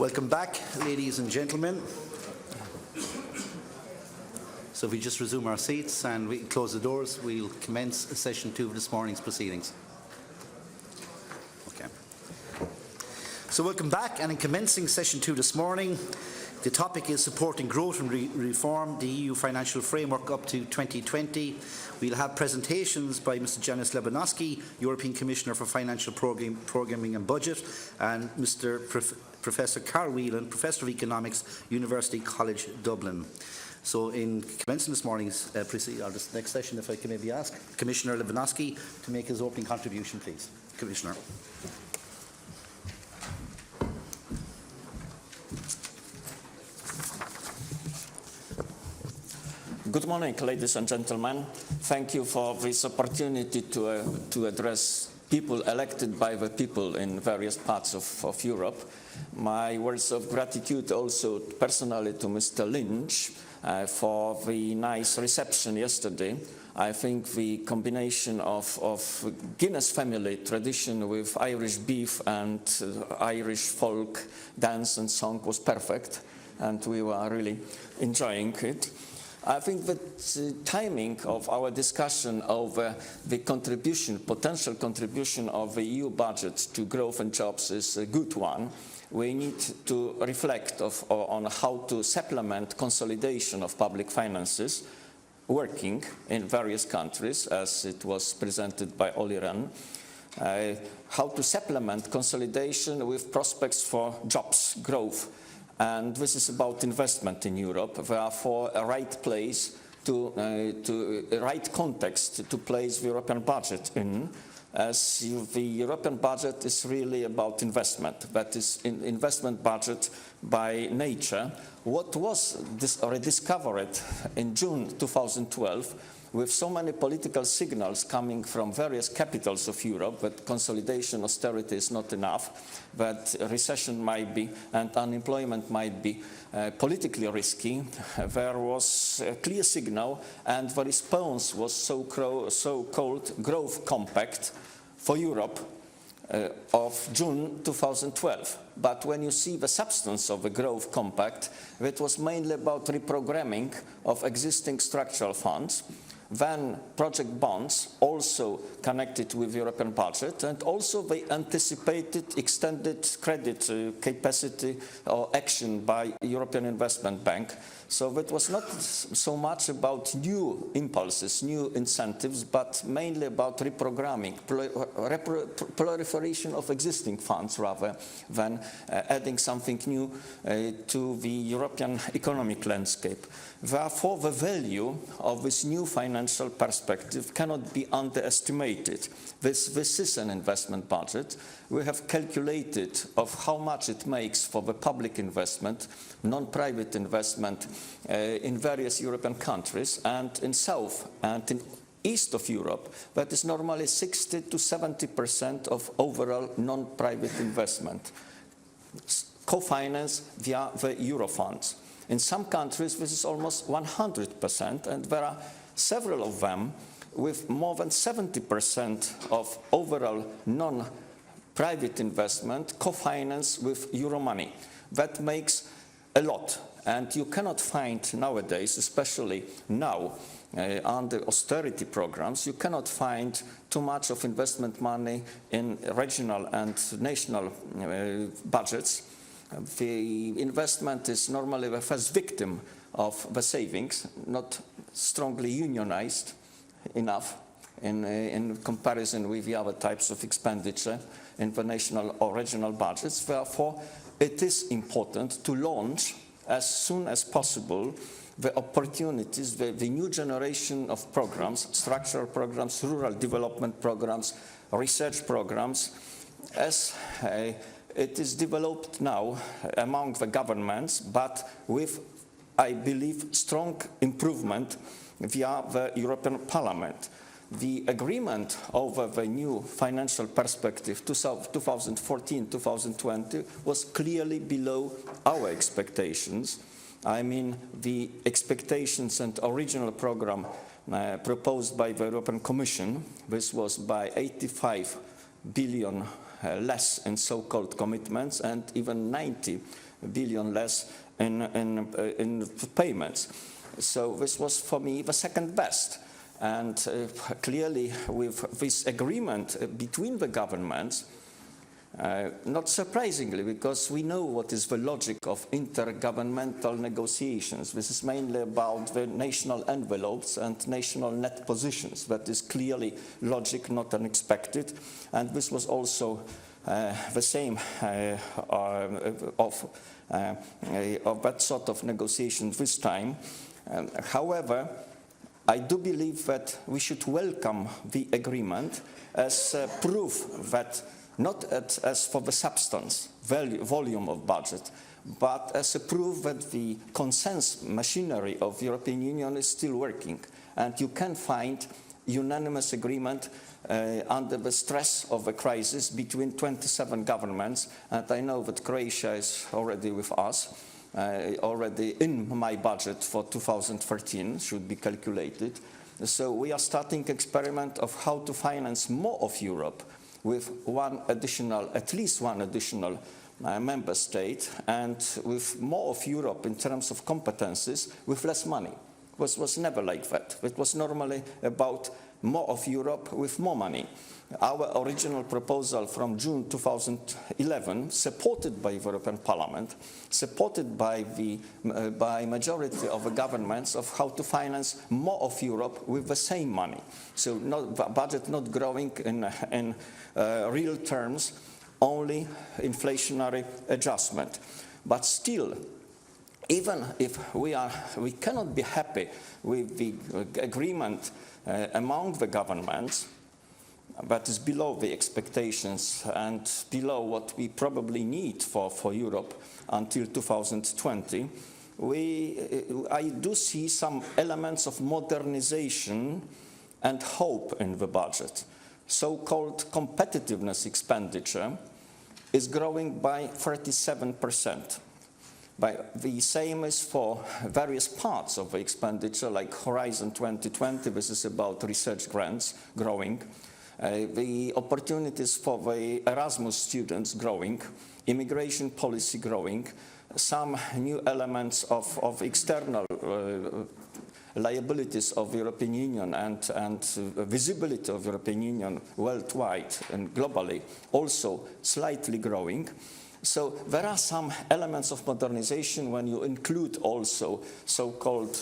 Welcome back, ladies and gentlemen. So if we just resume our seats and we close the doors, we'll commence session 2 of this morning's proceedings. Okay. So welcome back, and in commencing session 2 this morning, the topic is supporting growth and reform, the EU financial framework up to 2020. We'll have presentations by Mr. Janis Lebanowski, European Commissioner for Financial Programming and Budget, and Mr. Professor Carl Whelan, Professor of Economics, University College Dublin. So in commencing this morning's this next session, if I can maybe ask Commissioner Lebanowski to make his opening contribution, please. Commissioner. Good morning, ladies and gentlemen. Thank you for this opportunity to address people elected by the people in various parts of Europe. My words of gratitude also personally to Mr. Lynch for the nice reception yesterday. I think the combination of Guinness family tradition with Irish beef and Irish folk dance and song was perfect, and we were really enjoying it. I think that the timing of our discussion over the potential contribution of the EU budget to growth and jobs is a good one. We need to reflect on how to supplement consolidation of public finances working in various countries, as it was presented by Olli Rehn. How to supplement consolidation with prospects for jobs, growth. And this is about investment in Europe. Therefore, a right place a right context to place the European budget in, as the European budget is really about investment. That is investment budget by nature. What was rediscovered in June 2012, with so many political signals coming from various capitals of Europe that consolidation, austerity is not enough, that recession might be and unemployment might be politically risky, there was a clear signal, and the response was so-called growth compact for Europe of June 2012. But when you see the substance of the growth compact, it was mainly about reprogramming of existing structural funds, then project bonds, also connected with European budget, and also they anticipated extended credit capacity or action by European Investment Bank. So it was not so much about new impulses, new incentives, but mainly about reprogramming, proliferation of existing funds rather than adding something new to the European economic landscape. Therefore, the value of this new financial perspective cannot be underestimated. This is an investment budget. We have calculated of how much it makes for the public investment, non-private investment in various European countries, and in South and in East of Europe, that is normally 60 to 70% of overall non-private investment, co-financed via the Euro funds. In some countries, this is almost 100%, and there are several of them with more than 70% of overall non-private investment co-financed with Euro money. That makes a lot, and you cannot find nowadays, especially now, under austerity programs, you cannot find too much of investment money in regional and national budgets. The investment is normally the first victim of the savings, not strongly unionized enough in comparison with the other types of expenditure in the national or regional budgets. Therefore, it is important to launch as soon as possible the opportunities, the new generation of programs, structural programs, rural development programs, research programs, as it is developed now among the governments, but with, I believe, strong improvement via the European Parliament. The agreement over the new financial perspective 2014-2020 was clearly below our expectations. I mean, the expectations and original program proposed by the European Commission, this was by 85 billion less in so-called commitments and even 90 billion less in payments. So this was, for me, the second best. And clearly, with this agreement between the governments, not surprisingly, because we know what is the logic of intergovernmental negotiations. This is mainly about the national envelopes and national net positions. That is clearly logic, not unexpected. And this was also the same of that sort of negotiation this time. However, I do believe that we should welcome the agreement as proof that not as for the substance, volume of budget, but as a proof that the consensus machinery of the European Union is still working. And you can find unanimous agreement under the stress of a crisis between 27 governments. And I know that Croatia is already with us. Already in my budget for 2013 should be calculated. So we are starting experiment of how to finance more of Europe with at least one additional member state, and with more of Europe in terms of competences with less money. It was never like that. It was normally about more of Europe with more money. Our original proposal from June 2011, supported by the European Parliament, supported by majority of the governments, of how to finance more of Europe with the same money. So budget not growing in real terms, only inflationary adjustment. But still, even if we cannot be happy with the agreement among the governments, that is below the expectations and below what we probably need for Europe until 2020, I do see some elements of modernization and hope in the budget. So-called competitiveness expenditure is growing by 37%. The same is for various parts of the expenditure, like Horizon 2020, this is about research grants growing. The opportunities for the Erasmus students growing, immigration policy growing, some new elements of external liabilities of the European Union and visibility of the European Union worldwide and globally also slightly growing. So there are some elements of modernization when you include also so-called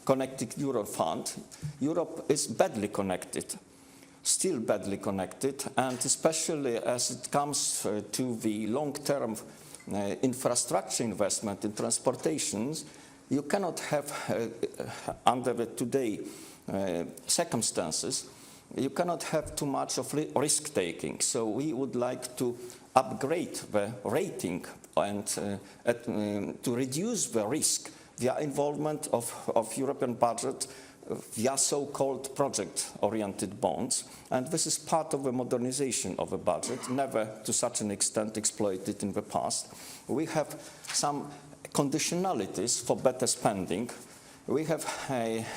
Connected Europe Fund. Europe is badly connected, still badly connected, and especially as it comes to the long-term infrastructure investment in transportations, you cannot have, under the today circumstances, you cannot have too much of risk-taking. So we would like to upgrade the rating and to reduce the risk via involvement of European budget via so-called project-oriented bonds. And this is part of the modernization of the budget, never to such an extent exploited in the past. We have some conditionalities for better spending. We have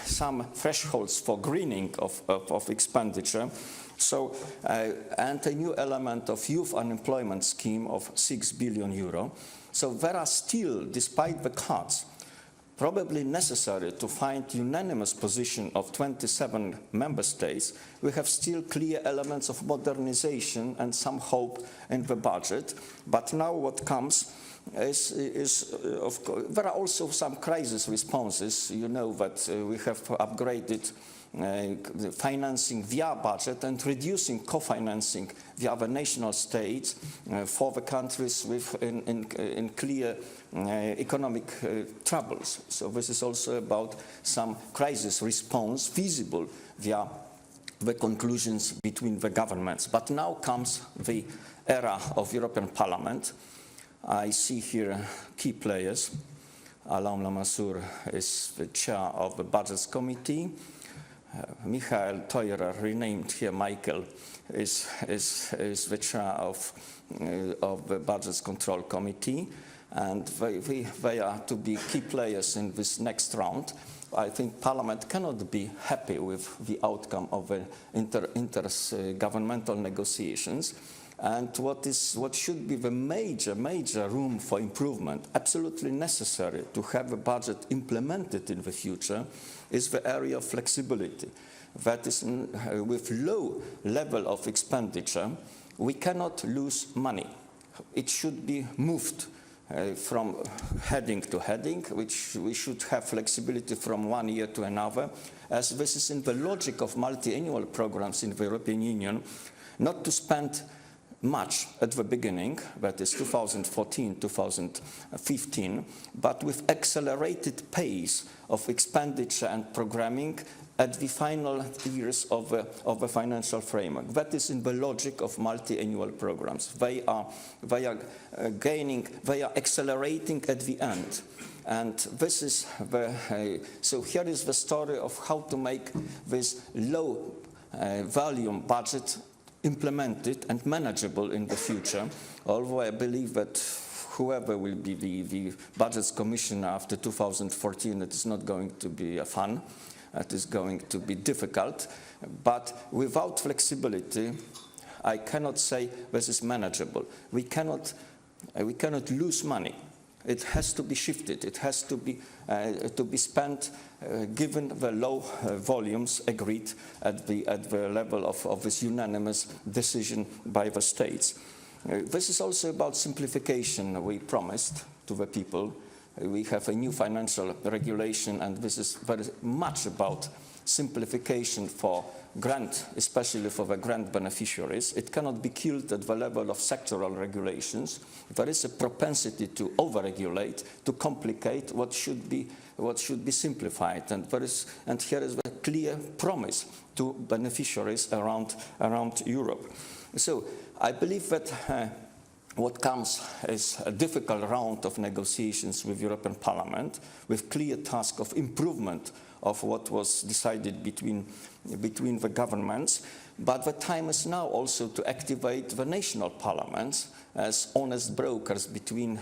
some thresholds for greening of expenditure. So, and a new element of youth unemployment scheme of 6 billion euro. So there are still, despite the cuts, probably necessary to find unanimous position of 27 member states. We have still clear elements of modernization and some hope in the budget. But now what comes is of course, there are also some crisis responses. You know that we have upgraded financing via budget and reducing co-financing via the national states for the countries with in clear economic troubles. So this is also about some crisis response feasible via the conclusions between the governments. But now comes the era of European Parliament. I see here key players. Alain Lamassoure is the chair of the Budgets Committee. Michael Theurer, renamed here Michael, is the chair of the Budgets Control Committee, and they are to be key players in this next round. I think Parliament cannot be happy with the outcome of the intergovernmental negotiations. And what should be the major room for improvement, absolutely necessary to have a budget implemented in the future, is the area of flexibility. That is, with low level of expenditure, we cannot lose money. It should be moved from heading to heading, which we should have flexibility from one year to another, as this is in the logic of multi-annual programs in the European Union, not to spend much at the beginning, that is 2014, 2015, but with accelerated pace of expenditure and programming at the final years of the financial framework. That is in the logic of multi-annual programs. They are accelerating at the end. And this is so here is the story of how to make this low volume budget implemented and manageable in the future, although I believe that whoever will be the Budgets Commissioner after 2014, it is not going to be fun. It is going to be difficult. But without flexibility, I cannot say this is manageable. We cannot lose money. It has to be shifted. It has to be spent given the low volumes agreed at the level of this unanimous decision by the states. This is also about simplification we promised to the people. We have a new financial regulation, and this is very much about simplification for grant, especially for the grant beneficiaries. It cannot be killed at the level of sectoral regulations. There is a propensity to over-regulate, to complicate what should be simplified. And here is a clear promise to beneficiaries around Europe. So I believe that what comes is a difficult round of negotiations with European Parliament, with clear task of improvement of what was decided between the governments. But the time is now also to activate the national parliaments as honest brokers between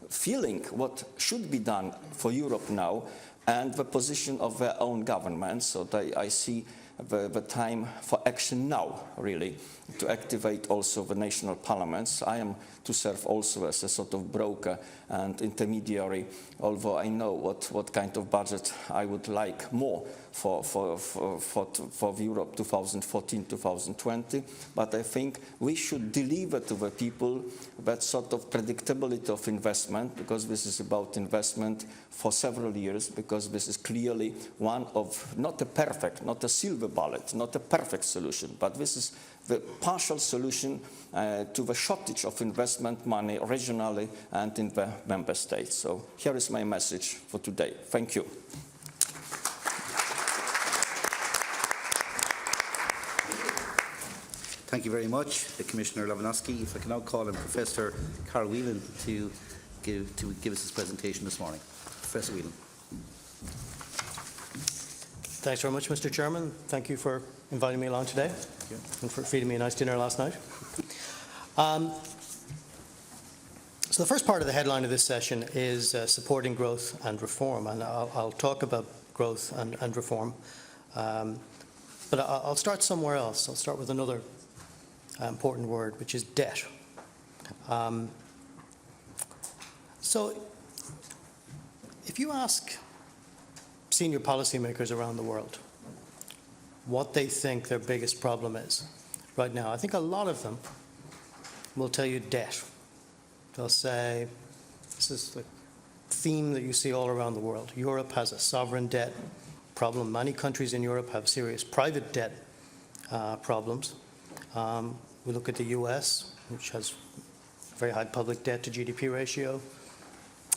feeling what should be done for Europe now and the position of their own governments. So I see the time for action now, really, to activate also the national parliaments. I am to serve also as a sort of broker and intermediary, although I know what kind of budget I would like more for Europe 2014-2020. But I think we should deliver to the people that sort of predictability of investment, because this is about investment for several years, because this is clearly one of not a silver bullet, not a perfect solution, but this is the partial solution to the shortage of investment money regionally and in the member states. So here is my message for today. Thank you. Thank you very much, Commissioner Lewandowski. If I can now call on Professor Carl Whelan to give us his presentation this morning. Professor Whelan. Thanks very much, Mr. Chairman. Thank you for inviting me along today and for feeding me a nice dinner last night. So the first part of the headline of this session is supporting growth and reform, and I'll talk about growth and reform. But I'll start somewhere else. I'll start with another important word, which is debt. So if you ask senior policymakers around the world what they think their biggest problem is right now, I think a lot of them will tell you debt. They'll say, this is the theme that you see all around the world. Europe has a sovereign debt problem. Many countries in Europe have serious private debt problems. We look at the US, which has very high public debt to GDP ratio,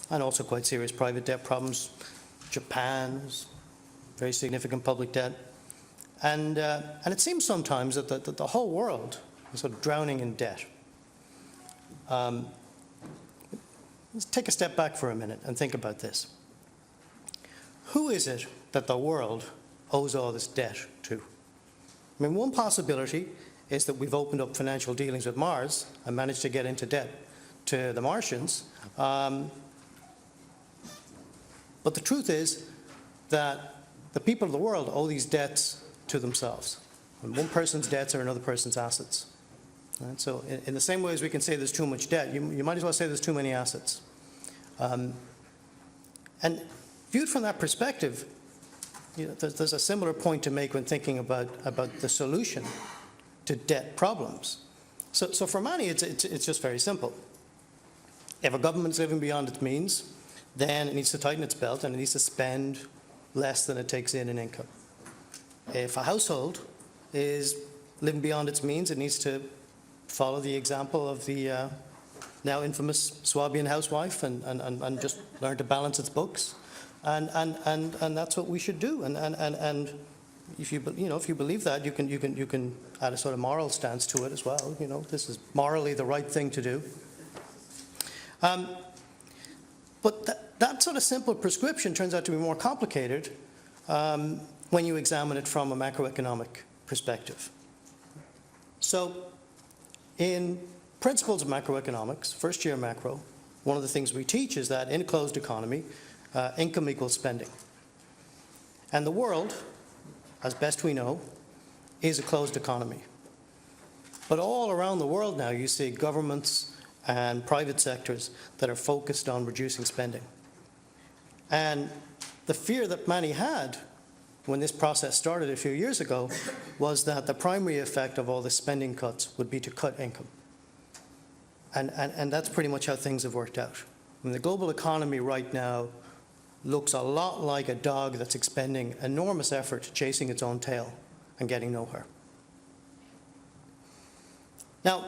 and also quite serious private debt problems. Japan has very significant public debt. And it seems sometimes that the whole world is sort of drowning in debt. Let's take a step back for a minute and think about this. Who is it that the world owes all this debt to? I mean, one possibility is that we've opened up financial dealings with Mars and managed to get into debt to the Martians. But the truth is that the people of the world owe these debts to themselves. And one person's debts are another person's assets. Right? So in the same way as we can say there's too much debt, you might as well say there's too many assets. And viewed from that perspective, there's a similar point to make when thinking about the solution to debt problems. So for many, it's just very simple. If a government's living beyond its means, then it needs to tighten its belt and it needs to spend less than it takes in income. If a household is living beyond its means, it needs to follow the example of the now infamous Swabian housewife and just learn to balance its books. And that's what we should do. And if you believe that, you can add a sort of moral stance to it as well. This is morally the right thing to do. But that sort of simple prescription turns out to be more complicated when you examine it from a macroeconomic perspective. So in principles of macroeconomics, first year macro, one of the things we teach is that in a closed economy, income equals spending. And the world, as best we know, is a closed economy. But all around the world now, you see governments and private sectors that are focused on reducing spending. And the fear that many had when this process started a few years ago was that the primary effect of all the spending cuts would be to cut income. And that's pretty much how things have worked out. I mean, the global economy right now looks a lot like a dog that's expending enormous effort chasing its own tail and getting nowhere. Now,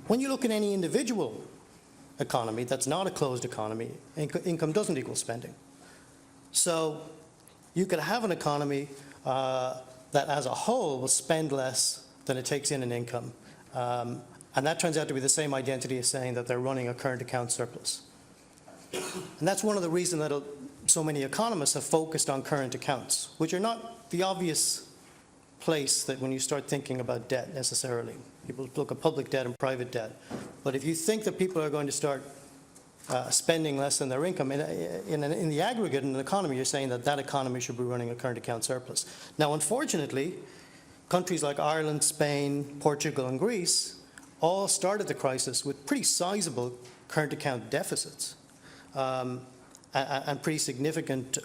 when you look at any individual economy that's not a closed economy, income doesn't equal spending. So you could have an economy that as a whole will spend less than it takes in income. And that turns out to be the same identity as saying that they're running a current account surplus. And that's one of the reasons that so many economists have focused on current accounts, which are not the obvious place that when you start thinking about debt necessarily. People look at public debt and private debt. But if you think that people are going to start spending less than their income, in the aggregate in an economy, you're saying that that economy should be running a current account surplus. Now, unfortunately, countries like Ireland, Spain, Portugal, and Greece all started the crisis with pretty sizable current account deficits and pretty significant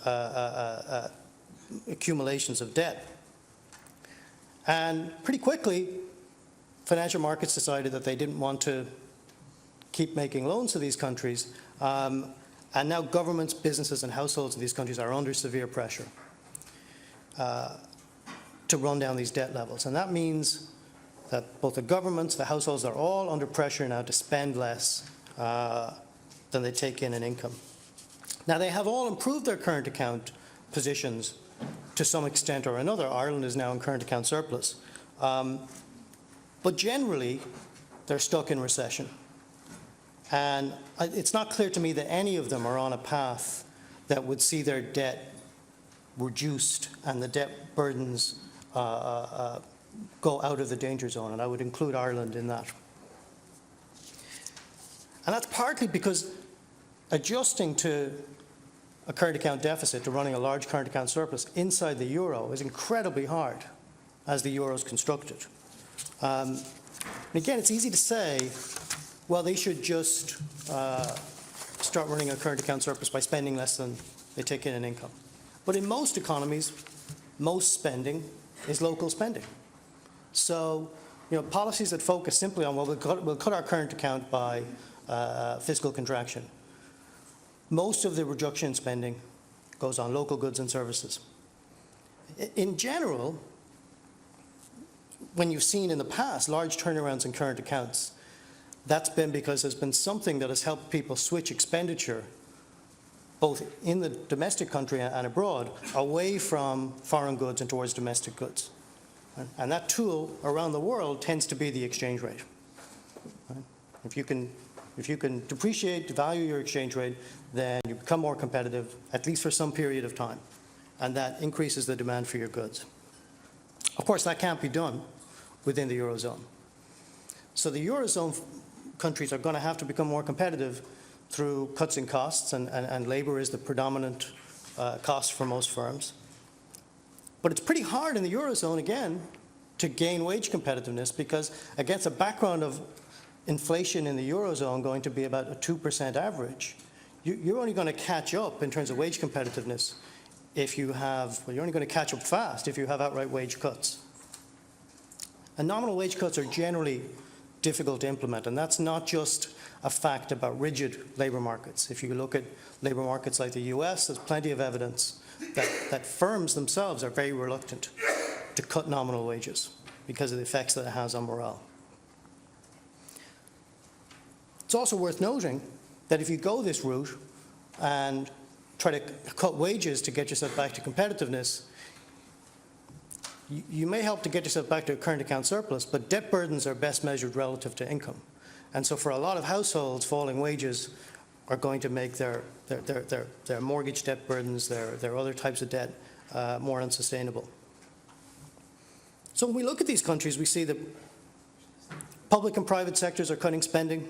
accumulations of debt. And pretty quickly, financial markets decided that they didn't want to keep making loans to these countries. And now governments, businesses, and households in these countries are under severe pressure to run down these debt levels. And that means that both the governments, the households are all under pressure now to spend less than they take in income. Now, they have all improved their current account positions to some extent or another. Ireland is now in current account surplus. But generally, they're stuck in recession. And it's not clear to me that any of them are on a path that would see their debt reduced and the debt burdens go out of the danger zone, and I would include Ireland in that. And that's partly because adjusting to a current account deficit, to running a large current account surplus inside the euro is incredibly hard as the euro is constructed. And again, it's easy to say, well, they should just start running a current account surplus by spending less than they take in income. But in most economies, most spending is local spending. So, policies that focus simply on, well, we'll cut our current account by fiscal contraction. Most of the reduction in spending goes on local goods and services. In general, when you've seen in the past large turnarounds in current accounts, that's been because there's been something that has helped people switch expenditure, both in the domestic country and abroad, away from foreign goods and towards domestic goods. And that tool around the world tends to be the exchange rate. If you can depreciate, devalue your exchange rate, then you become more competitive, at least for some period of time. And that increases the demand for your goods. Of course, that can't be done within the Eurozone. So the Eurozone countries are going to have to become more competitive through cuts in costs, and labor is the predominant cost for most firms. But it's pretty hard in the Eurozone, again, to gain wage competitiveness, because against a background of inflation in the Eurozone going to be about a 2% average, you're only going to catch up in terms of wage competitiveness if you have, well, you're only going to catch up fast if you have outright wage cuts. And nominal wage cuts are generally difficult to implement, and that's not just a fact about rigid labor markets. If you look at labor markets like the US, there's plenty of evidence that firms themselves are very reluctant to cut nominal wages because of the effects that it has on morale. It's also worth noting that if you go this route and try to cut wages to get yourself back to competitiveness, you may help to get yourself back to a current account surplus, but debt burdens are best measured relative to income. And so for a lot of households, falling wages are going to make their mortgage debt burdens, their other types of debt, more unsustainable. So when we look at these countries, we see that public and private sectors are cutting spending.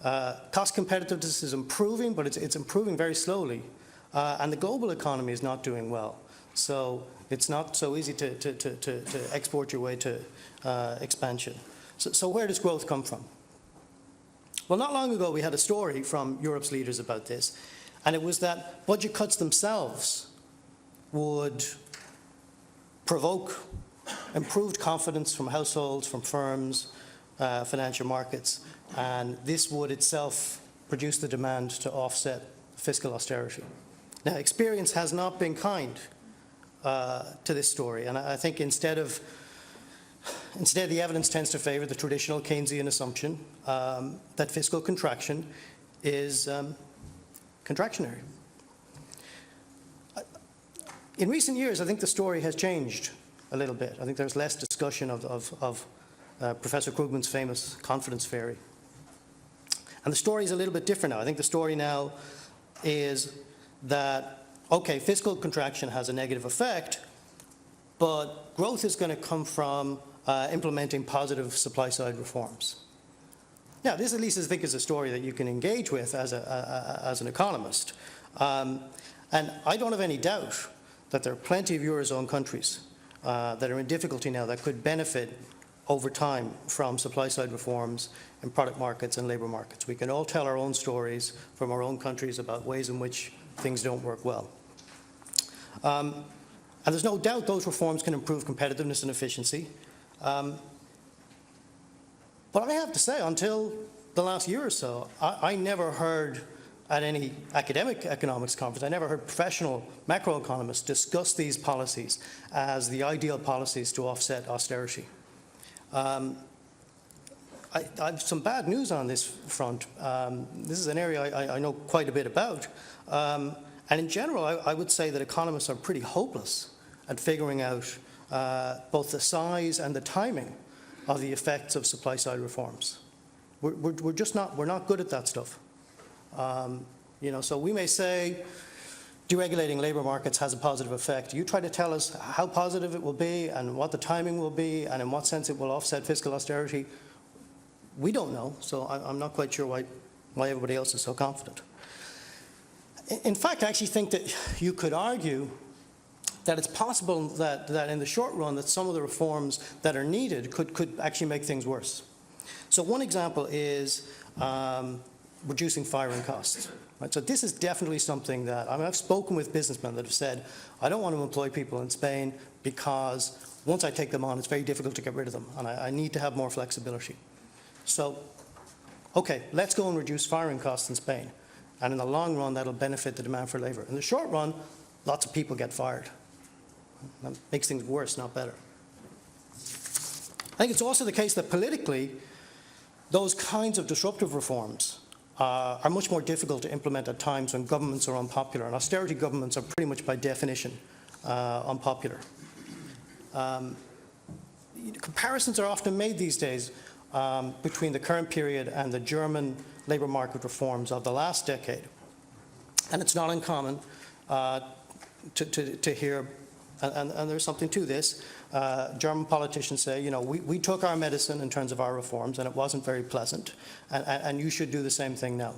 Cost competitiveness is improving, but it's improving very slowly. And the global economy is not doing well. So it's not so easy to export your way to expansion. So where does growth come from? Well, not long ago, we had a story from Europe's leaders about this, and it was that budget cuts themselves would provoke improved confidence from households, from firms, financial markets, and this would itself produce the demand to offset fiscal austerity. Now, experience has not been kind to this story, and I think instead, the evidence tends to favor the traditional Keynesian assumption that fiscal contraction is contractionary. In recent years, I think the story has changed a little bit. I think there's less discussion of Professor Krugman's famous confidence fairy. And the story is a little bit different now. I think the story now is that, okay, fiscal contraction has a negative effect, but growth is going to come from implementing positive supply-side reforms. Now, this at least I think is a story that you can engage with as an economist. And I don't have any doubt that there are plenty of Eurozone countries that are in difficulty now that could benefit over time from supply-side reforms in product markets and labor markets. We can all tell our own stories from our own countries about ways in which things don't work well. And there's no doubt those reforms can improve competitiveness and efficiency. But I have to say, until the last year or so, I never heard at any academic economics conference, I never heard professional macroeconomists discuss these policies as the ideal policies to offset austerity. I have some bad news on this front. This is an area I know quite a bit about. And in general, I would say that economists are pretty hopeless at figuring out both the size and the timing of the effects of supply-side reforms. We're just not, we're not good at that stuff. So we may say deregulating labor markets has a positive effect. You try to tell us how positive it will be and what the timing will be and in what sense it will offset fiscal austerity. We don't know, so I'm not quite sure why everybody else is so confident. In fact, I actually think that you could argue that it's possible that in the short run that some of the reforms that are needed could actually make things worse. So one example is reducing firing costs. Right? So this is definitely something that, I've spoken with businessmen that have said, I don't want to employ people in Spain because once I take them on, it's very difficult to get rid of them, and I need to have more flexibility. So, okay, let's go and reduce firing costs in Spain. And in the long run, that'll benefit the demand for labor. In the short run, lots of people get fired. That makes things worse, not better. I think it's also the case that politically, those kinds of disruptive reforms are much more difficult to implement at times when governments are unpopular. And austerity governments are pretty much by definition unpopular. Comparisons are often made these days between the current period and the German labor market reforms of the last decade. And it's not uncommon to hear, and there's something to this, German politicians say, we took our medicine in terms of our reforms and it wasn't very pleasant, and you should do the same thing now.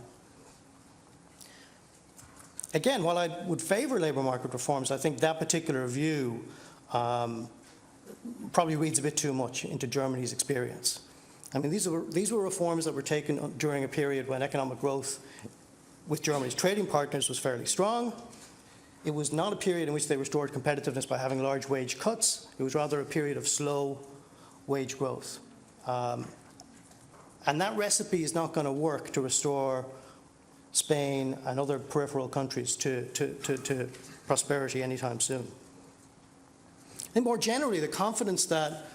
Again, while I would favor labor market reforms, I think that particular view probably reads a bit too much into Germany's experience. I mean, these were reforms that were taken during a period when economic growth with Germany's trading partners was fairly strong. It was not a period in which they restored competitiveness by having large wage cuts. It was rather a period of slow wage growth. And that recipe is not going to work to restore Spain and other peripheral countries to prosperity anytime soon. And more generally, the confidence that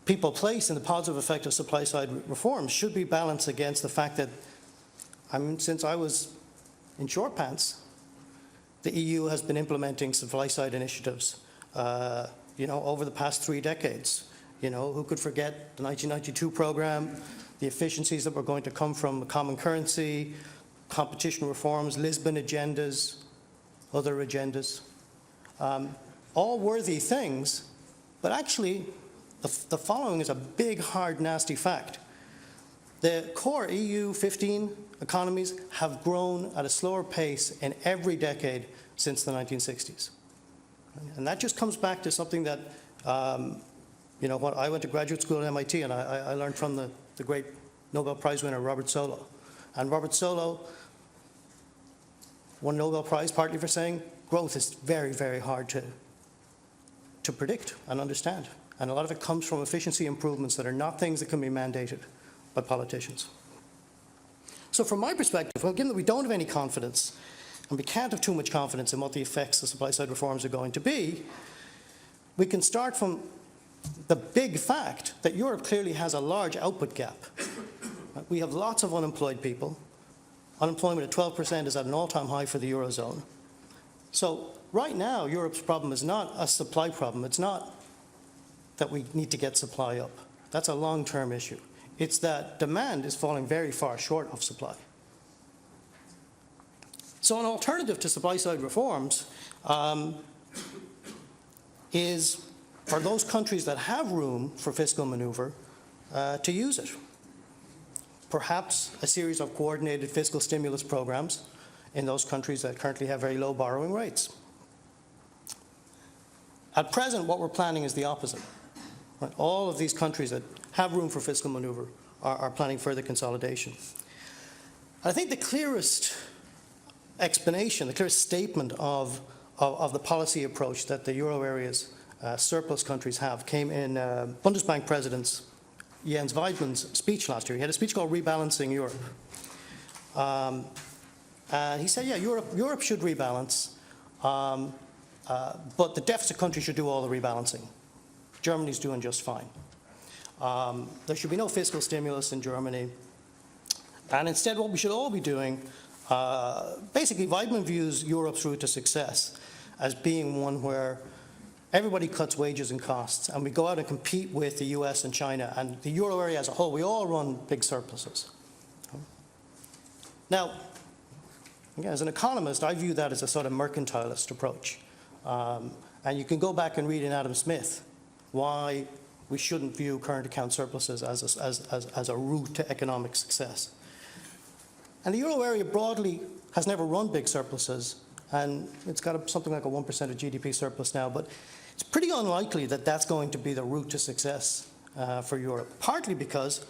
people place in the positive effect of supply-side reforms should be balanced against the fact that, since I was in short pants, the EU has been implementing supply-side initiatives, over the past 3 decades. Who could forget the 1992 program, the efficiencies that were going to come from the common currency, competition reforms, Lisbon agendas, other agendas. All worthy things, but actually the following is a big, hard, nasty fact. The core EU 15 economies have grown at a slower pace in every decade since the 1960s. And that just comes back to something that, what I went to graduate school at MIT, and I learned from the great Nobel Prize winner, Robert Solow. And Robert Solow won a Nobel Prize partly for saying growth is very, very hard to predict and understand. And a lot of it comes from efficiency improvements that are not things that can be mandated by politicians. So from my perspective, well, given that we don't have any confidence, and we can't have too much confidence in what the effects of supply-side reforms are going to be, we can start from the big fact that Europe clearly has a large output gap. We have lots of unemployed people. Unemployment at 12% is at an all-time high for the Eurozone. So right now, Europe's problem is not a supply problem. It's not that we need to get supply up. That's a long-term issue. It's that demand is falling very far short of supply. So an alternative to supply-side reforms is for those countries that have room for fiscal maneuver to use it. Perhaps a series of coordinated fiscal stimulus programs in those countries that currently have very low borrowing rates. At present, what we're planning is the opposite. Right? All of these countries that have room for fiscal maneuver are planning further consolidation. I think the clearest explanation, the clearest statement of the policy approach that the euro area's surplus countries have came in Bundesbank President Jens Weidmann's speech last year. He had a speech called Rebalancing Europe. And he said, yeah, Europe should rebalance, but the deficit countries should do all the rebalancing. Germany's doing just fine. There should be no fiscal stimulus in Germany. And instead, what we should all be doing, basically, Weidmann views Europe's route to success as being one where everybody cuts wages and costs, and we go out and compete with the US and China, and the euro area as a whole, we all run big surpluses. Now, again, as an economist, I view that as a sort of mercantilist approach. And you can go back and read in Adam Smith why we shouldn't view current account surpluses as a route to economic success. And the euro area broadly has never run big surpluses, and it's got something like a 1% of GDP surplus now, but it's pretty unlikely that that's going to be the route to success for Europe, partly because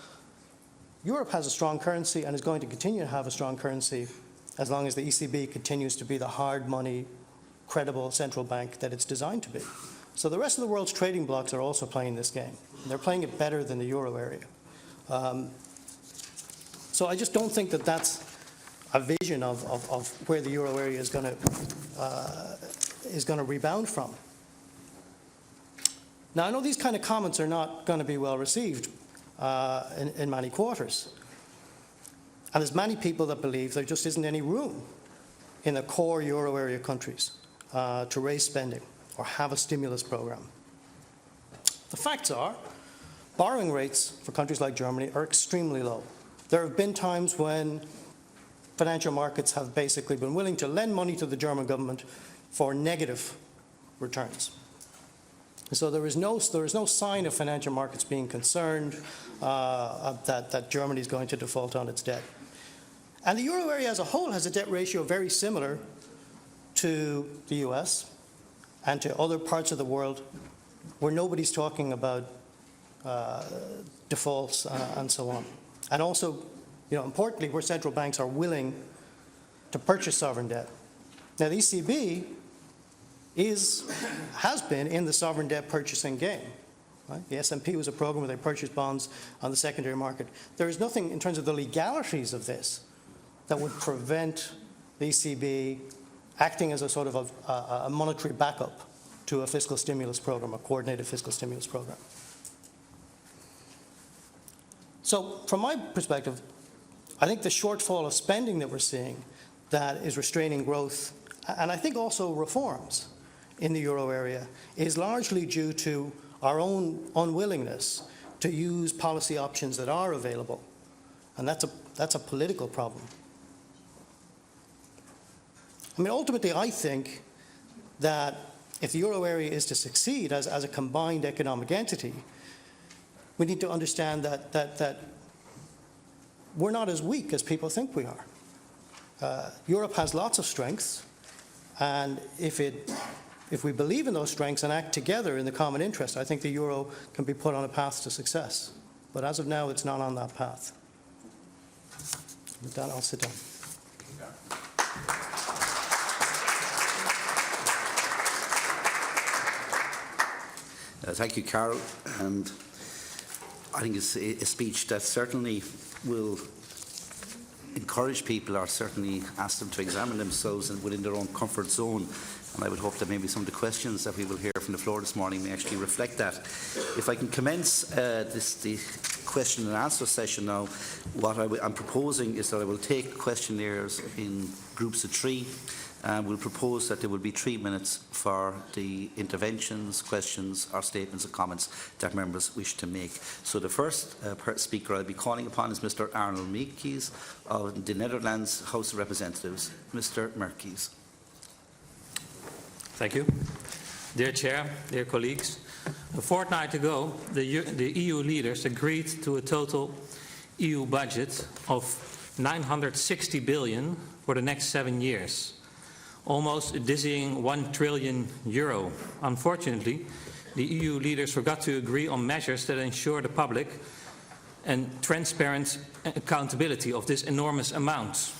Europe has a strong currency and is going to continue to have a strong currency as long as the ECB continues to be the hard money, credible central bank that it's designed to be. So the rest of the world's trading blocs are also playing this game. And they're playing it better than the euro area. So I just don't think that that's a vision of where the euro area is going to rebound from. Now, I know these kind of comments are not going to be well received in many quarters. And there's many people that believe there just isn't any room in the core euro area countries to raise spending or have a stimulus program. The facts are, borrowing rates for countries like Germany are extremely low. There have been times when financial markets have basically been willing to lend money to the German government for negative returns. So there is no sign of financial markets being concerned that Germany is going to default on its debt. And the euro area as a whole has a debt ratio very similar to the US and to other parts of the world where nobody's talking about defaults and so on. And also, importantly, where central banks are willing to purchase sovereign debt. Now, the ECB has been in the sovereign debt purchasing game. Right? The S&P was a program where they purchased bonds on the secondary market. There is nothing in terms of the legalities of this that would prevent the ECB acting as a sort of a monetary backup to a fiscal stimulus program, a coordinated fiscal stimulus program. So from my perspective, I think the shortfall of spending that we're seeing that is restraining growth, and I think also reforms in the euro area, is largely due to our own unwillingness to use policy options that are available. And that's a political problem. I mean, ultimately, I think that if the euro area is to succeed as a combined economic entity, we need to understand that we're not as weak as people think we are. Europe has lots of strengths, and if we believe in those strengths and act together in the common interest, I think the euro can be put on a path to success. But as of now, it's not on that path. With that, I'll sit down. Thank you, Carol. And I think it's a speech that certainly will encourage people, or certainly ask them to examine themselves within their own comfort zone. And I would hope that maybe some of the questions that we will hear from the floor this morning may actually reflect that. If I can commence the question and answer session now, what I'm proposing is that I will take questionnaires in groups of 3. We'll propose that there will be 3 minutes for the interventions, questions or statements or comments that members wish to make. So the first speaker I'll be calling upon is Mr. Arnold Meekes of the Netherlands House of Representatives. Mr. Meekes. Thank you. Dear Chair, dear colleagues, a fortnight ago the EU leaders agreed to a total EU budget of 960 billion for the next 7 years. Almost a dizzying €1 trillion. Unfortunately, the EU leaders forgot to agree on measures that ensure the public and transparent accountability of this enormous amount.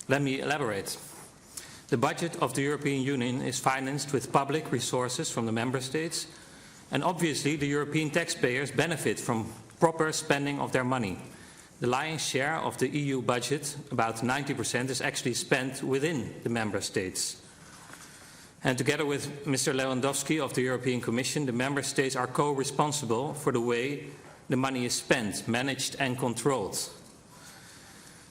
Let me elaborate. The budget of the European Union is financed with public resources from the member states, and obviously the European taxpayers benefit from proper spending of their money. The lion's share of the EU budget, about 90%, is actually spent within the member states. And together with Mr. Lewandowski of the European Commission, the member states are co-responsible for the way the money is spent, managed and controlled.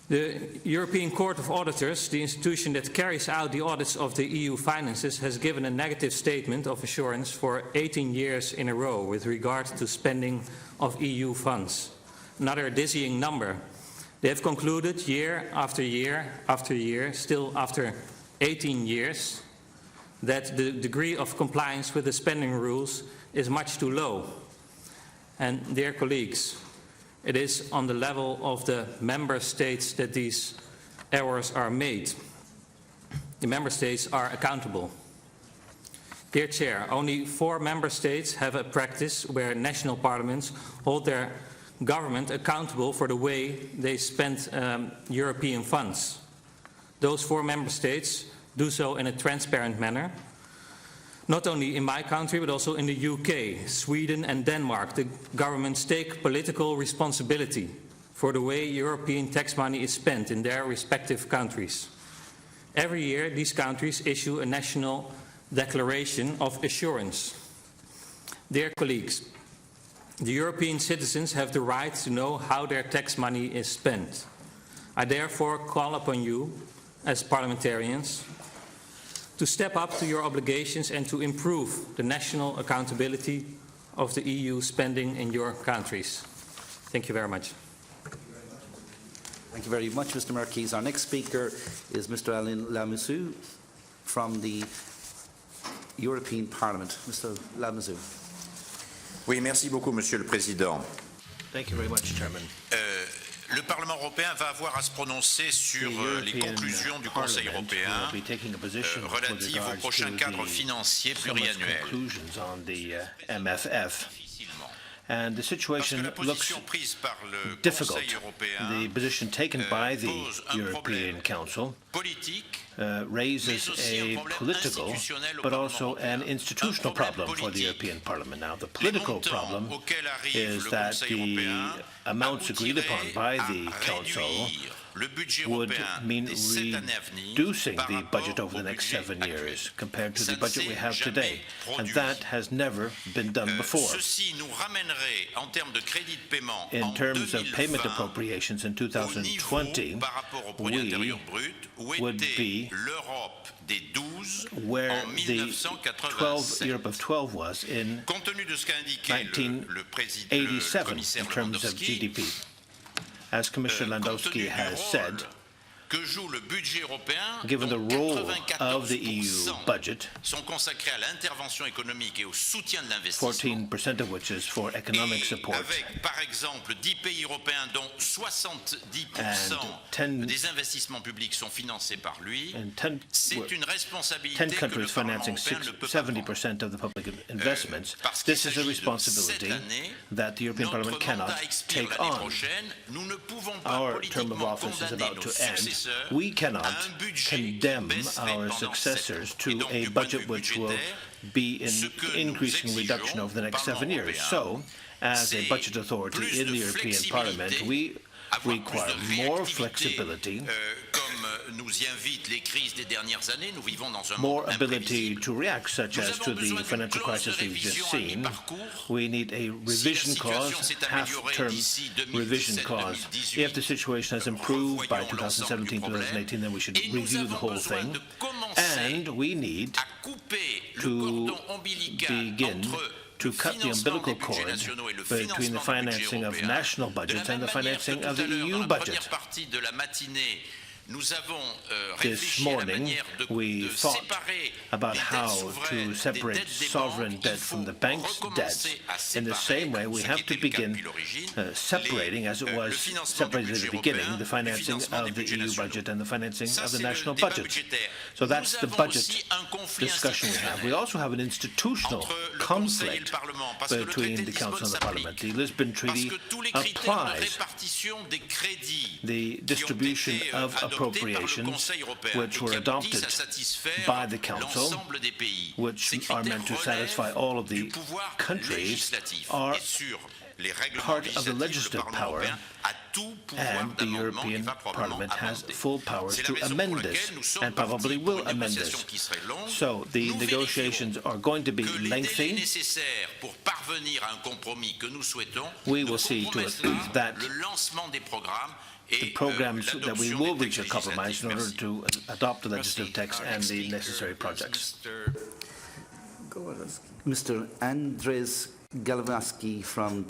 The European Court of Auditors, the institution that carries out the audits of the EU finances, has given a negative statement of assurance for 18 years in a row with regard to spending of EU funds. Another dizzying number. They have concluded year after year after year, still after 18 years, that the degree of compliance with the spending rules is much too low. And dear colleagues, it is on the level of the member states that these errors are made. The member states are accountable. Dear Chair, only 4 member states have a practice where national parliaments hold their government accountable for the way they spend European funds. Those 4 member states do so in a transparent manner. Not only in my country, but also in the UK, Sweden and Denmark, the governments take political responsibility for the way European tax money is spent in their respective countries. Every year, these countries issue a national declaration of assurance. Dear colleagues, the European citizens have the right to know how their tax money is spent. I therefore call upon you, as parliamentarians, to step up to your obligations and to improve the national accountability of the EU spending in your countries. Thank you very much. Thank you very much, Mr. Meekes. Our next speaker is Mr. Alain Lamassoure from the European Parliament. Mr. Lamassoure. Oui, merci beaucoup, Monsieur le Président. Thank you very much, Chairman. Le Parlement européen va avoir à se prononcer sur les conclusions du Conseil européen relatives au prochain cadre financier pluriannuel. And the situation looks difficult. The position taken by the European Council raises a political but also an institutional problem for the European Parliament. Now, the political problem is that the amounts agreed upon by the Council would mean reducing the budget over the next 7 years compared to the budget we have today, and that has never been done before. In terms of payment appropriations in 2020, we would be where the Europe of 12 was in 1987 in terms of GDP. As Commissioner Landowski has said, given the role of the EU budget, 14% of which is for economic support, and 10 countries financing 70% of the public investments, this is a responsibility that the European Parliament cannot take on. Our term of office is about to end. We cannot condemn our successors to a budget which will be in increasing reduction over the next 7 years. So, as a budget authority in the European Parliament, we require more flexibility, more ability to react, such as to the financial crisis we've just seen. We need a revision clause, half-term revision clause. If the situation has improved by 2017, 2018, then we should review the whole thing. And we need to begin to cut the umbilical cord between the financing of national budgets and the financing of the EU budget. This morning, we thought about how to separate sovereign debt from the bank's debts. In the same way, we have to begin separating, as it was separated at the beginning, the financing of the EU budget and the financing of the national budget. So that's the budget discussion we have. We also have an institutional conflict between the Council and the Parliament. The Lisbon Treaty applies the distribution of appropriations which were adopted by the Council, which are meant to satisfy all of the countries, are part of the legislative power, and the European Parliament has full powers to amend this, and probably will amend this. So the negotiations are going to be lengthy. We will see to it that the programs that we will reach a compromise in order to adopt the legislative text and the necessary projects. Mr. Andrzej Galwaski from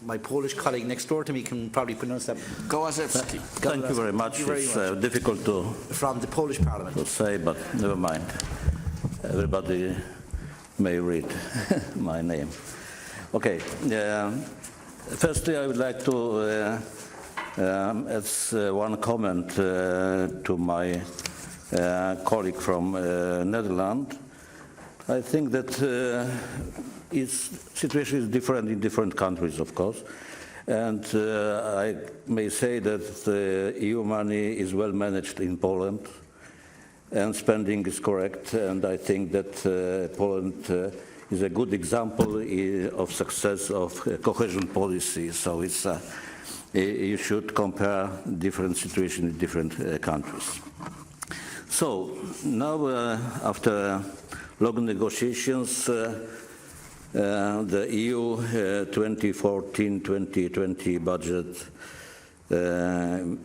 my Polish colleague next door to me can probably pronounce that. Kołaszewski. Thank you very much. It's difficult from the Polish Parliament to say, but never mind. Everybody may read my name. Okay. Firstly, I would like to as one comment to my colleague from Netherlands. I think that situation is different in different countries, of course, and I may say that the EU money is well managed in Poland, and spending is correct, and I think that Poland is a good example of success of cohesion policy. So it's you should compare different situations in different countries. So now, after long negotiations, the EU 2014-2020 budget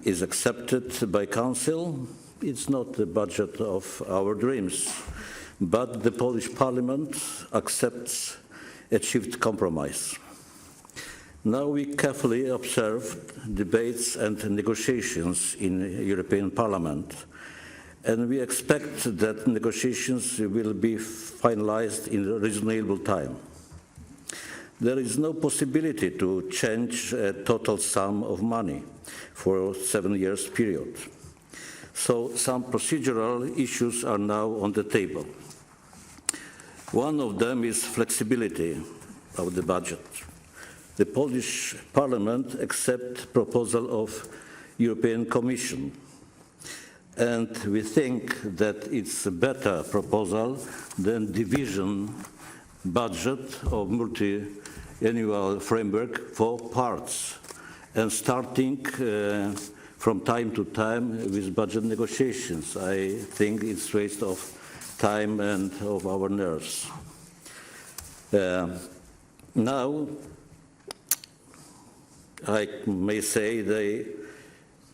is accepted by Council. It's not the budget of our dreams, but the Polish Parliament accepts achieved compromise. Now we carefully observe debates and negotiations in the European Parliament, and we expect that negotiations will be finalized in a reasonable time. there is no possibility to change a total sum of money for a 7 years period. So some procedural issues are now on the table. One of them is flexibility of the budget. The Polish Parliament accepts proposal of European Commission, and we think that it's a better proposal than division budget of multi-annual framework for parts and starting from time to time with budget negotiations. I think it's waste of time and of our nerves. Now, I may say the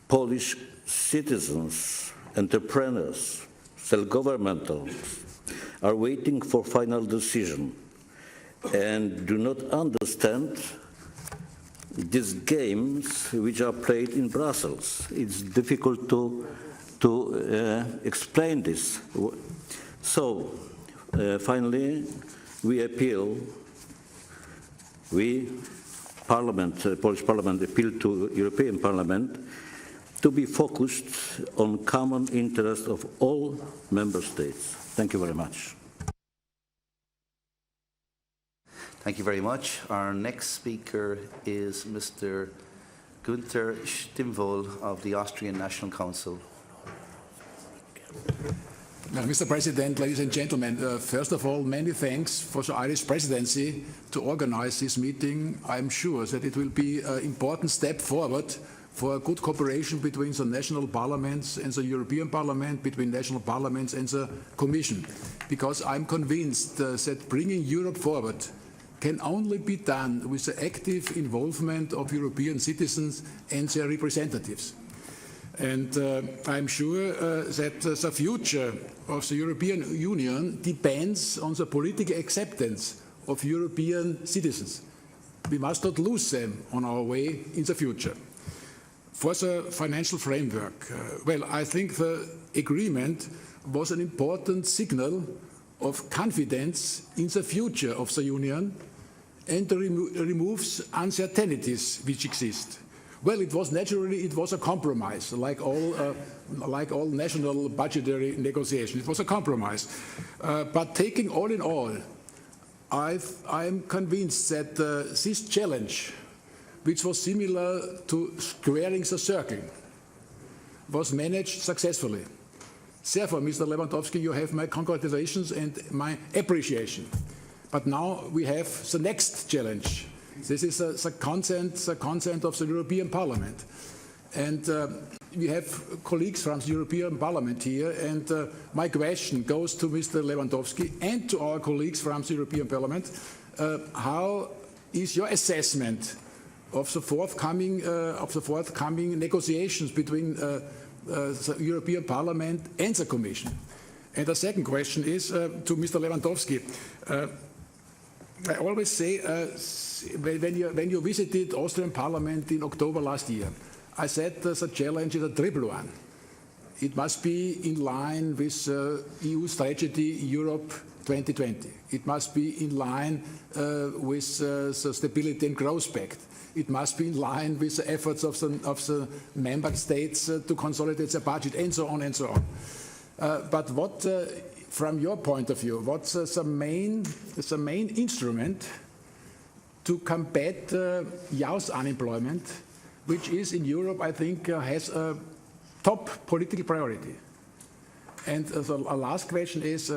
Polish citizens, entrepreneurs, self-governmentals are waiting for final decision and do not understand these games which are played in Brussels. It's difficult to explain this. So, finally, we appeal, Parliament, Polish Parliament appeal to European Parliament to be focused on common interest of all member states. Thank you very much. Thank you very much. Our next speaker is Mr. Günther Stimmwohl of the Austrian National Council. Mr. President, ladies and gentlemen, first of all, many thanks for the Irish presidency to organize this meeting. I'm sure that it will be an important step forward for a good cooperation between the national parliaments and the European Parliament, between national parliaments and the Commission, because I'm convinced that bringing Europe forward can only be done with the active involvement of European citizens and their representatives. And I'm sure that the future of the European Union depends on the political acceptance of European citizens. We must not lose them on our way in the future. For the financial framework, well, I think the agreement was an important signal of confidence in the future of the Union and removes uncertainties which exist. Well, it was a compromise, like all national budgetary negotiations. It was a compromise. But taking all in all, I'm convinced that this challenge, which was similar to squaring the circle, was managed successfully. Therefore, Mr. Lewandowski, you have my congratulations and my appreciation. But now we have the next challenge. This is the consent of the European Parliament. And we have colleagues from the European Parliament here, and my question goes to Mr. Lewandowski and to our colleagues from the European Parliament. How is your assessment of the forthcoming negotiations between the European Parliament and the Commission? And the second question is to Mr. Lewandowski. I always say, when you visited Austrian Parliament in October last year, I said the challenge is a triple one. It must be in line with EU strategy Europe 2020. It must be in line with the Stability and Growth Pact. It must be in line with the efforts of the member states to consolidate their budget, and so on and so on. But what, from your point of view, what's the main instrument to combat youth unemployment, which is in Europe, I think, has a top political priority? And the last question is,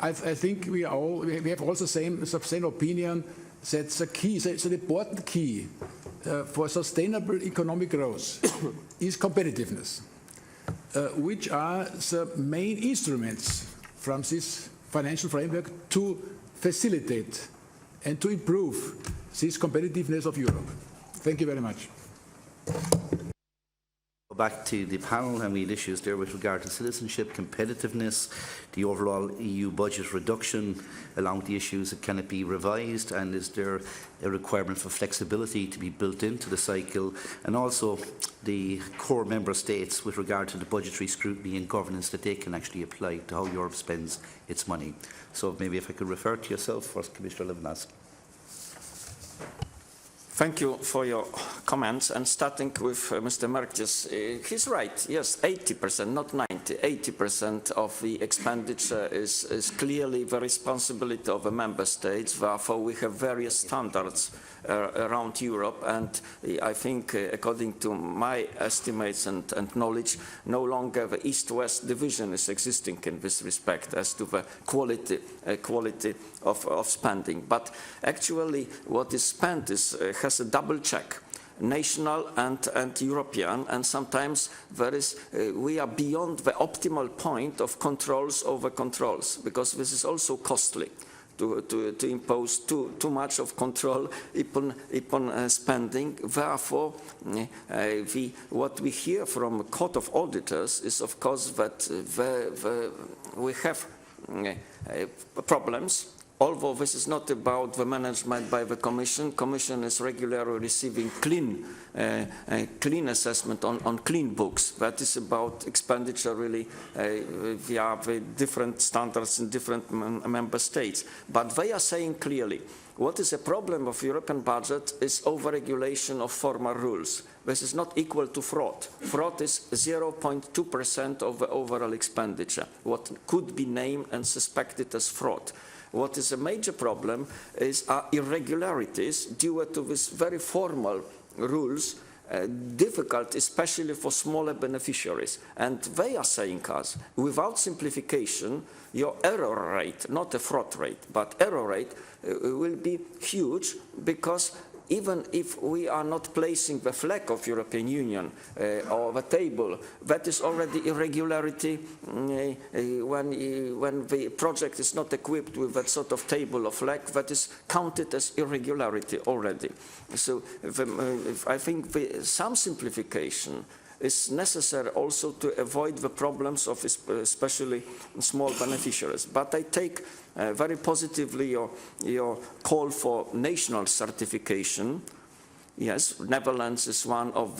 I think we have also the same opinion that the key, the important key for sustainable economic growth is competitiveness. Which are the main instruments from this financial framework to facilitate and to improve this competitiveness of Europe? Thank you very much. Back to the panel, and we had issues there with regard to citizenship, competitiveness, the overall EU budget reduction, along with the issues that can it be revised, and is there a requirement for flexibility to be built into the cycle, and also the core member states with regard to the budgetary scrutiny and governance that they can actually apply to how Europe spends its money. So maybe if I could refer to yourself first, Commissioner Lewandowski. Thank you for your comments. And starting with Mr. Merkes, he's right. Yes, 80%, not 90, 80% of the expenditure is clearly the responsibility of the member states. Therefore, we have various standards around Europe. And I think, according to my estimates and knowledge, no longer the East-West division is existing in this respect as to the quality of spending. But actually, what is spent has a double check, national and European, and sometimes we are beyond the optimal point of controls over controls, because this is also costly to impose too much of control upon spending. Therefore, what we hear from the Court of Auditors is, of course, that we have problems. Although this is not about the management by the Commission, Commission is regularly receiving clean assessment on clean books. That is about expenditure really via the different standards in different member states. But they are saying clearly, what is a problem of European budget is over-regulation of formal rules. This is not equal to fraud. Fraud is 0.2% of the overall expenditure, what could be named and suspected as fraud. What is a major problem is irregularities due to these very formal rules, difficult especially for smaller beneficiaries. And they are saying us, without simplification, your error rate, not a fraud rate, but error rate will be huge, because even if we are not placing the flag of European Union or the table, that is already irregularity when the project is not equipped with that sort of table or flag, that is counted as irregularity already. So I think some simplification is necessary also to avoid the problems of especially small beneficiaries. But I take very positively your call for national certification. Yes, Netherlands is one of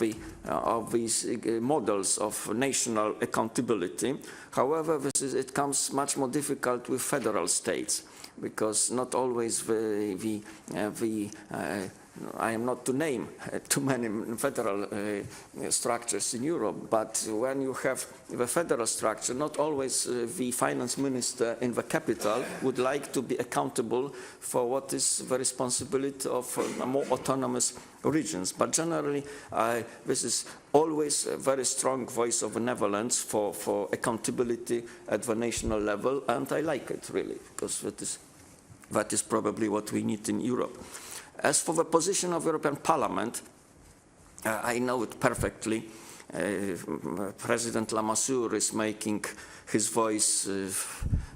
these models of national accountability. However, it comes much more difficult with federal states, because not always I am not to name too many federal structures in Europe, but when you have the federal structure, not always the finance minister in the capital would like to be accountable for what is the responsibility of more autonomous regions. But generally, this is always a very strong voice of the Netherlands for accountability at the national level, and I like it really, because that is probably what we need in Europe. As for the position of the European Parliament, I know it perfectly. President Lamassoure is making his voice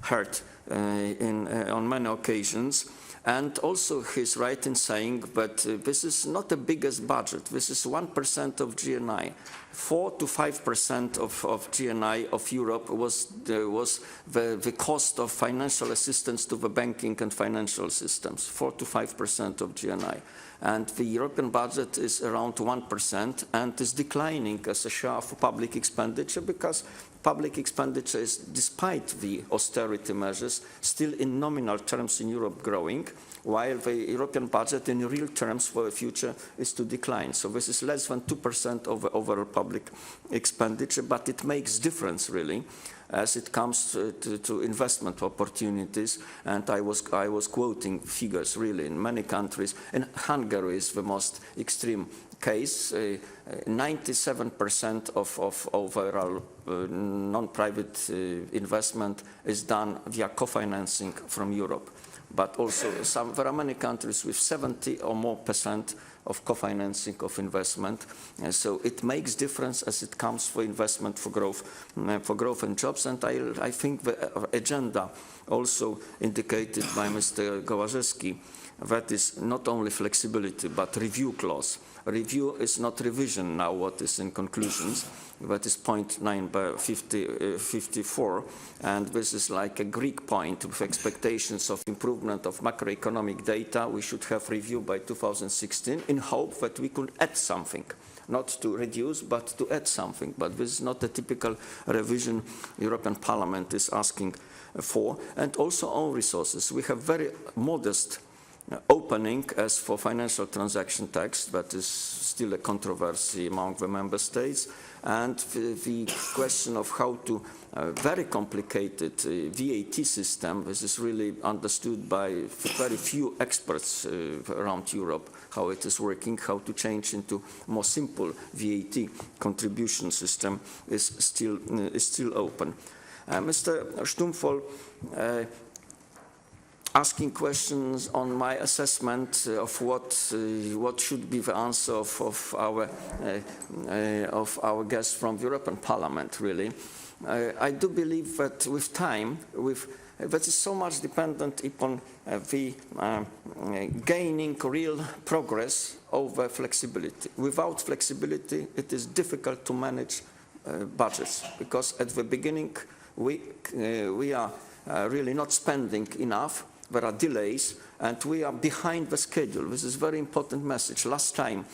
heard on many occasions. And also he's right in saying that this is not the biggest budget. This is 1% of GNI. 4 to 5% of GNI of Europe was the cost of financial assistance to the banking and financial systems, 4 to 5% of GNI. And the European budget is around 1% and is declining as a share of public expenditure, because public expenditure is, despite the austerity measures, still in nominal terms in Europe growing, while the European budget in real terms for the future is to decline. So this is less than 2% of the overall public expenditure, but it makes difference really as it comes to investment opportunities. And I was quoting figures really in many countries, and Hungary is the most extreme case. 97% of overall non-private investment is done via co-financing from Europe. But also there are many countries with 70 or more % of co-financing of investment. So it makes difference as it comes for investment for growth and jobs. And I think the agenda also indicated by Mr. Gołaszewski, that is not only flexibility but review clause. Review is not revision now, what is in conclusions. That is point 9 by 54, and this is like a Greek point with expectations of improvement of macroeconomic data. We should have review by 2016 in hope that we could add something, not to reduce, but to add something. But this is not a typical revision European Parliament is asking for. And also own resources. We have very modest opening as for financial transaction tax, that is still a controversy among the member states, and the question of how to very complicated VAT system. This is really understood by very few experts around Europe, how it is working, how to change into more simple VAT contribution system is still open. Mr. Stumpfel, asking questions on my assessment of what should be the answer of our guests from the European Parliament, really. I do believe that with time, that is so much dependent upon the gaining real progress over flexibility. Without flexibility, it is difficult to manage budgets, because at the beginning, we are really not spending enough. There are delays, and we are behind the schedule. This is a very important message. Last time,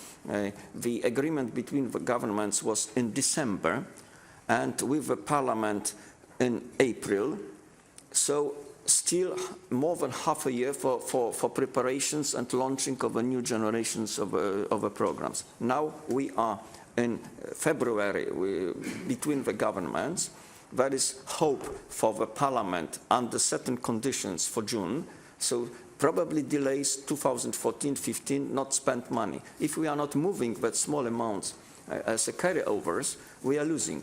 the agreement between the governments was in December, and with the Parliament in April. So still more than half a year for preparations and launching of a new generations of programs. Now we are in February between the governments. There is hope for the Parliament under certain conditions for June, so probably delays 2014-15, not spent money. If we are not moving that small amounts as a carryovers, we are losing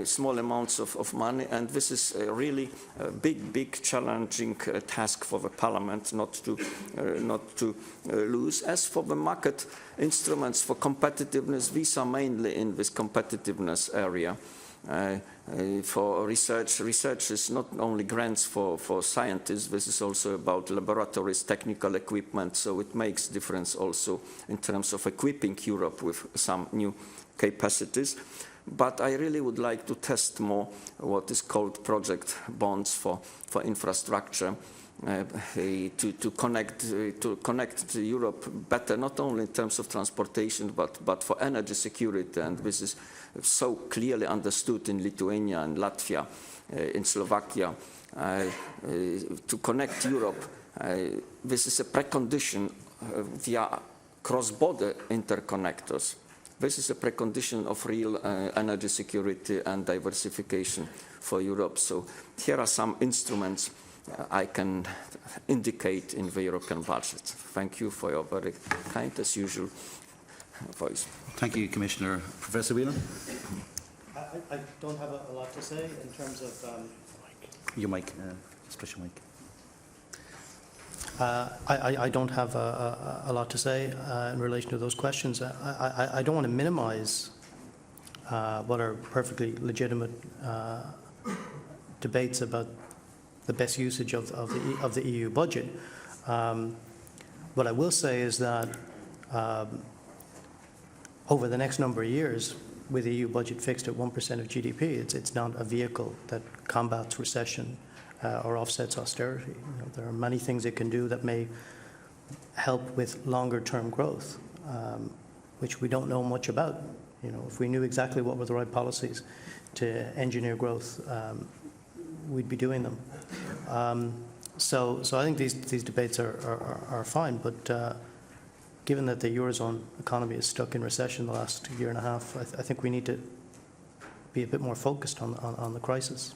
small amounts of money, and this is really a big challenging task for the Parliament not to lose. As for the market instruments for competitiveness, these are mainly in this competitiveness area. For research is not only grants for scientists, this is also about laboratories, technical equipment, so it makes difference also in terms of equipping Europe with some new capacities. But I really would like to test more what is called project bonds for infrastructure, to connect Europe better, not only in terms of transportation, but for energy security, and this is so clearly understood in Lithuania and Latvia, in Slovakia, to connect Europe. This is a precondition via cross-border interconnectors. This is a precondition of real energy security and diversification for Europe. So here are some instruments I can indicate in the European budget. Thank you for your very kind, as usual, voice. Thank you, Commissioner. Professor Whelan? I don't have a lot to say in terms of... Your mic, special mic. I don't have a lot to say in relation to those questions. I don't want to minimize what are perfectly legitimate debates about the best usage of the EU budget. What I will say is that over the next number of years, with the EU budget fixed at 1% of GDP, it's not a vehicle that combats recession or offsets austerity. You know, there are many things it can do that may help with longer-term growth, which we don't know much about. You know, if we knew exactly what were the right policies to engineer growth, we'd be doing them. So I think these debates are fine, but given that the Eurozone economy is stuck in recession the last year and a half, I think we need to be a bit more focused on the crisis.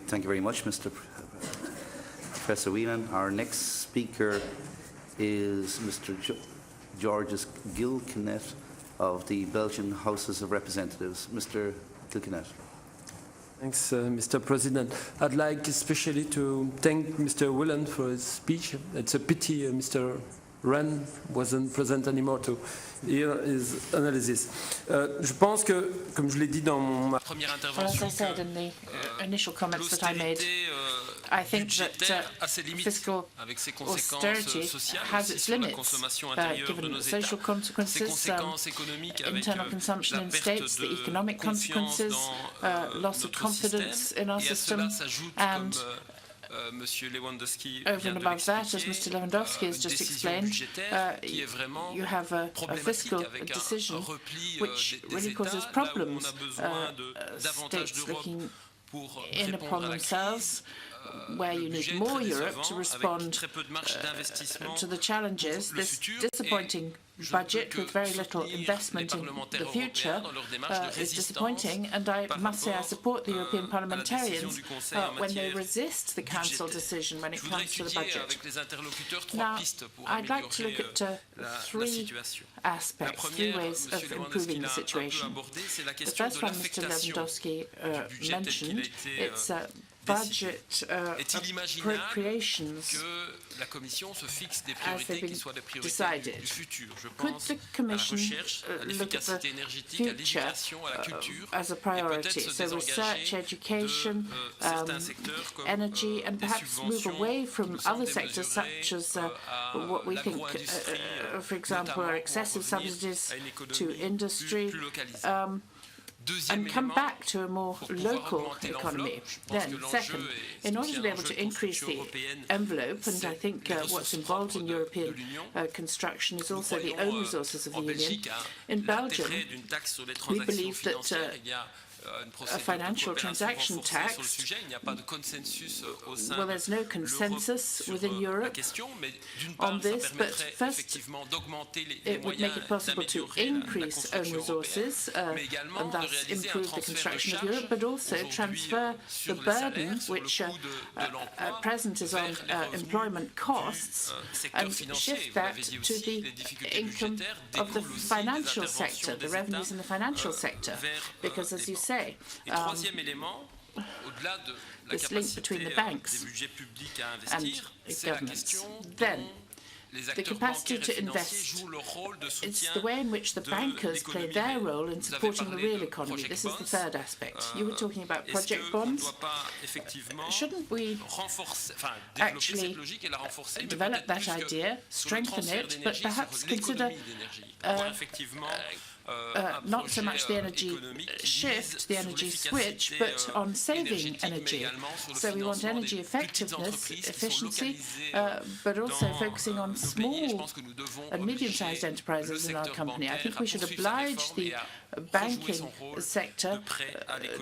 Thank you very much, Mr. Professor Whelan. Our next speaker is Mr. Georges Gilkenet of the Belgian Houses of Representatives. Mr. Gilkenet. Thanks, Mr. President. I'd like especially to thank Mr. Whelan for his speech. It's a pity Mr. Wren wasn't present anymore to hear his analysis. Je pense que, comme je l'ai dit dans ma première intervention, as I said in the initial comments that I made, I think that fiscal austerity has its limits, given the social consequences, internal consumption in states, the economic consequences, loss of confidence in our system, and over and above that, as Mr. Lewandowski has just explained, you have a fiscal decision which really causes problems. States looking in upon themselves where you need more Europe to respond to the challenges. This disappointing budget with very little investment in the future is disappointing, and I must say I support the European parliamentarians when they resist the Council decision when it comes to the budget. Now, I'd like to look at three aspects, three ways of improving the situation. The first one Mr. Lewandowski mentioned, it's budget appropriations as they've been decided. Could the Commission look at the future as a priority? So research, education, energy, and perhaps move away from other sectors such as what we think, for example, are excessive subsidies to industry, and come back to a more local economy. Then, second, in order to be able to increase the envelope, and I think what's involved in European construction is also the own resources of the Union, in Belgium, we believe that a financial transaction tax, well, there's no consensus within Europe on this, but first it would make it possible to increase own resources and thus improve the construction of Europe, but also transfer the burden, which at present is on employment costs, and shift that to the income of the financial sector, the revenues in the financial sector, because, as you say, this link between the banks and governments. Then, the capacity to invest, it's the way in which the bankers play their role in supporting the real economy. This is the third aspect. You were talking about project bonds. Shouldn't we actually develop that idea, strengthen it, but perhaps consider not so much the energy shift, the energy switch, but on saving energy. So we want energy effectiveness, efficiency, but also focusing on small and medium-sized enterprises in our company. I think we should oblige the banking sector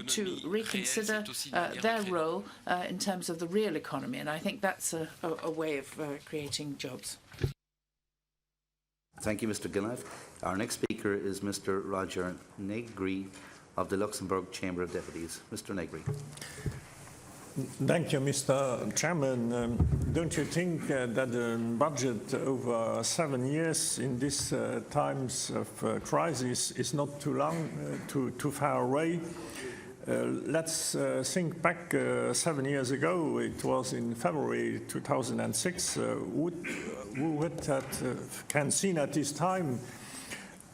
to reconsider their role in terms of the real economy, and I think that's a way of creating jobs. Thank you, Mr. Gillard. Our next speaker is Mr. Roger Negri of the Luxembourg Chamber of Deputies. Mr. Negri. Thank you, Mr. Chairman. Don't you think that the budget over 7 years in these times of crisis is not too long, too far away? Let's think back 7 years ago. It was in February 2006. Who would have can seen at this time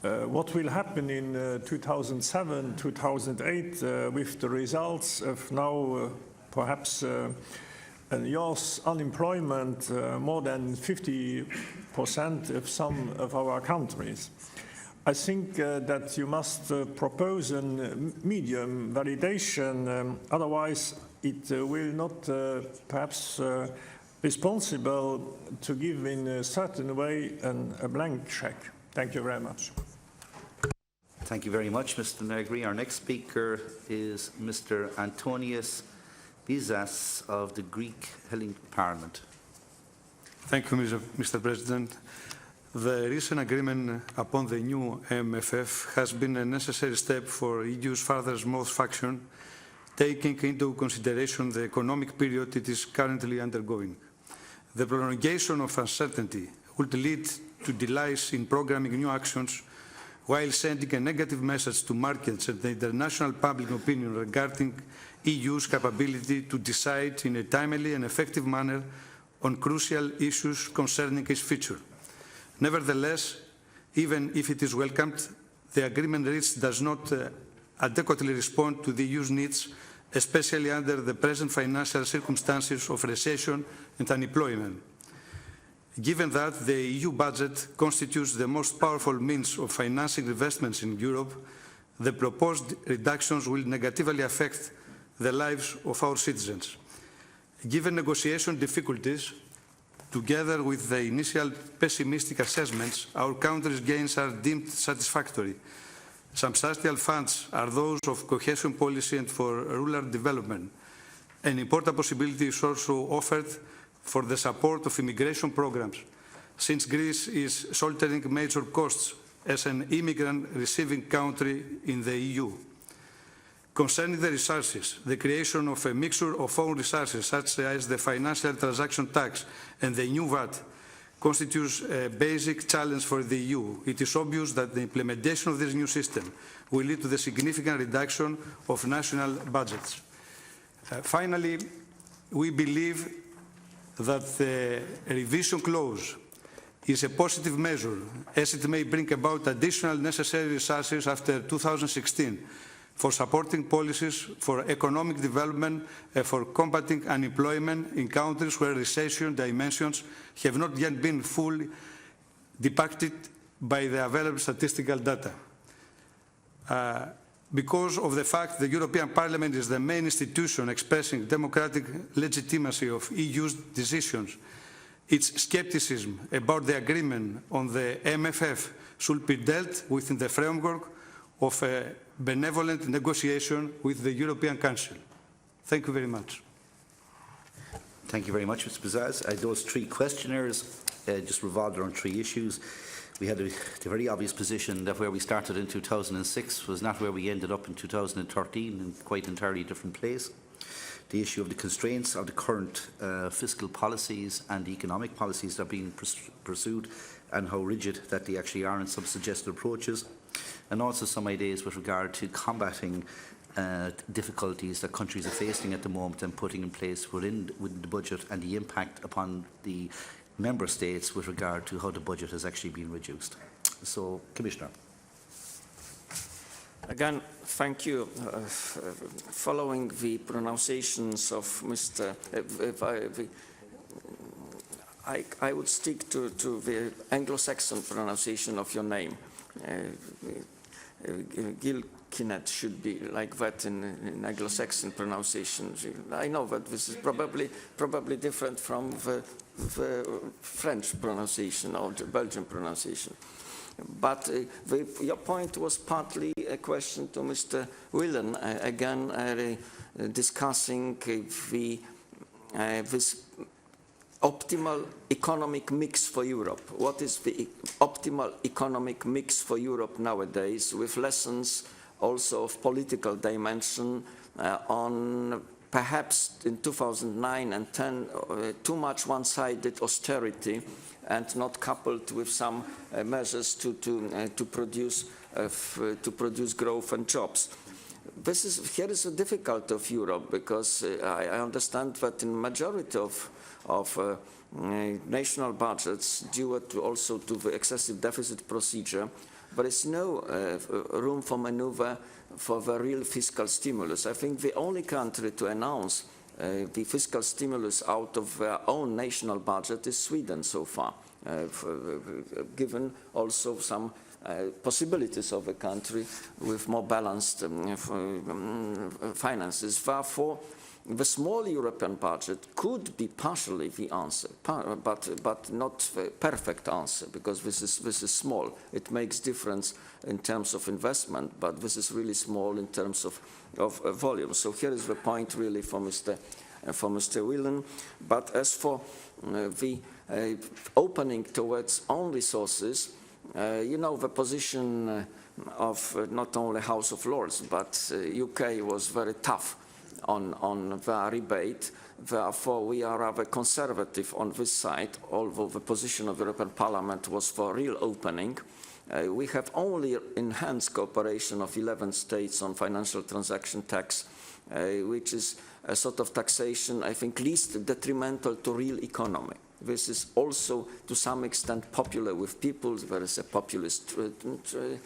what will happen in 2007, 2008 with the results of now perhaps youth unemployment more than 50% of some of our countries. I think that you must propose a medium validation, otherwise it will not perhaps responsible to give in a certain way a blank check. Thank you very much. Thank you very much, Mr. Negri. Our next speaker is Mr. Antonios Bizas of the Greek Hellenic Parliament. Thank you, Mr. President. The recent agreement upon the new MFF has been a necessary step for EU's further smooth function, taking into consideration the economic period it is currently undergoing. The prolongation of uncertainty would lead to delays in programming new actions, while sending a negative message to markets and the international public opinion regarding EU's capability to decide in a timely and effective manner on crucial issues concerning its future. Nevertheless, even if it is welcomed, the agreement reached does not adequately respond to the EU's needs, especially under the present financial circumstances of recession and unemployment. Given that the EU budget constitutes the most powerful means of financing investments in Europe, the proposed reductions will negatively affect the lives of our citizens. Given negotiation difficulties, together with the initial pessimistic assessments, our country's gains are deemed satisfactory. Substantial funds are those of cohesion policy and for rural development, an important possibility is also offered for the support of immigration programs, since Greece is shouldering major costs as an immigrant receiving country in the EU. Concerning the resources, the creation of a mixture of own resources, such as the financial transaction tax and the new VAT, constitutes a basic challenge for the EU. It is obvious that the implementation of this new system will lead to the significant reduction of national budgets. Finally, we believe that the revision clause is a positive measure, as it may bring about additional necessary resources after 2016 for supporting policies for economic development and for combating unemployment in countries where recession dimensions have not yet been fully depicted by the available statistical data. Because of the fact the European Parliament is the main institution expressing democratic legitimacy of EU's decisions, its skepticism about the agreement on the MFF should be dealt with in the framework of a benevolent negotiation with the European Council. Thank you very much. Thank you very much, Mr. Bazaz. Those three questionnaires just revolved around three issues. We had the very obvious position that where we started in 2006 was not where we ended up in 2013, in quite entirely different place. The issue of the constraints of the current fiscal policies and the economic policies that are being pursued, and how rigid that they actually are in some suggested approaches, and also some ideas with regard to combating difficulties that countries are facing at the moment and putting in place within the budget, and the impact upon the member states with regard to how the budget has actually been reduced. So, Commissioner. Again, thank you. Following the pronunciations of Mr. I would stick to the Anglo-Saxon pronunciation of your name. Gilkinet should be like that in Anglo-Saxon pronunciation. I know that this is probably different from the French pronunciation or the Belgian pronunciation. But your point was partly a question to Mr. Whelan, again discussing this optimal economic mix for Europe. What is the optimal economic mix for Europe nowadays, with lessons also of political dimension on perhaps in 2009 and 10 too much one-sided austerity and not coupled with some measures to produce growth and jobs. Here is the difficulty of Europe, because I understand that in majority of national budgets, due also to the excessive deficit procedure, there is no room for maneuver for the real fiscal stimulus. I think the only country to announce the fiscal stimulus out of their own national budget is Sweden so far, given also some possibilities of a country with more balanced finances. Therefore, the small European budget could be partially the answer, but not a perfect answer, because this is small. It makes difference in terms of investment, but this is really small in terms of volume. So here is the point really for Mr. Whelan. But as for the opening towards own resources, you know, the position of not only House of Lords, but UK was very tough on the rebate. Therefore, we are rather conservative on this side, although the position of the European Parliament was for real opening. We have only enhanced cooperation of 11 states on financial transaction tax, which is a sort of taxation, I think, least detrimental to real economy. This is also, to some extent, popular with people. There is a populist, a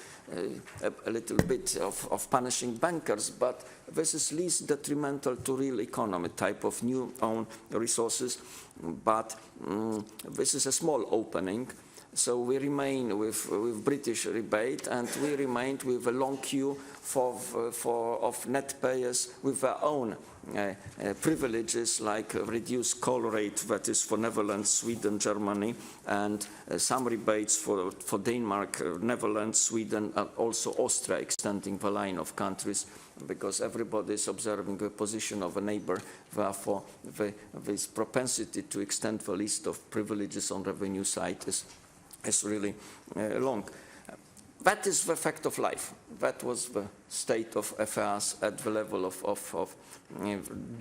little bit of punishing bankers, but this is least detrimental to real economy, type of new own resources. But this is a small opening. So we remain with British rebate, and we remained with a long queue of net payers with their own privileges, like reduced call rate, that is for Netherlands, Sweden, Germany, and some rebates for Denmark, Netherlands, Sweden, and also Austria, extending the line of countries, because everybody is observing the position of a neighbor. Therefore, this propensity to extend the list of privileges on revenue side is really long. That is the fact of life. That was the state of affairs at the level of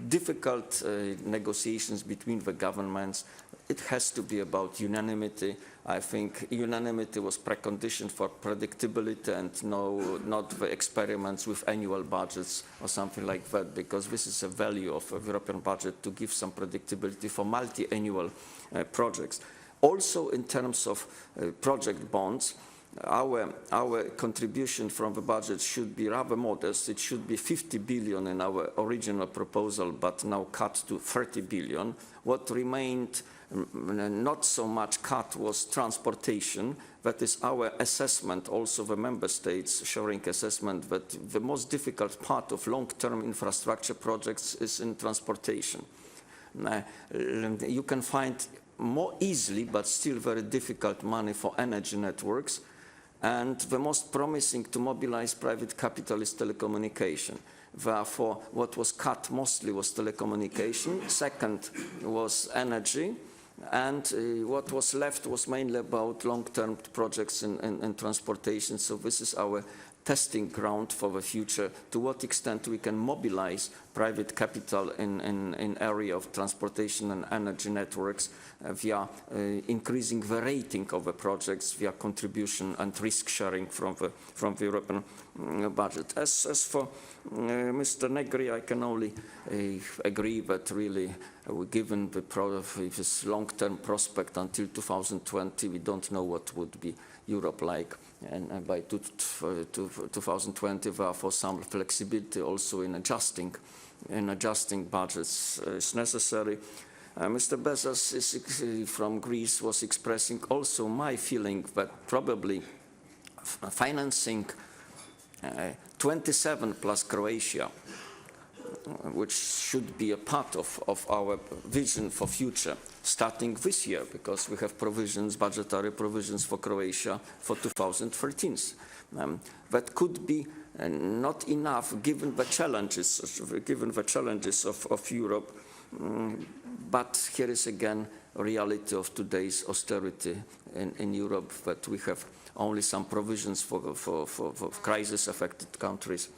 difficult negotiations between the governments. It has to be about unanimity. I think unanimity was precondition for predictability, and not the experiments with annual budgets or something like that, because this is a value of a European budget, to give some predictability for multi-annual projects. Also, in terms of project bonds, our contribution from the budget should be rather modest. It should be 50 billion in our original proposal, but now cut to 30 billion. What remained not so much cut was transportation. That is our assessment, also the member states sharing assessment, that the most difficult part of long-term infrastructure projects is in transportation. You can find more easily, but still very difficult, money for energy networks. And the most promising to mobilize private capital is telecommunication. Therefore, what was cut mostly was telecommunication. Second was energy. And what was left was mainly about long-term projects in transportation. So this is our testing ground for the future, to what extent we can mobilize private capital in area of transportation and energy networks via increasing the rating of the projects via contribution and risk sharing from the European budget. As for Mr. Negri, I can only agree that really, given this long-term prospect until 2020, we don't know what would be Europe like, and by 2020, therefore, some flexibility also in adjusting budgets is necessary. Mr. Bezos from Greece was expressing also my feeling that probably financing 27 plus Croatia, which should be a part of our vision for future, starting this year, because we have provisions, budgetary provisions for Croatia for 2013. That could be not enough given the challenges of Europe. But here is again a reality of today's austerity in Europe, that we have only some provisions for crisis-affected countries.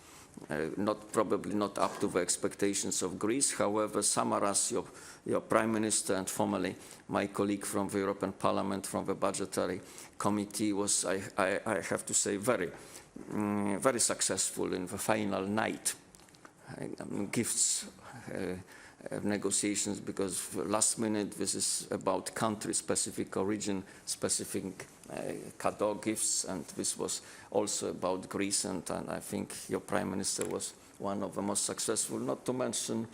Probably not up to the expectations of Greece. However, Samaras, your Prime Minister, and formerly my colleague from the European Parliament, from the Budgetary Committee, was, I have to say, very successful in the final night. Gifts negotiations, because last minute this is about country-specific, origin-specific cadeau gifts, and this was also about Greece, and I think your Prime Minister was one of the most successful, not to mention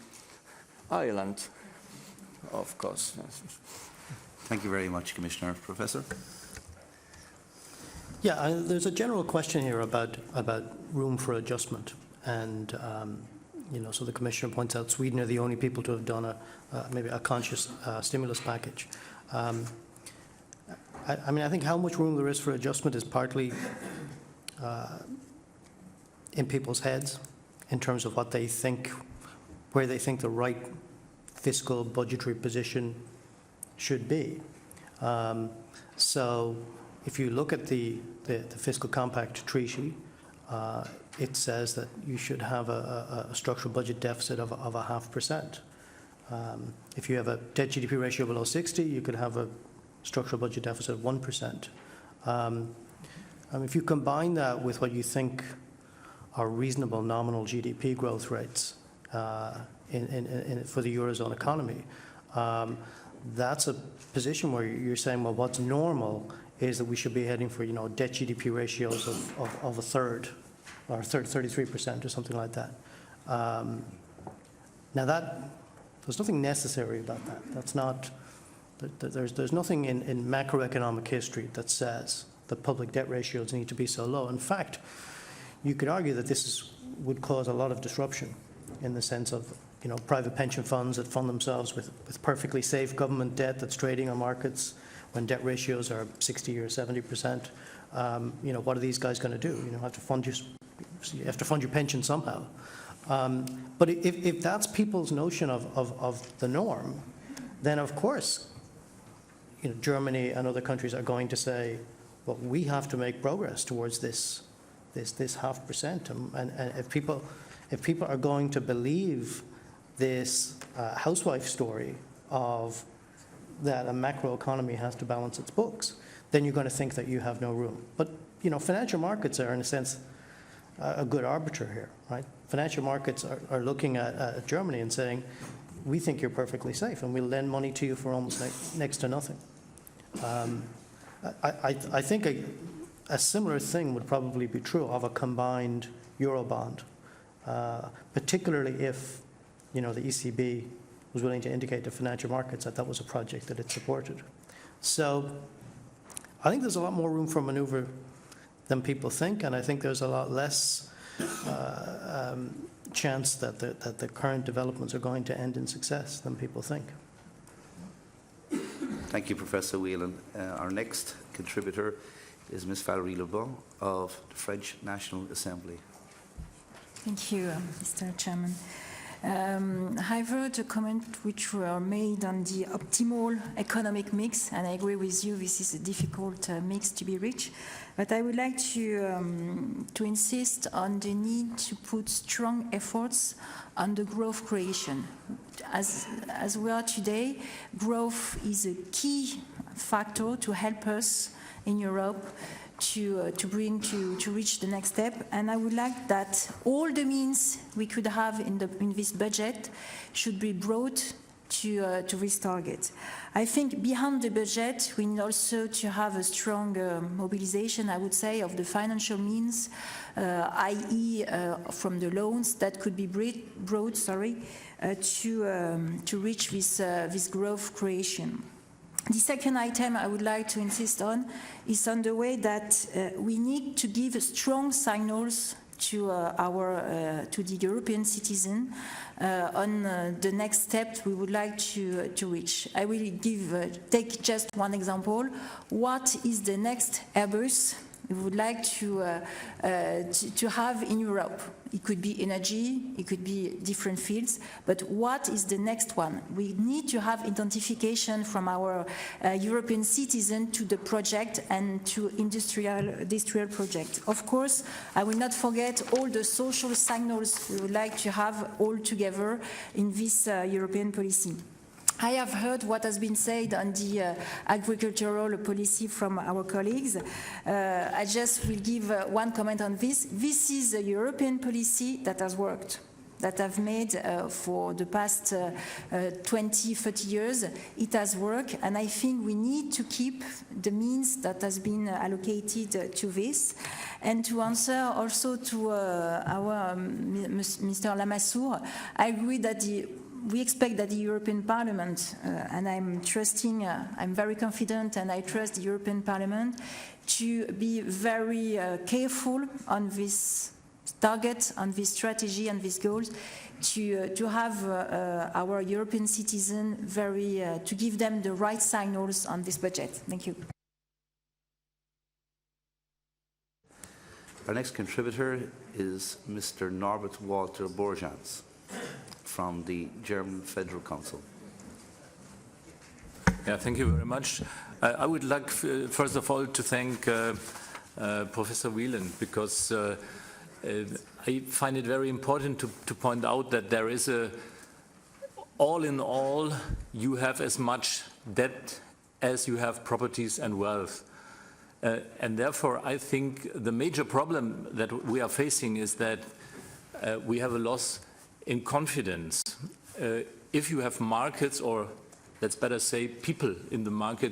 Ireland, of course. Yes. Thank you very much, Commissioner. Professor? Yeah, there's a general question here about room for adjustment, and so the Commissioner points out Sweden are the only people to have done maybe a conscious stimulus package. I think how much room there is for adjustment is partly in people's heads in terms of what they think, where they think the right fiscal budgetary position should be. So if you look at the Fiscal Compact Treaty, it says that you should have a structural budget deficit of 0.5%. If you have a debt GDP ratio below 60, you could have a structural budget deficit of 1%. If you combine that with what you think are reasonable nominal GDP growth rates for the Eurozone economy, that's a position where you're saying, well, what's normal is that we should be heading for, debt GDP ratios of a third, or 33% or something like that. Now there's nothing necessary about that. That's not There's nothing in macroeconomic history that says that public debt ratios need to be so low. In fact, you could argue that this would cause a lot of disruption in the sense of, you know, private pension funds that fund themselves with perfectly safe government debt that's trading on markets when debt ratios are 60 or 70%. You know, what are these guys going to do? You know, you have to fund your pension somehow. But if that's people's notion of the norm, then of course, you know, Germany and other countries are going to say, well, we have to make progress towards this 0.5%. And if people are going to believe this housewife story of that a macroeconomy has to balance its books, then you're going to think that you have no room. But, you know, financial markets are, in a sense, a good arbiter here, right? Financial markets are looking at Germany and saying, we think you're perfectly safe, and we'll lend money to you for almost next to nothing. I think a similar thing would probably be true of a combined Eurobond, particularly if, you know, the ECB was willing to indicate to financial markets that that was a project that it supported. So I think there's a lot more room for maneuver than people think, and I think there's a lot less chance that the current developments are going to end in success than people think. Thank you, Professor Whelan. Our next contributor is Ms. Valérie Lebon of the French National Assembly. Thank you, Mr. Chairman. I've heard a comment which were made on the optimal economic mix, and I agree with you, this is a difficult mix to be reached. But I would like to insist on the need to put strong efforts on the growth creation. As we are today, growth is a key factor to help us in Europe to reach the next step, and I would like that all the means we could have in this budget should be brought to this target. I think behind the budget we need also to have a strong mobilization, I would say, of the financial means, i.e. from the loans that could be brought to reach this growth creation. The second item I would like to insist on is on the way that we need to give strong signals to the European citizen on the next step we would like to reach. I will take just one example. What is the next Airbus we would like to have in Europe? It could be energy, it could be different fields, but what is the next one? We need to have identification from our European citizen to the project and to industrial project. Of course, I will not forget all the social signals we would like to have all together in this European policy. I have heard what has been said on the agricultural policy from our colleagues. I just will give one comment on this. This is a European policy that has worked, that I've made for the past 20, 30 years. It has worked, and I think we need to keep the means that has been allocated to this. And to answer also to our Mr. Lamassoure, I agree that we expect that the European Parliament, and I'm very confident, and I trust the European Parliament to be very careful on this target, on this strategy, and these goals, to have our European citizens to give them the right signals on this budget. Thank you. Our next contributor is Mr. Norbert Walter Borjans from the German Federal Council. Yeah, thank you very much. I would like, first of all, to thank Professor Whelan, because I find it very important to point out that there is all in all, you have as much debt as you have properties and wealth. And therefore, I think the major problem that we are facing is that we have a loss in confidence. If you have markets, or let's better say people in the market,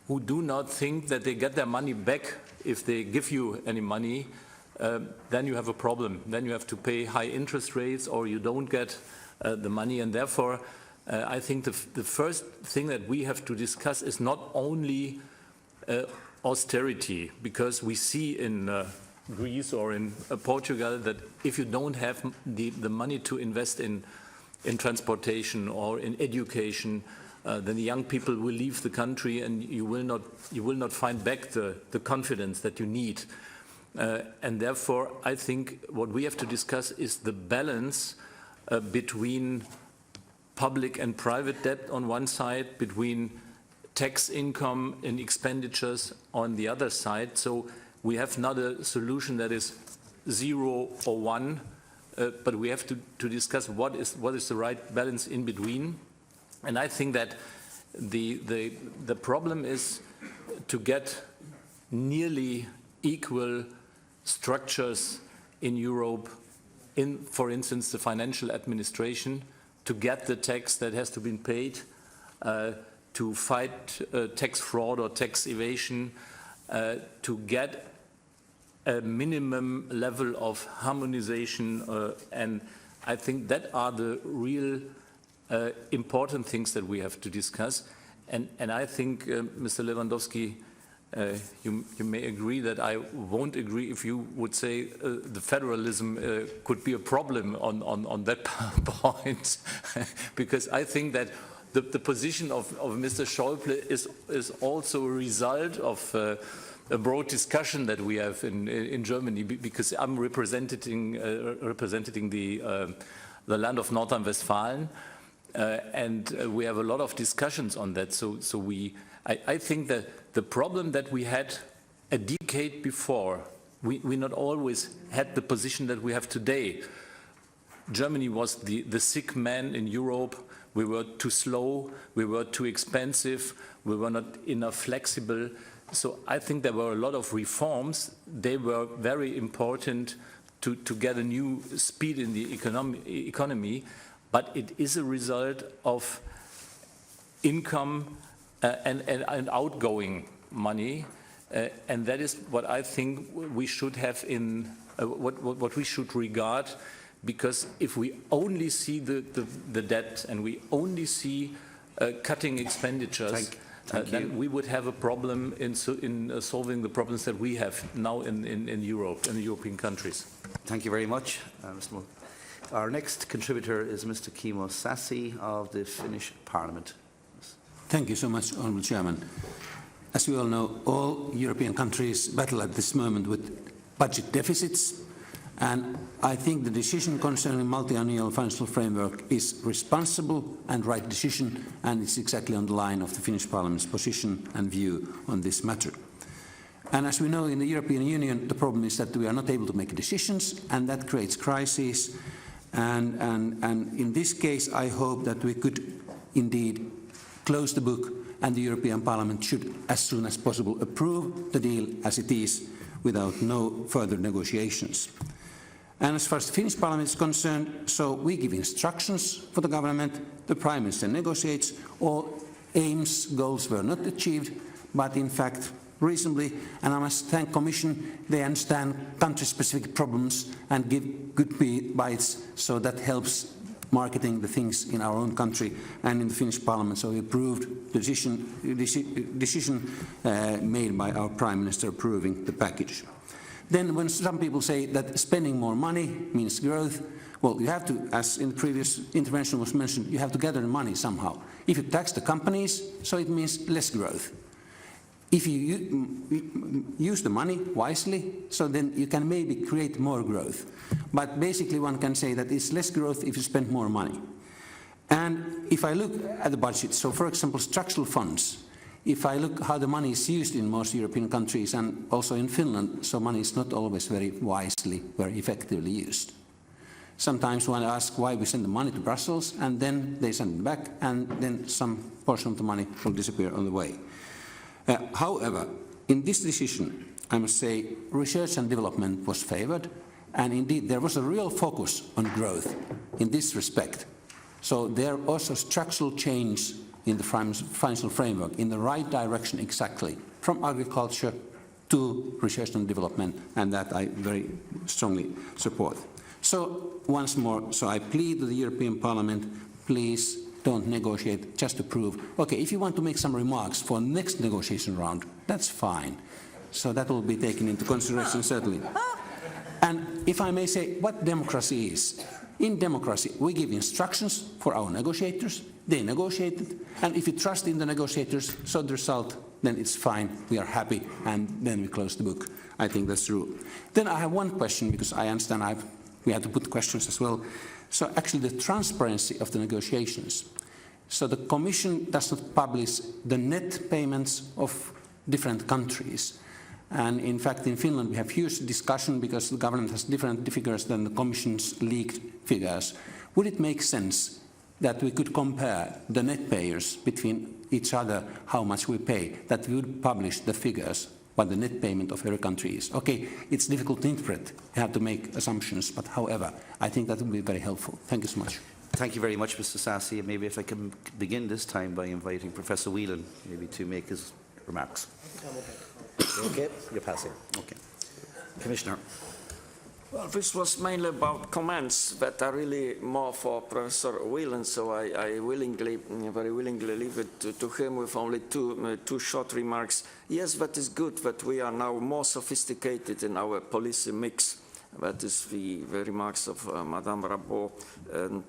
who do not think that they get their money back if they give you any money, then you have a problem. Then you have to pay high interest rates, or you don't get the money. And therefore, I think the first thing that we have to discuss is not only austerity, because we see in Greece or in Portugal that if you don't have the money to invest in transportation or in education, then the young people will leave the country and you will not find back the confidence that you need. And therefore, I think what we have to discuss is the balance between public and private debt on one side, between tax income and expenditures on the other side. So we have not a solution that is 0 or 1, but we have to discuss what is the right balance in between. And I think that the problem is to get nearly equal structures in Europe, in, for instance, the financial administration, to get the tax that has to be paid, to fight tax fraud or tax evasion, to get a minimum level of harmonization, and I think that are the real important things that we have to discuss. And I think, Mr. Lewandowski, you may agree that I won't agree if you would say the federalism could be a problem on that point, because I think that the position of Mr. Schäuble is also a result of a broad discussion that we have in Germany, because I'm representing the land of North Rhine-Westphalia, and we have a lot of discussions on that. So I think that the problem that we had a decade before, we not always had the position that we have today. Germany was the sick man in Europe. We were too slow, we were too expensive, we were not enough flexible. So I think there were a lot of reforms. They were very important to get a new speed in the economy, but it is a result of income and outgoing money, and that is what I think we should have in what we should regard. Because if we only see the debt and we only see cutting expenditures, then we would have a problem in solving the problems that we have now in Europe, in the European countries. Thank you very much, Mr. Moore. Our next contributor is Mr. Kimmo Sassi of the Finnish Parliament. Thank you so much, Honourable Chairman. As we all know, all European countries battle at this moment with budget deficits. And I think the decision concerning multi-annual financial framework is responsible and right decision, and it's exactly on the line of the Finnish Parliament's position and view on this matter. And as we know, in the European Union, the problem is that we are not able to make decisions, and that creates crises. And in this case, I hope that we could indeed close the book, and the European Parliament should, as soon as possible, approve the deal as it is, without no further negotiations. And as far as the Finnish Parliament is concerned, so we give instructions for the government, the Prime Minister negotiates, all aims, goals were not achieved, but in fact reasonably, and I must thank Commission, they understand country-specific problems and give good bites, so that helps marketing the things in our own country and in the Finnish Parliament. So we approved the decision made by our Prime Minister approving the package. Then when some people say that spending more money means growth, well, you have to, as in the previous intervention was mentioned, you have to gather the money somehow. If you tax the companies, so it means less growth. If you use the money wisely, so then you can maybe create more growth. But basically one can say that it's less growth if you spend more money. And if I look at the budget, so for example, structural funds, if I look how the money is used in most European countries and also in Finland, so money is not always very wisely, very effectively used. Sometimes one asks why we send the money to Brussels, and then they send it back, and then some portion of the money will disappear on the way. However, in this decision, I must say research and development was favoured, and indeed there was a real focus on growth in this respect. So there also structural change in the financial framework in the right direction exactly, from agriculture to research and development, and that I very strongly support. So once more, so I plead to the European Parliament, please don't negotiate just to prove, okay, if you want to make some remarks for the next negotiation round, that's fine. So that will be taken into consideration, certainly. And if I may say what democracy is, in democracy, we give instructions for our negotiators, they negotiate it, and if you trust in the negotiators, so the result, then it's fine, we are happy, and then we close the book. I think that's true. Then I have one question, because I understand we have to put questions as well. So actually the transparency of the negotiations. So the Commission does not publish the net payments of different countries. And in fact, in Finland, we have huge discussion because the government has different figures than the Commission's leaked figures. Would it make sense that we could compare the net payers between each other, how much we pay, that we would publish the figures, what the net payment of every country is? Okay, it's difficult to interpret. You have to make assumptions, but however, I think that would be very helpful. Thank you so much. Thank you very much, Mr. Sassi. Maybe if I can begin this time by inviting Professor Whelan maybe to make his remarks. Okay, you're passing. Okay. Commissioner. Well, this was mainly about comments that are really more for Professor Whelan, so I very willingly leave it to him with only two short remarks. Yes, that is good that we are now more sophisticated in our policy mix. That is the remarks of Madame Rabot and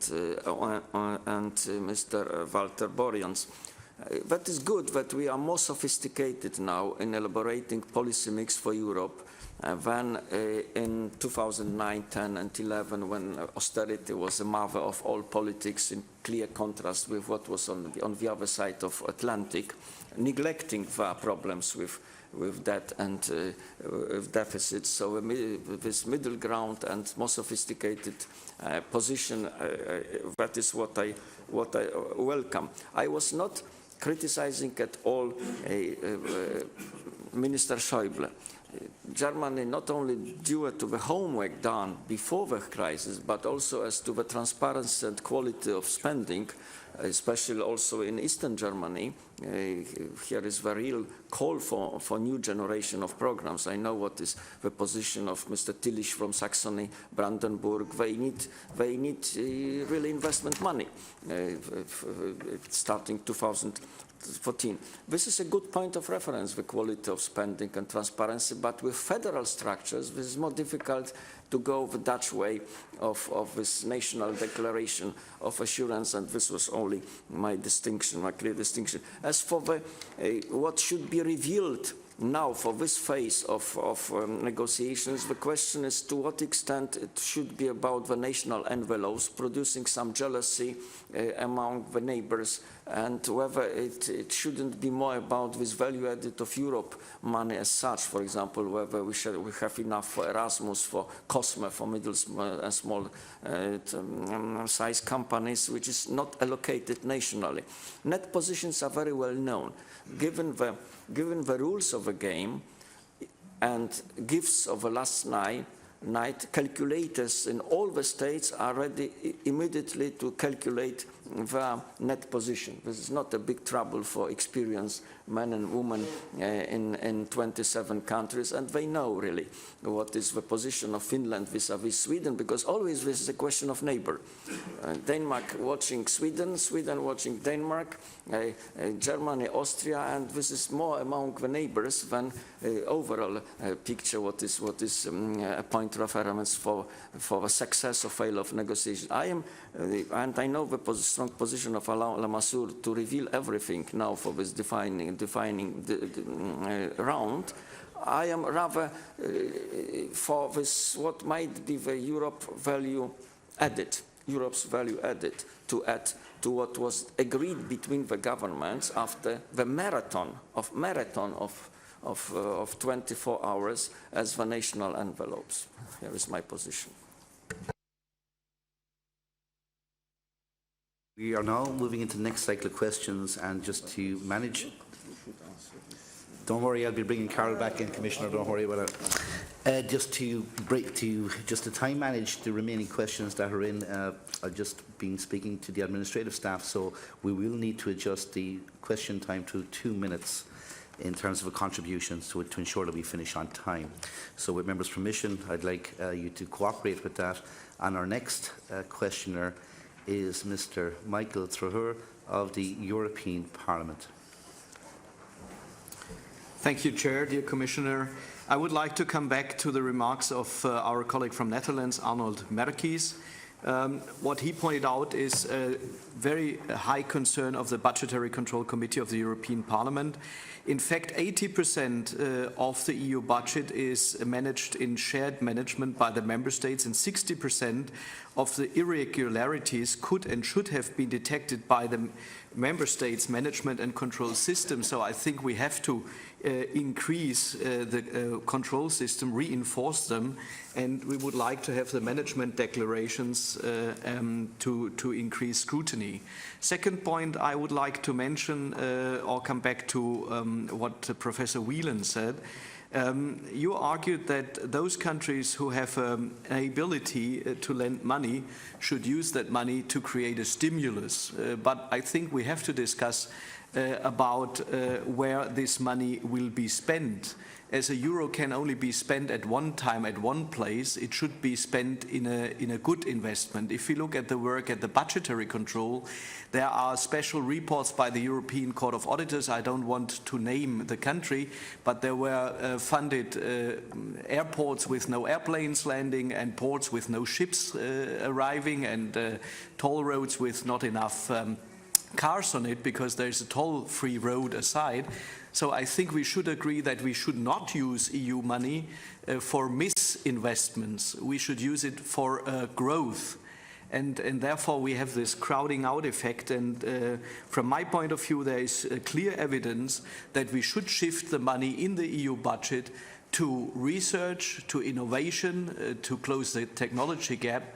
Mr. Walter Borjans. That is good that we are more sophisticated now in elaborating policy mix for Europe than in 2009, 10 and 11 when austerity was the mother of all politics in clear contrast with what was on the other side of Atlantic, neglecting the problems with debt and with deficits. So this middle ground and more sophisticated position, that is what I welcome. I was not criticizing at all Minister Schäuble. Germany not only due to the homework done before the crisis, but also as to the transparency and quality of spending, especially also in Eastern Germany. Here is the real call for new generation of programs. I know what is the position of Mr. Tillich from Saxony, Brandenburg. They need really investment money starting 2014. This is a good point of reference, the quality of spending and transparency, but with federal structures, this is more difficult to go the Dutch way of this national declaration of assurance, and this was only my distinction, my clear distinction. As for what should be revealed now for this phase of negotiations, the question is to what extent it should be about the national envelopes, producing some jealousy among the neighbors, and whether it shouldn't be more about this value added of Europe money as such, for example, whether we have enough for Erasmus, for COSME, for middle and small size companies, which is not allocated nationally. Net positions are very well known. Given the rules of the game and gifts of the last night, calculators in all the states are ready immediately to calculate the net position. This is not a big trouble for experienced men and women in 27 countries, and they know really what is the position of Finland vis-à-vis Sweden, because always this is a question of neighbor. Denmark watching Sweden, Sweden watching Denmark, Germany, Austria, and this is more among the neighbors than overall picture what is a point of reference for the success or fail of negotiation. And I know the strong position of Alain Lamassoure to reveal everything now for this defining round. I am rather for this what might be the Europe's value added to add to what was agreed between the governments after the marathon of 24 hours as the national envelopes. Here is my position. We are now moving into the next cycle of questions, and just to manage, don't worry, I'll be bringing Carol back in, Commissioner, don't worry about it. Just to time manage the remaining questions that are in, I've just been speaking to the administrative staff, so we will need to adjust the question time to 2 minutes in terms of a contribution to ensure that we finish on time. So with members' permission, I'd like you to cooperate with that. And our next questioner is Mr. Michael Traher of the European Parliament. Thank you, Chair, dear Commissioner. I would like to come back to the remarks of our colleague from Netherlands, Arnold Merkies. What he pointed out is a very high concern of the Budgetary Control Committee of the European Parliament. In fact, 80% of the EU budget is managed in shared management by the member states, and 60% of the irregularities could and should have been detected by the member states' management and control system. So I think we have to increase the control system, reinforce them, and we would like to have the management declarations to increase scrutiny. Second point I would like to mention or come back to what Professor Whelan said. You argued that those countries who have an ability to lend money should use that money to create a stimulus. But I think we have to discuss about where this money will be spent. As a euro can only be spent at one time at one place, it should be spent in a good investment. If you look at the work at the budgetary control, there are special reports by the European Court of Auditors. I don't want to name the country, but there were funded airports with no airplanes landing, and ports with no ships arriving, and toll roads with not enough cars on it because there's a toll-free road aside. So I think we should agree that we should not use EU money for misinvestments. We should use it for growth. And therefore we have this crowding out effect. And from my point of view, there is clear evidence that we should shift the money in the EU budget to research, to innovation, to close the technology gap,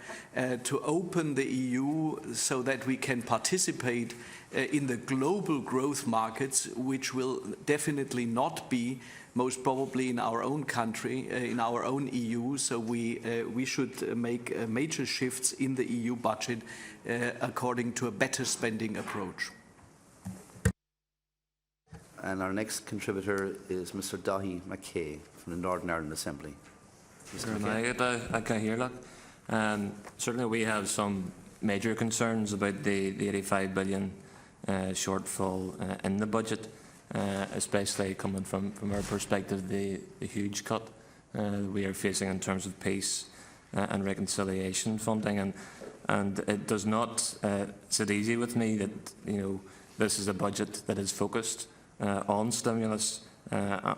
to open the EU so that we can participate in the global growth markets, which will definitely not be most probably in our own country, in our own EU. So we should make major shifts in the EU budget according to a better spending approach. And our next contributor is Mr. Dahi McKay from the Northern Ireland Assembly. Certainly we have some major concerns about the 85 billion shortfall in the budget, especially coming from our perspective, the huge cut we are facing in terms of peace and reconciliation funding, and it does not sit easy with me that this is a budget that is focused on stimulus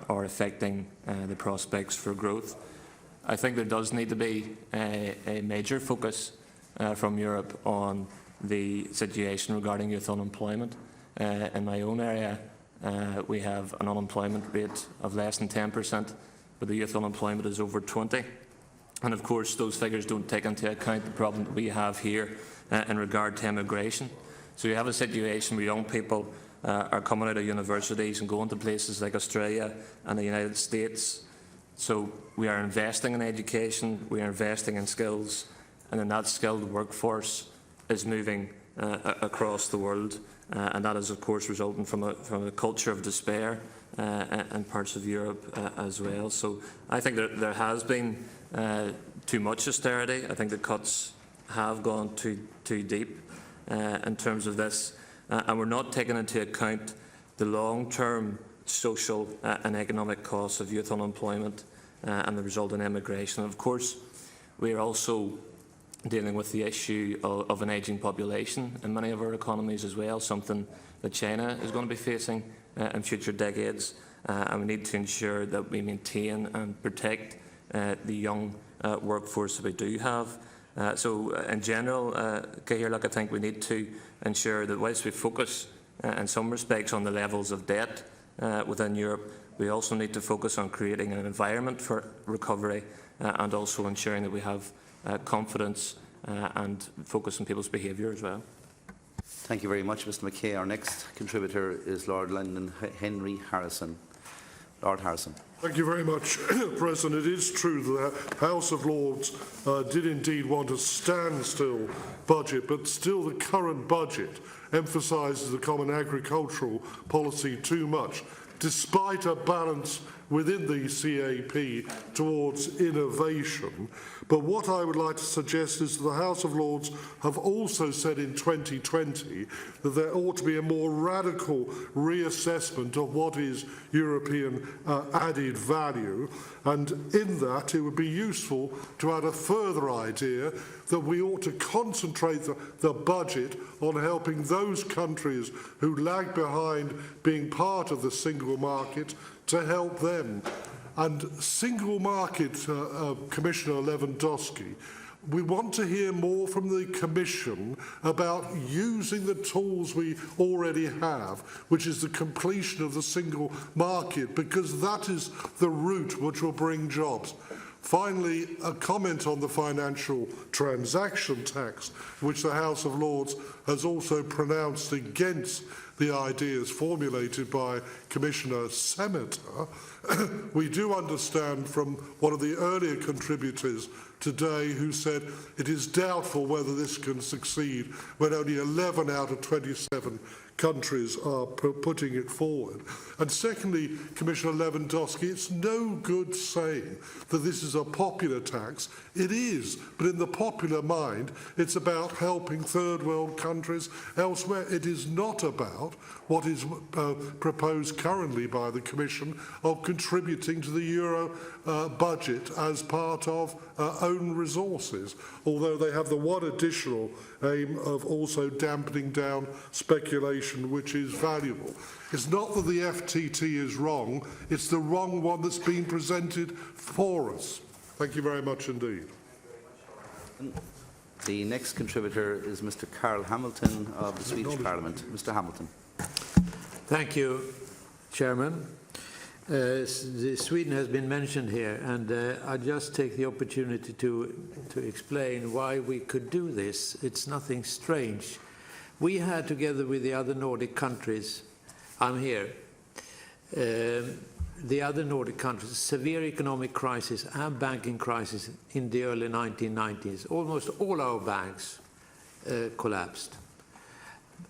or affecting the prospects for growth. I think there does need to be a major focus from Europe on the situation regarding youth unemployment. In my own area, we have an unemployment rate of less than 10%, but the youth unemployment is over 20%. And of course, those figures don't take into account the problem that we have here in regard to immigration. So you have a situation where young people are coming out of universities and going to places like Australia and the United States. So we are investing in education, we are investing in skills, and then that skilled workforce is moving across the world, and that is of course resulting from a culture of despair in parts of Europe as well. So I think there has been too much austerity. I think the cuts have gone too deep in terms of this, and we're not taking into account the long-term social and economic costs of youth unemployment and the resulting immigration. And of course, we are also dealing with the issue of an ageing population in many of our economies as well, something that China is going to be facing in future decades, and we need to ensure that we maintain and protect the young workforce that we do have. So in general, I think we need to ensure that whilst we focus in some respects on the levels of debt within Europe, we also need to focus on creating an environment for recovery and also ensuring that we have confidence and focus on people's behaviour as well. Thank you very much, Mr. McKay. Our next contributor is Lord London Henry Harrison. Lord Harrison. Thank you very much, President. It is true that the House of Lords did indeed want a standstill budget, but still the current budget emphasises the common agricultural policy too much, despite a balance within the CAP towards innovation. But what I would like to suggest is that the House of Lords have also said in 2020 that there ought to be a more radical reassessment of what is European added value, and in that it would be useful to add a further idea that we ought to concentrate the budget on helping those countries who lag behind being part of the single market, to help them. And single market, Commissioner Lewandowski, we want to hear more from the Commission about using the tools we already have, which is the completion of the single market, because that is the route which will bring jobs. Finally, a comment on the financial transaction tax, which the House of Lords has also pronounced against the ideas formulated by Commissioner Semeter. We do understand from one of the earlier contributors today who said it is doubtful whether this can succeed when only 11 out of 27 countries are putting it forward. And secondly, Commissioner Lewandowski, it's no good saying that this is a popular tax. It is, but in the popular mind, it's about helping third world countries elsewhere. It is not about what is proposed currently by the Commission of contributing to the euro budget as part of own resources, although they have the one additional aim of also dampening down speculation, which is valuable. It's not that the FTT is wrong, it's the wrong one that's been presented for us. Thank you very much indeed. The next contributor is Mr. Carl Hamilton of the Swedish Parliament. Mr. Hamilton. Thank you, Chairman. Sweden has been mentioned here, and I just take the opportunity to explain why we could do this. It's nothing strange. We had, together with the other Nordic countries, I'm here, the other Nordic countries, severe economic crisis and banking crisis in the early 1990s. Almost all our banks collapsed.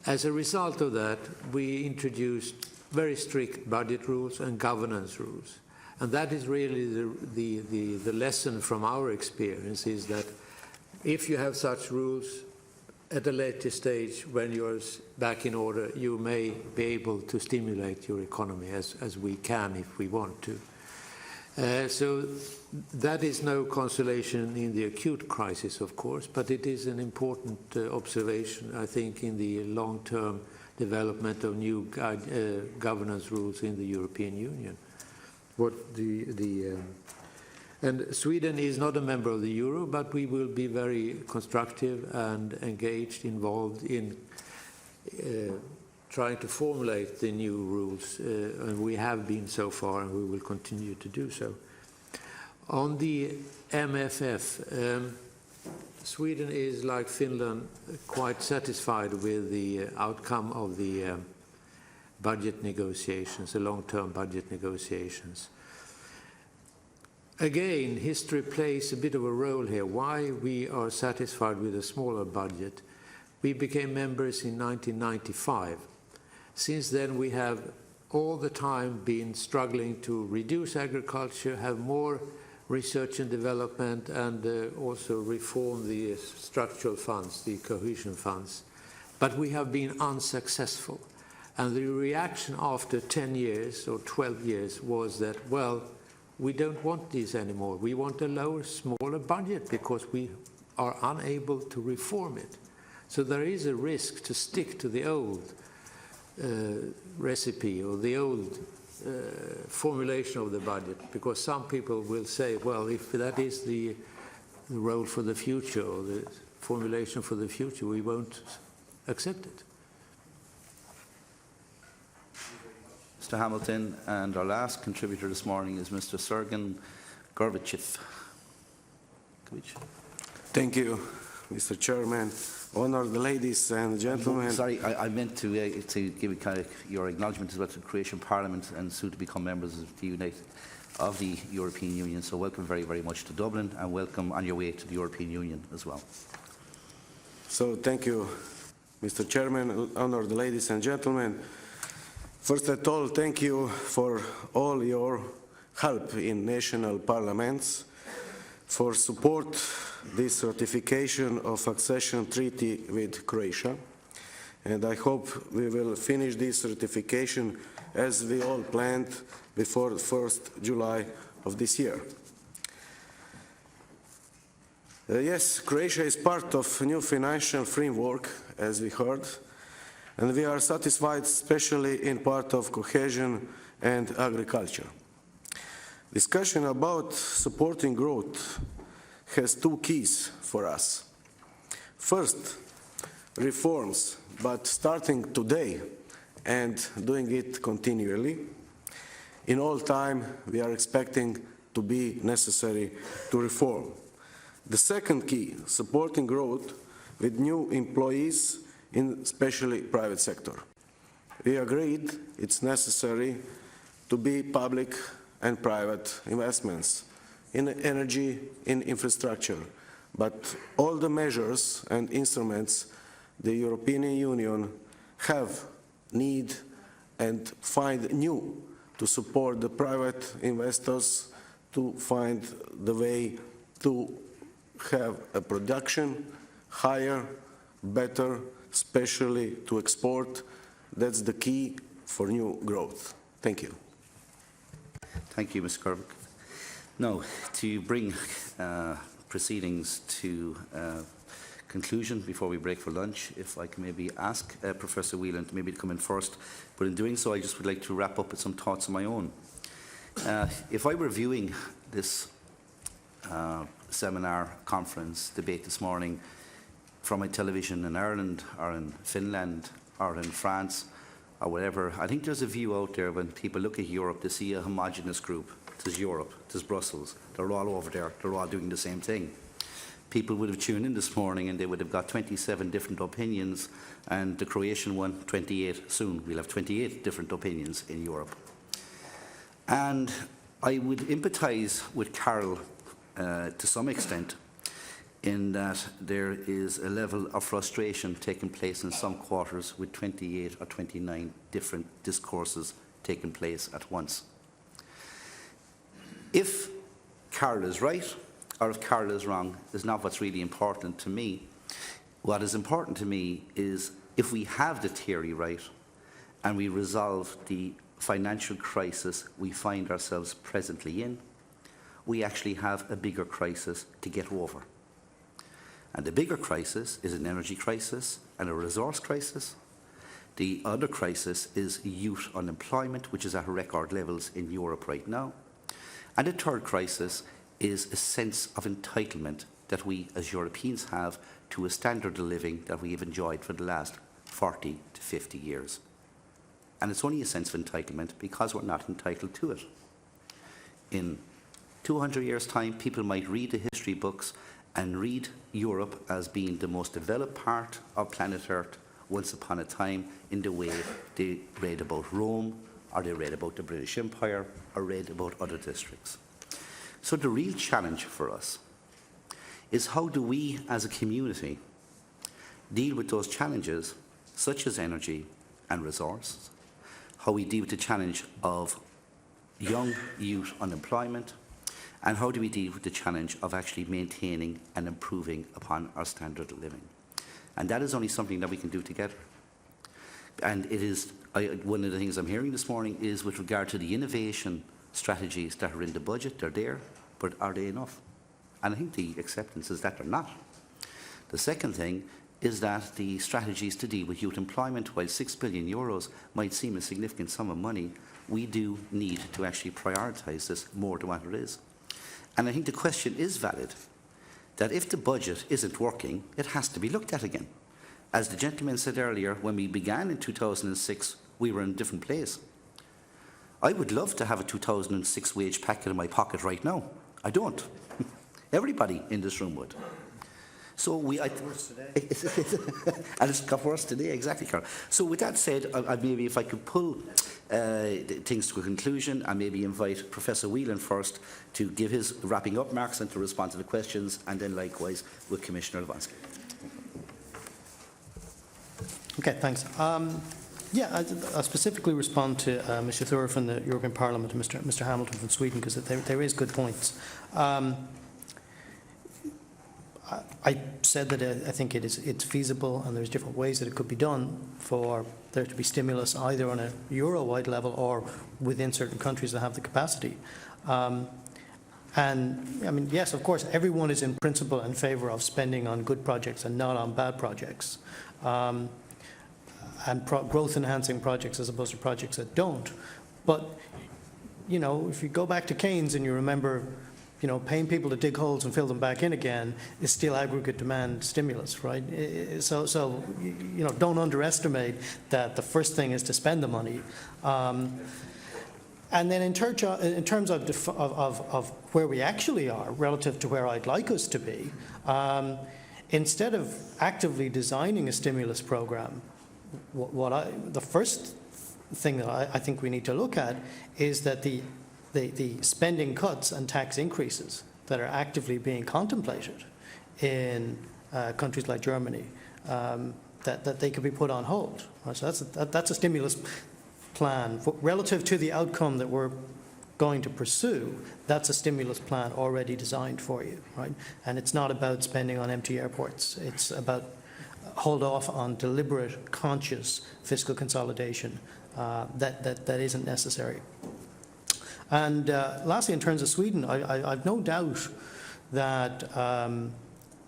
As a result of that, we introduced very strict budget rules and governance rules. And that is really the lesson from our experience, is that if you have such rules at a later stage, when you're back in order, you may be able to stimulate your economy as we can if we want to. So that is no consolation in the acute crisis, of course, but it is an important observation, I think, in the long-term development of new governance rules in the European Union. And Sweden is not a member of the euro, but we will be very constructive and engaged, involved in trying to formulate the new rules, and we have been so far, and we will continue to do so. On the MFF, Sweden is, like Finland, quite satisfied with the outcome of the budget negotiations, the long-term budget negotiations. Again, history plays a bit of a role here. Why we are satisfied with a smaller budget? We became members in 1995. Since then, we have all the time been struggling to reduce agriculture, have more research and development, and also reform the structural funds, the cohesion funds. But we have been unsuccessful. And the reaction after 10 years or 12 years was that, well, we don't want these anymore. We want a lower, smaller budget because we are unable to reform it. So there is a risk to stick to the old recipe or the old formulation of the budget, because some people will say, well, if that is the role for the future or the formulation for the future, we won't accept it. Mr. Hamilton, and our last contributor this morning is Mr. Sergen Gorbachev. Thank you, Mr. Chairman. Honored ladies and gentlemen. Sorry, I meant to give kind of your acknowledgement as well to the Croatian Parliament and soon to become members of the European Union. So welcome very, very much to Dublin, and welcome on your way to the European Union as well. So thank you, Mr. Chairman. Honored ladies and gentlemen. First of all, thank you for all your help in national parliaments for support this ratification of accession treaty with Croatia. And I hope we will finish this ratification as we all planned before the 1st July of this year. Yes, Croatia is part of a new financial framework, as we heard, and we are satisfied especially in part of cohesion and agriculture. Discussion about supporting growth has two keys for us. First, reforms, but starting today and doing it continually. In all time, we are expecting to be necessary to reform. The second key, supporting growth with new employees in especially private sector. We agreed it's necessary to be public and private investments in energy, in infrastructure, but all the measures and instruments the European Union need and find new to support the private investors to find the way to have a production higher, better, especially to export. That's the key for new growth. Thank you. Thank you, Mr. Kervik. Now, to bring proceedings to conclusion before we break for lunch, if I can maybe ask Professor Whelan to maybe come in first, but in doing so I just would like to wrap up with some thoughts of my own. If I were viewing this seminar, conference, debate this morning from my television in Ireland or in Finland or in France or whatever, I think there's a view out there when people look at Europe, they see a homogenous group. There's Europe, there's Brussels, they're all over there, they're all doing the same thing. People would have tuned in this morning and they would have got 27 different opinions, and the Croatian one, 28 soon. We'll have 28 different opinions in Europe. And I would empathise with Carol to some extent in that there is a level of frustration taking place in some quarters with 28 or 29 different discourses taking place at once. If Carol is right, or if Carol is wrong, is not what's really important to me. What is important to me is if we have the theory right and we resolve the financial crisis we find ourselves presently in, we actually have a bigger crisis to get over. And the bigger crisis is an energy crisis and a resource crisis. The other crisis is youth unemployment, which is at record levels in Europe right now. And the third crisis is a sense of entitlement that we as Europeans have to a standard of living that we have enjoyed for the last 40 to 50 years. And it's only a sense of entitlement because we're not entitled to it. In 200 years' time, people might read the history books and read Europe as being the most developed part of planet Earth once upon a time in the way they read about Rome, or they read about the British Empire, or read about other districts. So the real challenge for us is how do we as a community deal with those challenges such as energy and resource, how we deal with the challenge of young youth unemployment, and how do we deal with the challenge of actually maintaining and improving upon our standard of living. And that is only something that we can do together. And it is, one of the things I'm hearing this morning is with regard to the innovation strategies that are in the budget. They're there, but are they enough? And I think the acceptance is that they're not. The second thing is that the strategies to deal with youth employment, while €6 billion might seem a significant sum of money, we do need to actually prioritise this more than what it is. And I think the question is valid, that if the budget isn't working, it has to be looked at again. As the gentleman said earlier, when we began in 2006, we were in a different place. I would love to have a 2006 wage packet in my pocket right now. I don't. Everybody in this room would. So worse today. And it's got worse today, exactly, Carl. So with that said, maybe if I could pull things to a conclusion and maybe invite Professor Whelan first to give his wrapping up marks and to respond to the questions, and then likewise with Commissioner Lewandowski. Okay, thanks. Yeah, I'll specifically respond to Mr. Thur from the European Parliament and Mr. Hamilton from Sweden, because they raise good points. I said that I think it's feasible, and there's different ways that it could be done for there to be stimulus either on a Euro-wide level or within certain countries that have the capacity. And I mean, yes, of course, everyone is in principle in favour of spending on good projects and not on bad projects, and growth-enhancing projects as opposed to projects that don't. But you know, if you go back to Keynes and you remember, you know, paying people to dig holes and fill them back in again is still aggregate demand stimulus, right? So you know, don't underestimate that the first thing is to spend the money. And then in terms of where we actually are relative to where I'd like us to be, instead of actively designing a stimulus program, the first thing that I think we need to look at is that the spending cuts and tax increases that are actively being contemplated in countries like Germany, that they could be put on hold. Right? So that's a stimulus plan relative to the outcome that we're going to pursue. That's a stimulus plan already designed for you, right? And it's not about spending on empty airports. It's about hold off on deliberate, conscious fiscal consolidation that isn't necessary. And lastly, in terms of Sweden, I've no doubt that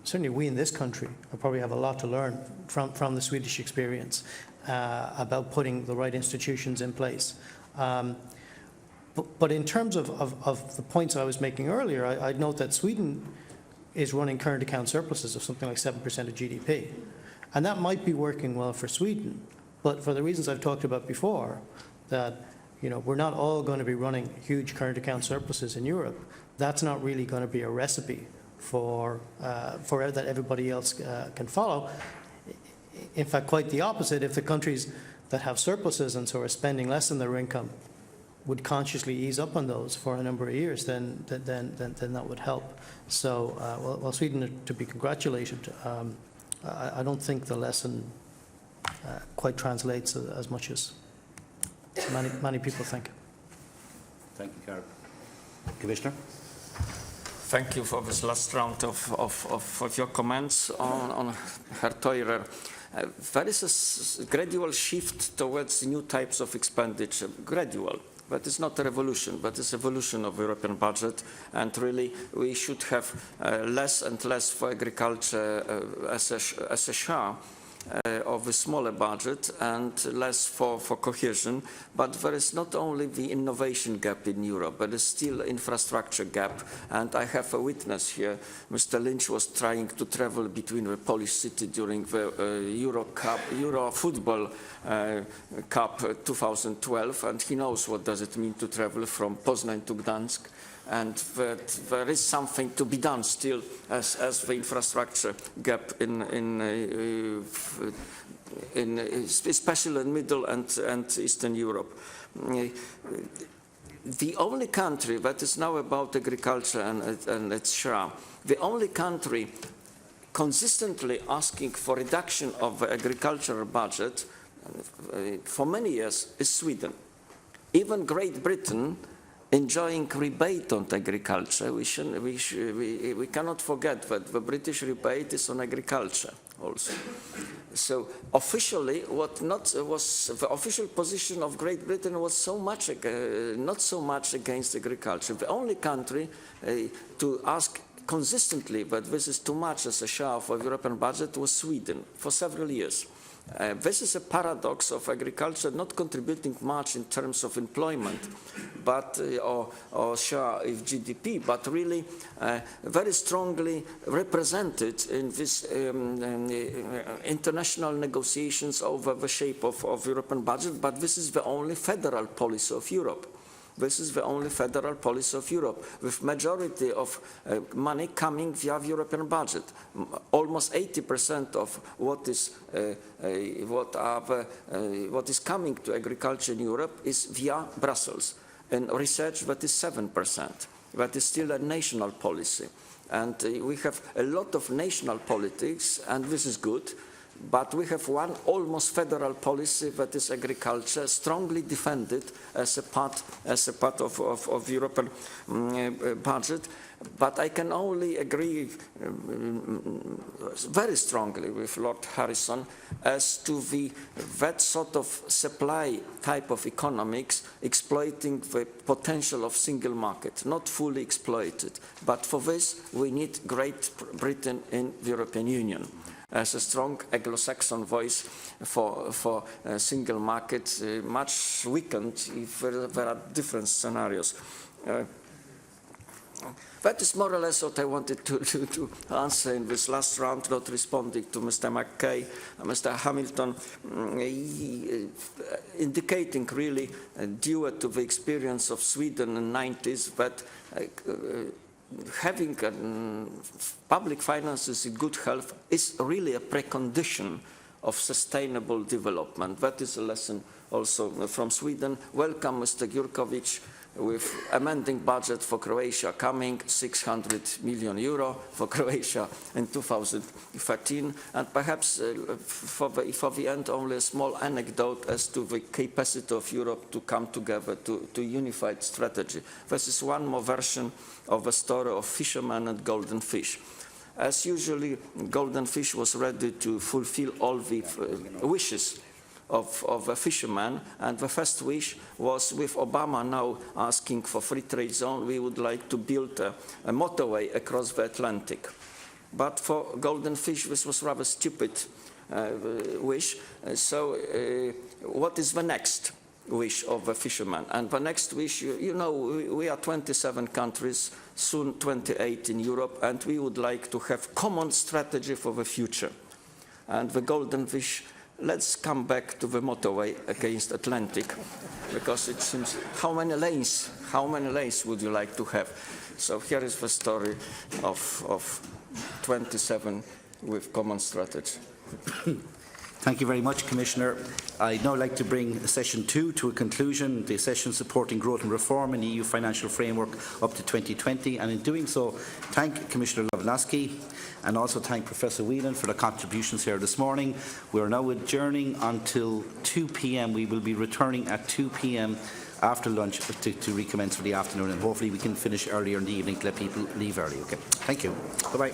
certainly we in this country probably have a lot to learn from the Swedish experience about putting the right institutions in place. But in terms of the points I was making earlier, I'd note that Sweden is running current account surpluses of something like 7% of GDP. And that might be working well for Sweden, but for the reasons I've talked about before, that you know, we're not all going to be running huge current account surpluses in Europe. That's not really going to be a recipe for that everybody else can follow. In fact, quite the opposite. If the countries that have surpluses and so are spending less than their income would consciously ease up on those for a number of years, then that would help. So, while Sweden to be congratulated, I don't think the lesson quite translates as much as many people think. Thank you, Carol. Commissioner? Thank you for this last round of your comments on Herr Theurer. There is a gradual shift towards new types of expenditure, gradual. But it's not a revolution, but it's evolution of the European budget. And really, we should have less and less for agriculture as a share of a smaller budget and less for cohesion. But there is not only the innovation gap in Europe, but there's still infrastructure gap. And I have a witness here. Mr. Lynch was trying to travel between the Polish city during the Euro Football Cup 2012, and he knows what does it mean to travel from Poznań to Gdansk. And that there is something to be done still as the infrastructure gap especially in Middle and Eastern Europe. The only country that is now about agriculture and its share, the only country consistently asking for reduction of the agricultural budget for many years is Sweden. Even Great Britain enjoying rebate on agriculture. We cannot forget that the British rebate is on agriculture also. So officially, the official position of Great Britain was not so much against agriculture. The only country to ask consistently that this is too much as a share of the European budget was Sweden for several years. This is a paradox of agriculture not contributing much in terms of employment, but or share of GDP, but really very strongly represented in this international negotiations over the shape of European budget. But this is the only federal policy of Europe. This is the only federal policy of Europe, with majority of money coming via the European budget. Almost 80% of what is coming to agriculture in Europe is via Brussels. And research, that is 7%. That is still a national policy. And we have a lot of national politics, and this is good. but we have one almost federal policy that is agriculture, strongly defended as a part of European budget. But I can only agree very strongly with Lord Harrison as to that sort of supply type of economics exploiting the potential of single market, not fully exploited. But for this, we need Great Britain in the European Union as a strong Anglo-Saxon voice for single market, much weakened if there are different scenarios. That is more or less what I wanted to answer in this last round, not responding to Mr. McKay, Mr. Hamilton, indicating really, due to the experience of Sweden in the 90s, that having public finances in good health is really a precondition of sustainable development. That is a lesson also from Sweden. Welcome, Mr. Jurkovic, with amending budget for Croatia coming, 600 million euro for Croatia in 2013. And perhaps for the end, only a small anecdote as to the capacity of Europe to come together to unified strategy. This is one more version of the story of fisherman and golden fish. As usually, golden fish was ready to fulfill all the wishes of a fisherman, and the first wish was, with Obama now asking for free trade zone, we would like to build a motorway across the Atlantic. But for golden fish, this was rather stupid wish. So what is the next wish of a fisherman? And the next wish, you know, we are 27 countries, soon 28 in Europe, and we would like to have common strategy for the future. And the golden fish, let's come back to the motorway against Atlantic, because it seems, how many lanes would you like to have? So here is the story of 27 with common strategy. Thank you very much, Commissioner. I'd now like to bring session 2 to a conclusion, the session supporting growth and reform in the EU financial framework up to 2020. And in doing so, thank Commissioner Lewandowski and also thank Professor Whelan for the contributions here this morning. We are now adjourning until 2 p.m. We will be returning at 2 p.m. after lunch to recommence for the afternoon, and hopefully we can finish earlier in the evening to let people leave early. Okay. Thank you. Bye-bye.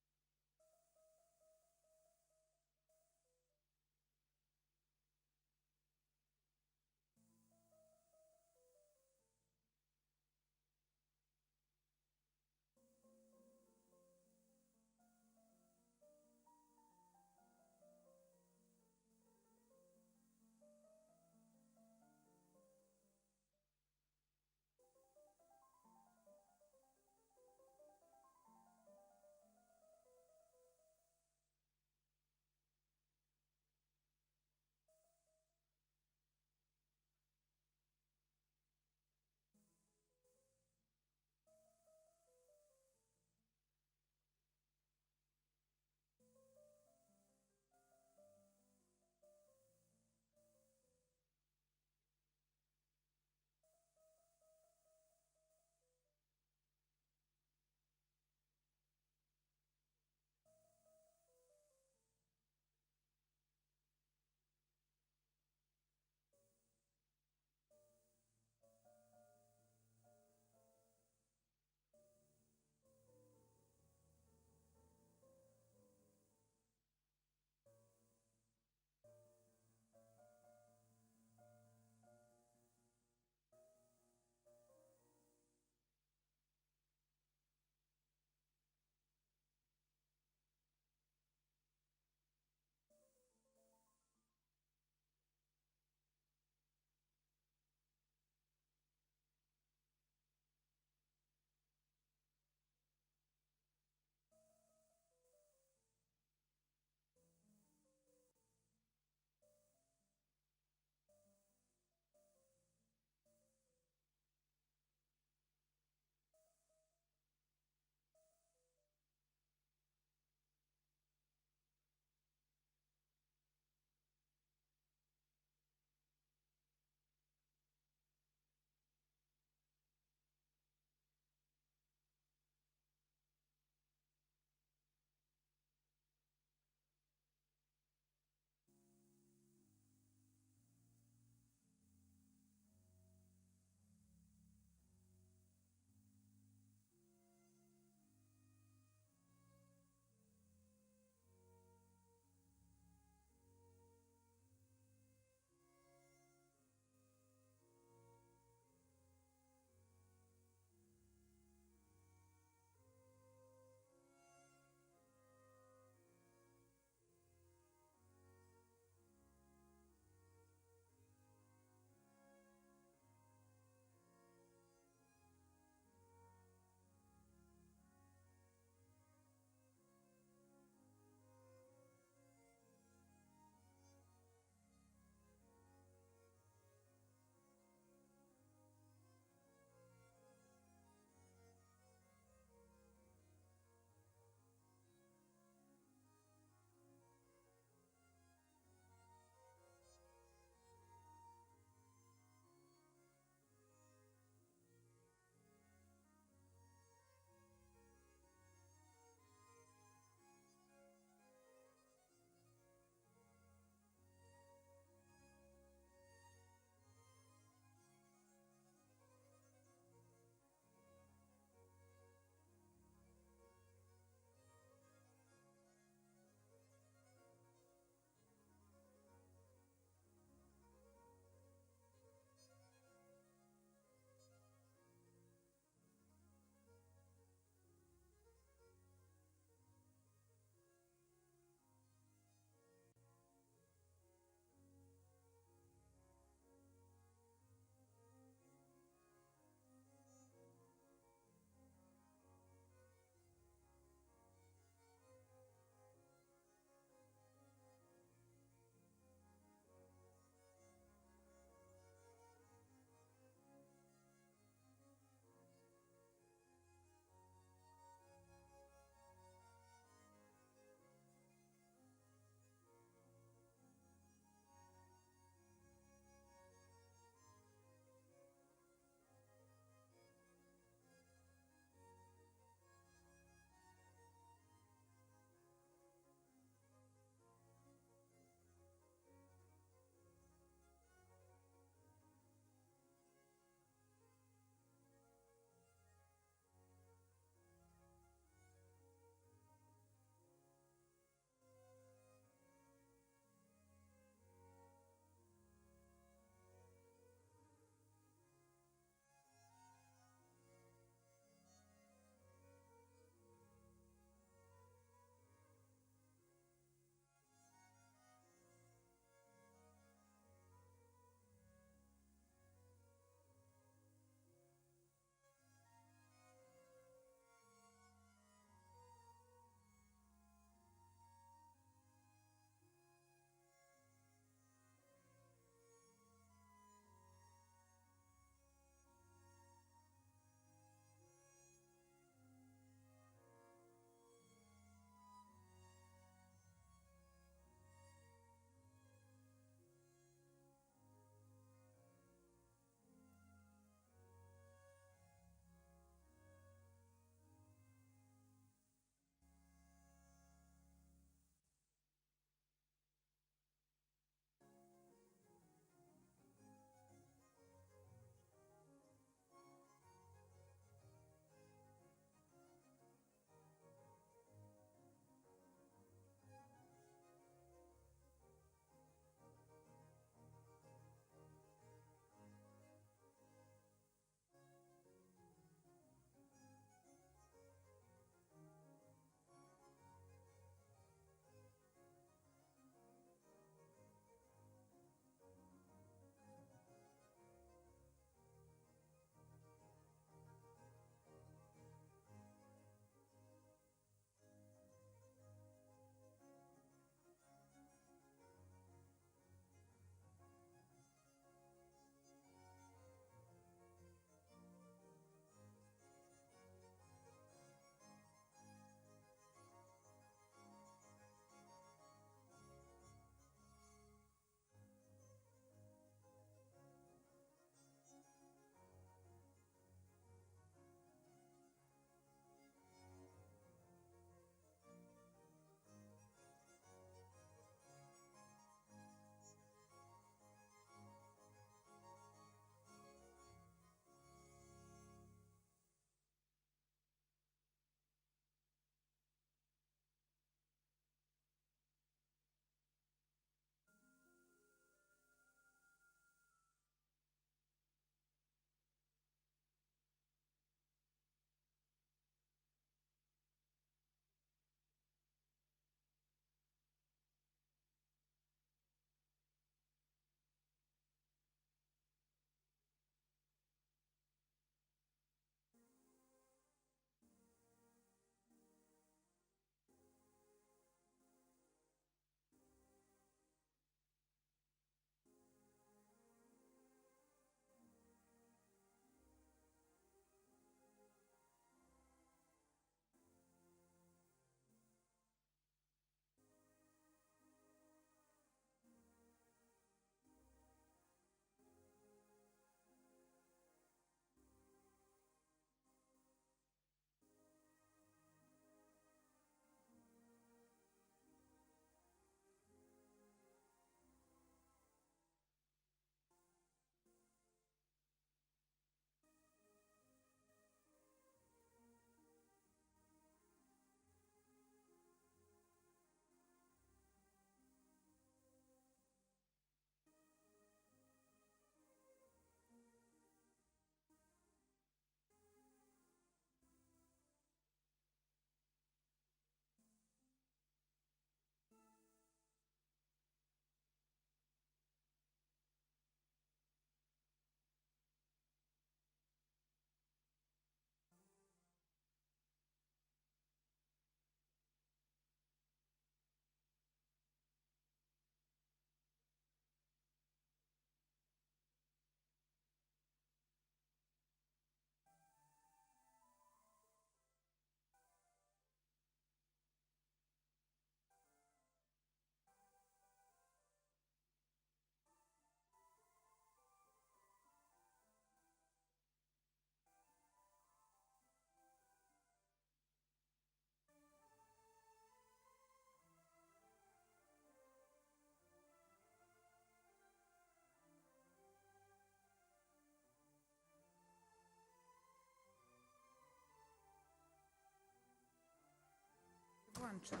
włączam.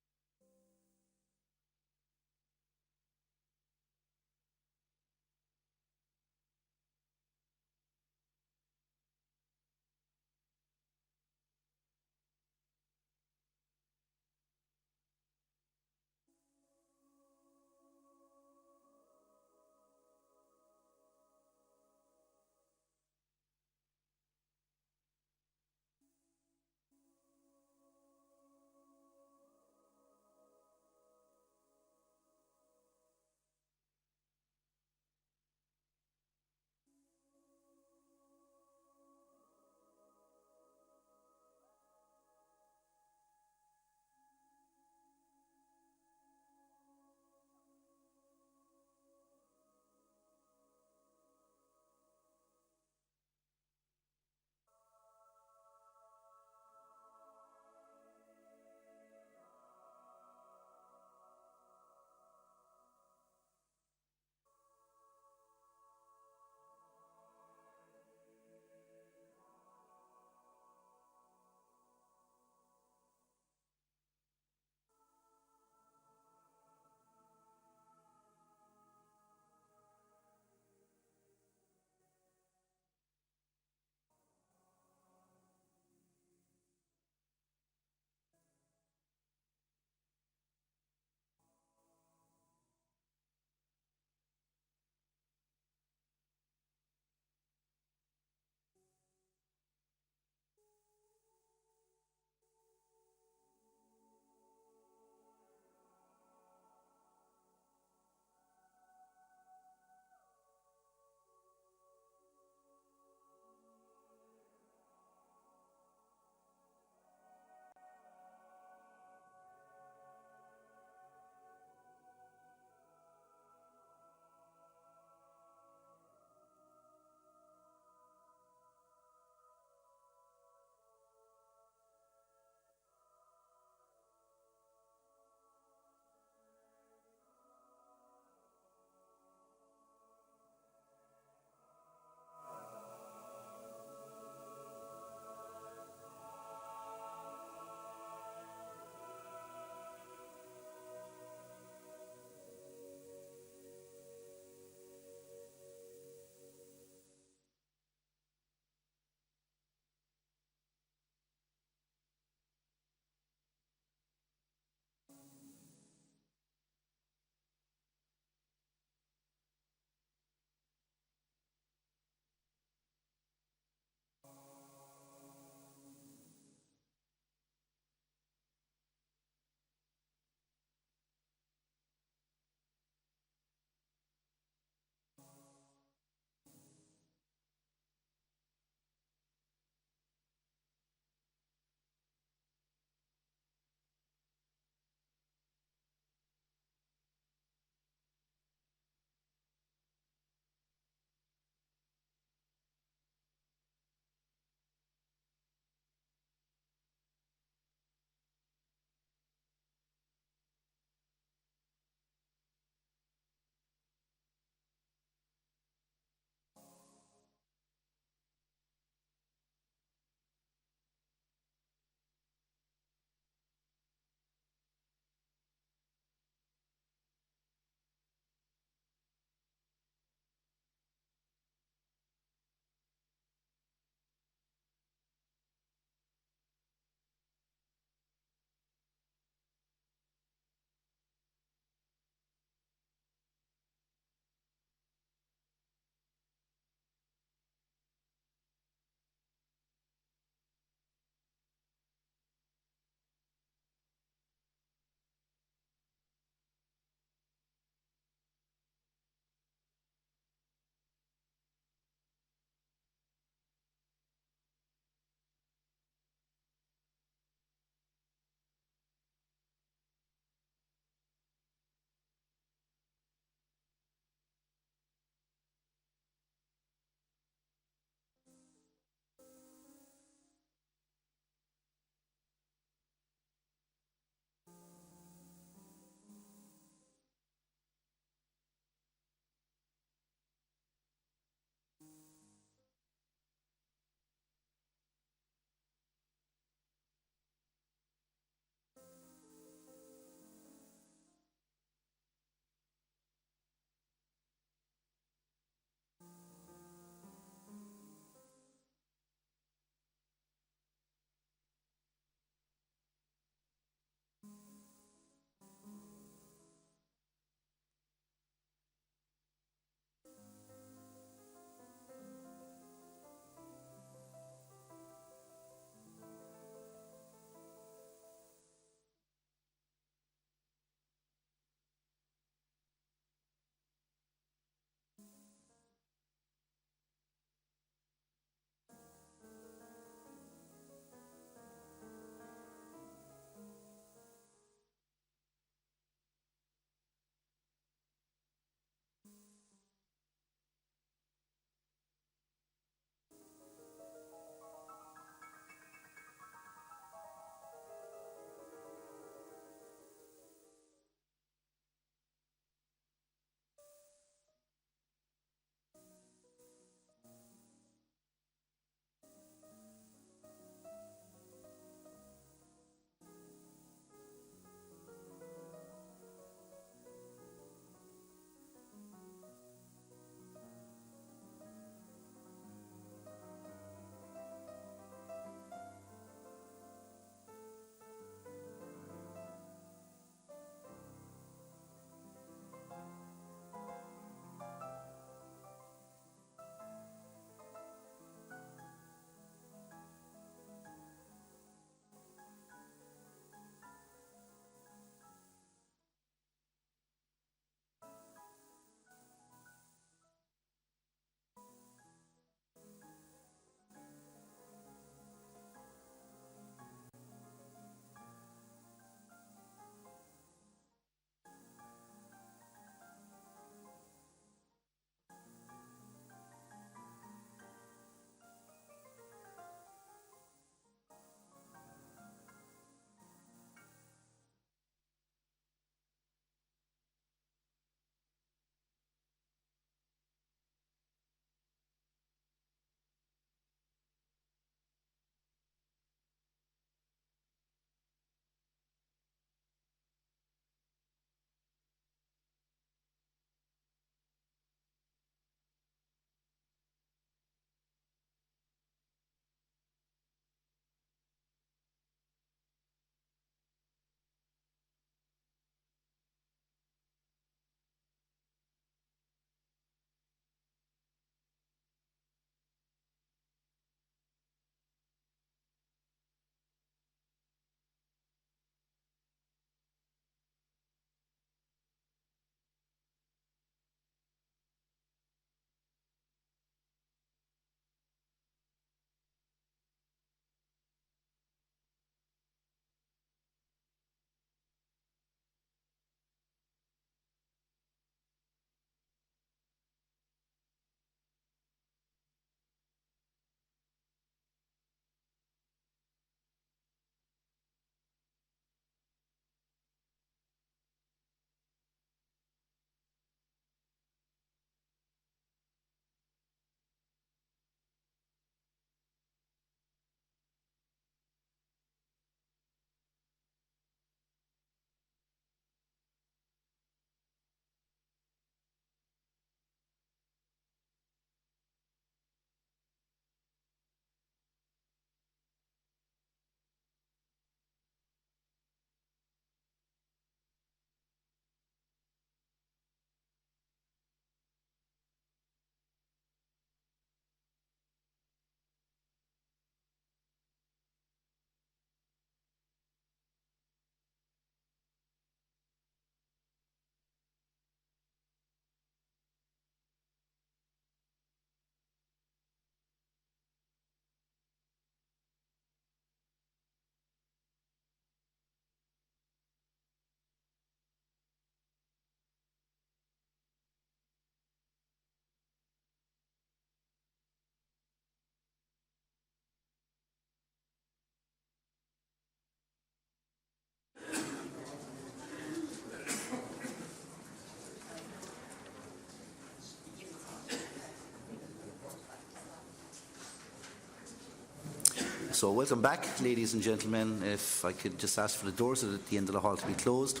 So welcome back, ladies and gentlemen. If I could just ask for the doors at the end of the hall to be closed.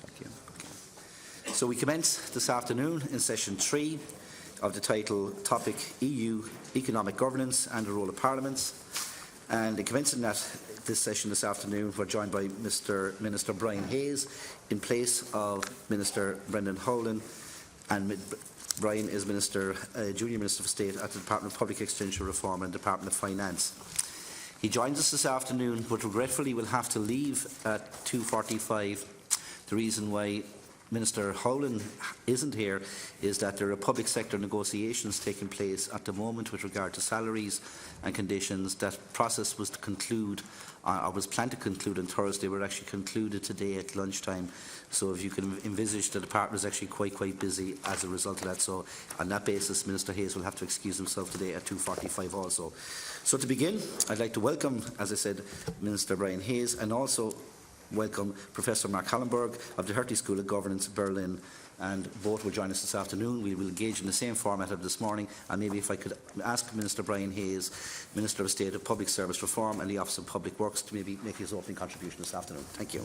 Thank you. Okay. So we commence this afternoon in session 3 of the title Topic EU Economic Governance and the Role of Parliaments. And in commencing this session this afternoon, we're joined by Mr. Minister Brian Hayes in place of Minister Brendan Howlin, and Brian is Junior Minister for State at the Department of Public Expenditure Reform and Department of Finance. He joins us this afternoon, but regretfully will have to leave at 2:45. The reason why Minister Howlin isn't here is that there are public sector negotiations taking place at the moment with regard to salaries and conditions. That process was to conclude, or was planned to conclude on Thursday, but actually concluded today at lunchtime. So if you can envisage, the department is actually quite busy as a result of that. So on that basis, Minister Hayes will have to excuse himself today at 2:45 also. So to begin, I'd like to welcome, as I said, Minister Brian Hayes, and also welcome Professor Mark Hallenberg of the Hertie School of Governance, Berlin, and both will join us this afternoon. We will engage in the same format of this morning, and maybe if I could ask Minister Brian Hayes, Minister of State of Public Service Reform and the Office of Public Works, to maybe make his opening contribution this afternoon. Thank you.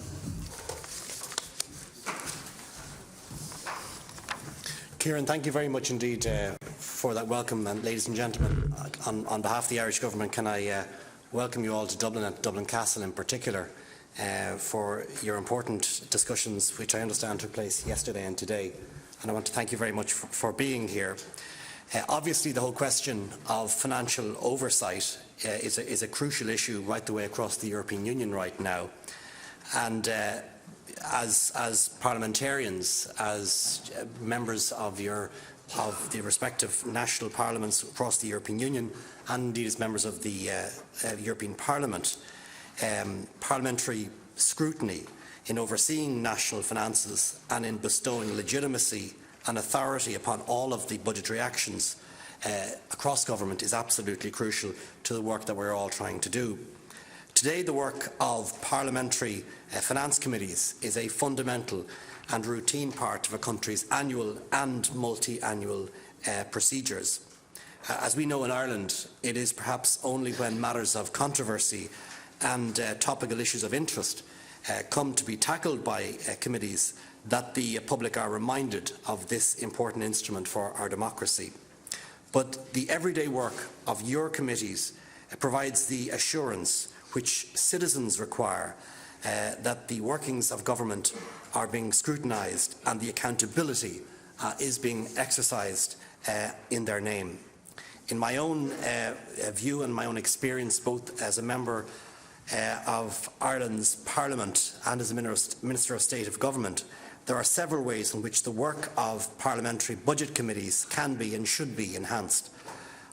Kieran, thank you very much indeed for that welcome, and ladies and gentlemen, on behalf of the Irish Government, can I welcome you all to Dublin and Dublin Castle in particular, for your important discussions, which I understand took place yesterday and today. And I want to thank you very much for being here. Obviously, the whole question of financial oversight is a crucial issue right the way across the European Union right now. And as parliamentarians, as members of the respective national parliaments across the European Union, and indeed as members of the European Parliament, parliamentary scrutiny in overseeing national finances and in bestowing legitimacy and authority upon all of the budgetary actions across government is absolutely crucial to the work that we're all trying to do. Today, the work of parliamentary finance committees is a fundamental and routine part of a country's annual and multi-annual procedures. As we know in Ireland, it is perhaps only when matters of controversy and topical issues of interest come to be tackled by committees that the public are reminded of this important instrument for our democracy. But the everyday work of your committees provides the assurance which citizens require that the workings of government are being scrutinised and the accountability is being exercised in their name. In my own view and my own experience, both as a member of Ireland's Parliament and as a Minister of State of Government, there are several ways in which the work of parliamentary budget committees can be and should be enhanced.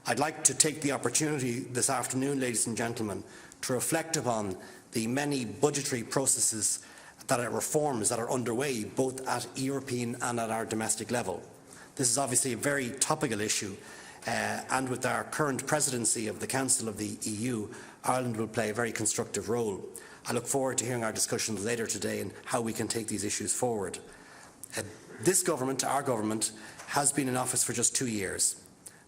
I'd like to take the opportunity this afternoon, ladies and gentlemen, to reflect upon the many budgetary processes that are reforms that are underway both at European and at our domestic level. This is obviously a very topical issue, and with our current presidency of the Council of the EU, Ireland will play a very constructive role. I look forward to hearing our discussions later today and how we can take these issues forward. This government, our government, has been in office for just 2 years.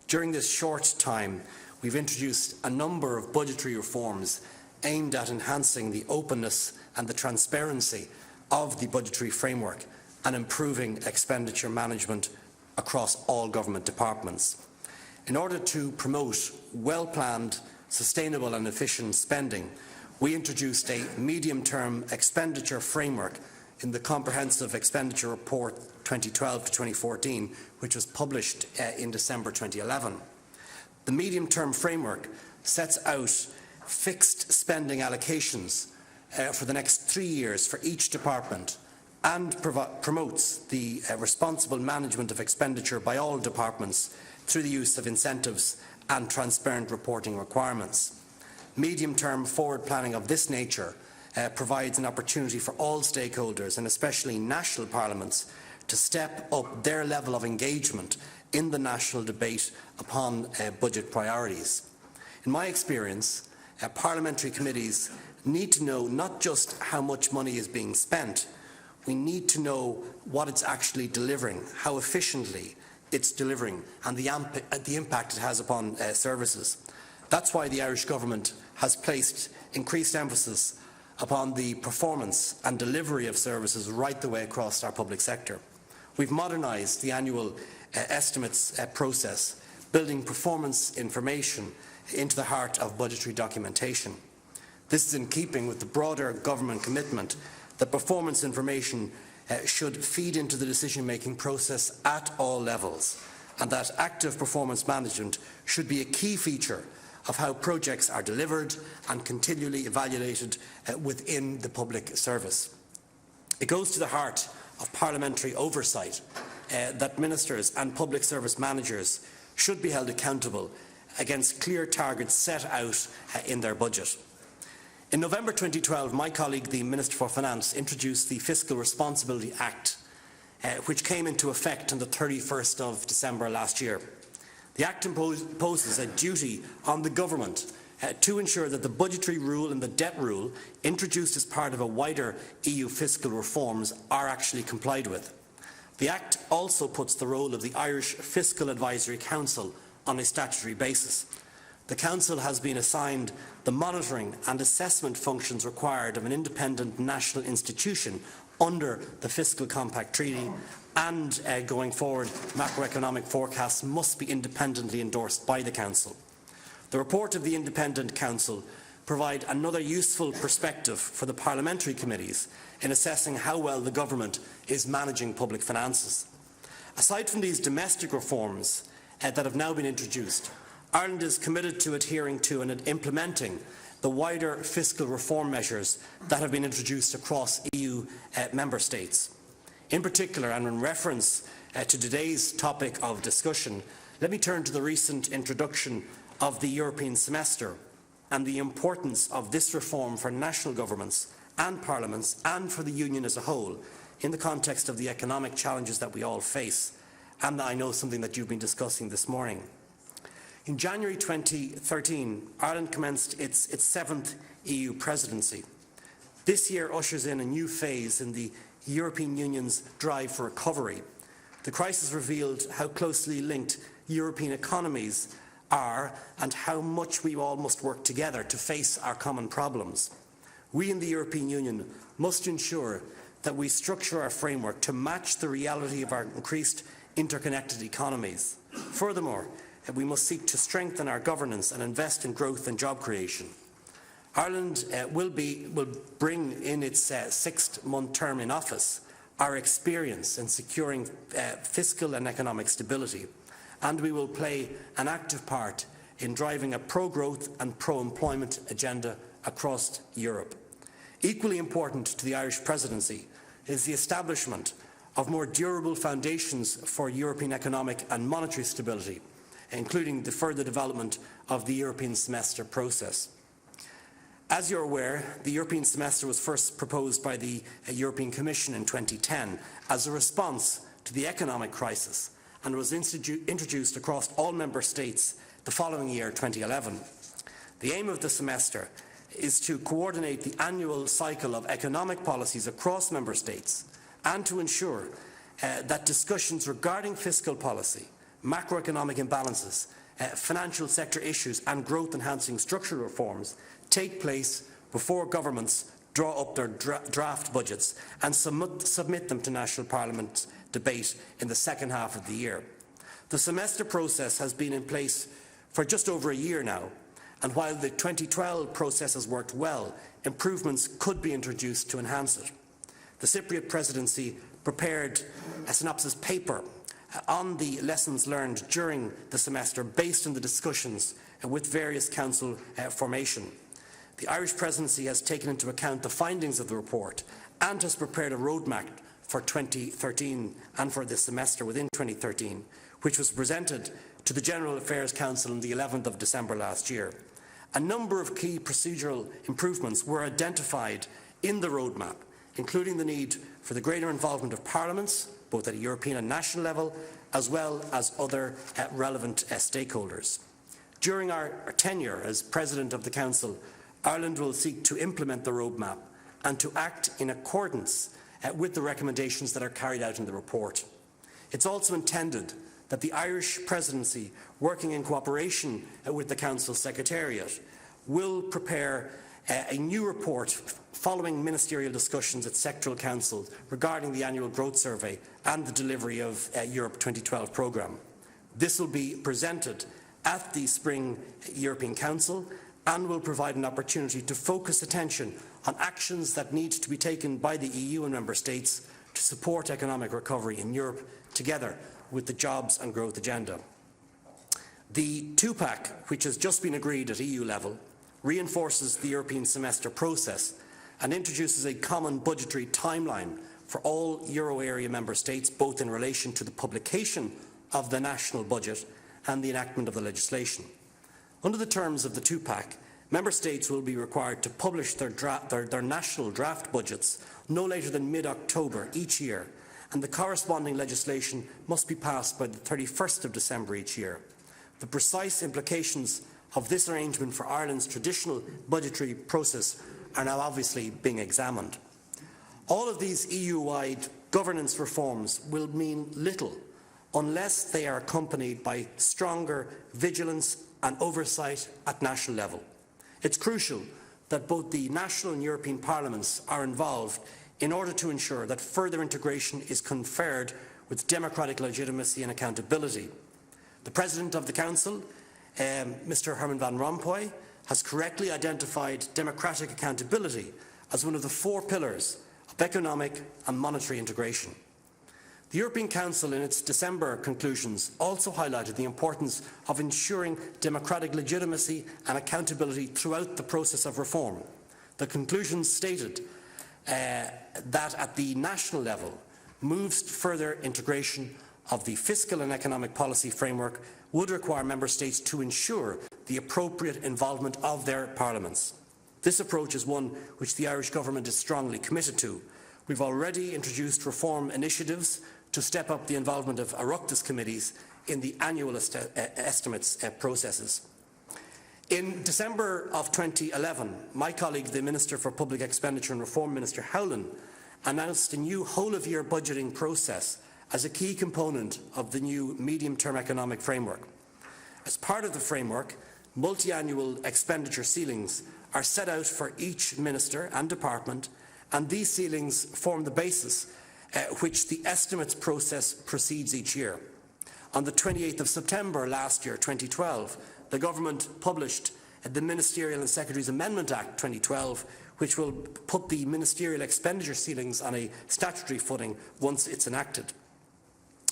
During this short time, we've introduced a number of budgetary reforms aimed at enhancing the openness and the transparency of the budgetary framework and improving expenditure management across all government departments. In order to promote well-planned, sustainable and efficient spending, we introduced a medium-term expenditure framework in the Comprehensive Expenditure Report 2012 to 2014, which was published in December 2011. The medium-term framework sets out fixed spending allocations for the next 3 years for each department and promotes the responsible management of expenditure by all departments through the use of incentives and transparent reporting requirements. Medium-term forward planning of this nature provides an opportunity for all stakeholders, and especially national parliaments, to step up their level of engagement in the national debate upon budget priorities. In my experience, parliamentary committees need to know not just how much money is being spent, we need to know what it's actually delivering, how efficiently it's delivering, and the impact it has upon services. That's why the Irish Government has placed increased emphasis upon the performance and delivery of services right the way across our public sector. We've modernised the annual estimates process, building performance information into the heart of budgetary documentation. This is in keeping with the broader government commitment that performance information should feed into the decision-making process at all levels, and that active performance management should be a key feature of how projects are delivered and continually evaluated within the public service. It goes to the heart of parliamentary oversight that ministers and public service managers should be held accountable against clear targets set out in their budget. In November 2012, my colleague, the Minister for Finance, introduced the Fiscal Responsibility Act, which came into effect on the 31st of December last year. The Act imposes a duty on the government to ensure that the budgetary rule and the debt rule, introduced as part of a wider EU fiscal reforms, are actually complied with. The Act also puts the role of the Irish Fiscal Advisory Council on a statutory basis. The Council has been assigned the monitoring and assessment functions required of an independent national institution under the Fiscal Compact Treaty, and going forward, macroeconomic forecasts must be independently endorsed by the Council. The report of the Independent Council provides another useful perspective for the parliamentary committees in assessing how well the government is managing public finances. Aside from these domestic reforms that have now been introduced, Ireland is committed to adhering to and implementing the wider fiscal reform measures that have been introduced across EU member states. In particular, and in reference to today's topic of discussion, let me turn to the recent introduction of the European semester and the importance of this reform for national governments and parliaments and for the Union as a whole in the context of the economic challenges that we all face, and I know something that you've been discussing this morning. In January 2013, Ireland commenced its seventh EU presidency. This year ushers in a new phase in the European Union's drive for recovery. The crisis revealed how closely linked European economies are and how much we all must work together to face our common problems. We in the European Union must ensure that we structure our framework to match the reality of our increased interconnected economies. Furthermore, we must seek to strengthen our governance and invest in growth and job creation. Ireland will bring in its sixth-month term in office our experience in securing fiscal and economic stability, and we will play an active part in driving a pro-growth and pro-employment agenda across Europe. Equally important to the Irish presidency is the establishment of more durable foundations for European economic and monetary stability, including the further development of the European semester process. As you're aware, the European semester was first proposed by the European Commission in 2010 as a response to the economic crisis and was introduced across all member states the following year, 2011. The aim of the semester is to coordinate the annual cycle of economic policies across member states and to ensure that discussions regarding fiscal policy, macroeconomic imbalances, financial sector issues and growth-enhancing structural reforms take place before governments draw up their draft budgets and submit them to national parliament debate in the second half of the year. The semester process has been in place for just over a year now, and while the 2012 process has worked well, improvements could be introduced to enhance it. The Cypriot presidency prepared a synopsis paper on the lessons learned during the semester based on the discussions with various council formation. The Irish presidency has taken into account the findings of the report and has prepared a roadmap for 2013 and for this semester within 2013, which was presented to the General Affairs Council on the 11th of December last year. A number of key procedural improvements were identified in the roadmap, including the need for the greater involvement of parliaments, both at a European and national level, as well as other relevant stakeholders. During our tenure as President of the Council, Ireland will seek to implement the roadmap and to act in accordance with the recommendations that are carried out in the report. It's also intended that the Irish Presidency, working in cooperation with the Council Secretariat, will prepare a new report following ministerial discussions at sectoral councils regarding the annual growth survey and the delivery of Europe 2012 programme. This will be presented at the Spring European Council and will provide an opportunity to focus attention on actions that need to be taken by the EU and Member States to support economic recovery in Europe, together with the jobs and growth agenda. The two-pack, which has just been agreed at EU level, reinforces the European semester process and introduces a common budgetary timeline for all euro area member states, both in relation to the publication of the national budget and the enactment of the legislation. Under the terms of the two-pack, member states will be required to publish their national draft budgets no later than mid-October each year, and the corresponding legislation must be passed by the 31st of December each year. The precise implications of this arrangement for Ireland's traditional budgetary process are now obviously being examined. All of these EU-wide governance reforms will mean little unless they are accompanied by stronger vigilance and oversight at national level. It's crucial that both the national and European parliaments are involved in order to ensure that further integration is conferred with democratic legitimacy and accountability. The President of the Council, Mr. Herman Van Rompuy, has correctly identified democratic accountability as one of the 4 pillars of economic and monetary integration. The European Council, in its December conclusions, also highlighted the importance of ensuring democratic legitimacy and accountability throughout the process of reform. The conclusions stated that at the national level, moves to further integration of the fiscal and economic policy framework would require member states to ensure the appropriate involvement of their parliaments. This approach is one which the Irish government is strongly committed to. We've already introduced reform initiatives to step up the involvement of Oireachtas committees in the annual estimates processes. In December of 2011, my colleague, the Minister for Public Expenditure and Reform, Minister Howlin, announced a new whole-of-year budgeting process as a key component of the new medium-term economic framework. As part of the framework, multi-annual expenditure ceilings are set out for each minister and department, and these ceilings form the basis which the estimates process proceeds each year. On the 28th of September last year, 2012, the government published the Ministerial and Secretaries Amendment Act 2012, which will put the ministerial expenditure ceilings on a statutory footing once it's enacted.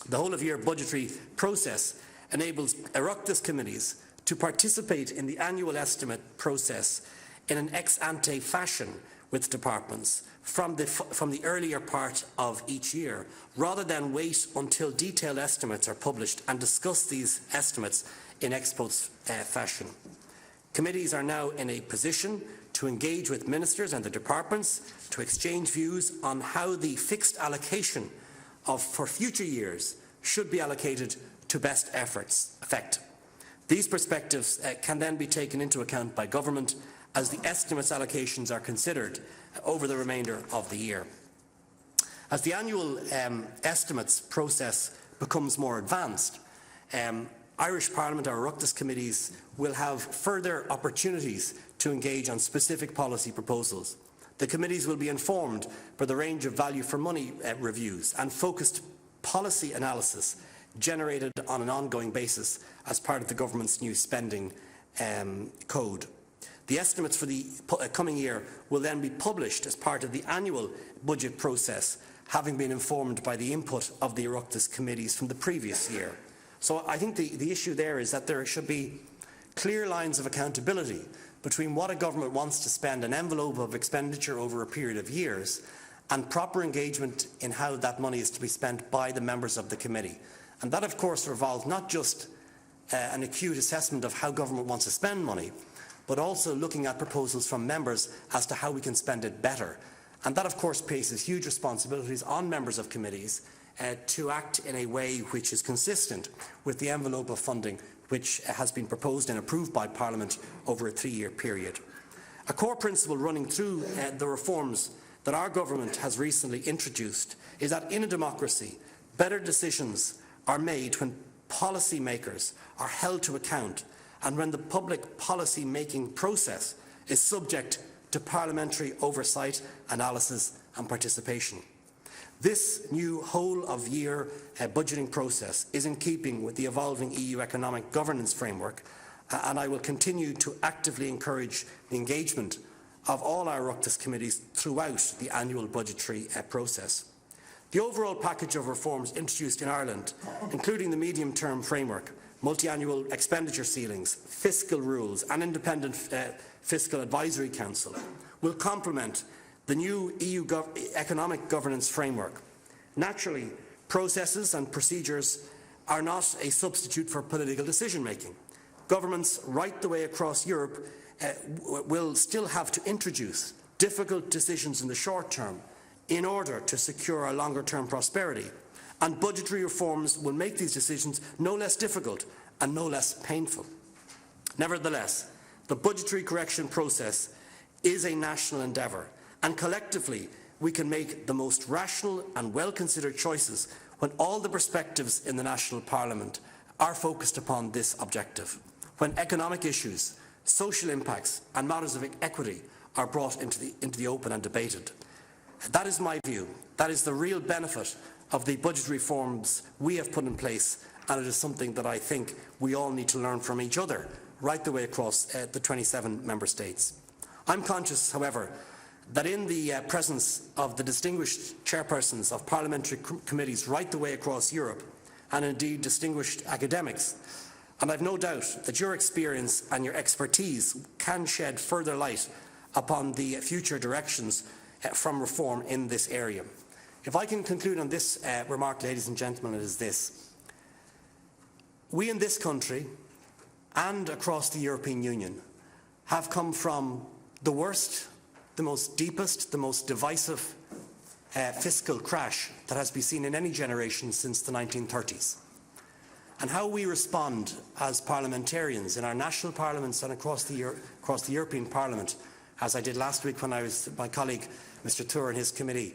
The whole-of-year budgetary process enables Oireachtas committees to participate in the annual estimate process in an ex-ante fashion with departments from the earlier part of each year, rather than wait until detailed estimates are published and discuss these estimates in ex post fashion. Committees are now in a position to engage with ministers and the departments to exchange views on how the fixed allocation for future years should be allocated to best effect. These perspectives can then be taken into account by government as the estimates allocations are considered over the remainder of the year. As the annual estimates process becomes more advanced, Irish Parliament, our Oireachtas committees, will have further opportunities to engage on specific policy proposals. The committees will be informed by the range of value for money reviews and focused policy analysis generated on an ongoing basis as part of the government's new spending code. The estimates for the coming year will then be published as part of the annual budget process, having been informed by the input of the Oireachtas committees from the previous year. So I think the issue there is that there should be clear lines of accountability between what a government wants to spend, an envelope of expenditure over a period of years, and proper engagement in how that money is to be spent by the members of the committee. And that, of course, involves not just an acute assessment of how government wants to spend money, but also looking at proposals from members as to how we can spend it better. And that, of course, places huge responsibilities on members of committees to act in a way which is consistent with the envelope of funding which has been proposed and approved by Parliament over a 3-year period. A core principle running through the reforms that our government has recently introduced is that in a democracy, better decisions are made when policymakers are held to account and when the public policy making process is subject to parliamentary oversight, analysis and participation. This new whole-of-year budgeting process is in keeping with the evolving EU economic governance framework, and I will continue to actively encourage the engagement of all our Oireachtas committees throughout the annual budgetary process. The overall package of reforms introduced in Ireland, including the medium-term framework, multi-annual expenditure ceilings, fiscal rules and independent fiscal advisory council, will complement the new EU economic governance framework. Naturally, processes and procedures are not a substitute for political decision-making. Governments right the way across Europe will still have to introduce difficult decisions in the short term in order to secure our longer-term prosperity, and budgetary reforms will make these decisions no less difficult and no less painful. Nevertheless, the budgetary correction process is a national endeavour, and collectively we can make the most rational and well-considered choices when all the perspectives in the national parliament are focused upon this objective, when economic issues, social impacts and matters of equity are brought into the open and debated. That is my view. That is the real benefit of the budgetary reforms we have put in place, and it is something that I think we all need to learn from each other right the way across the 27 member states. I'm conscious, however, that in the presence of the distinguished chairpersons of parliamentary committees right the way across Europe, and indeed distinguished academics, and I've no doubt that your experience and your expertise can shed further light upon the future directions from reform in this area. If I can conclude on this remark, ladies and gentlemen, it is this. We in this country and across the European Union have come from the worst, the most deepest, the most divisive fiscal crash that has been seen in any generation since the 1930s. And how we respond as parliamentarians in our national parliaments and across the European Parliament, as I did last week when I was with my colleague Mr. Tour and his committee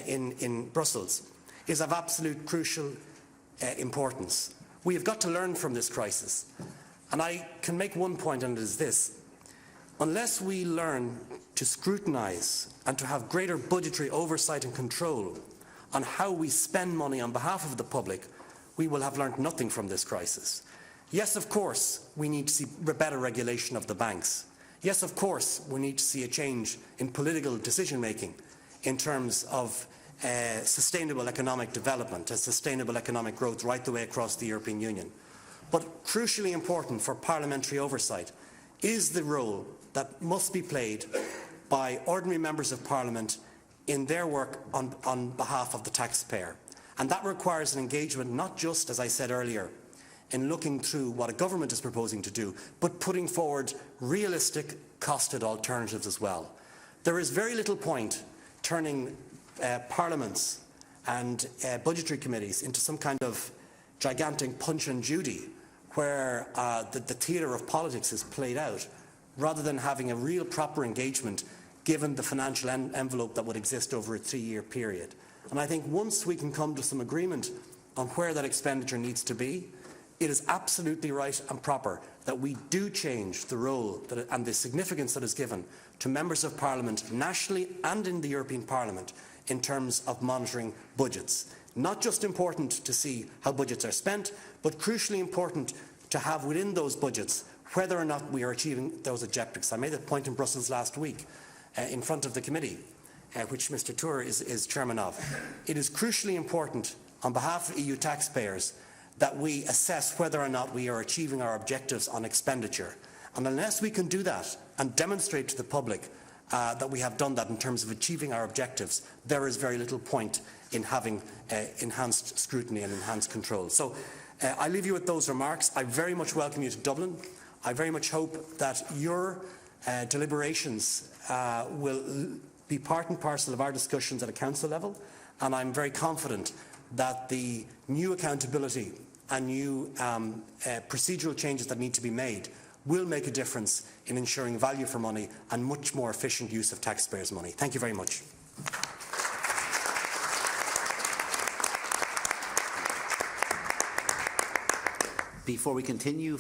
in Brussels, is of absolute crucial importance. We have got to learn from this crisis. And I can make one point, and it is this. Unless we learn to scrutinise and to have greater budgetary oversight and control on how we spend money on behalf of the public, we will have learned nothing from this crisis. Yes, of course, we need to see better regulation of the banks. Yes, of course, we need to see a change in political decision-making in terms of sustainable economic development and sustainable economic growth right the way across the European Union. But crucially important for parliamentary oversight is the role that must be played by ordinary members of Parliament in their work on behalf of the taxpayer. And that requires an engagement not just, as I said earlier, in looking through what a government is proposing to do, but putting forward realistic, costed alternatives as well. There is very little point turning parliaments and budgetary committees into some kind of gigantic Punch and Judy where the theatre of politics is played out, rather than having a real proper engagement given the financial envelope that would exist over a 3-year period. And I think once we can come to some agreement on where that expenditure needs to be, it is absolutely right and proper that we do change the role and the significance that is given to members of Parliament nationally and in the European Parliament in terms of monitoring budgets. Not just important to see how budgets are spent, but crucially important to have within those budgets whether or not we are achieving those objectives. I made that point in Brussels last week in front of the committee, which Mr. Tour is chairman of. It is crucially important on behalf of EU taxpayers that we assess whether or not we are achieving our objectives on expenditure. And unless we can do that and demonstrate to the public that we have done that in terms of achieving our objectives, there is very little point in having enhanced scrutiny and enhanced control. So I leave you with those remarks. I very much welcome you to Dublin. I very much hope that your deliberations will be part and parcel of our discussions at a council level, and I'm very confident that the new accountability and new procedural changes that need to be made will make a difference in ensuring value for money and much more efficient use of taxpayers' money. Thank you very much. Before we continue,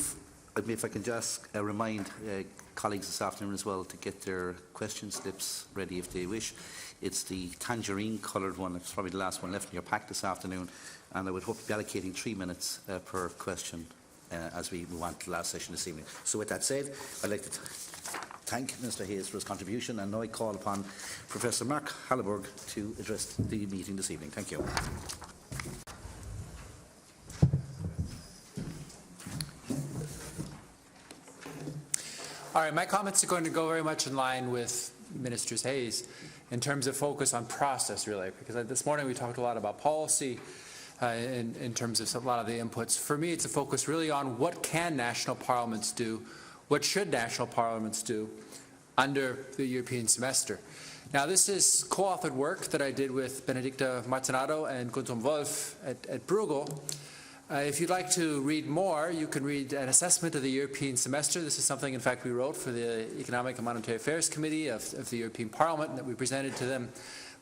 If I can just remind colleagues this afternoon as well to get their question slips ready if they wish. It's the tangerine coloured one. It's probably the last one left in your pack this afternoon. And I would hope to be allocating 3 minutes per question as we move on to the last session this evening. So with that said, I'd like to thank Mr. Hayes for his contribution, and now I call upon Professor Mark Halleberg to address the meeting this evening. Thank you. All right, my comments are going to go very much in line with Minister Hayes in terms of focus on process, really, because this morning we talked a lot about policy in terms of a lot of the inputs. For me, it's a focus really on what can national parliaments do, what should national parliaments do under the European semester. Now, this is co-authored work that I did with Benedicta Martinato and Gudrun Wolf at Bruegel. If you'd like to read more, you can read an assessment of the European semester. This is something, in fact, we wrote for the Economic and Monetary Affairs Committee of the European Parliament that we presented to them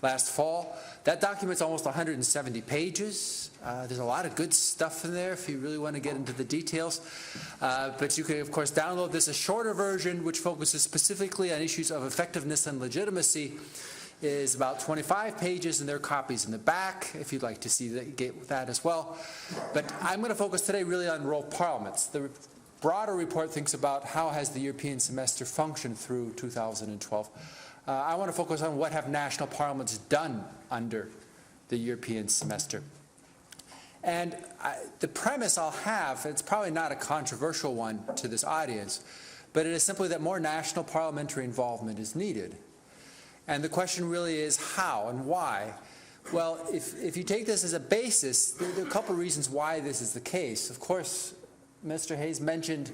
last fall. That document's almost 170 pages. There's a lot of good stuff in there if you really want to get into the details. But you can, of course, download this, a shorter version, which focuses specifically on issues of effectiveness and legitimacy. Is about 25 pages, and there are copies in the back if you'd like to see that as well. But I'm going to focus today really on role of parliaments. The broader report thinks about how has the European semester functioned through 2012. I want to focus on what have national parliaments done under the European semester. And the premise I'll have, it's probably not a controversial one to this audience, but it is simply that more national parliamentary involvement is needed. And the question really is how and why. Well, if you take this as a basis, there are a couple of reasons why this is the case. Of course, Mr. Hayes mentioned,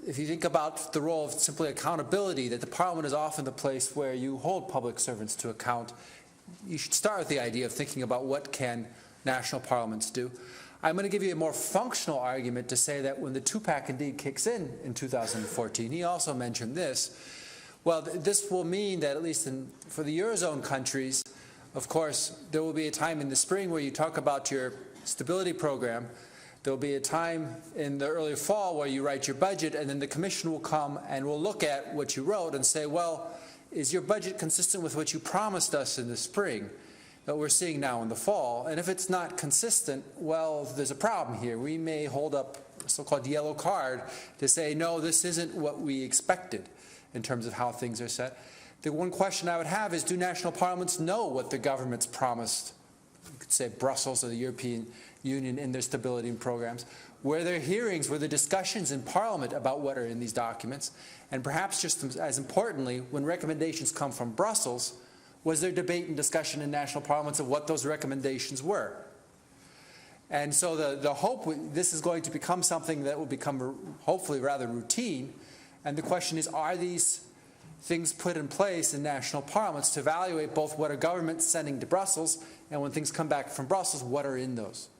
if you think about the role of simply accountability, that the Parliament is often the place where you hold public servants to account. You should start with the idea of thinking about what can national parliaments do. I'm going to give you a more functional argument to say that when the two-pack indeed kicks in 2014, he also mentioned this. Well, this will mean that at least for the Eurozone countries, of course, there will be a time in the spring where you talk about your stability program. There will be a time in the early fall where you write your budget, and then the Commission will come and will look at what you wrote and say, well, is your budget consistent with what you promised us in the spring that we're seeing now in the fall? And if it's not consistent, well, there's a problem here. We may hold up a so-called yellow card to say, no, this isn't what we expected in terms of how things are set. The one question I would have is, do national parliaments know what the governments promised, you could say Brussels or the European Union, in their stability programs? Were there hearings, were there discussions in Parliament about what are in these documents? And perhaps just as importantly, when recommendations come from Brussels, was there debate and discussion in national parliaments of what those recommendations were? And so the hope, this is going to become something that will become hopefully rather routine. And the question is, are these things put in place in national parliaments to evaluate both what a government's sending to Brussels, and when things come back from Brussels, what are in those?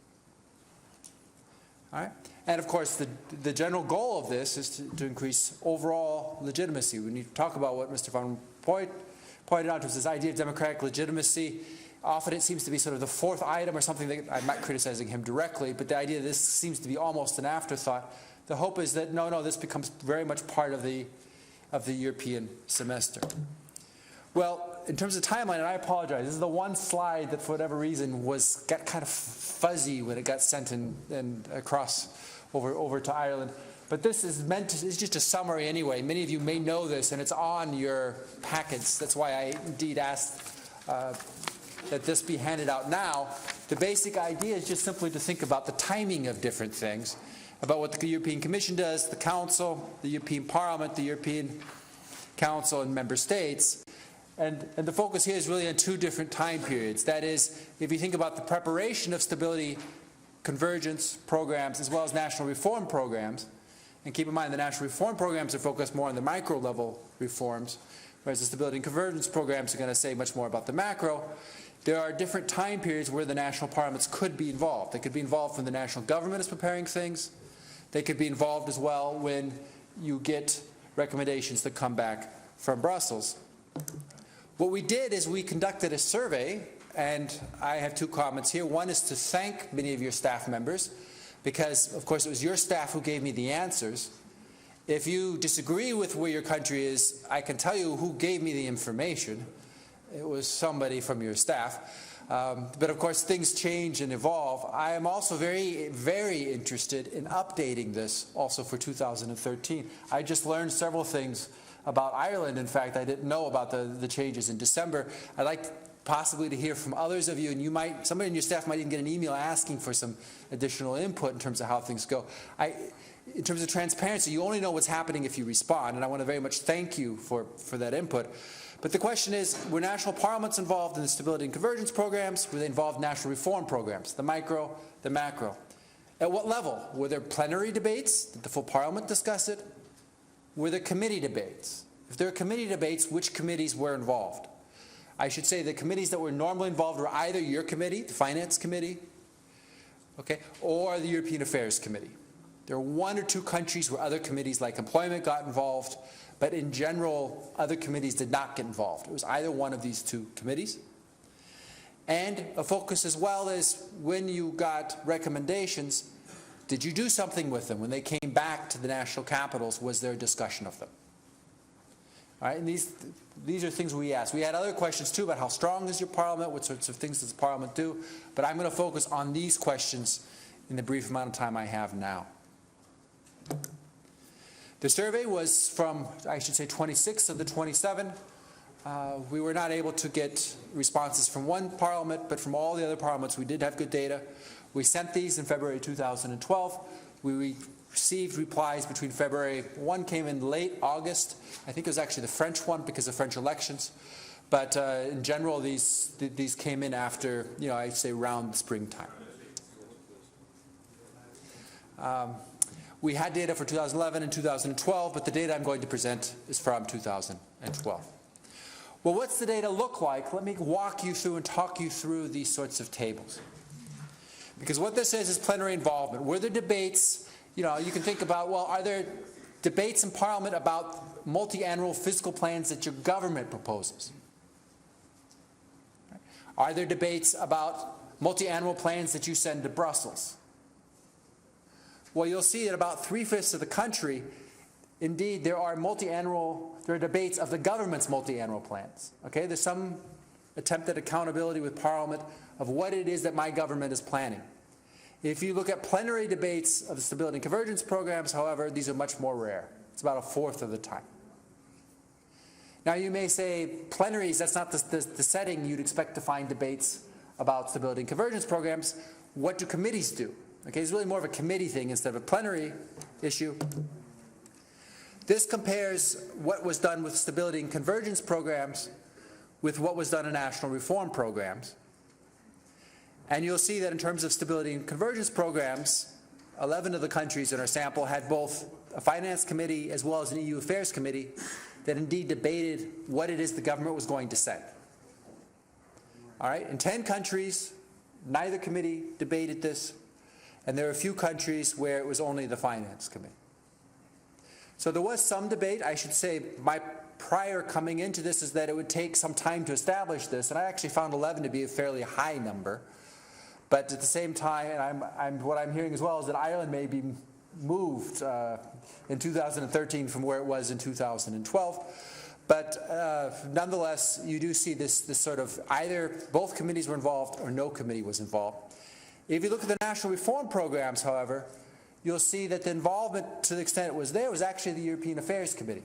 All right? And of course, the general goal of this is to increase overall legitimacy. We need to talk about what Mr. Van pointed out, was this idea of democratic legitimacy. Often it seems to be sort of the fourth item or something that I'm not criticizing him directly, but the idea that this seems to be almost an afterthought. The hope is that, no, this becomes very much part of the European semester. Well, in terms of timeline, and I apologize, this is the one slide that for whatever reason got kind of fuzzy when it got sent and across over to Ireland. But this is it's just a summary anyway. Many of you may know this, and it's on your packets. That's why I indeed asked that this be handed out now. The basic idea is just simply to think about the timing of different things, about what the European Commission does, the Council, the European Parliament, the European Council, and Member States. And the focus here is really on two different time periods. That is, if you think about the preparation of stability convergence programs as well as national reform programs, and keep in mind the national reform programs are focused more on the micro level reforms, whereas the stability and convergence programs are going to say much more about the macro. There are different time periods where the national parliaments could be involved. They could be involved when the national government is preparing things. They could be involved as well when you get recommendations that come back from Brussels. What we did is we conducted a survey, and I have two comments here. One is to thank many of your staff members, because, of course, it was your staff who gave me the answers. If you disagree with where your country is, I can tell you who gave me the information. It was somebody from your staff. But of course, things change and evolve. I am also very, very interested in updating this also for 2013. I just learned several things about Ireland. In fact, I didn't know about the changes in December. I'd like possibly to hear from others of you, and you might, somebody in your staff might even get an email asking for some additional input in terms of how things go. In terms of transparency, you only know what's happening if you respond, and I want to very much thank you for that input. But the question is, were national parliaments involved in the stability and convergence programs? Were they involved in national reform programs, the micro, the macro? At what level? Were there plenary debates? Did the full parliament discuss it? Were there committee debates? If there are committee debates, which committees were involved? I should say the committees that were normally involved were either your committee, the Finance Committee, okay, or the European Affairs Committee. There are one or two countries where other committees like employment got involved, but in general, other committees did not get involved. It was either one of these two committees. And a focus as well is when you got recommendations, did you do something with them? When they came back to the national capitals, was there a discussion of them? All right, and these are things we asked. We had other questions too about how strong is your parliament, what sorts of things does the parliament do, but I'm going to focus on these questions in the brief amount of time I have now. The survey was from, I should say, 26 of the 27. We were not able to get responses from one parliament, but from all the other parliaments we did have good data. We sent these in February 2012. We received replies between February. One came in late August. I think it was actually the French one because of French elections. But in general, these came in after, I'd say around the springtime. We had data for 2011 and 2012, but the data I'm going to present is from 2012. Well, what's the data look like? Let me walk you through and talk you through these sorts of tables. Because what this is plenary involvement. Were there debates? You can think about, well, are there debates in Parliament about multi-annual fiscal plans that your government proposes? Are there debates about multi-annual plans that you send to Brussels? Well, you'll see that about 3/5 of the country, indeed, there are debates of the government's multi-annual plans. Okay, there's some attempt at accountability with Parliament of what it is that my government is planning. If you look at plenary debates of the stability and convergence programs, however, these are much more rare. It's about 1/4 of the time. Now you may say, plenaries, that's not the setting you'd expect to find debates about stability and convergence programs. What do committees do? Okay, it's really more of a committee thing instead of a plenary issue. This compares what was done with stability and convergence programs with what was done in national reform programs. And you'll see that in terms of stability and convergence programs, 11 of the countries in our sample had both a finance committee as well as an EU affairs committee that indeed debated what it is the government was going to send. All right, in 10 countries, neither committee debated this, and there are a few countries where it was only the finance committee. So there was some debate. I should say my prior coming into this is that it would take some time to establish this, and I actually found 11 to be a fairly high number. But at the same time, and what I'm hearing as well is that Ireland may be moved in 2013 from where it was in 2012. But nonetheless, you do see this sort of either both committees were involved or no committee was involved. If you look at the national reform programs, however, you'll see that the involvement, to the extent it was there, was actually the European Affairs Committee.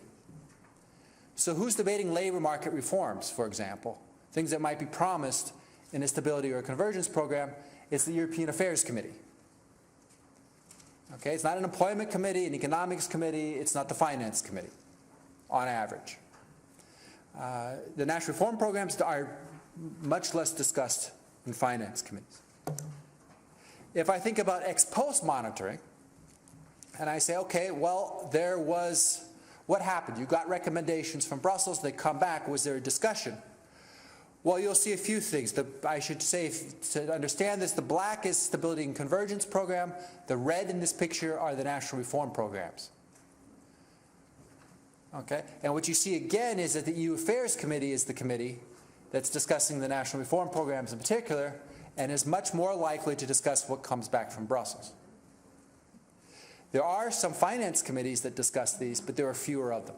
So who's debating labor market reforms, for example, things that might be promised in a stability or a convergence program? It's the European Affairs Committee. Okay, it's not an employment committee, an economics committee, it's not the finance committee, on average. The national reform programs are much less discussed in finance committees. If I think about ex post monitoring, and I say, okay, well, there was, what happened? You got recommendations from Brussels, they come back, was there a discussion? Well, you'll see a few things. I should say, to understand this, the black is Stability and Convergence Program. The red in this picture are the national reform programs. Okay? And what you see again is that the EU Affairs Committee is the committee that's discussing the national reform programs in particular, and is much more likely to discuss what comes back from Brussels. There are some finance committees that discuss these, but there are fewer of them.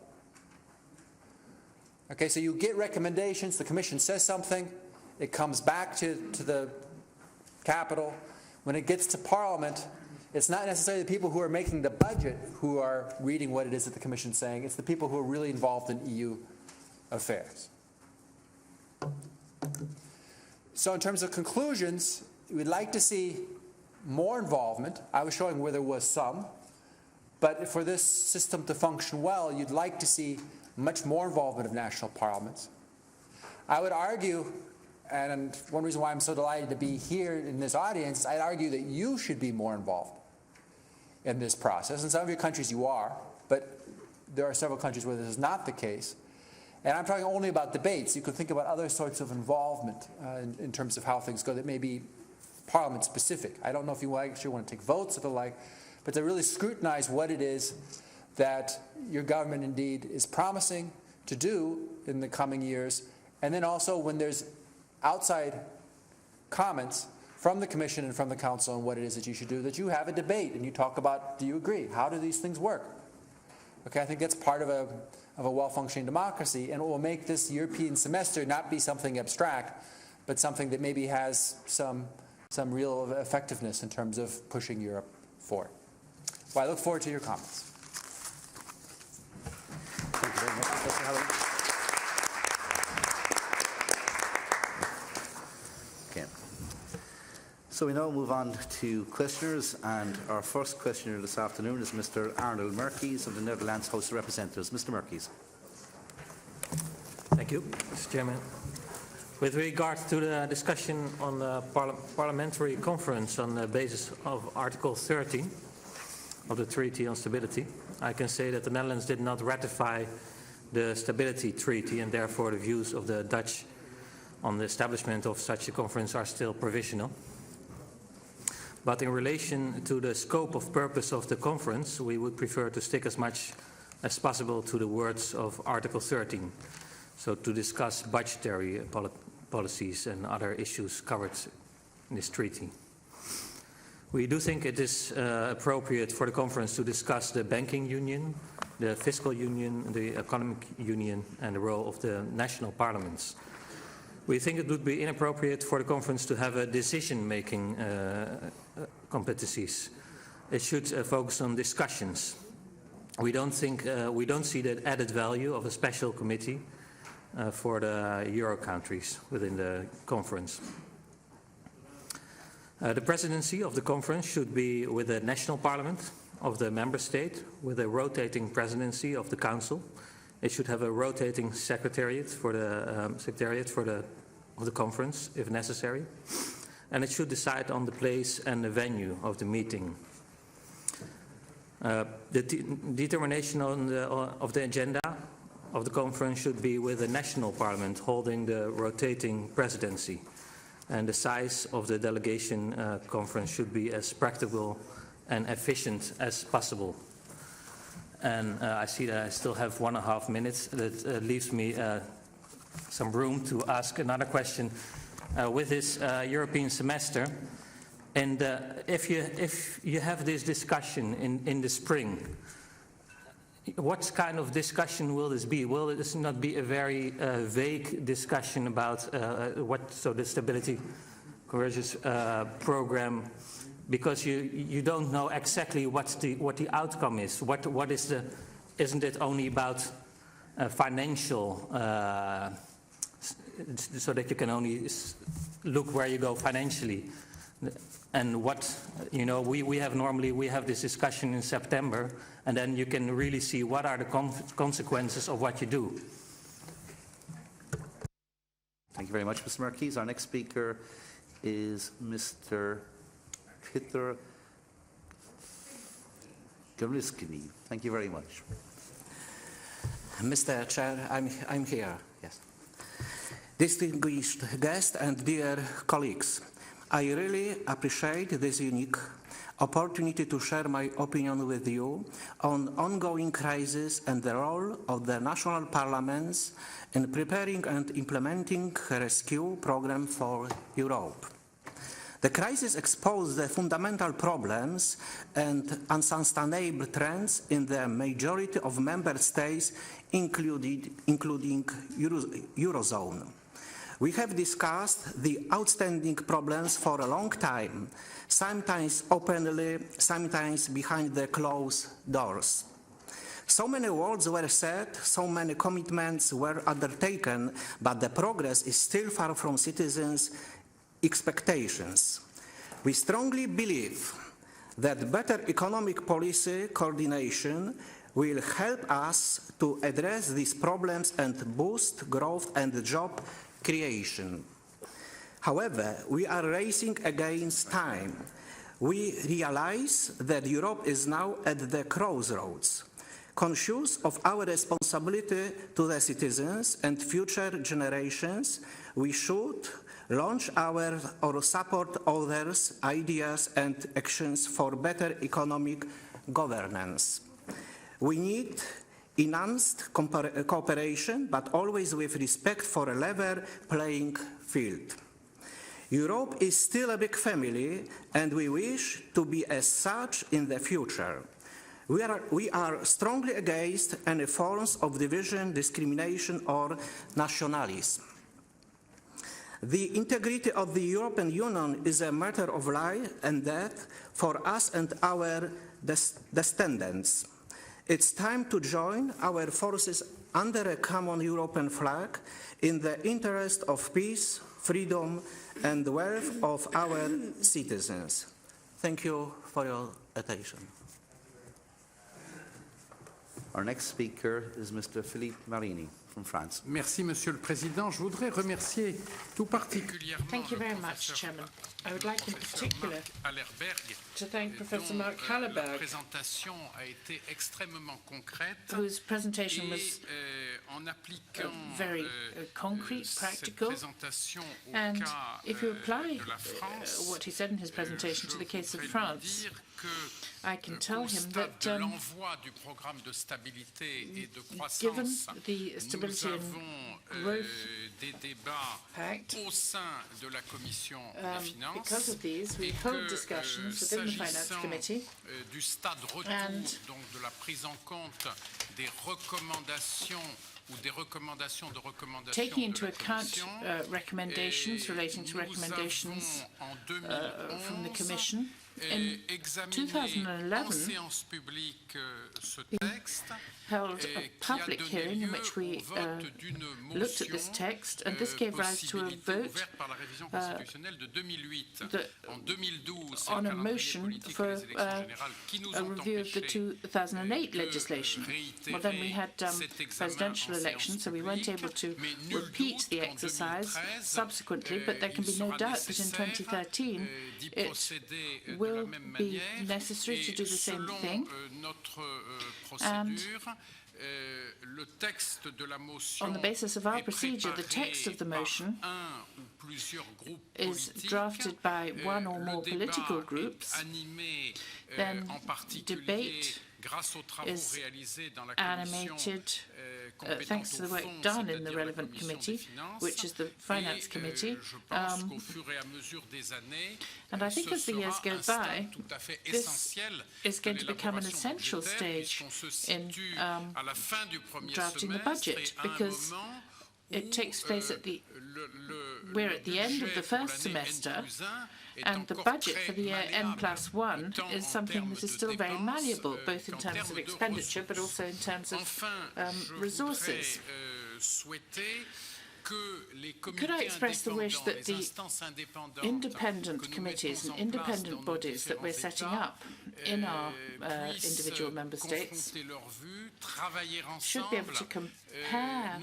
Okay, so you get recommendations, the Commission says something, it comes back to the capital. When it gets to Parliament, it's not necessarily the people who are making the budget who are reading what it is that the Commission is saying, it's the people who are really involved in EU affairs. So in terms of conclusions, we'd like to see more involvement. I was showing where there was some, but for this system to function well, you'd like to see much more involvement of national parliaments. I would argue, and one reason why I'm so delighted to be here in this audience, I'd argue that you should be more involved in this process. In some of your countries you are, but there are several countries where this is not the case. And I'm talking only about debates. You could think about other sorts of involvement in terms of how things go that may be Parliament specific. I don't know if you actually want to take votes or the like, but to really scrutinize what it is that your government indeed is promising to do in the coming years. And then also when there's outside comments from the Commission and from the Council on what it is that you should do, that you have a debate and you talk about, do you agree? How do these things work? Okay, I think that's part of a well-functioning democracy, and it will make this European semester not be something abstract, but something that maybe has some real effectiveness in terms of pushing Europe forward. Well, I look forward to your comments. Thank you very much, Professor Hallam. Okay. So we now move on to questioners, and our first questioner this afternoon is Mr. Arnold Merkies of the Netherlands House of Representatives. Mr. Merkies. Thank you, Mr. Chairman. With regard to the discussion on the parliamentary conference on the basis of Article 13 of the Treaty on Stability, I can say that the Netherlands did not ratify the Stability Treaty, and therefore the views of the Dutch on the establishment of such a conference are still provisional. But in relation to the scope of purpose of the conference, we would prefer to stick as much as possible to the words of Article 13, so to discuss budgetary policies and other issues covered in this treaty. We do think it is appropriate for the conference to discuss the banking union, the fiscal union, the economic union, and the role of the national parliaments. We think it would be inappropriate for the conference to have a decision-making competencies. It should focus on discussions. We don't see the added value of a special committee for the Euro countries within the conference. The presidency of the conference should be with the national parliament of the member state, with a rotating presidency of the council. It should have a rotating secretariat for the of the conference, if necessary, and it should decide on the place and the venue of the meeting. The determination of the agenda of the conference should be with the national parliament holding the rotating presidency, and the size of the delegation conference should be as practical and efficient as possible. And I see that I still have 1.5 minutes. That leaves me some room to ask another question with this European semester. And if you have this discussion in the spring, what kind of discussion will this be? Will this not be a very vague discussion about so the stability convergence program, because you don't know exactly what the outcome is? What is the? Isn't it only about financial, so that you can only look where you go financially? And what, we have this discussion in September, and then you can really see what are the consequences of what you do. Thank you very much, Mr. Merkies. Our next speaker is Mr. Peter Gariskini. Thank you very much. Mr. Chair, I'm here, yes. Distinguished guests and dear colleagues, I really appreciate this unique opportunity to share my opinion with you on ongoing crisis and the role of the national parliaments in preparing and implementing a rescue program for Europe. The crisis exposed the fundamental problems and unsustainable trends in the majority of member states, including Eurozone. We have discussed the outstanding problems for a long time, sometimes openly, sometimes behind the closed doors. So many words were said, so many commitments were undertaken, but the progress is still far from citizens' expectations. We strongly believe that better economic policy coordination will help us to address these problems and boost growth and job creation. However, we are racing against time. We realize that Europe is now at the crossroads. Conscious of our responsibility to the citizens and future generations, we should launch or support others' ideas and actions for better economic governance. We need enhanced cooperation, but always with respect for a level playing field. Europe is still a big family, and we wish to be as such in the future. We are strongly against any forms of division, discrimination, or nationalism. The integrity of the European Union is a matter of life and death for us and our descendants. It's time to join our forces under a common European flag in the interest of peace, freedom, and wealth of our citizens. Thank you for your attention. Our next speaker is Mr. Philippe Marini from France. Merci, Monsieur le Président. Je voudrais remercier tout particulièrement. Thank you very much, Chairman. I would like in particular to thank Professor Mark Hallerberg, whose presentation was very concrete, practical, and if you apply what he said in his presentation to the case of France, I can tell him that given the Stability and Growth Pact, because of these, we hold discussions within the Finance Committee, and taking into account recommendations relating to recommendations from the Commission, in 2011, we held a public hearing in which we looked at this text, and this gave rise to a vote on a motion for a review of the 2008 legislation. Well, then we had presidential elections, so we weren't able to repeat the exercise subsequently, but there can be no doubt that in 2013 it will be necessary to do the same thing. And on the basis of our procedure, the text of the motion is drafted by one or more political groups, then debate is animated thanks to the work done in the relevant committee, which is the Finance Committee. And I think as the years go by, this is going to become an essential stage in drafting the budget, because it takes place we're at the end of the first semester, and the budget for the year N+1 is something that is still very malleable, both in terms of expenditure, but also in terms of resources. Could I express the wish that the independent committees and independent bodies that we're setting up in our individual member states should be able to compare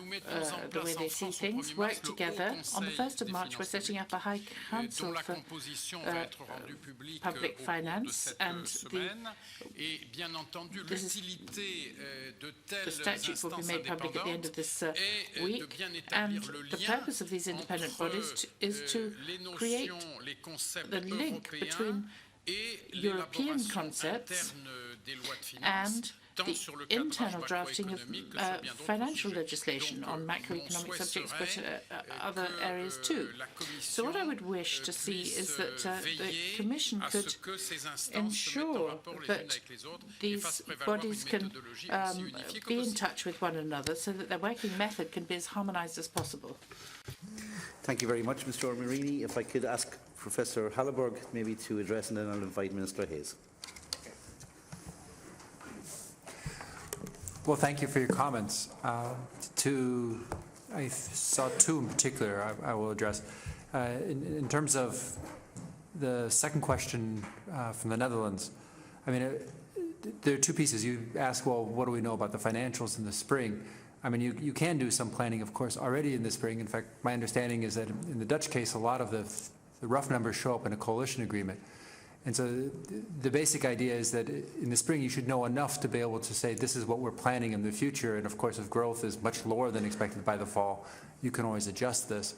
the way they see things, work together. On the 1st of March, we're setting up a High Council for Public Finance, and the statutes will be made public at the end of this week. And the purpose of these independent bodies is to create the link between European concepts and the internal drafting of financial legislation on macroeconomic subjects, but other areas too. So what I would wish to see is that the Commission could ensure that these bodies can be in touch with one another so that their working method can be as harmonised as possible. Thank you very much, Mr. Marini. If I could ask Professor Halleberg maybe to address, and then I'll invite Minister Hayes. Well, thank you for your comments. I saw two in particular I will address. In terms of the second question from the Netherlands, I mean, there are two pieces. You ask, well, what do we know about the financials in the spring? I mean, you can do some planning, of course, already in the spring. In fact, my understanding is that in the Dutch case, a lot of the rough numbers show up in a coalition agreement. And so the basic idea is that in the spring, you should know enough to be able to say, this is what we're planning in the future. And of course, if growth is much lower than expected by the fall, you can always adjust this.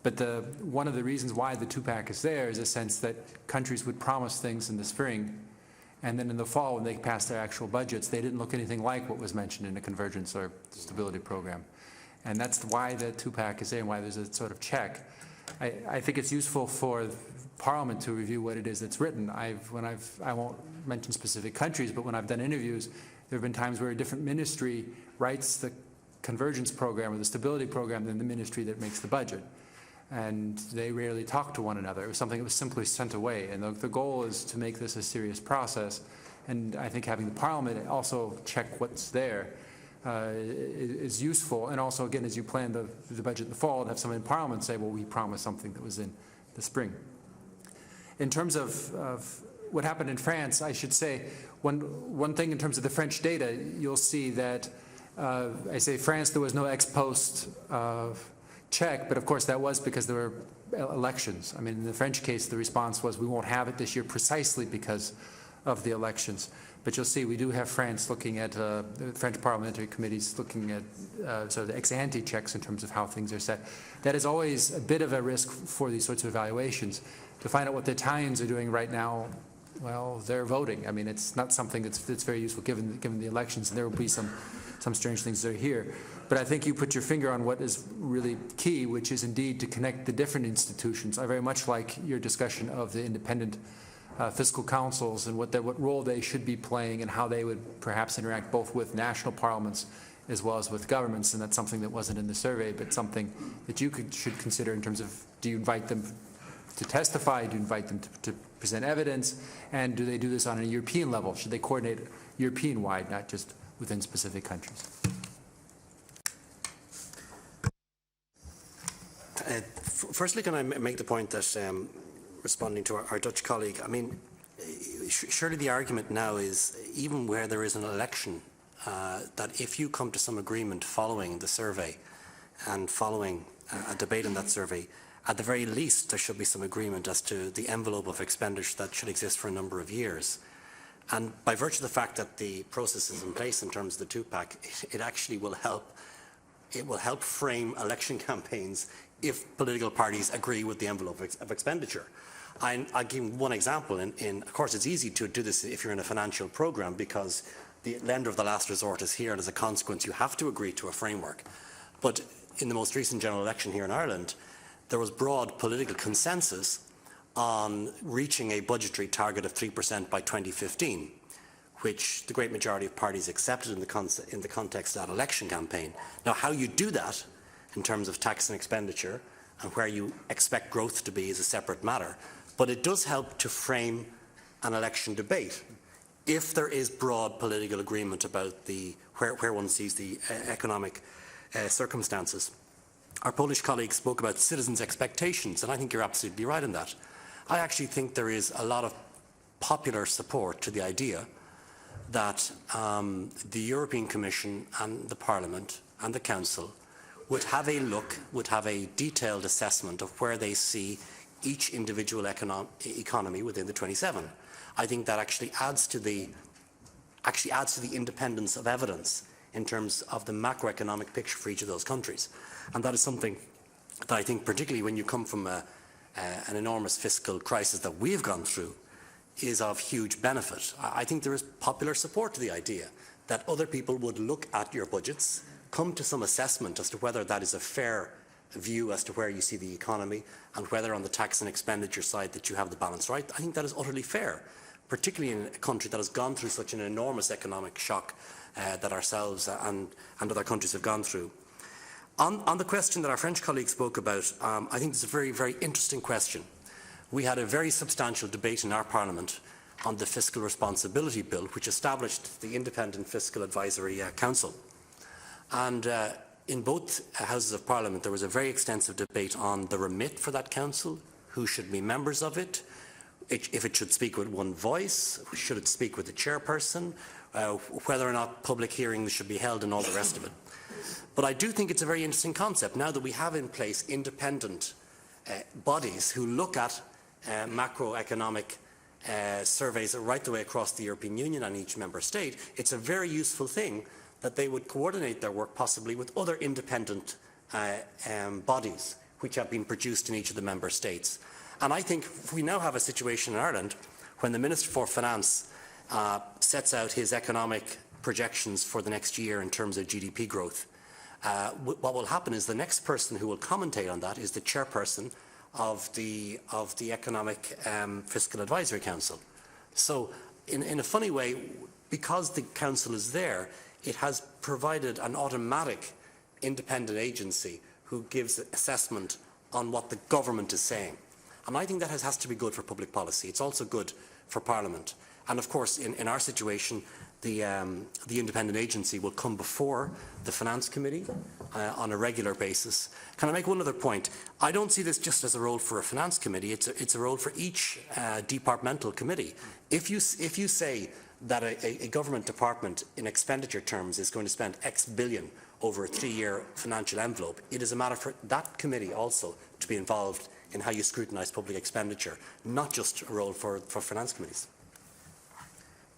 But one of the reasons why the two-pack is there is a sense that countries would promise things in the spring, and then in the fall, when they pass their actual budgets, they didn't look anything like what was mentioned in the convergence or stability program. And that's why the two-pack is there and why there's a sort of check. I think it's useful for Parliament to review what it is that's written. I won't mention specific countries, but when I've done interviews, there have been times where a different ministry writes the convergence program or the stability program than the ministry that makes the budget. And they rarely talk to one another. It was something that was simply sent away. And the goal is to make this a serious process. And I think having the Parliament also check what's there is useful. And also, again, as you plan the budget in the fall, have someone in Parliament say, well, we promised something that was in the spring. In terms of what happened in France, I should say, one thing in terms of the French data, you'll see that, I say France, there was no ex post check, but of course that was because there were elections. I mean, in the French case, the response was we won't have it this year precisely because of the elections. But you'll see we do have France looking at, the French parliamentary committees looking at sort of the ex-ante checks in terms of how things are set. That is always a bit of a risk for these sorts of evaluations. To find out what the Italians are doing right now, well, they're voting. I mean, it's not something that's very useful given the elections, and there will be some strange things that are here. But I think you put your finger on what is really key, which is indeed to connect the different institutions. I very much like your discussion of the independent fiscal councils and what role they should be playing and how they would perhaps interact both with national parliaments as well as with governments. And that's something that wasn't in the survey, but something that you should consider in terms of, do you invite them to testify? Do you invite them to present evidence? And do they do this on a European level? Should they coordinate European-wide, not just within specific countries? Firstly, can I make the point that, responding to our Dutch colleague, I mean, surely the argument now is, even where there is an election, that if you come to some agreement following the survey and following a debate on that survey, at the very least there should be some agreement as to the envelope of expenditure that should exist for a number of years. And by virtue of the fact that the process is in place in terms of the two-pack, it actually will help. It will help frame election campaigns if political parties agree with the envelope of expenditure. I'll give one example. Of course, it's easy to do this if you're in a financial program because the lender of the last resort is here, and as a consequence, you have to agree to a framework. But in the most recent general election here in Ireland, there was broad political consensus on reaching a budgetary target of 3% by 2015, which the great majority of parties accepted in the context of that election campaign. Now, how you do that in terms of tax and expenditure and where you expect growth to be is a separate matter. But it does help to frame an election debate if there is broad political agreement about where one sees the economic circumstances. Our Polish colleague spoke about citizens' expectations, and I think you're absolutely right in that. I actually think there is a lot of popular support to the idea that the European Commission and the Parliament and the Council would have a look, would have a detailed assessment of where they see each individual economy within the 27. I think that actually adds to the independence of evidence in terms of the macroeconomic picture for each of those countries. And that is something that I think, particularly when you come from an enormous fiscal crisis that we have gone through, is of huge benefit. I think there is popular support to the idea that other people would look at your budgets, come to some assessment as to whether that is a fair view as to where you see the economy and whether on the tax and expenditure side that you have the balance right. I think that is utterly fair, particularly in a country that has gone through such an enormous economic shock that ourselves and other countries have gone through. On the question that our French colleague spoke about, I think it's a very, very interesting question. We had a very substantial debate in our Parliament on the Fiscal Responsibility Bill, which established the Independent Fiscal Advisory Council. And in both Houses of Parliament, there was a very extensive debate on the remit for that council, who should be members of it, if it should speak with one voice, should it speak with the chairperson, whether or not public hearings should be held and all the rest of it. But I do think it's a very interesting concept now that we have in place independent bodies who look at macroeconomic surveys right the way across the European Union and each member state. It's a very useful thing that they would coordinate their work possibly with other independent bodies which have been produced in each of the member states. And I think we now have a situation in Ireland when the Minister for Finance sets out his economic projections for the next year in terms of GDP growth. What will happen is the next person who will commentate on that is the chairperson of the Economic Fiscal Advisory Council. So in a funny way, because the council is there, it has provided an automatic independent agency who gives assessment on what the government is saying. And I think that has to be good for public policy. It's also good for Parliament. And of course, in our situation, the independent agency will come before the Finance Committee on a regular basis. Can I make one other point? I don't see this just as a role for a Finance Committee. It's a role for each departmental committee. If you say that a government department in expenditure terms is going to spend X billion over a 3-year financial envelope, it is a matter for that committee also to be involved in how you scrutinise public expenditure, not just a role for finance committees.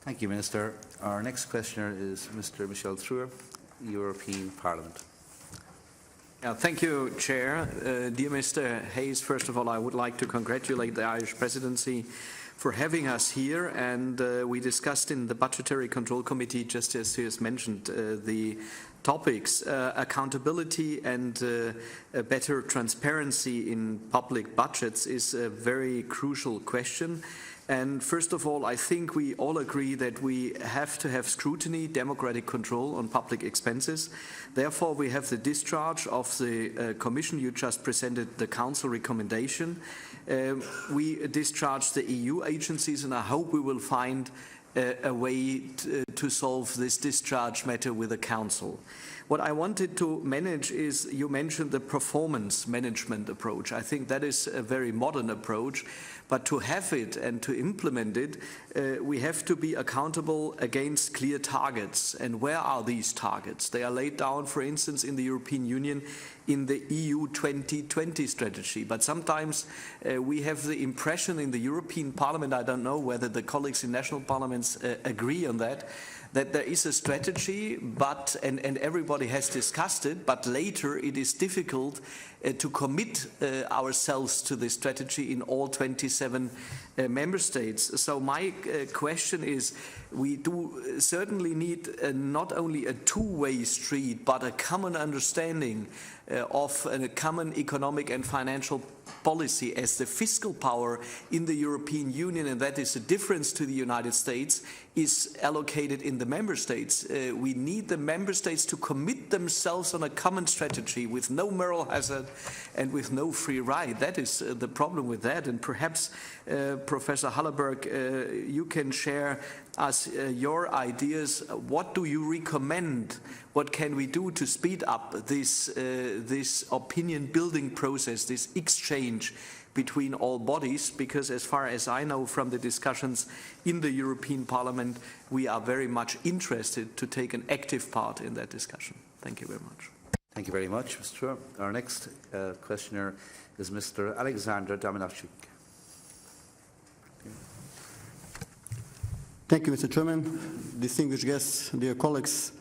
Thank you, Minister. Our next questioner is Mr. Michel Truer, European Parliament. Thank you, Chair. Dear Mr. Hayes, first of all, I would like to congratulate the Irish Presidency for having us here, and we discussed in the Budgetary Control Committee, just as he has mentioned, the topics, accountability and a better transparency in public budgets is a very crucial question. And first of all, I think we all agree that we have to have scrutiny, democratic control on public expenses. Therefore, we have the discharge of the Commission. You just presented the Council recommendation. We discharge the EU agencies, and I hope we will find a way to solve this discharge matter with the Council. What I wanted to manage is, you mentioned the performance management approach. I think that is a very modern approach, but to have it and to implement it, we have to be accountable against clear targets. And where are these targets? They are laid down, for instance, in the European Union in the EU 2020 strategy. But sometimes we have the impression in the European Parliament, I don't know whether the colleagues in national parliaments agree on that there is a strategy, and everybody has discussed it, but later it is difficult to commit ourselves to this strategy in all 27 member states. So my question is, we do certainly need not only a two-way street, but a common understanding of a common economic and financial policy as the fiscal power in the European Union, and that is a difference to the United States, is allocated in the member states. We need the member states to commit themselves on a common strategy with no moral hazard and with no free ride. That is the problem with that, and perhaps Professor Halleberg, you can share us your ideas. What do you recommend? What can we do to speed up this opinion building process, this exchange between all bodies? Because as far as I know from the discussions in the European Parliament, we are very much interested to take an active part in that discussion. Thank you very much. Thank you very much, Mr. Truer. Our next questioner is Mr. Alexander Dominowczyk. Thank you, Mr. Chairman. Distinguished guests, dear colleagues,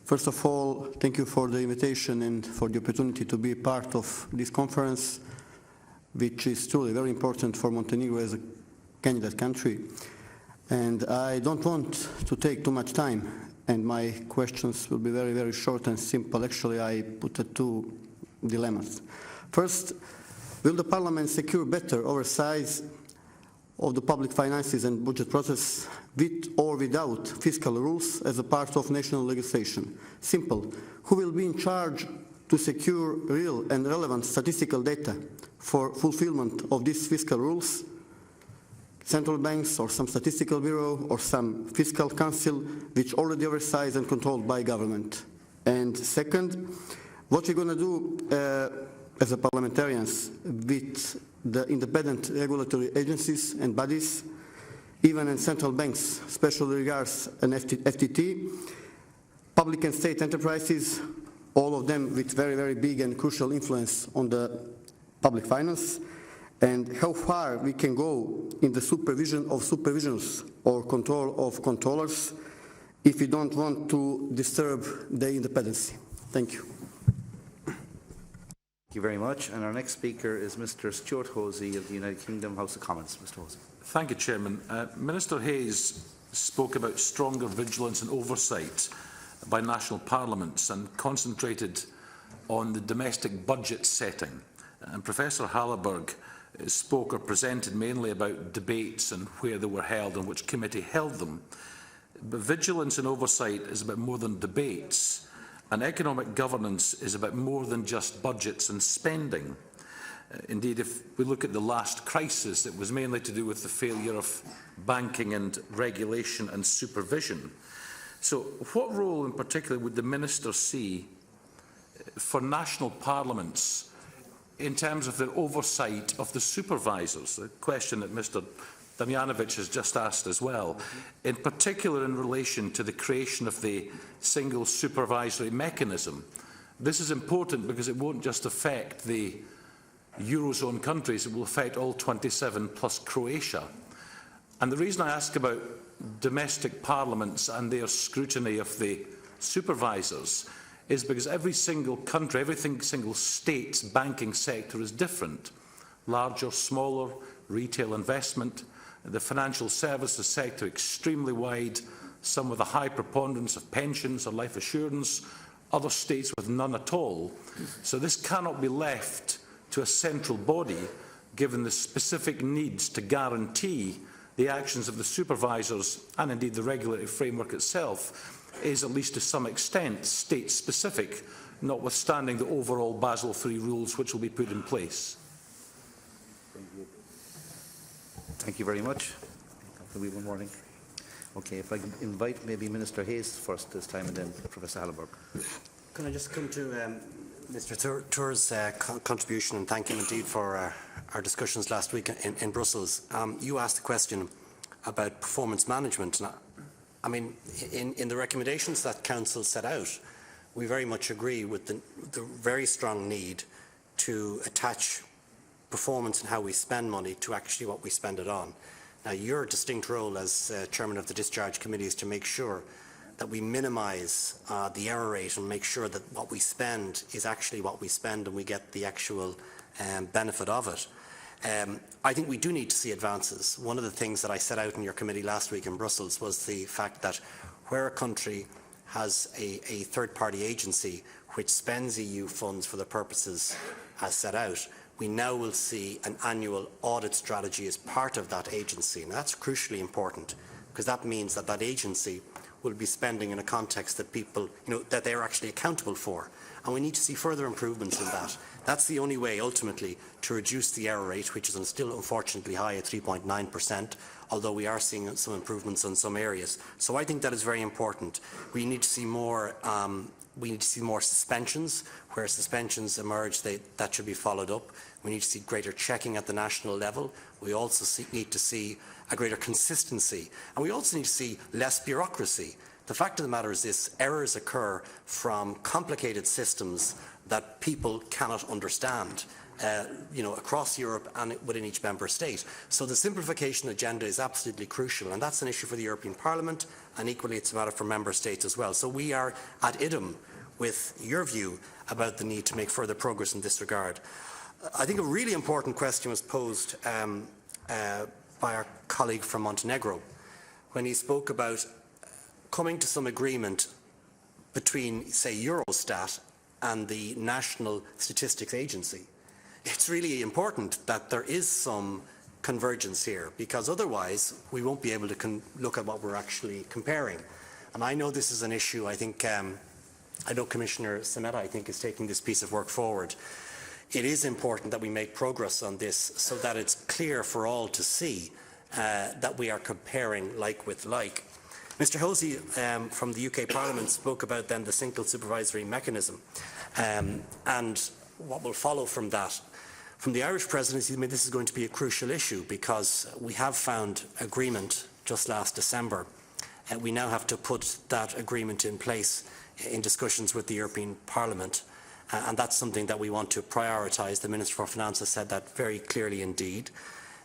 first of all, thank you for the invitation and for the opportunity to be part of this conference, which is truly very important for Montenegro as a candidate country. And I don't want to take too much time. and my questions will be very, very short and simple. Actually, I put two dilemmas. First, will the Parliament secure better oversight of the public finances and budget process with or without fiscal rules as a part of national legislation? Simple. Who will be in charge to secure real and relevant statistical data for fulfillment of these fiscal rules? Central banks or some statistical bureau or some fiscal council which already oversized and controlled by government? And second, what we're going to do as a parliamentarians with the independent regulatory agencies and bodies, even in central banks, especially regards an FTT, public and state enterprises, all of them with very, very big and crucial influence on the public finance, and how far we can go in the supervision of supervisions or control of controllers if we don't want to disturb their independence. Thank you. Thank you very much. And our next speaker is Mr. Stuart Hosey of the United Kingdom House of Commons. Mr. Hosey. Thank you, Chairman. Minister Hayes spoke about stronger vigilance and oversight by national parliaments and concentrated on the domestic budget setting. And Professor Hallerberg spoke or presented mainly about debates and where they were held and which committee held them. But vigilance and oversight is about more than debates, and economic governance is about more than just budgets and spending. Indeed, if we look at the last crisis, it was mainly to do with the failure of banking and regulation and supervision. So what role in particular would the Minister see for national parliaments in terms of their oversight of the supervisors? A question that Mr. Damjanovic has just asked as well, in particular in relation to the creation of the single supervisory mechanism. This is important because it won't just affect the Eurozone countries, it will affect all 27 plus Croatia. And the reason I ask about domestic parliaments and their scrutiny of the supervisors is because every single country, every single state's banking sector is different. Larger, smaller, retail investment, the financial services sector extremely wide, some with a high preponderance of pensions or life assurance, other states with none at all. So this cannot be left to a central body, given the specific needs to guarantee the actions of the supervisors and indeed the regulatory framework itself is, at least to some extent, state-specific, notwithstanding the overall Basel III rules which will be put in place. Thank you very much. Can we have one morning? Okay, if I can invite maybe Minister Hayes first this time and then Professor Hallerberg. Can I just come to Mr. Tour's contribution, and thank him indeed for our discussions last week in Brussels. You asked a question about performance management. And I mean, in the recommendations that Council set out, we very much agree with the very strong need to attach performance and how we spend money to actually what we spend it on. Now, your distinct role as Chairman of the Discharge Committee is to make sure that we minimise the error rate and make sure that what we spend is actually what we spend and we get the actual benefit of it. I think we do need to see advances. One of the things that I set out in your committee last week in Brussels was the fact that where a country has a third-party agency which spends EU funds for the purposes as set out, we now will see an annual audit strategy as part of that agency. And that's crucially important because that means that that agency will be spending in a context that people, that they're actually accountable for. And we need to see further improvements in that. That's the only way, ultimately, to reduce the error rate, which is still unfortunately high at 3.9%, although we are seeing some improvements in some areas. So I think that is very important. We need to see more suspensions. Where suspensions emerge, that should be followed up. We need to see greater checking at the national level. We also need to see a greater consistency. And we also need to see less bureaucracy. The fact of the matter is this: errors occur from complicated systems that people cannot understand, across Europe and within each member state. So the simplification agenda is absolutely crucial, and that's an issue for the European Parliament, and equally it's a matter for member states as well. So we are at idem with your view about the need to make further progress in this regard. I think a really important question was posed by our colleague from Montenegro when he spoke about coming to some agreement between, say, Eurostat and the National Statistics Agency. It's really important that there is some convergence here, because otherwise we won't be able to look at what we're actually comparing. And I know this is an issue, I think, I know Commissioner Semeta, I think, is taking this piece of work forward. It is important that we make progress on this so that it's clear for all to see that we are comparing like with like. Mr. Hosey from the UK Parliament spoke about then the single supervisory mechanism and what will follow from that. From the Irish presidency, I mean, this is going to be a crucial issue because we have found agreement just last December. We now have to put that agreement in place in discussions with the European Parliament. And that's something that we want to prioritise. The Minister for Finance has said that very clearly indeed.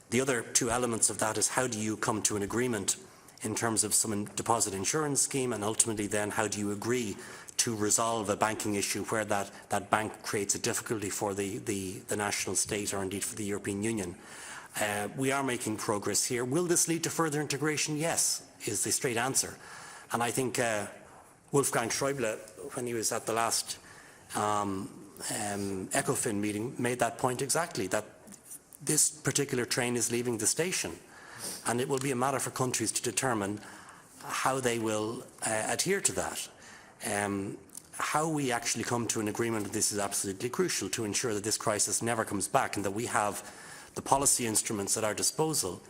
The other two elements of that is how do you come to an agreement in terms of some deposit insurance scheme, and ultimately then how do you agree to resolve a banking issue where that bank creates a difficulty for the national state or indeed for the European Union. We are making progress here. Will this lead to further integration? Yes, is the straight answer. And I think Wolfgang Schäuble, when he was at the last ECOFIN meeting, made that point exactly, that this particular train is leaving the station. And it will be a matter for countries to determine how they will adhere to that. How we actually come to an agreement on this is absolutely crucial to ensure that this crisis never comes back and that we have the policy instruments at our disposal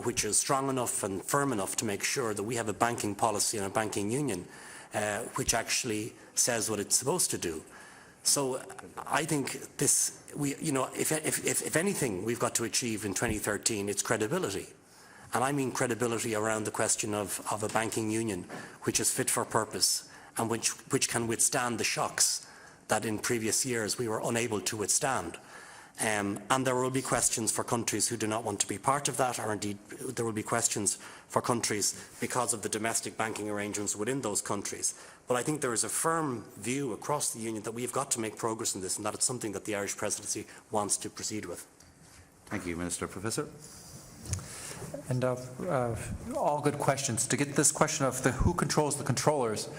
which is strong enough and firm enough to make sure that we have a banking policy and a banking union which actually says what it's supposed to do. So I think this, if anything we've got to achieve in 2013, it's credibility. And I mean credibility around the question of a banking union which is fit for purpose and which can withstand the shocks that in previous years we were unable to withstand. And there will be questions for countries who do not want to be part of that, or indeed there will be questions for countries because of the domestic banking arrangements within those countries. But I think there is a firm view across the Union that we've got to make progress in this, and that it's something that the Irish Presidency wants to proceed with. Thank you, Minister. Professor? And all good questions. To get this question of who controls the controllers,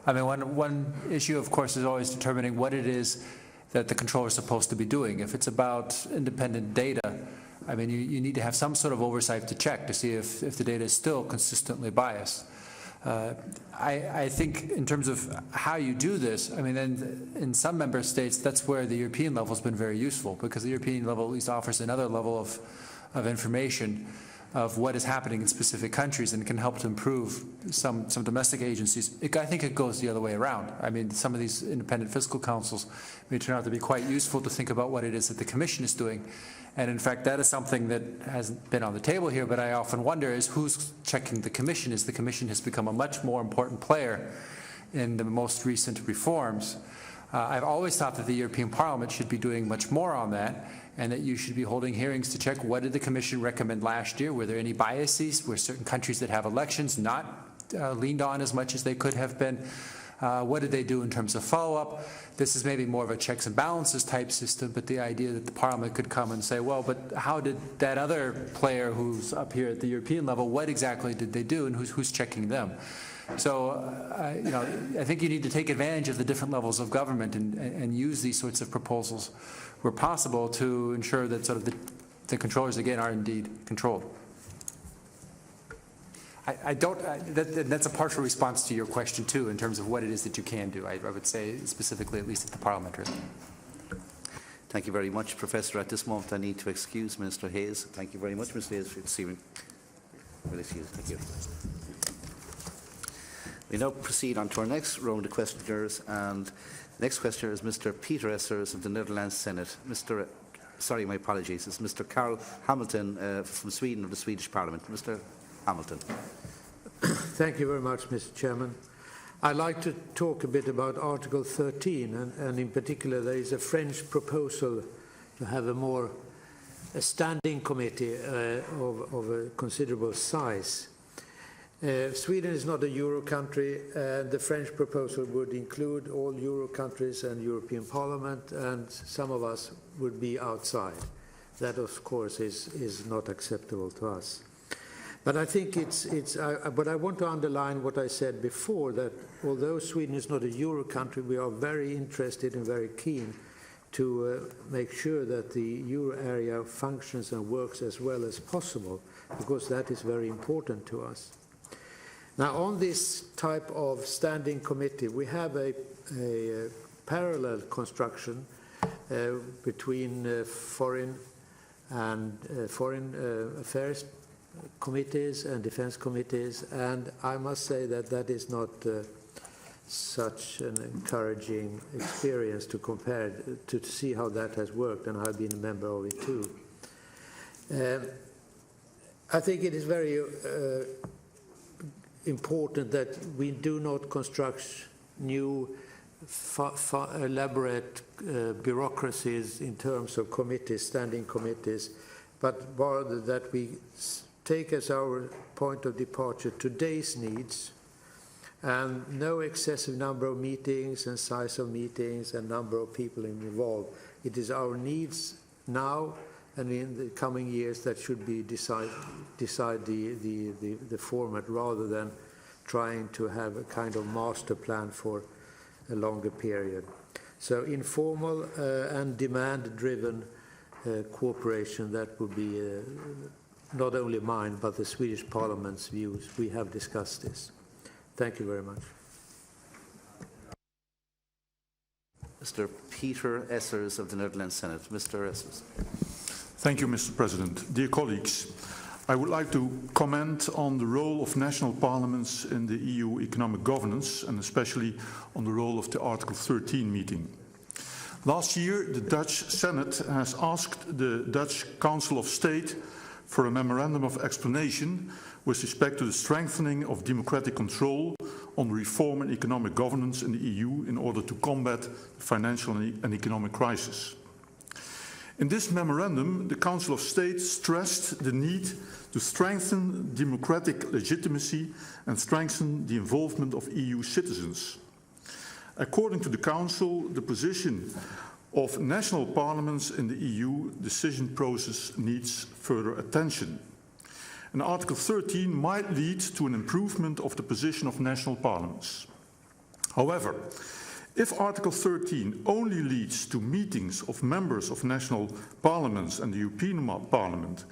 I mean, one issue, of course, is always determining what it is that the controller is supposed to be doing. If it's about independent data, I mean, you need to have some sort of oversight to check to see if the data is still consistently biased. I think in terms of how you do this, I mean, in some member states, that's where the European level has been very useful, because the European level at least offers another level of information of what is happening in specific countries and can help to improve some domestic agencies. I think it goes the other way around. I mean, some of these independent fiscal councils may turn out to be quite useful to think about what it is that the Commission is doing. And in fact, that is something that hasn't been on the table here, but I often wonder is who's checking the Commission, as the Commission has become a much more important player in the most recent reforms. I've always thought that the European Parliament should be doing much more on that, and that you should be holding hearings to check what did the Commission recommend last year. Were there any biases? Were certain countries that have elections not leaned on as much as they could have been? What did they do in terms of follow-up? This is maybe more of a checks and balances type system, but the idea that the Parliament could come and say, well, but how did that other player who's up here at the European level, what exactly did they do, and who's checking them? So, I think you need to take advantage of the different levels of government and use these sorts of proposals where possible to ensure that sort of the controllers, again, are indeed controlled. That's a partial response to your question, too, in terms of what it is that you can do. I would say specifically, at least at the parliamentary level. Thank you very much, Professor. At this moment, I need to excuse Minister Hayes. Thank you very much, Mr. Hayes, for receiving. Thank you. We now proceed on to our next round of questioners, and the next questioner is Mr. Peter Essers of the Netherlands Senate. Sorry, my apologies. It's Mr. Carl Hamilton from Sweden, of the Swedish Parliament. Mr. Hamilton. Thank you very much, Mr. Chairman. I'd like to talk a bit about Article 13, and in particular there is a French proposal to have a standing committee of a considerable size. Sweden is not a Euro country, and the French proposal would include all Euro countries and European Parliament, and some of us would be outside. That, of course, is not acceptable to us. But I think but I want to underline what I said before, that although Sweden is not a Euro country, we are very interested and very keen to make sure that the Euro area functions and works as well as possible, because that is very important to us. Now, on this type of standing committee, we have a parallel construction between foreign affairs committees and defense committees, and I must say that that is not such an encouraging experience to compare, to see how that has worked, and I've been a member of it too. I think it is very important that we do not construct new elaborate bureaucracies in terms of committees, standing committees, but rather that we take as our point of departure today's needs, and no excessive number of meetings and size of meetings and number of people involved. It is our needs now and in the coming years that should be decide the format, rather than trying to have a kind of master plan for a longer period. So informal and demand-driven cooperation, that would be not only mine but the Swedish Parliament's views. We have discussed this. Thank you very much. Mr. Peter Essers of the Netherlands Senate. Mr. Essers. Thank you, Mr. President. Dear colleagues, I would like to comment on the role of national parliaments in the EU economic governance, and especially on the role of the Article 13 meeting. Last year, the Dutch Senate has asked the Dutch Council of State for a memorandum of explanation with respect to the strengthening of democratic control on reform and economic governance in the EU in order to combat the financial and economic crisis. In this memorandum, the Council of State stressed the need to strengthen democratic legitimacy and strengthen the involvement of EU citizens. According to the Council, the position of national parliaments in the EU decision process needs further attention. And Article 13 might lead to an improvement of the position of national parliaments. However, if Article 13 only leads to meetings of members of national parliaments and the European Parliament,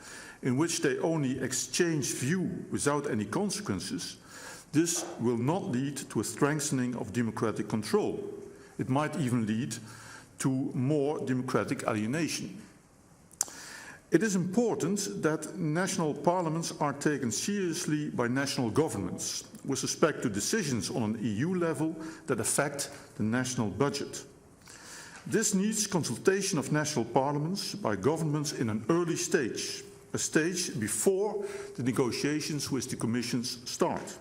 in which they only exchange view without any consequences, this will not lead to a strengthening of democratic control. It might even lead to more democratic alienation. It is important that national parliaments are taken seriously by national governments with respect to decisions on an EU level that affect the national budget. This needs consultation of national parliaments by governments in an early stage, a stage before the negotiations with the Commission start.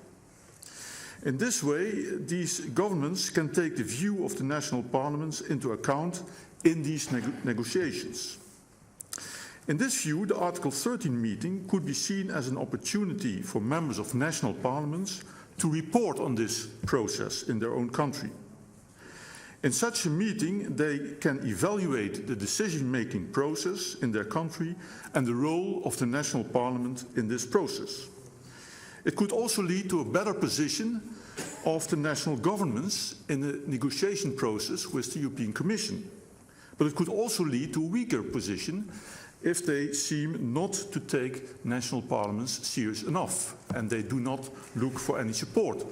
In this way, these governments can take the view of the national parliaments into account in these negotiations. In this view, the Article 13 meeting could be seen as an opportunity for members of national parliaments to report on this process in their own country. In such a meeting, they can evaluate the decision-making process in their country and the role of the national parliament in this process. It could also lead to a better position of the national governments in the negotiation process with the European Commission. But it could also lead to a weaker position if they seem not to take national parliaments serious enough and they do not look for any support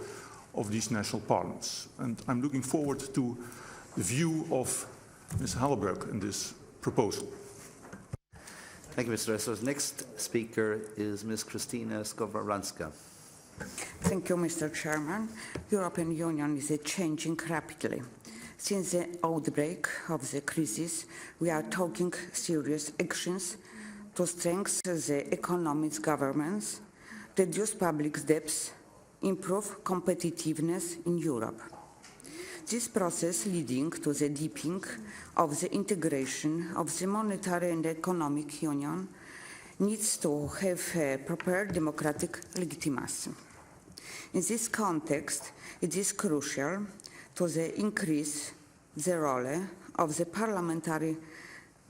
of these national parliaments. And I'm looking forward to the view of Ms. Halleberg in this proposal. Thank you, Mr. Essers. Next speaker is Ms. Kristina Skowronska. Thank you, Mr. Chairman. European Union is changing rapidly. Since the outbreak of the crisis, we are taking serious actions to strengthen the economic governance, reduce public debts, improve competitiveness in Europe. This process leading to the deepening of the integration of the monetary and economic union needs to have a proper democratic legitimacy. In this context, it is crucial to increase the role of the parliamentary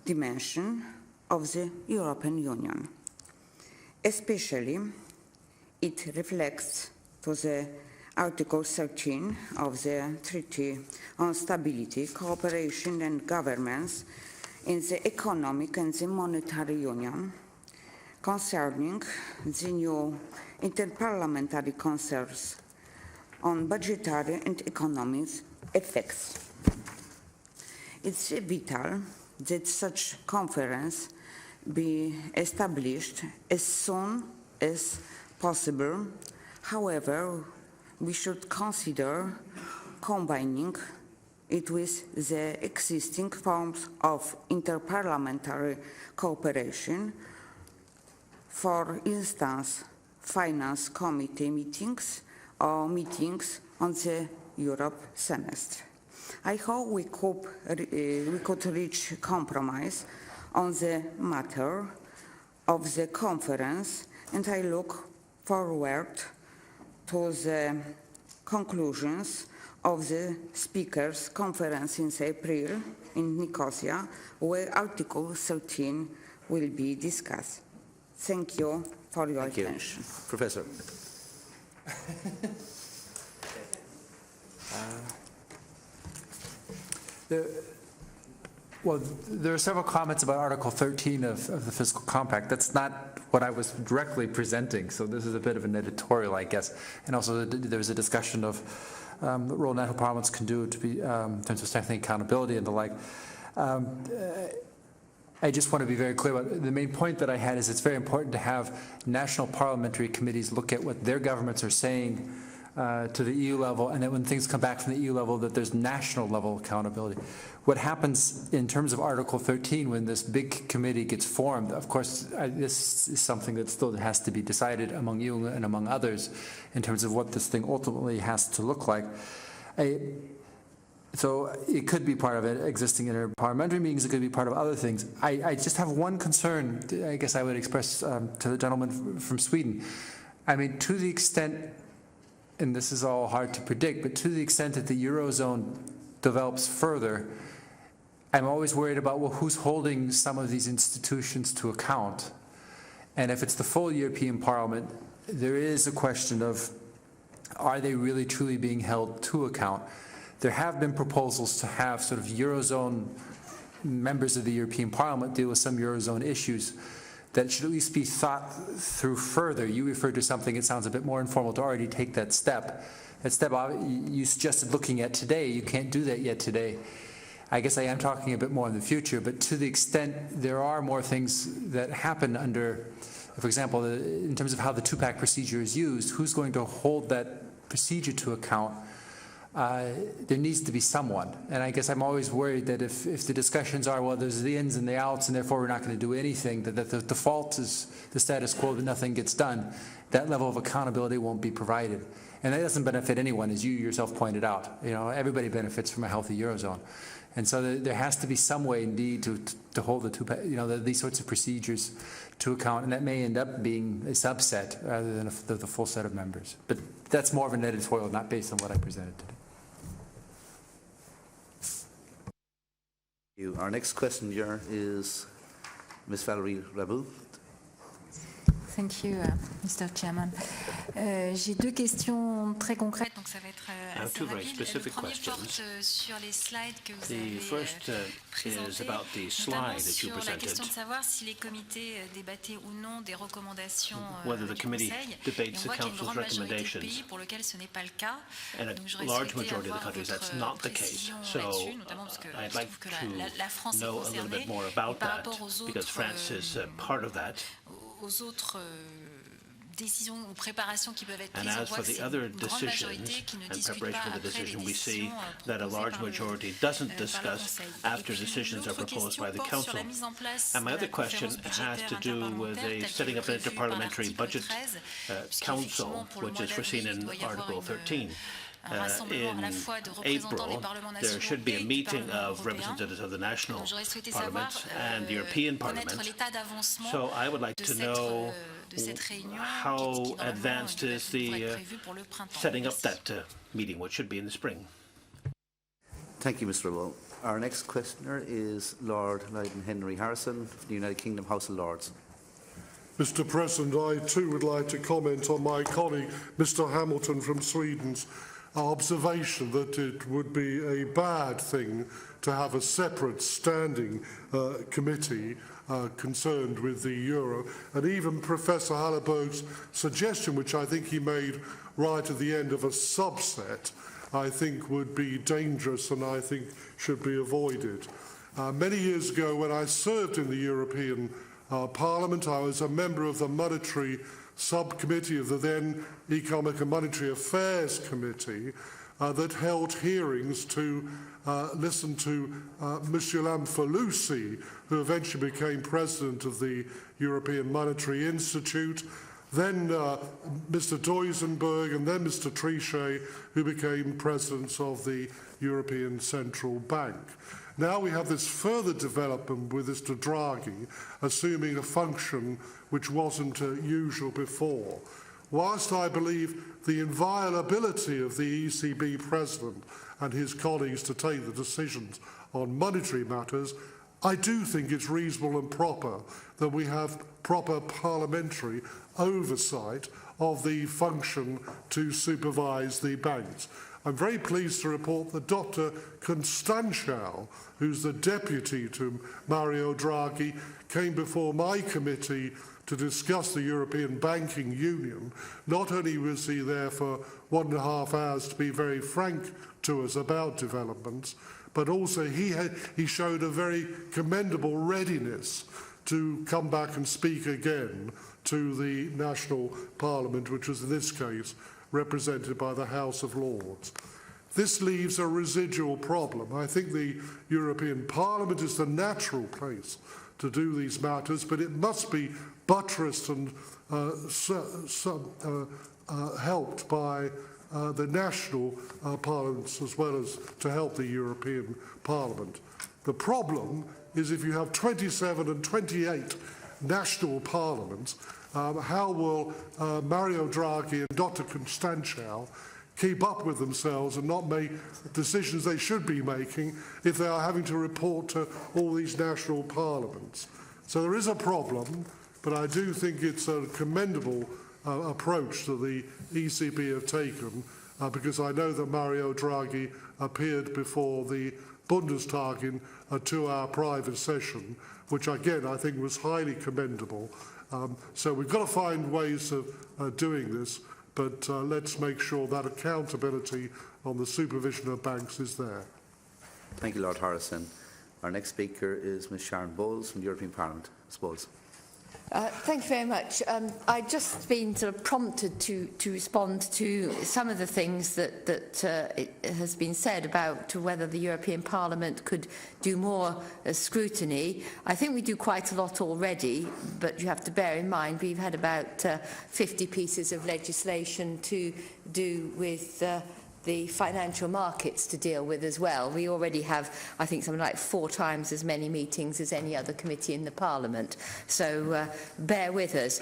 dimension of the European Union, especially It reflects to the Article 13 of the Treaty on Stability, Cooperation and Governance in the Economic and the Monetary Union concerning the new interparliamentary concerns on budgetary and economic effects. It's vital that such conference be established as soon as possible. However, we should consider combining it with the existing forms of interparliamentary cooperation, for instance, finance committee meetings or meetings on the Europe semester. I hope we could reach a compromise on the matter of the conference, and I look forward to the conclusions of the Speakers' Conference in April in Nicosia, where Article 13 will be discussed. Thank you for your attention. Professor. Well, there are several comments about Article 13 of the Fiscal Compact. That's not what I was directly presenting, so this is a bit of an editorial, I guess. And also there's a discussion of the role national parliaments can do to be, in terms of strengthening accountability and the like. I just want to be very clear about the main point that I had is it's very important to have national parliamentary committees look at what their governments are saying to the EU level, and that when things come back from the EU level, that there's national level accountability. What happens in terms of Article 13 when this big committee gets formed, of course, this is something that still has to be decided among you and among others in terms of what this thing ultimately has to look like. So it could be part of it, existing interparliamentary meetings, it could be part of other things. I just have one concern, I guess I would express to the gentleman from Sweden. I mean, to the extent, and this is all hard to predict, but to the extent that the Eurozone develops further, I'm always worried about, well, who's holding some of these institutions to account? And if it's the full European Parliament, there is a question of, are they really truly being held to account? There have been proposals to have sort of Eurozone members of the European Parliament deal with some Eurozone issues that should at least be thought through further. You referred to something, it sounds a bit more informal, to already take that step. That step you suggested looking at today, you can't do that yet today. I guess I am talking a bit more in the future, but to the extent there are more things that happen under, for example, in terms of how the two-pack procedure is used, who's going to hold that procedure to account? There needs to be someone. And I guess I'm always worried that if the discussions are, well, there's the ins and the outs, and therefore we're not going to do anything, that the default is the status quo, that nothing gets done, that level of accountability won't be provided. And that doesn't benefit anyone, as you yourself pointed out. You know, everybody benefits from a healthy Eurozone. And so there has to be some way, indeed, to hold the two, you know, these sorts of procedures to account, and that may end up being a subset rather than the full set of members. But that's more of an editorial, not based on what I presented today. Our next question here is Ms. Valerie Raboul. Thank you, Mr. Chairman. J'ai deux questions très concrètes, donc ça va être assez rapide. Le premier porte sur les slides que vous avez présentés, notamment sur la question de savoir si les comités débattaient ou non des recommandations du Conseil. Et on voit qu'il y a une grande majorité de pays pour lesquels ce n'est pas le cas. Donc j'aurais souhaité avoir votre précision là-dessus, notamment parce que je trouve que la France est concernée. Et par rapport aux autres décisions ou préparations qui peuvent être prises, on voit que c'est une grande majorité qui ne discute pas après les décisions proposées par le Conseil. L'autre question porte sur la mise en place de la conférence budgétaire interparlementaire telle qu'elle est prévue par l'article 13, puisqu'effectivement pour le mois d'avril, il doit y avoir un rassemblement à la fois de représentants des parlements nationaux et du Parlement européen. Donc j'aurais souhaité savoir, connaître l'état d'avancement de cette réunion qui normalement devrait être prévue pour le printemps. Thank you, Mr. Raboul. Our next questioner is Lord Lydon Henry Harrison, from the United Kingdom House of Lords. Mr. President, I too would like to comment on my colleague, Mr. Hamilton from Sweden's observation that it would be a bad thing to have a separate standing committee concerned with the euro. And even Professor Hallerberg's suggestion, which I think he made right at the end of a subset, I think would be dangerous and I think should be avoided. Many years ago, when I served in the European Parliament, I was a member of the monetary subcommittee of the then Economic and Monetary Affairs Committee that held hearings to listen to Monsieur Lamfalussy, who eventually became president of the European Monetary Institute, then Mr. Duisenberg, and then Mr. Trichet, who became presidents of the European Central Bank. Now we have this further development with Mr. Draghi assuming a function which wasn't usual before. Whilst I believe the inviolability of the ECB president and his colleagues to take the decisions on monetary matters, I do think it's reasonable and proper that we have proper parliamentary oversight of the function to supervise the banks. I'm very pleased to report that Dr. Constantiou, who's the deputy to Mario Draghi, came before my committee to discuss the European Banking Union. Not only was he there for 1.5 hours to be very frank to us about developments, but also he showed a very commendable readiness to come back and speak again to the national parliament, which was in this case represented by the House of Lords. This leaves a residual problem. I think the European Parliament is the natural place to do these matters, but it must be buttressed and helped by the national parliaments as well as to help the European Parliament. The problem is if you have 27 and 28 national parliaments, how will Mario Draghi and Dr. Constantiou keep up with themselves and not make decisions they should be making if they are having to report to all these national parliaments? So there is a problem, but I do think it's a commendable approach that the ECB have taken, because I know that Mario Draghi appeared before the Bundestag in a 2-hour private session, which again I think was highly commendable. So we've got to find ways of doing this, but let's make sure that accountability on the supervision of banks is there. Thank you, Lord Harrison. Our next speaker is Ms. Sharon Bowles from the European Parliament. Ms. Bowles. Thank you very much. I've just been sort of prompted to respond to some of the things that it has been said about to whether the European Parliament could do more scrutiny. I think we do quite a lot already, but you have to bear in mind we've had about 50 pieces of legislation to do with the financial markets to deal with as well. We already have, I think, something like 4 times as many meetings as any other committee in the Parliament. So bear with us.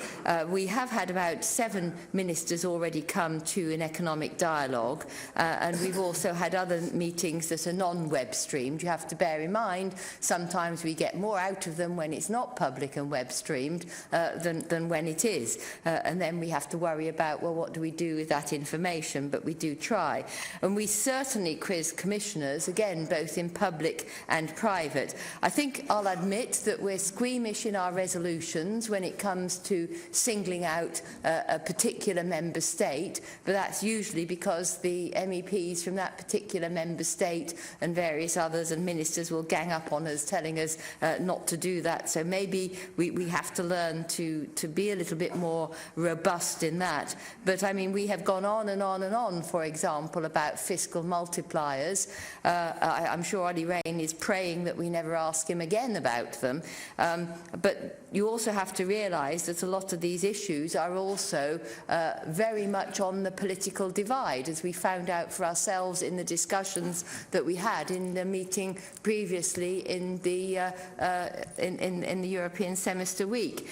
We have had about 7 ministers already come to an economic dialogue, and we've also had other meetings that are non-web streamed. You have to bear in mind, sometimes we get more out of them when it's not public and web streamed than when it is. And then we have to worry about, well, what do we do with that information? But we do try. And we certainly quiz commissioners, again, both in public and private. I think I'll admit that we're squeamish in our resolutions when it comes to singling out a particular member state, but that's usually because the MEPs from that particular member state and various others and ministers will gang up on us telling us not to do that. So maybe we have to learn to be a little bit more robust in that. But I mean, we have gone on and on and on, for example, about fiscal multipliers. I'm sure Ollie Rehn is praying that we never ask him again about them. But you also have to realise that a lot of these issues are also very much on the political divide, as we found out for ourselves in the discussions that we had in the meeting previously in the European Semester Week.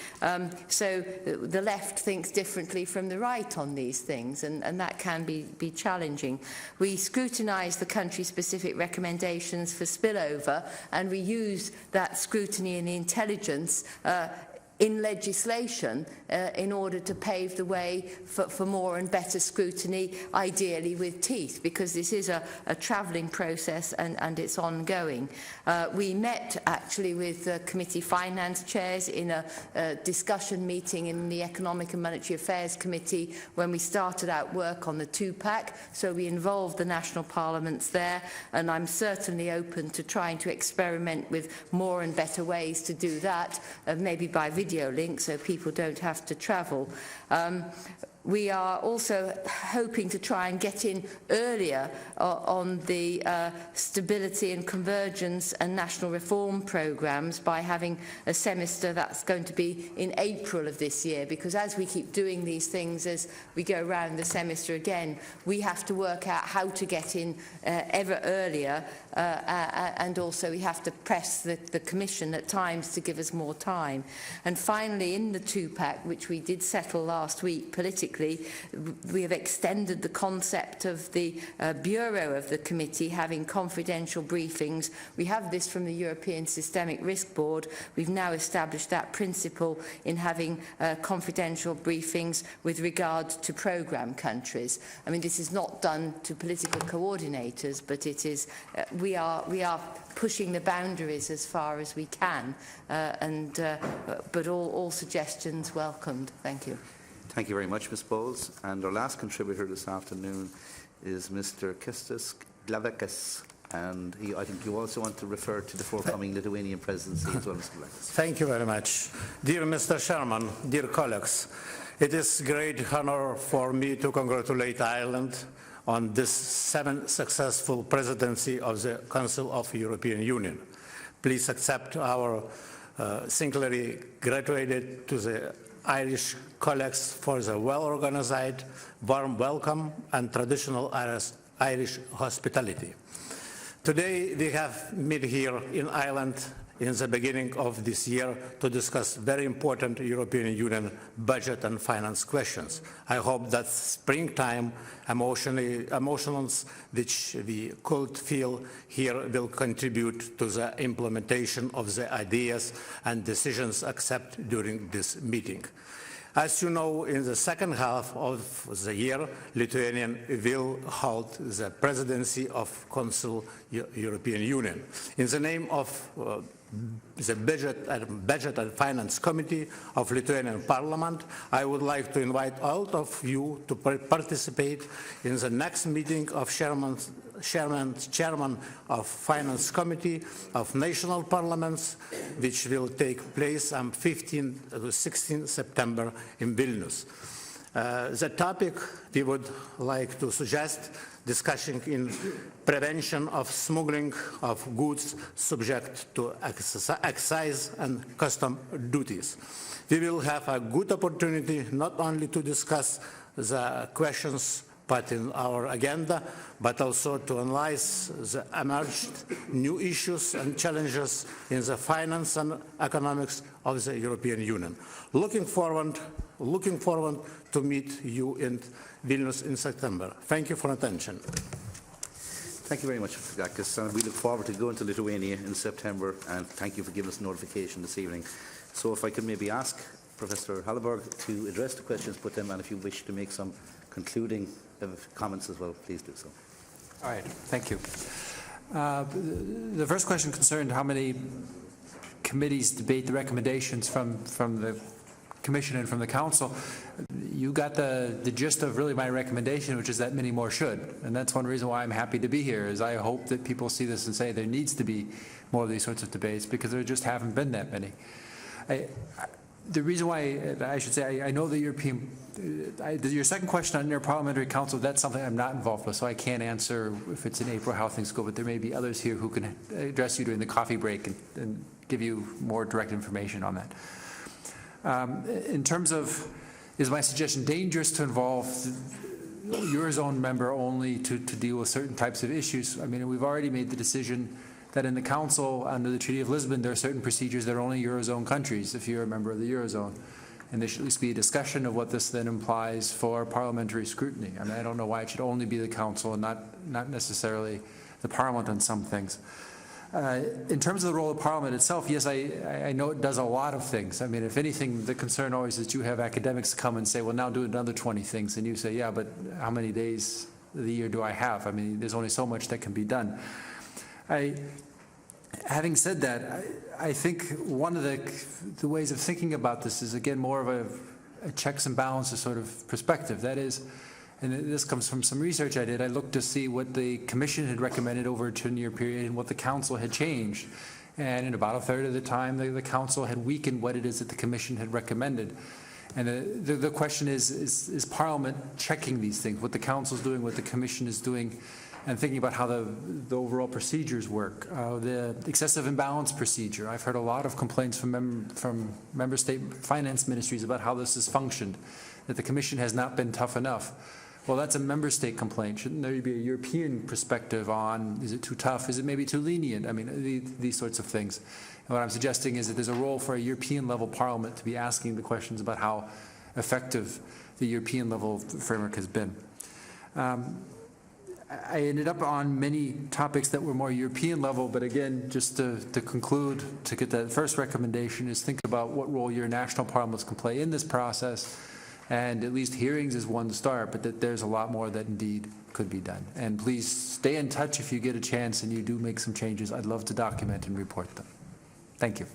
So the left thinks differently from the right on these things, and that can be challenging. We scrutinise the country-specific recommendations for spillover, and we use that scrutiny and the intelligence in legislation in order to pave the way for more and better scrutiny, ideally with teeth, because this is a travelling process and it's ongoing. We met actually with committee finance chairs in a discussion meeting in the Economic and Monetary Affairs Committee when we started out work on the two-pack, so we involved the national parliaments there, and I'm certainly open to trying to experiment with more and better ways to do that, maybe by video link so people don't have to travel. We are also hoping to try and get in earlier on the stability and convergence and national reform programmes by having a semester that's going to be in April of this year, because as we keep doing these things as we go around the semester again, we have to work out how to get in ever earlier, and also we have to press the Commission at times to give us more time. And finally, in the two-pack, which we did settle last week politically, we have extended the concept of the Bureau of the Committee having confidential briefings. We have this from the European Systemic Risk Board. We've now established that principle in having confidential briefings with regard to programme countries. I mean, this is not done to political coordinators, but it is, we are pushing the boundaries as far as we can, but all suggestions welcomed. Thank you. Thank you very much, Ms. Bowles. And our last contributor this afternoon is Mr. Kestis Glavekis. And I think you also want to refer to the forthcoming Lithuanian presidency as well, Mr. Glavekis. Thank you very much. Dear Mr. Chairman, dear colleagues, it is a great honor for me to congratulate Ireland on this 7th successful presidency of the Council of the European Union. Please accept our singularly gratitude to the Irish colleagues for the well-organized, warm welcome and traditional Irish hospitality. Today we have met here in Ireland in the beginning of this year to discuss very important European Union budget and finance questions. I hope that springtime emotions which we could feel here will contribute to the implementation of the ideas and decisions accepted during this meeting. As you know, in the second half of the year, Lithuania will hold the presidency of Council European Union. In the name of the Budget and Finance Committee of Lithuanian Parliament, I would like to invite all of you to participate in the next meeting of Chairman of Finance Committee of National Parliaments, which will take place on 15 to 16 September in Vilnius. The topic we would like to suggest discussing in prevention of smuggling of goods subject to excise and custom duties. We will have a good opportunity not only to discuss the questions put in our agenda, but also to analyze the emerged new issues and challenges in the finance and economics of the European Union. Looking forward to meet you in Vilnius in September. Thank you for attention. Thank you very much, Mr. Gakis, and we look forward to going to Lithuania in September, and thank you for giving us notification this evening. So if I could maybe ask Professor Halleberg to address the questions put to him, and if you wish to make some concluding comments as well, please do so. All right, thank you. The first question concerned how many committees debate the recommendations from the Commission and from the Council. You got the gist of really my recommendation, which is that many more should. And that's one reason why I'm happy to be here, is I hope that people see this and say there needs to be more of these sorts of debates, because there just haven't been that many. The reason why, I should say, I know the European, your second question on Interparliamentary Council, that's something I'm not involved with, so I can't answer if it's in April how things go, but there may be others here who can address you during the coffee break and give you more direct information on that. In terms of, is my suggestion dangerous to involve Eurozone member only to deal with certain types of issues? I mean, we've already made the decision that in the Council, under the Treaty of Lisbon, there are certain procedures that are only Eurozone countries, if you're a member of the Eurozone. And there should at least be a discussion of what this then implies for parliamentary scrutiny. I mean, I don't know why it should only be the Council and not necessarily the Parliament on some things. In terms of the role of Parliament itself, yes, I know it does a lot of things. I mean, if anything, the concern always is you have academics come and say, well, now do another 20 things. And you say, yeah, but how many days of the year do I have? I mean, there's only so much that can be done. Having said that, I think one of the ways of thinking about this is, again, more of a checks and balances sort of perspective. That is, and this comes from some research I did, I looked to see what the Commission had recommended over a 10-year period and what the Council had changed. And in about a third of the time, the Council had weakened what it is that the Commission had recommended. And the question is Parliament checking these things, what the Council is doing, what the Commission is doing, and thinking about how the overall procedures work. The excessive imbalance procedure. I've heard a lot of complaints from member state finance ministries about how this has functioned, that the Commission has not been tough enough. Well, that's a member state complaint. Shouldn't there be a European perspective on, is it too tough? Is it maybe too lenient? I mean, these sorts of things. And what I'm suggesting is that there's a role for a European level Parliament to be asking the questions about how effective the European level framework has been. I ended up on many topics that were more European level, but again, just to conclude, to get that first recommendation is think about what role your national parliaments can play in this process. And at least hearings is one start, but that there's a lot more that indeed could be done. And please stay in touch if you get a chance and you do make some changes. I'd love to document and report them. Thank you.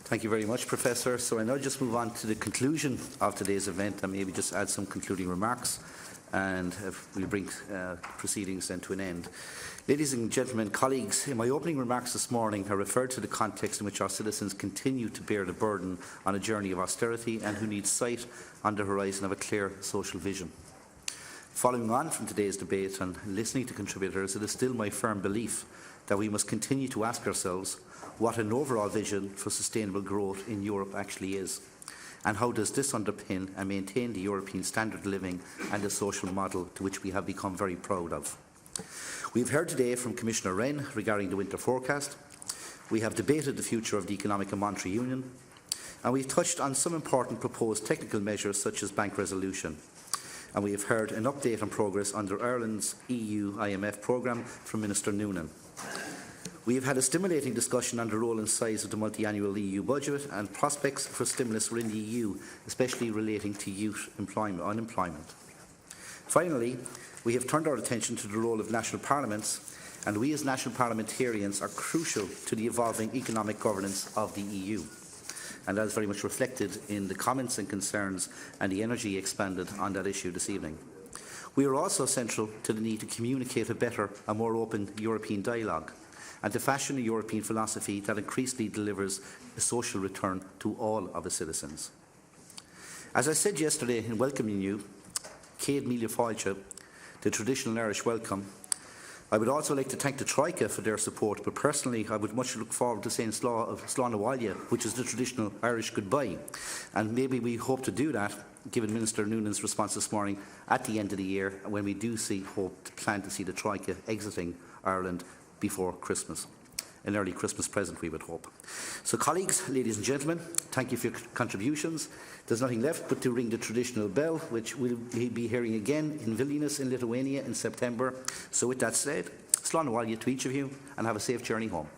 Thank you very much, Professor. So I now just move on to the conclusion of today's event and maybe just add some concluding remarks, and we'll bring proceedings then to an end. Ladies and gentlemen, colleagues, in my opening remarks this morning, I referred to the context in which our citizens continue to bear the burden on a journey of austerity and who need sight on the horizon of a clear social vision. Following on from today's debate and listening to contributors, it is still my firm belief that we must continue to ask ourselves what an overall vision for sustainable growth in Europe actually is, and how does this underpin and maintain the European standard of living and the social model to which we have become very proud of. We have heard today from Commissioner Rehn regarding the winter forecast. We have debated the future of the Economic and Monetary Union, and we have touched on some important proposed technical measures such as bank resolution. And we have heard an update on progress under Ireland's EU-IMF programme from Minister Noonan. We have had a stimulating discussion on the role and size of the multi-annual EU budget and prospects for stimulus within the EU, especially relating to youth unemployment. Finally, we have turned our attention to the role of national parliaments, and we as national parliamentarians are crucial to the evolving economic governance of the EU. And that is very much reflected in the comments and concerns and the energy expended on that issue this evening. We are also central to the need to communicate a better and more open European dialogue, and to fashion a European philosophy that increasingly delivers a social return to all of its citizens. As I said yesterday in welcoming you, Céad Míle Fáilte, the traditional Irish welcome, I would also like to thank the Troika for their support, but personally I would much look forward to saying Slán na Bhaile, which is the traditional Irish goodbye. And maybe we hope to do that, given Minister Noonan's response this morning, at the end of the year, when we do plan to see the Troika exiting Ireland before Christmas. An early Christmas present, we would hope. So colleagues, ladies and gentlemen, thank you for your contributions. There's nothing left but to ring the traditional bell, which we'll be hearing again in Vilnius in Lithuania in September. So with that said, Slán na Bhaile to each of you, and have a safe journey home.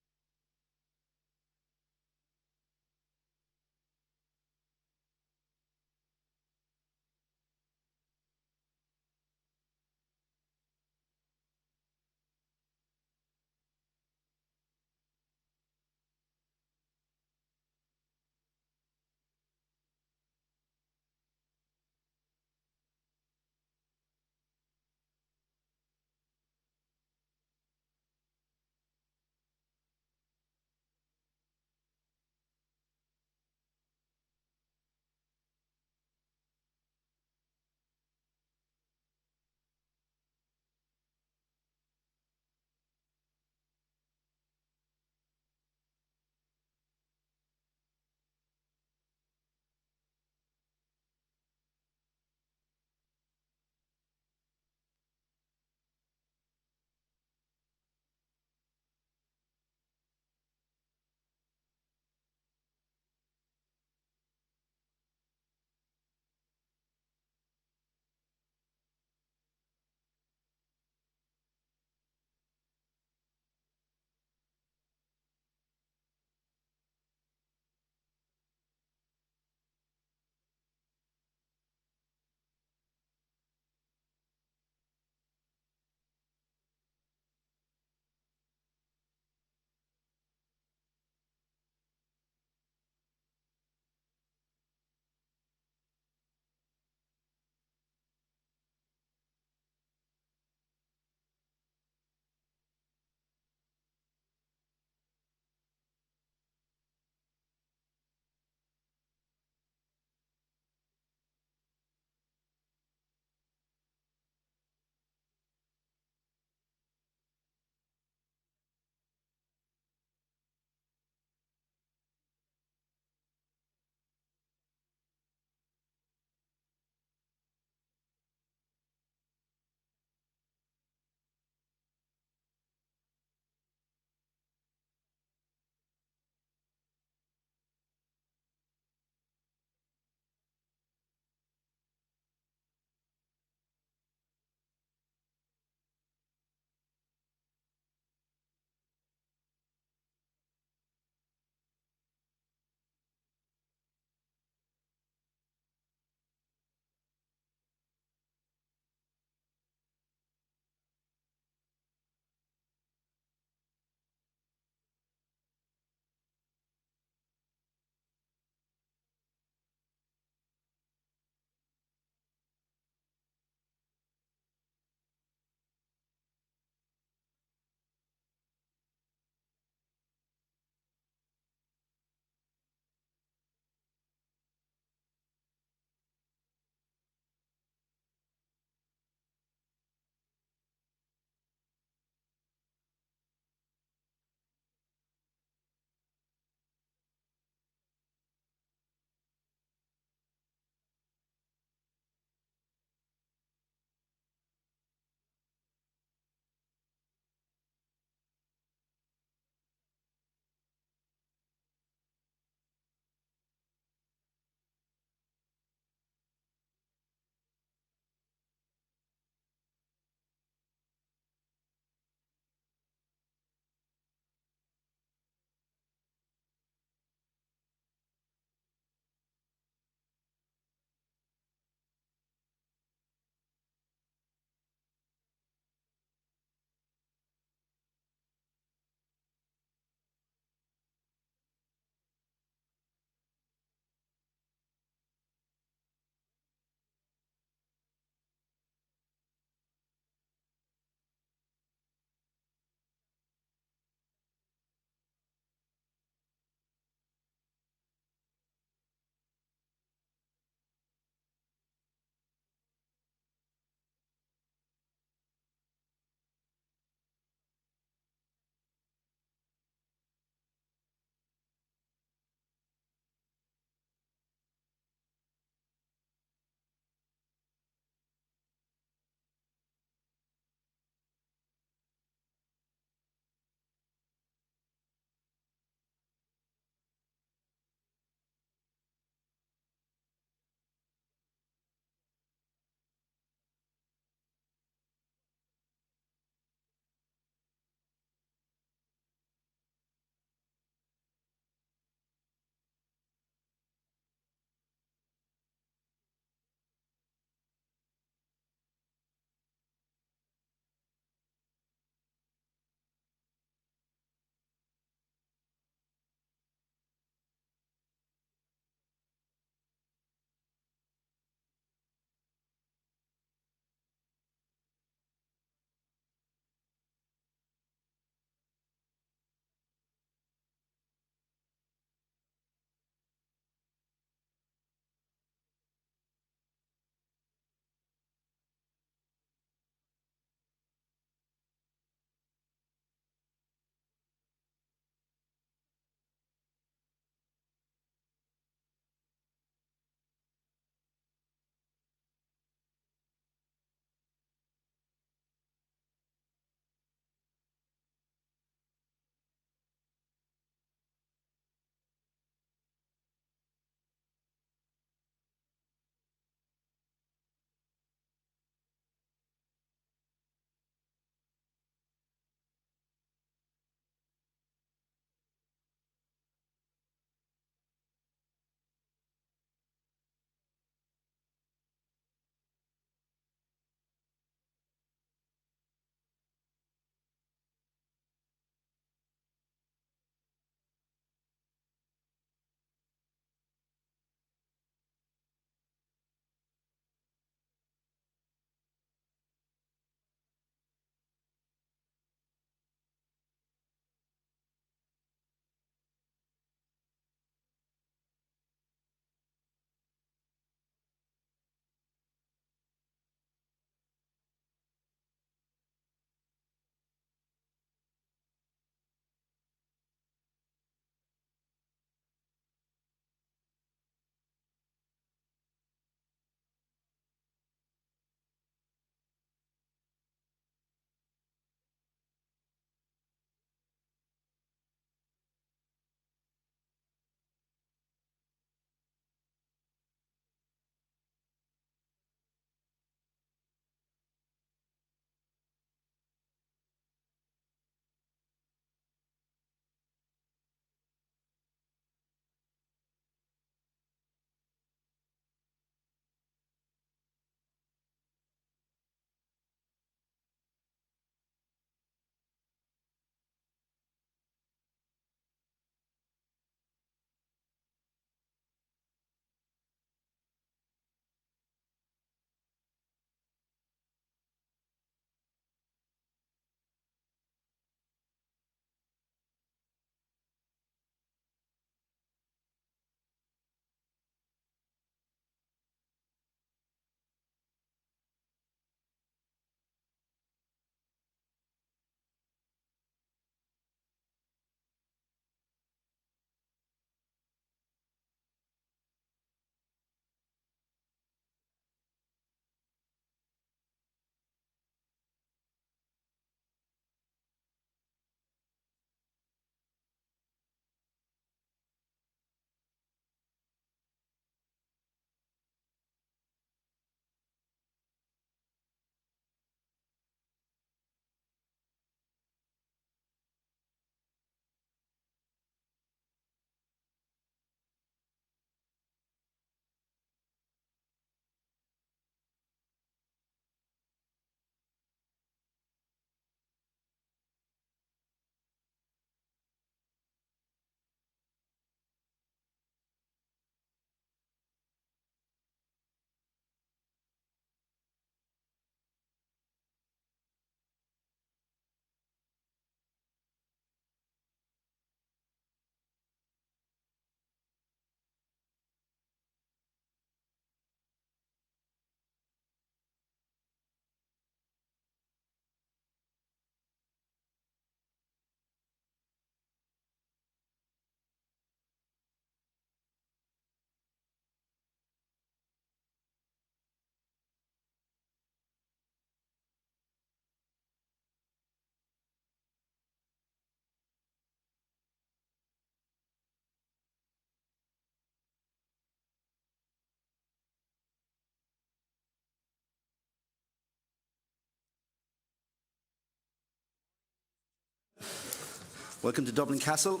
Welcome to Dublin Castle.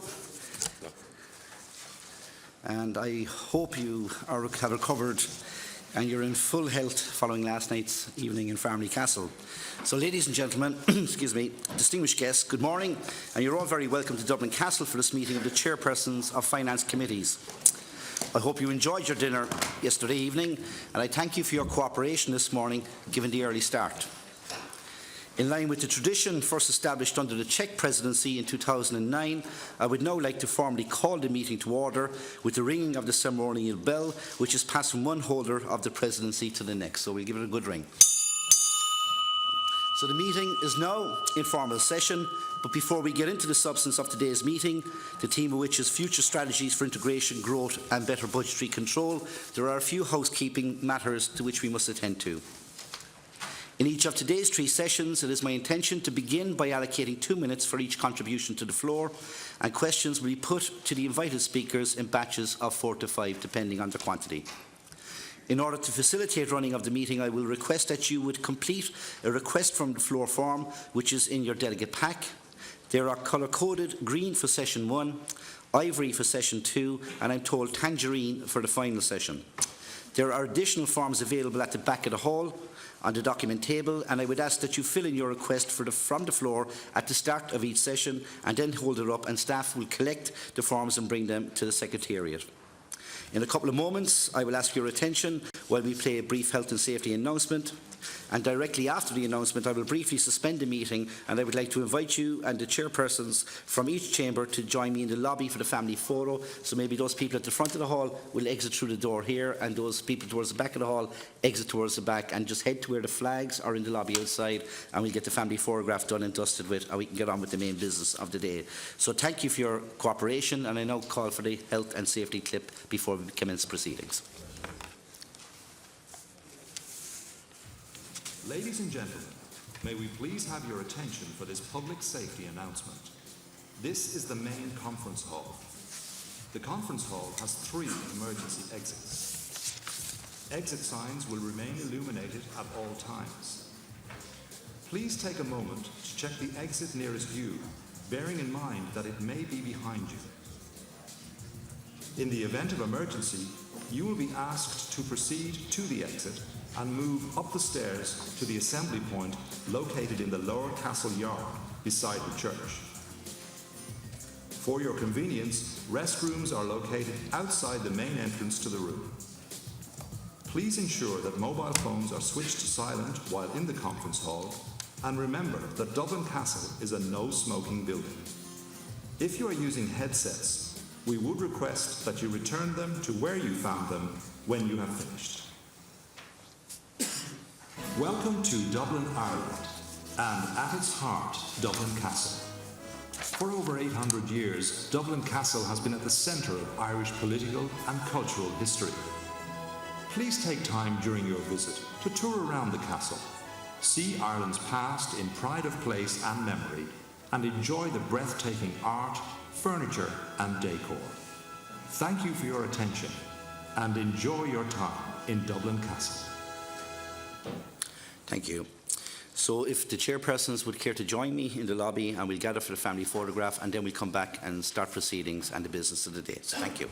And I hope you have recovered and you're in full health following last night's evening in Farmley Castle. So, ladies and gentlemen, excuse me, distinguished guests, good morning, and you're all very welcome to Dublin Castle for this meeting of the chairpersons of finance committees. I hope you enjoyed your dinner yesterday evening, and I thank you for your cooperation this morning, given the early start. In line with the tradition first established under the Czech presidency in 2009, I would now like to formally call the meeting to order with the ringing of the ceremonial bell, which is passed from one holder of the presidency to the next. So we'll give it a good ring. So the meeting is now in formal session, but before we get into the substance of today's meeting, the theme of which is future strategies for integration, growth and better budgetary control, there are a few housekeeping matters to which we must attend to. In each of today's 3 sessions, it is my intention to begin by allocating 2 minutes for each contribution to the floor, and questions will be put to the invited speakers in batches of 4 to 5, depending on the quantity. In order to facilitate running of the meeting, I will request that you would complete a request from the floor form, which is in your delegate pack. There are colour-coded green for session 1, ivory for session 2, and I'm told tangerine for the final session. There are additional forms available at the back of the hall on the document table, and I would ask that you fill in your request from the floor at the start of each session and then hold it up, and staff will collect the forms and bring them to the Secretariat. In a couple of moments, I will ask your attention while we play a brief health and safety announcement. And directly after the announcement, I will briefly suspend the meeting, and I would like to invite you and the chairpersons from each chamber to join me in the lobby for the family photo. So maybe those people at the front of the hall will exit through the door here, and those people towards the back of the hall exit towards the back, and just head to where the flags are in the lobby outside, and we'll get the family photograph done and dusted with, and we can get on with the main business of the day. So thank you for your cooperation, and I now call for the health and safety clip before we commence proceedings. Ladies and gentlemen, may we please have your attention for this public safety announcement. This is the main conference hall. The conference hall has 3 emergency exits. Exit signs will remain illuminated at all times. Please take a moment to check the exit nearest you, bearing in mind that it may be behind you. In the event of emergency, you will be asked to proceed to the exit and move up the stairs to the assembly point located in the lower castle yard beside the church. For your convenience, restrooms are located outside the main entrance to the room. Please ensure that mobile phones are switched to silent while in the conference hall, and remember that Dublin Castle is a no-smoking building. If you are using headsets, we would request that you return them to where you found them when you have finished. Welcome to Dublin, Ireland, and at its heart, Dublin Castle. For over 800 years, Dublin Castle has been at the centre of Irish political and cultural history. Please take time during your visit to tour around the castle, see Ireland's past in pride of place and memory, and enjoy the breathtaking art, furniture and decor. Thank you for your attention, and enjoy your time in Dublin Castle. Thank you. So if the chairpersons would care to join me in the lobby, and we'll gather for the family photograph, and then we'll come back and start proceedings and the business of the day. So thank you.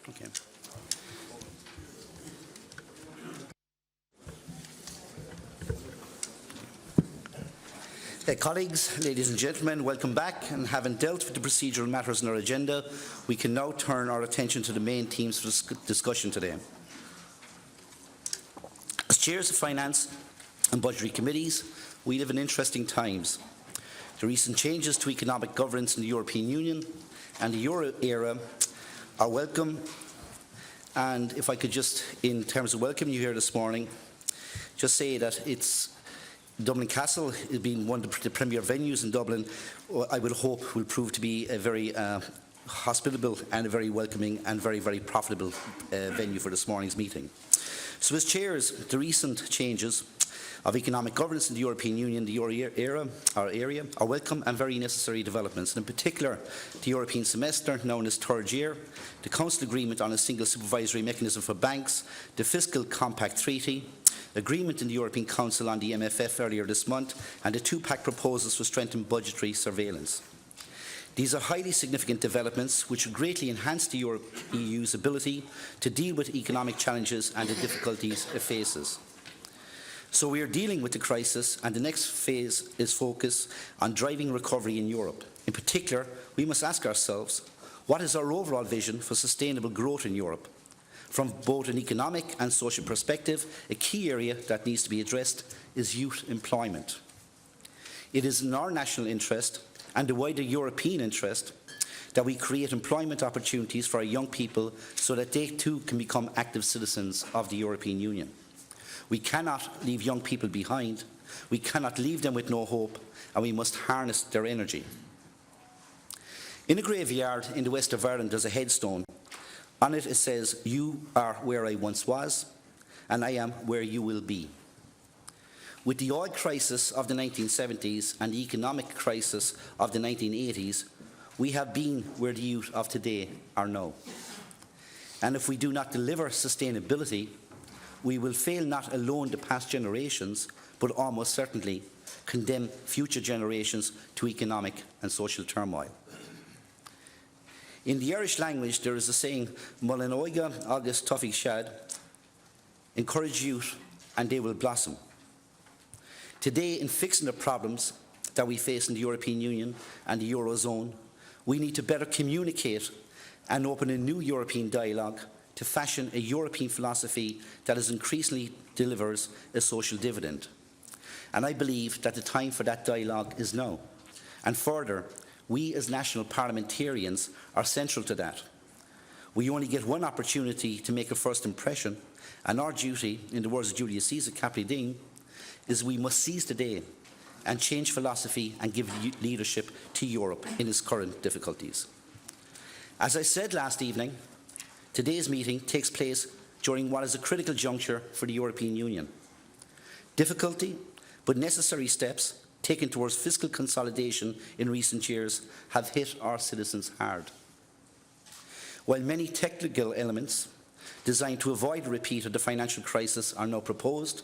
Okay. Colleagues, ladies and gentlemen, welcome back. And having dealt with the procedural matters on our agenda, we can now turn our attention to the main themes for discussion today. As chairs of finance and budgetary committees, we live in interesting times. The recent changes to economic governance in the European Union and the Euro era are welcome. And if I could just, in terms of welcoming you here this morning, just say that Dublin Castle has been one of the premier venues in Dublin. I would hope will prove to be a very hospitable and a very welcoming and very, very profitable venue for this morning's meeting. So as chairs, the recent changes of economic governance in the European Union, the Euro area, are welcome and very necessary developments. And in particular, the European semester, now in its third year, the Council agreement on a single supervisory mechanism for banks, the Fiscal Compact Treaty, agreement in the European Council on the MFF earlier this month, and the two-pack proposals for strengthened budgetary surveillance. These are highly significant developments which will greatly enhance the EU's ability to deal with economic challenges and the difficulties it faces. So we are dealing with the crisis, and the next phase is focused on driving recovery in Europe. In particular, we must ask ourselves, what is our overall vision for sustainable growth in Europe? From both an economic and social perspective, a key area that needs to be addressed is youth employment. It is in our national interest and the wider European interest that we create employment opportunities for our young people so that they too can become active citizens of the European Union. We cannot leave young people behind, we cannot leave them with no hope, and we must harness their energy. In a graveyard in the west of Ireland there's a headstone. On it says, "You are where I once was, and I am where you will be." With the oil crisis of the 1970s and the economic crisis of the 1980s, we have been where the youth of today are now. And if we do not deliver sustainability, we will fail not alone the past generations, but almost certainly condemn future generations to economic and social turmoil. In the Irish language, there is a saying, "Mullin oiga agus tuffig shad," encourage youth and they will blossom. Today, in fixing the problems that we face in the European Union and the Eurozone, we need to better communicate and open a new European dialogue to fashion a European philosophy that is increasingly delivers a social dividend. And I believe that the time for that dialogue is now. And further, we as national parliamentarians are central to that. We only get one opportunity to make a first impression, and our duty, in the words of Julius Caesar, Capri Ding, is we must seize the day and change philosophy and give leadership to Europe in its current difficulties. As I said last evening, today's meeting takes place during what is a critical juncture for the European Union. Difficulty, but necessary steps taken towards fiscal consolidation in recent years have hit our citizens hard. While many technical elements designed to avoid a repeat of the financial crisis are now proposed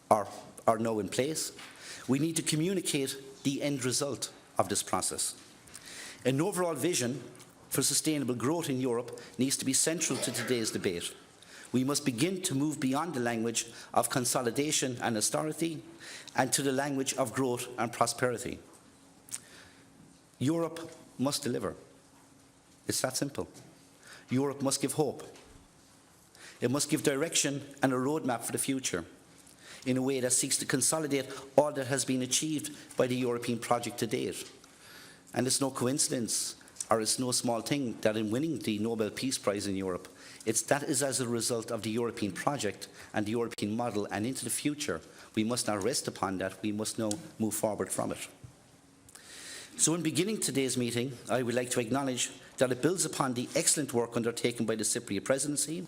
or are now in place, we need to communicate the end result of this process. An overall vision for sustainable growth in Europe needs to be central to today's debate. We must begin to move beyond the language of consolidation and austerity and to the language of growth and prosperity. Europe must deliver. It's that simple. Europe must give hope. It must give direction and a roadmap for the future in a way that seeks to consolidate all that has been achieved by the European project to date. And it's no coincidence, or it's no small thing, that in winning the Nobel Peace Prize in Europe, that is as a result of the European project and the European model, and into the future we must not rest upon that, we must now move forward from it. So in beginning today's meeting, I would like to acknowledge that it builds upon the excellent work undertaken by the Cypriot Presidency.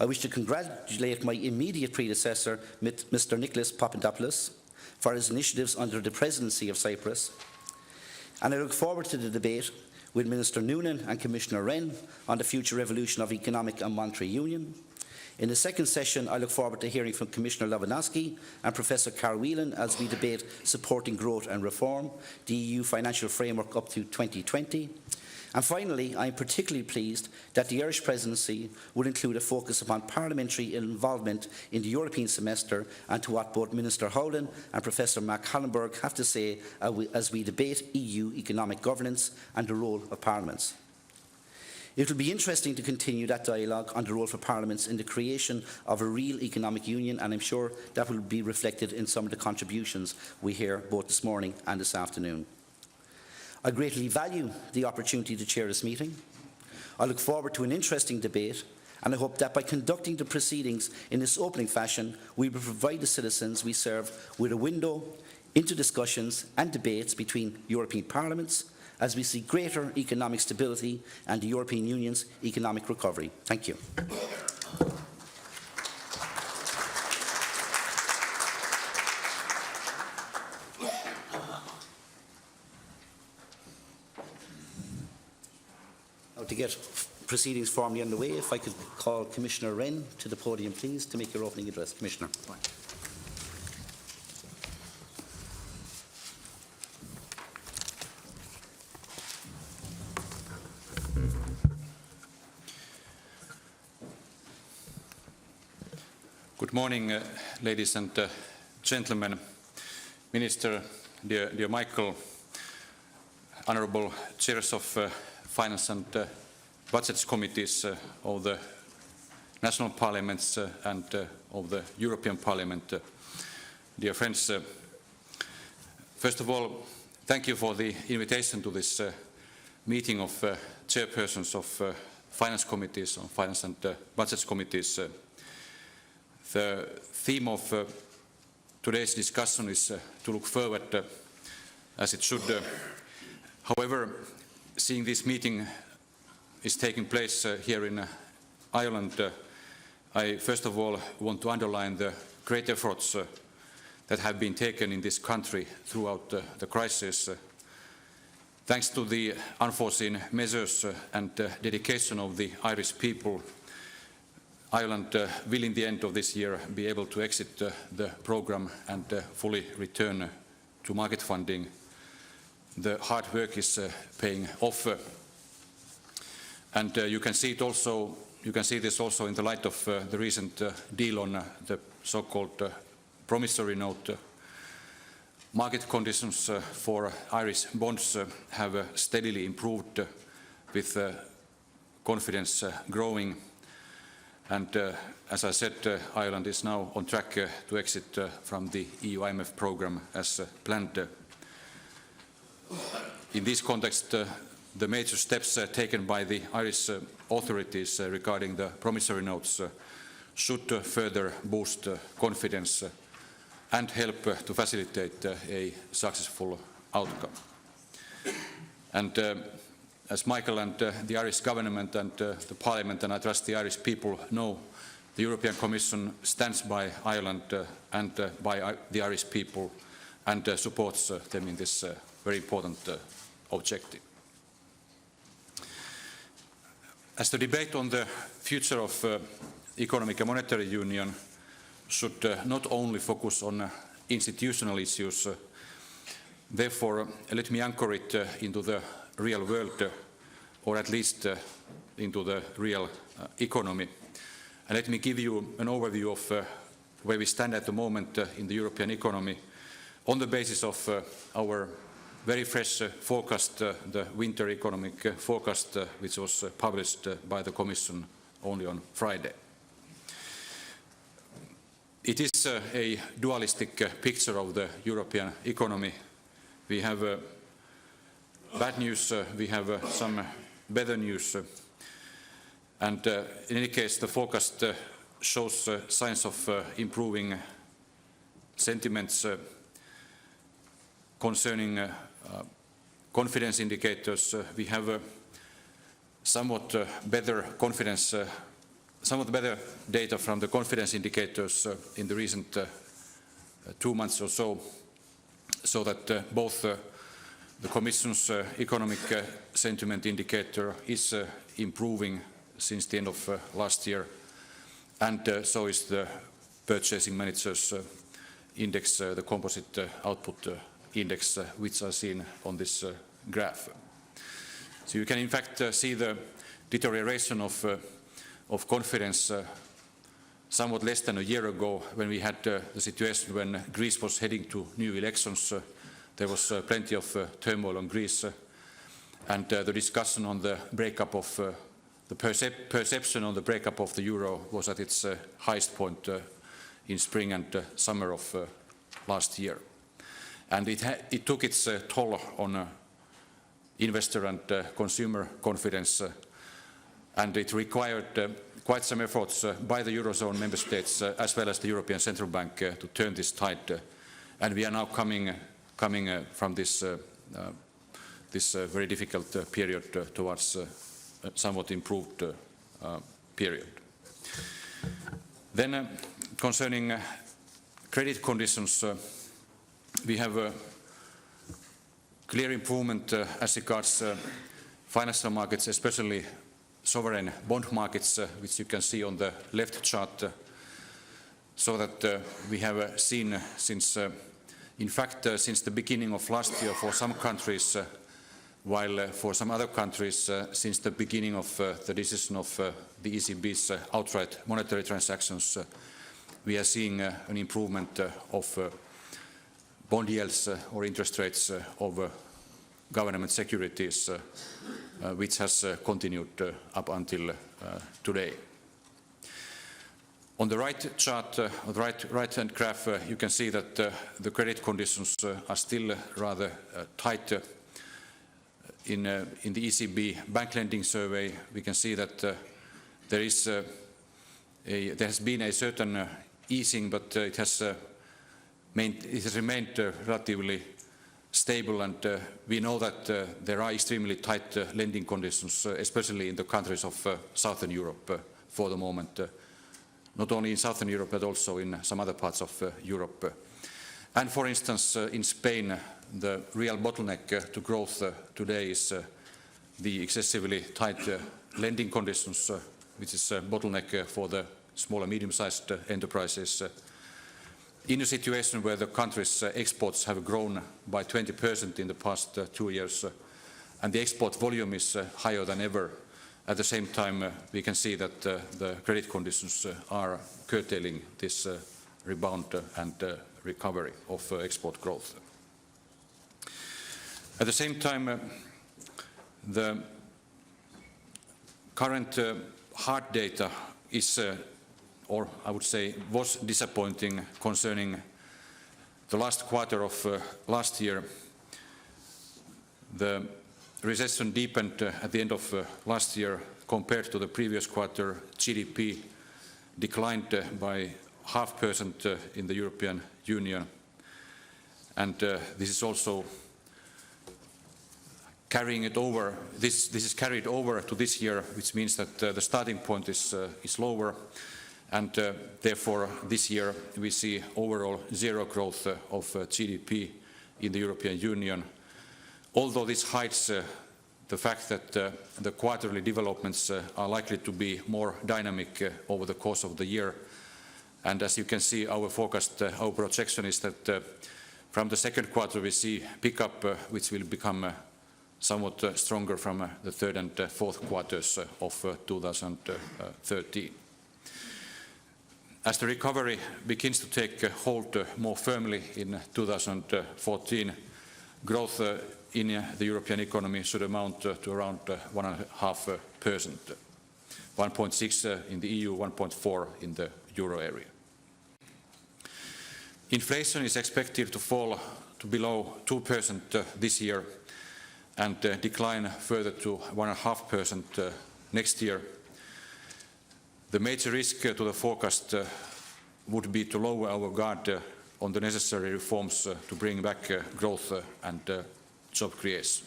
I wish to congratulate my immediate predecessor, Mr. Nicholas Papadopoulos, for his initiatives under the Presidency of Cyprus. And I look forward to the debate with Minister Noonan and Commissioner Wren on the future evolution of economic and monetary union. In the second session, I look forward to hearing from Commissioner Lewandowski and Professor Carl Whelan as we debate supporting growth and reform, the EU financial framework up to 2020. And finally, I am particularly pleased that the Irish presidency will include a focus upon parliamentary involvement in the European semester and to what both Minister Howlin and Professor Mark Hallenberg have to say as we debate EU economic governance and the role of parliaments. It will be interesting to continue that dialogue on the role for parliaments in the creation of a real economic union, and I'm sure that will be reflected in some of the contributions we hear both this morning and this afternoon. I greatly value the opportunity to chair this meeting. I look forward to an interesting debate, and I hope that by conducting the proceedings in this opening fashion, we will provide the citizens we serve with a window into discussions and debates between European parliaments as we see greater economic stability and the European Union's economic recovery. Thank you. To get proceedings formally underway, if I could call Commissioner Wren to the podium, please, to make your opening address. Commissioner. Good morning, ladies and gentlemen. Minister, dear Michael, honourable chairs of Finance and Budgets Committees of the national parliaments and of the European Parliament. Dear friends, first of all, thank you for the invitation to this meeting of chairpersons of Finance Committees, on Finance and Budgets Committees. The theme of today's discussion is to look forward, as it should. However, seeing this meeting is taking place here in Ireland, I first of all want to underline the great efforts that have been taken in this country throughout the crisis. Thanks to the unforeseen measures and dedication of the Irish people, Ireland will in the end of this year be able to exit the programme and fully return to market funding. The hard work is paying off, and you can see this also in the light of the recent deal on the so-called promissory note. Market conditions for Irish bonds have steadily improved, with confidence growing, and as I said, Ireland is now on track to exit from the EU-IMF programme as planned. In this context, the major steps taken by the Irish authorities regarding the promissory notes should further boost confidence and help to facilitate a successful outcome. And as Michael and the Irish government and the Parliament, and I trust the Irish people, know, the European Commission stands by Ireland and by the Irish people and supports them in this very important objective. As the debate on the future of economic and monetary union should not only focus on institutional issues, therefore let me anchor it into the real world, or at least into the real economy. And let me give you an overview of where we stand at the moment in the European economy on the basis of our very fresh forecast, the winter economic forecast, which was published by the Commission only on Friday. It is a dualistic picture of the European economy. We have bad news, we have some better news, and in any case the forecast shows signs of improving sentiments concerning confidence indicators. We have somewhat better confidence, somewhat better data from the confidence indicators in the recent 2 months or so, so that both the Commission's economic sentiment indicator is improving since the end of last year, and so is the Purchasing Managers Index, the composite output index, which are seen on this graph. So you can in fact see the deterioration of confidence somewhat less than a year ago, when we had the situation when Greece was heading to new elections. There was plenty of turmoil on Greece, and the discussion on the breakup of the perception on the breakup of the euro was at its highest point in spring and summer of last year. And it took its toll on investor and consumer confidence, and it required quite some efforts by the Eurozone member states as well as the European Central Bank to turn this tide. And we are now coming from this very difficult period towards a somewhat improved period. Then concerning credit conditions, we have a clear improvement as regards financial markets, especially sovereign bond markets, which you can see on the left chart, so that we have seen since, in fact, since the beginning of last year for some countries, while for some other countries, since the beginning of the decision of the ECB's outright monetary transactions, we are seeing an improvement of bond yields or interest rates of government securities, which has continued up until today. On the right chart, on the right-hand graph, you can see that the credit conditions are still rather tight. In the ECB bank lending survey, we can see that there has been a certain easing, but it has remained relatively stable, and we know that there are extremely tight lending conditions, especially in the countries of Southern Europe for the moment, not only in Southern Europe but also in some other parts of Europe. And for instance, in Spain, the real bottleneck to growth today is the excessively tight lending conditions, which is a bottleneck for the small and medium-sized enterprises. In a situation where the country's exports have grown by 20% in the past 2 years, and the export volume is higher than ever, at the same time we can see that the credit conditions are curtailing this rebound and recovery of export growth. At the same time, the current hard data is or I would say was disappointing concerning the last quarter of last year. The recession deepened at the end of last year. Compared to the previous quarter, GDP declined by 0.5% in the European Union, and this is also carrying it over. This is carried over to this year, which means that the starting point is lower. And therefore, this year we see overall zero growth of GDP in the European Union. Although this hides the fact that the quarterly developments are likely to be more dynamic over the course of the year. And as you can see, our forecast, our projection is that from the second quarter we see pickup, which will become somewhat stronger from the third and fourth quarters of 2013. As the recovery begins to take hold more firmly in 2014, growth in the European economy should amount to around 1.5%, 1.6% in the EU, 1.4% in the euro area. Inflation is expected to fall to below 2% this year and decline further to 1.5% next year. The major risk to the forecast would be to lower our guard on the necessary reforms to bring back growth and job creation.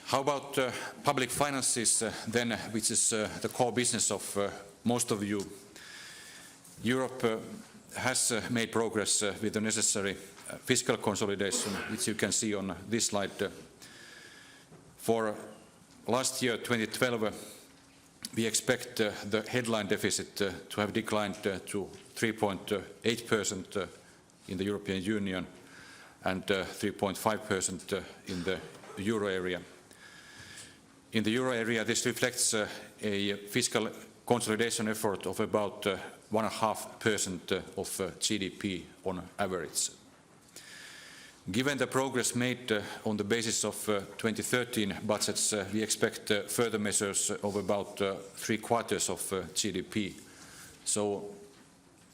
How about public finances then, which is the core business of most of you? Europe has made progress with the necessary fiscal consolidation, which you can see on this slide. For last year, 2012, we expect the headline deficit to have declined to 3.8% in the European Union and 3.5% in the euro area. In the euro area, this reflects a fiscal consolidation effort of about 1.5% of GDP on average. Given the progress made on the basis of 2013 budgets, we expect further measures of about 3/4 of GDP. So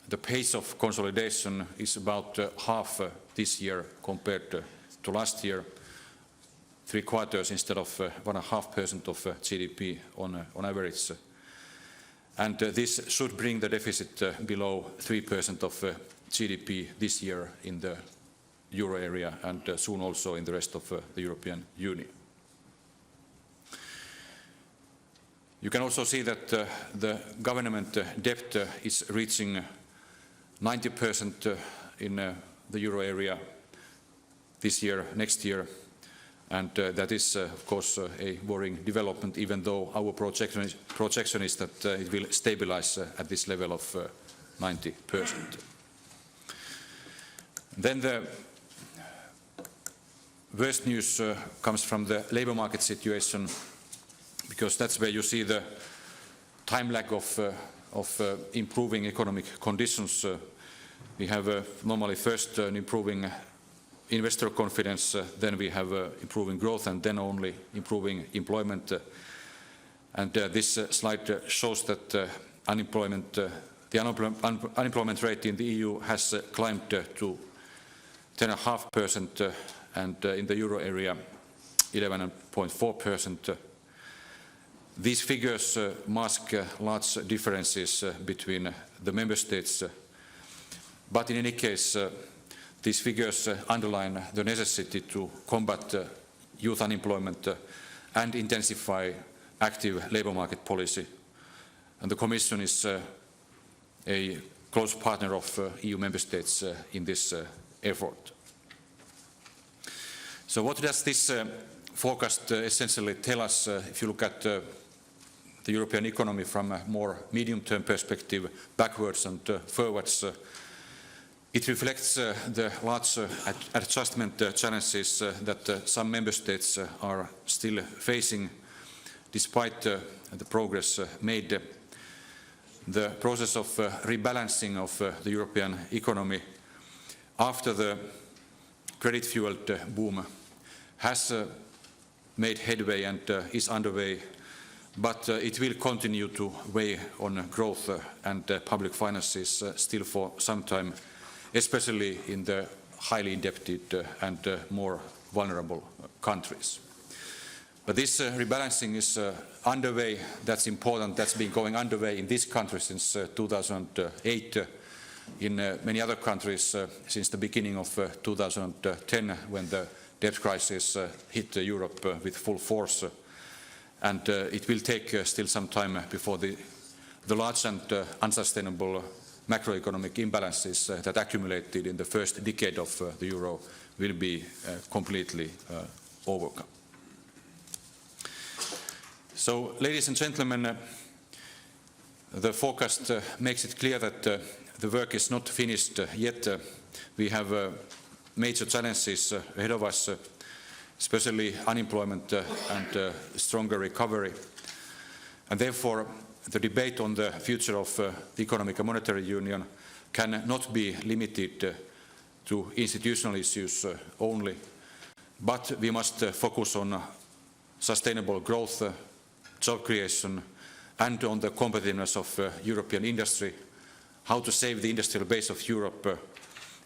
the pace of consolidation is about half this year compared to last year, 3/4 instead of 1.5% of GDP on average. And this should bring the deficit below 3% of GDP this year in the euro area and soon also in the rest of the European Union. You can also see that the government debt is reaching 90% in the euro area this year, next year, and that is, of course, a worrying development, even though our projection is that it will stabilize at this level of 90%. Then the worst news comes from the labor market situation, because that's where you see the time lag of improving economic conditions. We have normally first an improving investor confidence, then we have improving growth, and then only improving employment. And this slide shows that the unemployment rate in the EU has climbed to 10.5%, and in the euro area 11.4%. These figures mask large differences between the member states, but in any case these figures underline the necessity to combat youth unemployment and intensify active labour market policy. And the Commission is a close partner of EU member states in this effort. So what does this forecast essentially tell us? If you look at the European economy from a more medium-term perspective, backwards and forwards, it reflects the large adjustment challenges that some member states are still facing, despite the progress made. The process of rebalancing of the European economy after the credit-fueled boom has made headway and is underway, but it will continue to weigh on growth and public finances still for some time, especially in the highly indebted and more vulnerable countries. But this rebalancing is underway. That's important. That's been going underway in this country since 2008. In many other countries since the beginning of 2010, when the debt crisis hit Europe with full force. And it will take still some time before the large and unsustainable macroeconomic imbalances that accumulated in the first decade of the euro will be completely overcome. So, ladies and gentlemen, the forecast makes it clear that the work is not finished yet. We have major challenges ahead of us, especially unemployment and stronger recovery. And therefore, the debate on the future of the economic and monetary union cannot be limited to institutional issues only, but we must focus on sustainable growth, job creation, and on the competitiveness of European industry, how to save the industrial base of Europe,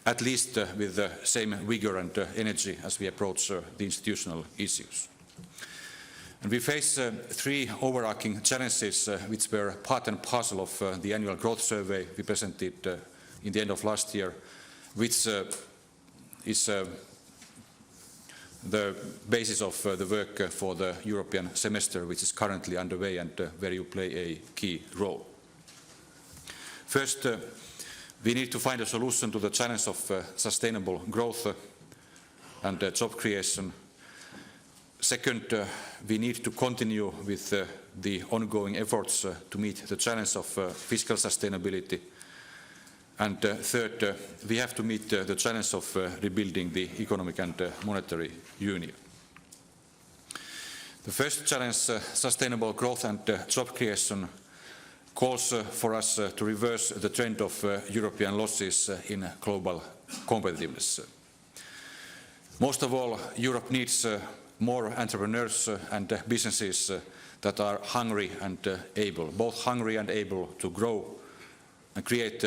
at least with the same vigor and energy as we approach the institutional issues. And we face three overarching challenges which were part and parcel of the annual growth survey we presented in the end of last year, which is the basis of the work for the European semester, which is currently underway and where you play a key role. First, we need to find a solution to the challenge of sustainable growth and job creation. Second, we need to continue with the ongoing efforts to meet the challenge of fiscal sustainability. And third, we have to meet the challenge of rebuilding the economic and monetary union. The first challenge, sustainable growth and job creation, calls for us to reverse the trend of European losses in global competitiveness. Most of all, Europe needs more entrepreneurs and businesses that are hungry and able, both hungry and able to grow and create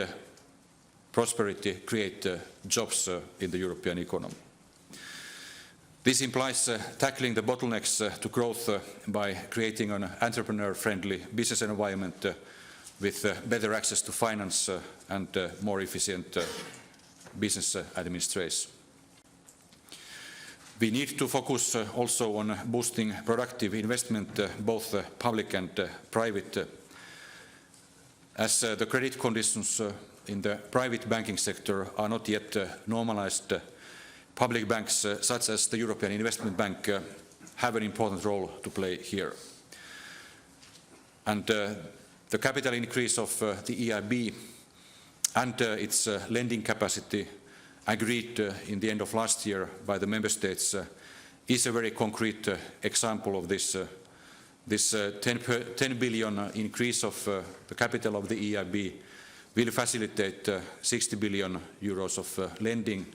prosperity, create jobs in the European economy. This implies tackling the bottlenecks to growth by creating an entrepreneur-friendly business environment with better access to finance and more efficient business administration. We need to focus also on boosting productive investment, both public and private, as the credit conditions in the private banking sector are not yet normalized. Public banks, such as the European Investment Bank, have an important role to play here. And the capital increase of the EIB and its lending capacity agreed in the end of last year by the member states is a very concrete example of this. This 10 billion increase of the capital of the EIB will facilitate 60 billion euros of lending,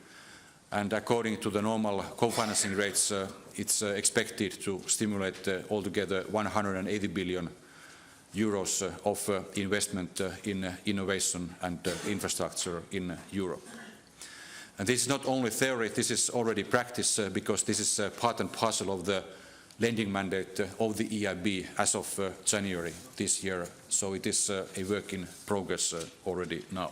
and according to the normal co-financing rates, it's expected to stimulate altogether 180 billion euros of investment in innovation and infrastructure in Europe. And this is not only theory, this is already practice, because this is part and parcel of the lending mandate of the EIB as of January this year. So it is a work in progress already now.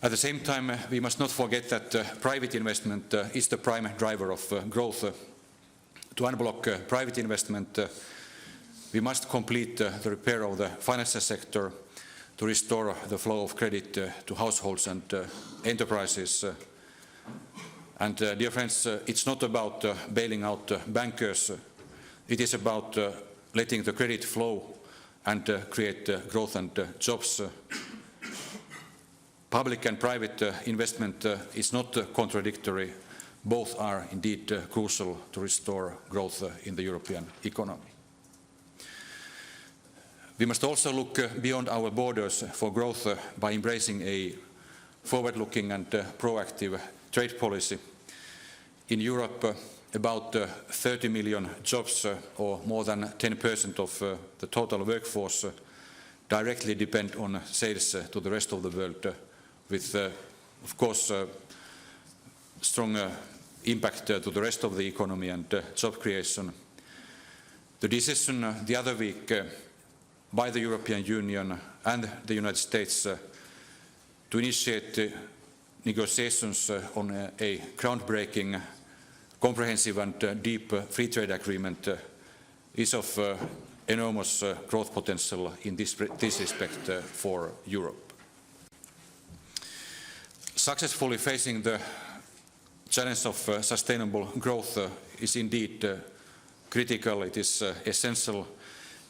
At the same time, we must not forget that private investment is the prime driver of growth. To unblock private investment, we must complete the repair of the financial sector to restore the flow of credit to households and enterprises. And dear friends, it's not about bailing out bankers. It is about letting the credit flow and create growth and jobs. Public and private investment is not contradictory. Both are indeed crucial to restore growth in the European economy. We must also look beyond our borders for growth by embracing a forward-looking and proactive trade policy. In Europe, about 30 million jobs, or more than 10% of the total workforce, directly depend on sales to the rest of the world, with, of course, strong impact to the rest of the economy and job creation. The decision the other week by the European Union and the United States to initiate negotiations on a groundbreaking, comprehensive and deep free trade agreement is of enormous growth potential in this respect for Europe. Successfully facing the challenge of sustainable growth is indeed critical. It is essential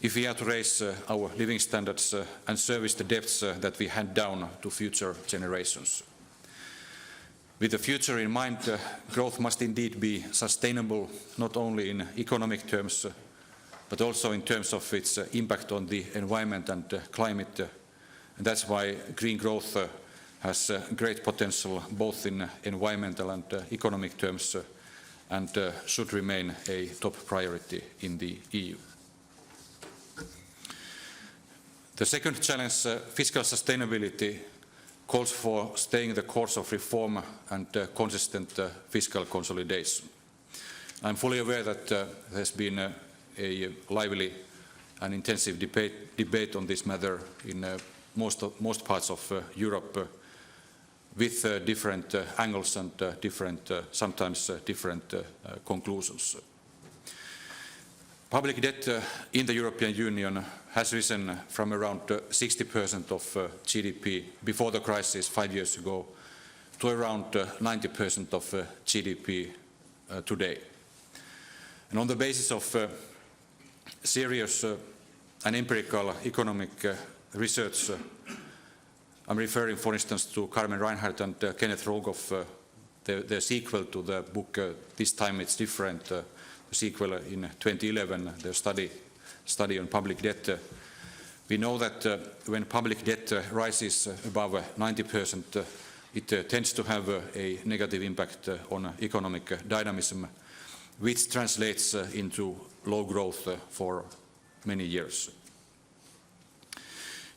if we are to raise our living standards and service the debts that we hand down to future generations. With the future in mind, growth must indeed be sustainable, not only in economic terms, but also in terms of its impact on the environment and climate. And that's why green growth has great potential both in environmental and economic terms, and should remain a top priority in the EU. The second challenge, fiscal sustainability, calls for staying the course of reform and consistent fiscal consolidation. I'm fully aware that there's been a lively and intensive debate on this matter in most parts of Europe, with different angles and sometimes different conclusions. Public debt in the European Union has risen from around 60% of GDP before the crisis 5 years ago to around 90% of GDP today. And on the basis of serious and empirical economic research. I'm referring, for instance, to Carmen Reinhardt and Kenneth Rogoff, the sequel to the book, This Time It's Different, the sequel in 2011, their study on public debt. We know that when public debt rises above 90%, it tends to have a negative impact on economic dynamism, which translates into low growth for many years.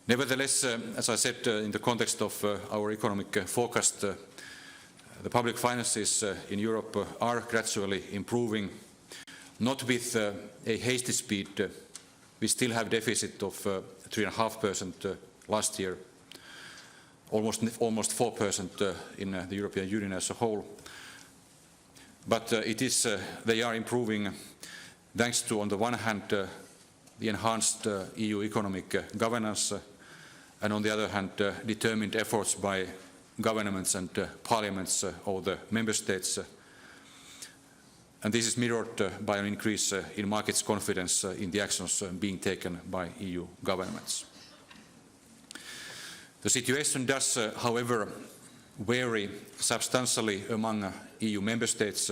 Nevertheless, as I said, in the context of our economic forecast, the public finances in Europe are gradually improving, not with a hasty speed. We still have a deficit of 3.5% last year, almost 4% in the European Union as a whole. But they are improving thanks to, on the one hand, the enhanced EU economic governance, and on the other hand, determined efforts by governments and parliaments of the member states. And this is mirrored by an increase in markets' confidence in the actions being taken by EU governments. The situation does, however, vary substantially among EU member states,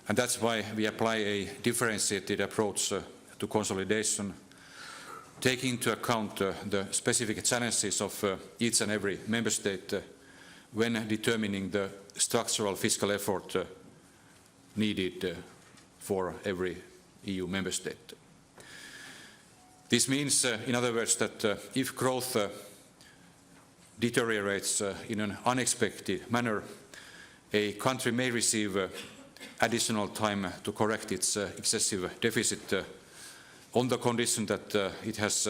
and that's why we apply a differentiated approach to consolidation, taking into account the specific challenges of each and every member state when determining the structural fiscal effort needed for every EU member state. This means, in other words, that if growth deteriorates in an unexpected manner, a country may receive additional time to correct its excessive deficit on the condition that it has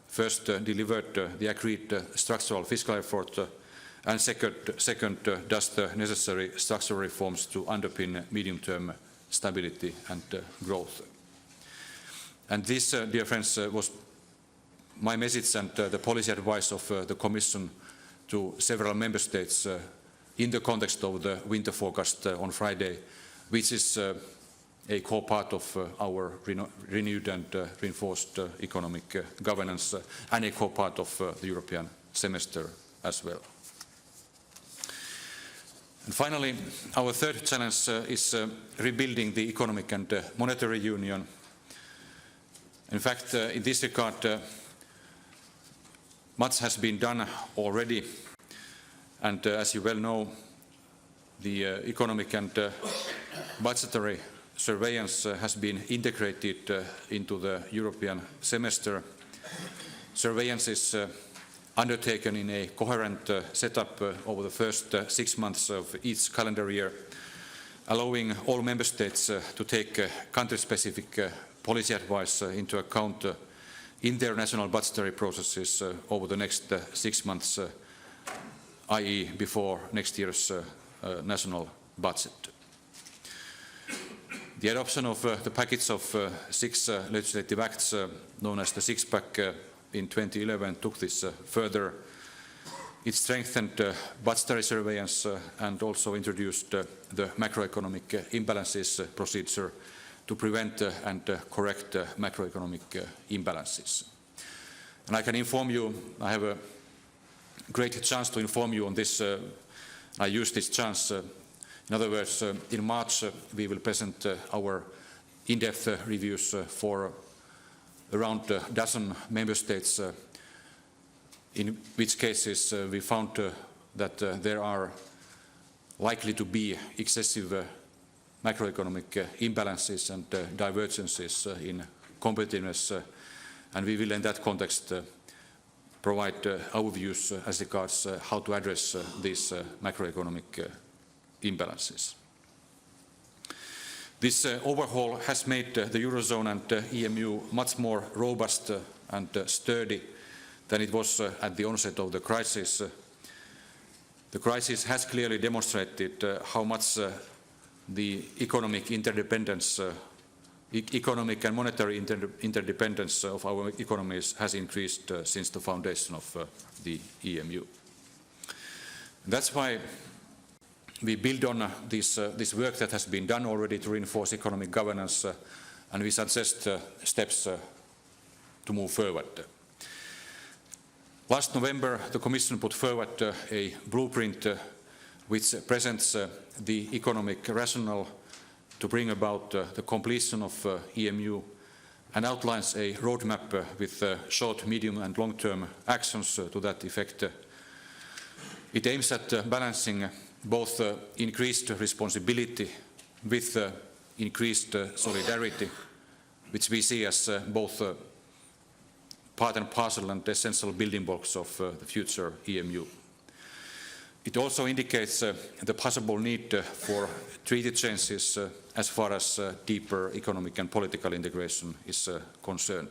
first delivered the agreed structural fiscal effort and second does the necessary structural reforms to underpin medium-term stability and growth. And this, dear friends, was my message and the policy advice of the Commission to several member states in the context of the winter forecast on Friday, which is a core part of our renewed and reinforced economic governance and a core part of the European semester as well. And finally, our third challenge is rebuilding the economic and monetary union. In fact, in this regard, much has been done already, and as you well know, the economic and budgetary surveillance has been integrated into the European semester. Surveillance is undertaken in a coherent setup over the first 6 months of each calendar year, allowing all member states to take country-specific policy advice into account in their national budgetary processes over the next 6 months, i.e. before next year's national budget. The adoption of the package of 6 legislative acts, known as the six-pack, in 2011 took this further. It strengthened budgetary surveillance and also introduced the macroeconomic imbalances procedure to prevent and correct macroeconomic imbalances. And I can inform you, I have a great chance to inform you on this. I use this chance. In other words, in March we will present our in-depth reviews for around a dozen member states, in which cases we found that there are likely to be excessive macroeconomic imbalances and divergences in competitiveness, and we will in that context provide our views as regards how to address these macroeconomic imbalances. This overhaul has made the Eurozone and EMU much more robust and sturdy than it was at the onset of the crisis. The crisis has clearly demonstrated how much the economic interdependence, economic and monetary interdependence of our economies has increased since the foundation of the EMU. That's why we build on this work that has been done already to reinforce economic governance and we suggest steps to move forward. Last November, the Commission put forward a blueprint which presents the economic rationale to bring about the completion of EMU and outlines a roadmap with short, medium and long-term actions to that effect. It aims at balancing both increased responsibility with increased solidarity, which we see as both part and parcel and essential building blocks of the future EMU. It also indicates the possible need for treaty changes as far as deeper economic and political integration is concerned.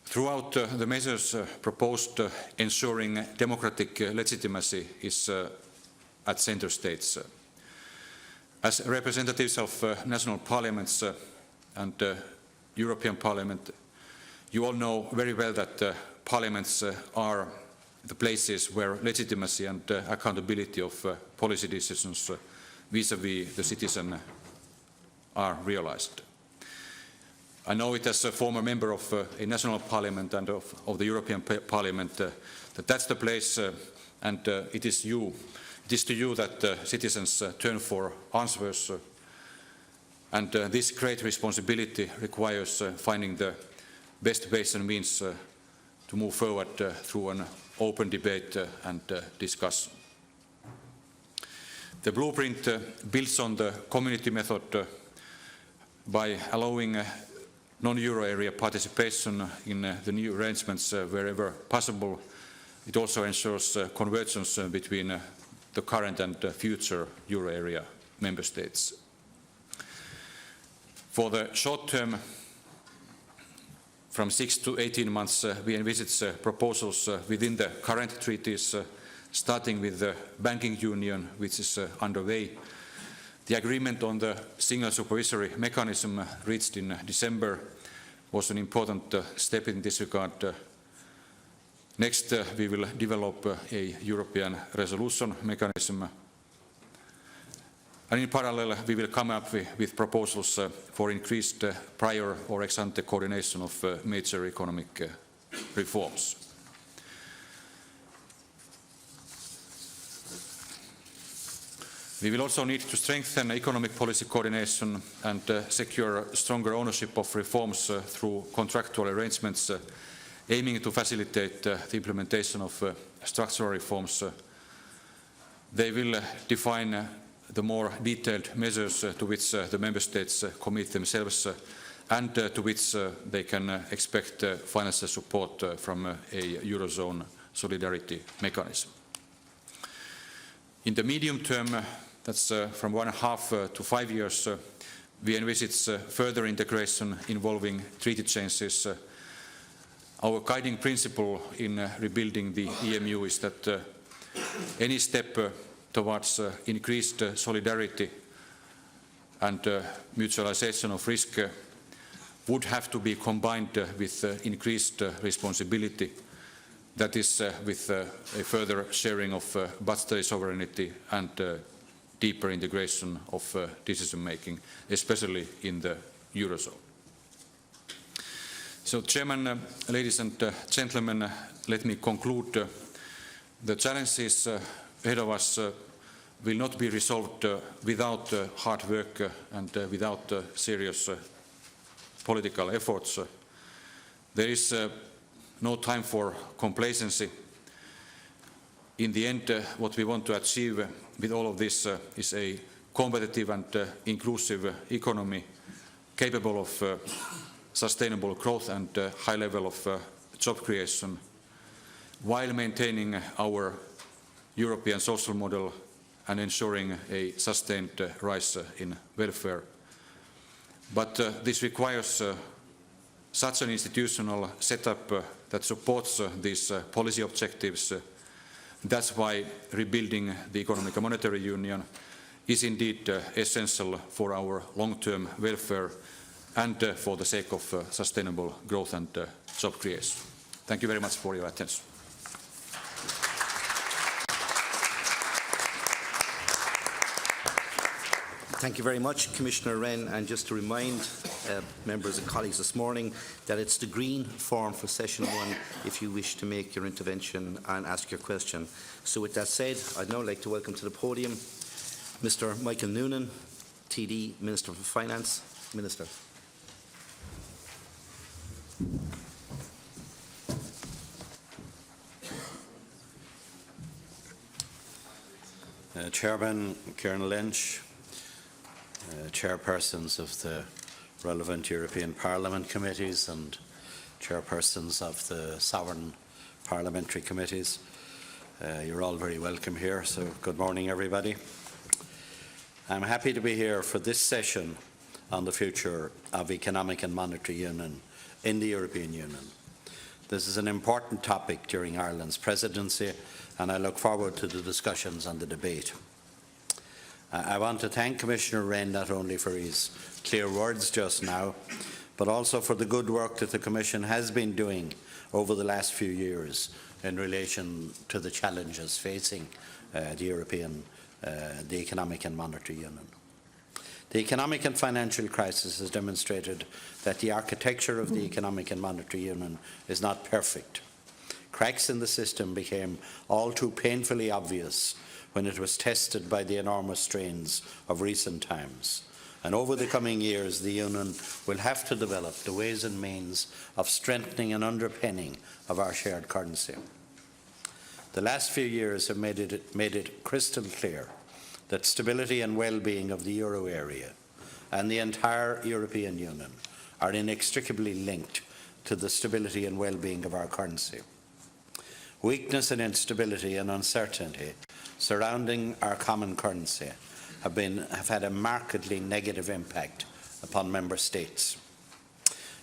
Throughout the measures proposed, ensuring democratic legitimacy is at centre stage. As representatives of national parliaments and European Parliament, you all know very well that parliaments are the places where legitimacy and accountability of policy decisions vis-à-vis the citizen are realized. I know it as a former member of a national parliament and of the European Parliament that that's the place and it is to you that citizens turn for answers and this great responsibility requires finding the best ways and means to move forward through an open debate and discussion. The blueprint builds on the community method by allowing non-euro area participation in the new arrangements wherever possible. It also ensures convergence between the current and future euro area member states. For the short term, from 6 to 18 months, we envisage proposals within the current treaties, starting with the banking union, which is underway. The agreement on the single supervisory mechanism reached in December was an important step in this regard. Next, we will develop a European resolution mechanism. And in parallel, we will come up with proposals for increased prior or ex-ante coordination of major economic reforms. We will also need to strengthen economic policy coordination and secure stronger ownership of reforms through contractual arrangements, aiming to facilitate the implementation of structural reforms. They will define the more detailed measures to which the member states commit themselves and to which they can expect financial support from a Eurozone solidarity mechanism. In the medium term, that's from 1.5 to 5 years, we envisage further integration involving treaty changes. Our guiding principle in rebuilding the EMU is that any step towards increased solidarity and mutualization of risk would have to be combined with increased responsibility. That is, with a further sharing of budgetary sovereignty and deeper integration of decision-making, especially in the Eurozone. So, Chairman, ladies and gentlemen, let me conclude. The challenges ahead of us will not be resolved without hard work and without serious political efforts. There is no time for complacency. In the end, what we want to achieve with all of this is a competitive and inclusive economy capable of sustainable growth and high level of job creation, while maintaining our European social model and ensuring a sustained rise in welfare. But this requires such an institutional setup that supports these policy objectives. That's why rebuilding the economic and monetary union is indeed essential for our long-term welfare and for the sake of sustainable growth and job creation. Thank you very much for your attention. Thank you very much, Commissioner Wren. And just to remind members and colleagues this morning that it's the green form for session 1 if you wish to make your intervention and ask your question. So with that said, I'd now like to welcome to the podium Mr. Michael Noonan, TD, Minister for Finance. Minister. Chairman Kieran Lynch, chairpersons of the relevant European Parliament committees and chairpersons of the sovereign parliamentary committees. You're all very welcome here, so good morning everybody. I'm happy to be here for this session on the future of economic and monetary union in the European Union. This is an important topic during Ireland's presidency, and I look forward to the discussions and the debate. I want to thank Commissioner Wren not only for his clear words just now, but also for the good work that the Commission has been doing over the last few years in relation to the challenges facing the economic and monetary union. The economic and financial crisis has demonstrated that the architecture of the economic and monetary union is not perfect. Cracks in the system became all too painfully obvious when it was tested by the enormous strains of recent times. And over the coming years, the Union will have to develop the ways and means of strengthening and underpinning of our shared currency. The last few years have made it crystal clear that stability and well-being of the euro area and the entire European Union are inextricably linked to the stability and well-being of our currency. Weakness and instability and uncertainty surrounding our common currency have had a markedly negative impact upon member states.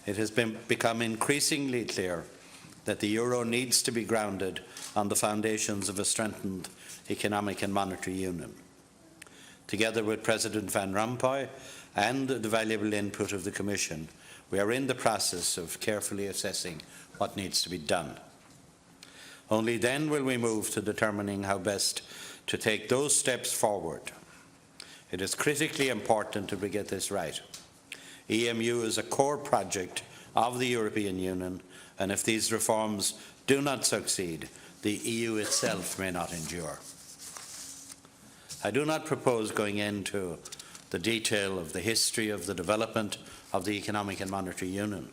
It has become increasingly clear that the euro needs to be grounded on the foundations of a strengthened economic and monetary union. Together with President Van Rompuy and the valuable input of the Commission, we are in the process of carefully assessing what needs to be done. Only then will we move to determining how best to take those steps forward. It is critically important that we get this right. EMU is a core project of the European Union, and if these reforms do not succeed, the EU itself may not endure. I do not propose going into the detail of the history of the development of the economic and monetary union.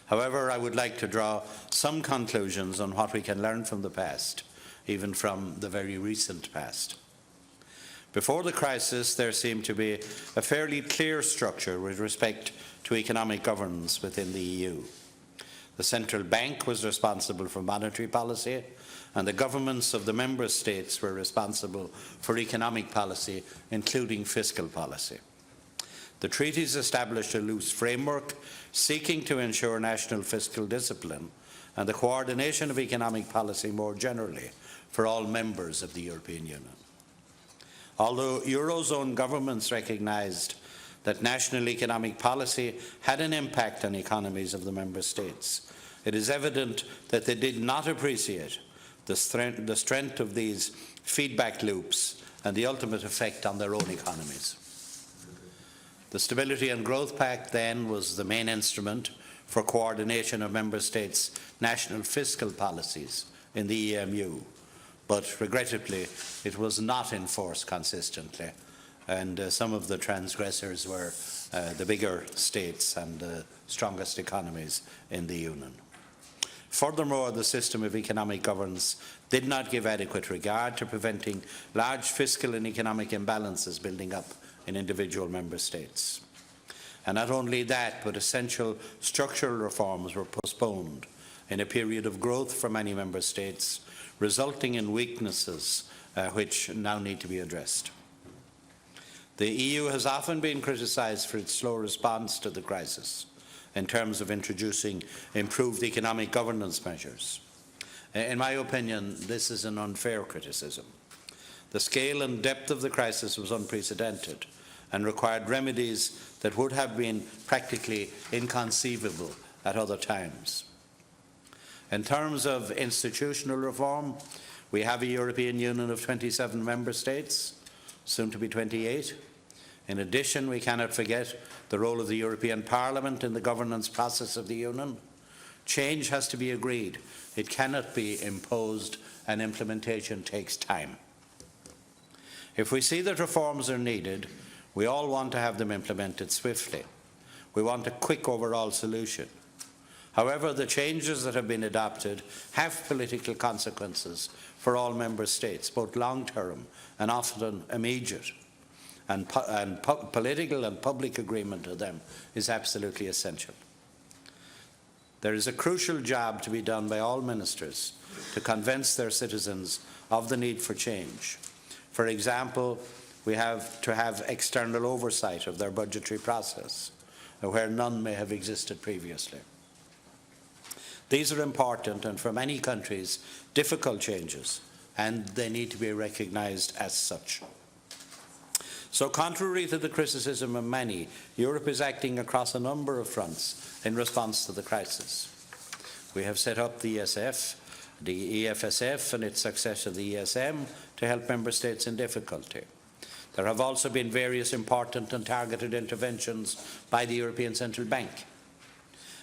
However, I would like to draw some conclusions on what we can learn from the past, even from the very recent past. Before the crisis, there seemed to be a fairly clear structure with respect to economic governance within the EU. The central bank was responsible for monetary policy, and the governments of the member states were responsible for economic policy, including fiscal policy. The treaties established a loose framework seeking to ensure national fiscal discipline and the coordination of economic policy more generally for all members of the European Union. Although Eurozone governments recognised that national economic policy had an impact on economies of the member states, it is evident that they did not appreciate the strength of these feedback loops and the ultimate effect on their own economies. The Stability and Growth Pact then was the main instrument for coordination of member states' national fiscal policies in the EMU, but regrettably it was not enforced consistently, and some of the transgressors were the bigger states and the strongest economies in the Union. Furthermore, the system of economic governance did not give adequate regard to preventing large fiscal and economic imbalances building up in individual member states. And not only that, but essential structural reforms were postponed in a period of growth for many member states, resulting in weaknesses which now need to be addressed. The EU has often been criticised for its slow response to the crisis in terms of introducing improved economic governance measures. In my opinion, this is an unfair criticism. The scale and depth of the crisis was unprecedented and required remedies that would have been practically inconceivable at other times. In terms of institutional reform, we have a European Union of 27 member states, soon to be 28. In addition, we cannot forget the role of the European Parliament in the governance process of the Union. Change has to be agreed. It cannot be imposed, and implementation takes time. If we see that reforms are needed, we all want to have them implemented swiftly. We want a quick overall solution. However, the changes that have been adopted have political consequences for all member states, both long-term and often immediate. And political and public agreement of them is absolutely essential. There is a crucial job to be done by all ministers to convince their citizens of the need for change. For example, we have to have external oversight of their budgetary process, where none may have existed previously. These are important and, for many countries, difficult changes, and they need to be recognised as such. So, contrary to the criticism of many, Europe is acting across a number of fronts in response to the crisis. We have set up the ESF, the EFSF and its successor, the ESM, to help member states in difficulty. There have also been various important and targeted interventions by the European Central Bank.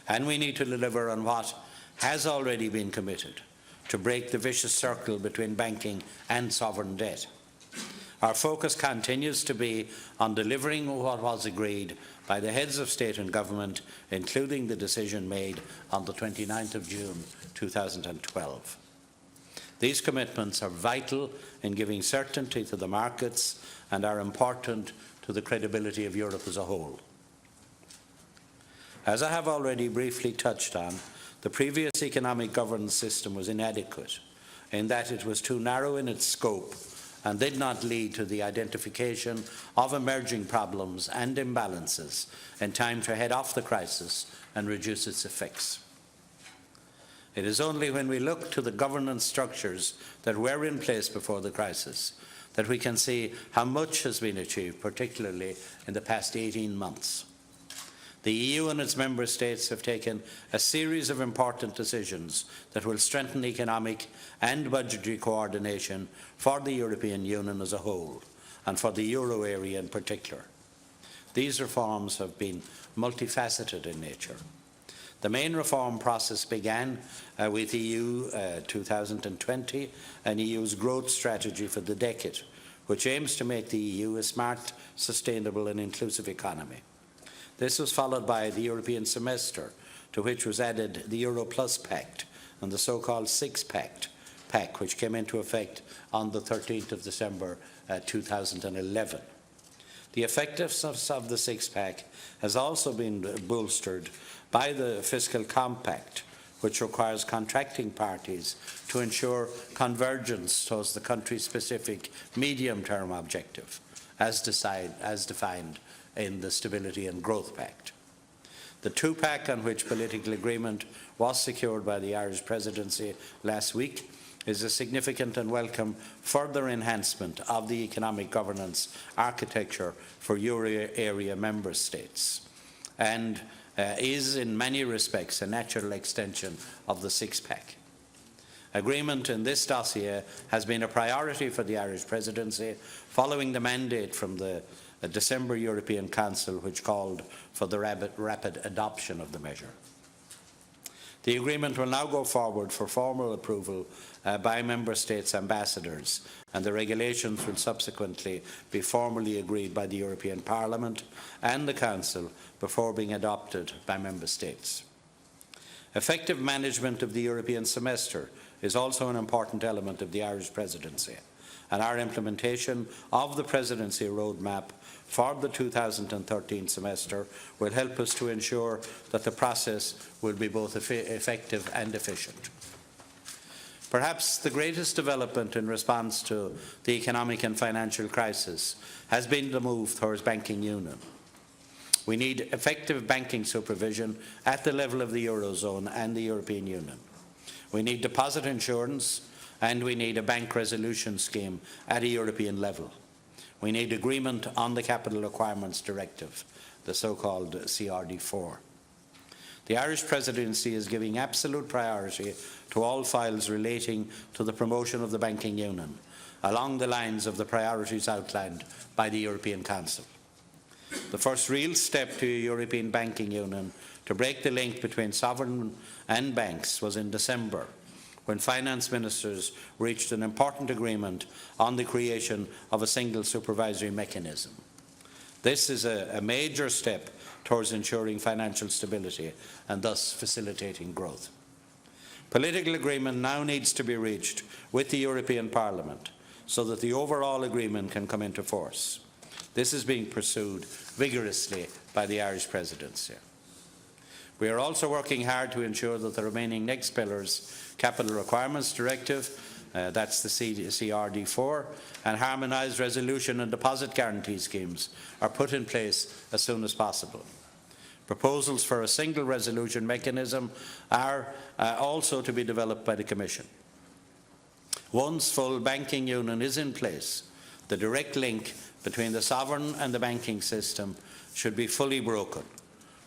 And we need to deliver on what has already been committed, to break the vicious circle between banking and sovereign debt. Our focus continues to be on delivering what was agreed by the heads of state and government, including the decision made on the 29th of June 2012. These commitments are vital in giving certainty to the markets and are important to the credibility of Europe as a whole. As I have already briefly touched on, the previous economic governance system was inadequate in that it was too narrow in its scope and did not lead to the identification of emerging problems and imbalances in time to head off the crisis and reduce its effects. It is only when we look to the governance structures that were in place before the crisis that we can see how much has been achieved, particularly in the past 18 months. The EU and its member states have taken a series of important decisions that will strengthen economic and budgetary coordination for the European Union as a whole, and for the euro area in particular. These reforms have been multifaceted in nature. The main reform process began with EU 2020 and EU's growth strategy for the decade, which aims to make the EU a smart, sustainable and inclusive economy. This was followed by the European semester, to which was added the Euro Plus Pact and the so-called Six-Pack, which came into effect on the 13th of December 2011. The effectiveness of the Six-Pack has also been bolstered by the Fiscal Compact, which requires contracting parties to ensure convergence towards the country-specific medium-term objective, as defined in the Stability and Growth Pact. The Two-Pack, on which political agreement was secured by the Irish Presidency last week, is a significant and welcome further enhancement of the economic governance architecture for euro area member states, and is in many respects a natural extension of the Six-Pack. Agreement in this dossier has been a priority for the Irish Presidency, following the mandate from the December European Council, which called for the rapid adoption of the measure. The agreement will now go forward for formal approval by Member States' ambassadors, and the regulations will subsequently be formally agreed by the European Parliament and the Council before being adopted by Member States. Effective management of the European semester is also an important element of the Irish Presidency, and our implementation of the Presidency roadmap for the 2013 semester will help us to ensure that the process will be both effective and efficient. Perhaps the greatest development in response to the economic and financial crisis has been the move towards banking union. We need effective banking supervision at the level of the Eurozone and the European Union. We need deposit insurance, and we need a bank resolution scheme at a European level. We need agreement on the Capital Requirements Directive, the so-called CRD4. The Irish Presidency is giving absolute priority to all files relating to the promotion of the banking union, along the lines of the priorities outlined by the European Council. The first real step to a European banking union to break the link between sovereign and banks was in December, when finance ministers reached an important agreement on the creation of a single supervisory mechanism. This is a major step towards ensuring financial stability and thus facilitating growth. Political agreement now needs to be reached with the European Parliament so that the overall agreement can come into force. This is being pursued vigorously by the Irish Presidency. We are also working hard to ensure that the remaining next pillars, Capital Requirements Directive, that's the CRD4, and harmonised resolution and deposit guarantee schemes are put in place as soon as possible. Proposals for a single resolution mechanism are also to be developed by the Commission. Once full banking union is in place, the direct link between the sovereign and the banking system should be fully broken,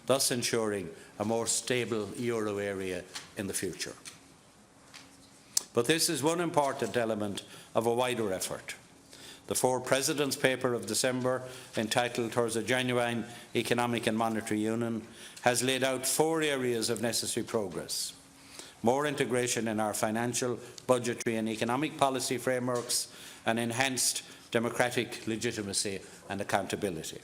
thus ensuring a more stable euro area in the future. But this is one important element of a wider effort. The Four Presidents' paper of December, entitled Towards a Genuine Economic and Monetary Union, has laid out 4 areas of necessary progress: more integration in our financial, budgetary and economic policy frameworks, and enhanced democratic legitimacy and accountability.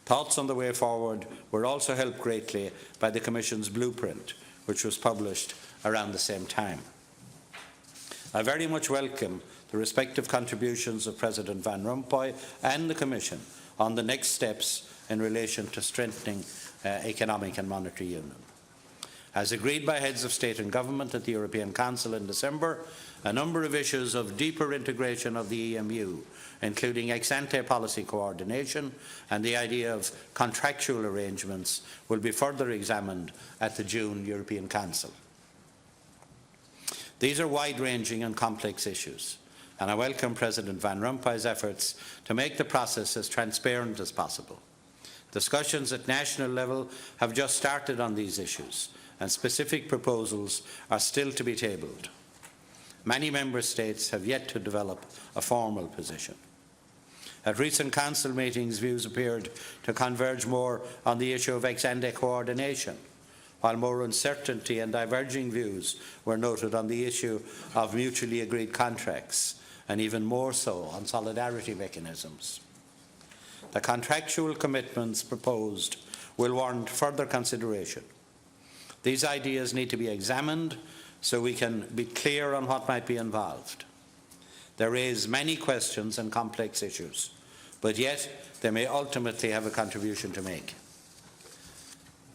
Thoughts on the way forward were also helped greatly by the Commission's blueprint, which was published around the same time. I very much welcome the respective contributions of President Van Rompuy and the Commission on the next steps in relation to strengthening economic and monetary union. As agreed by heads of state and government at the European Council in December, a number of issues of deeper integration of the EMU, including ex-ante policy coordination and the idea of contractual arrangements, will be further examined at the June European Council. These are wide-ranging and complex issues, and I welcome President Van Rompuy's efforts to make the process as transparent as possible. Discussions at national level have just started on these issues, and specific proposals are still to be tabled. Many Member States have yet to develop a formal position. At recent Council meetings, views appeared to converge more on the issue of ex-ante coordination, while more uncertainty and diverging views were noted on the issue of mutually agreed contracts, and even more so on solidarity mechanisms. The contractual commitments proposed will warrant further consideration. These ideas need to be examined so we can be clear on what might be involved. They raise many questions and complex issues, but yet they may ultimately have a contribution to make.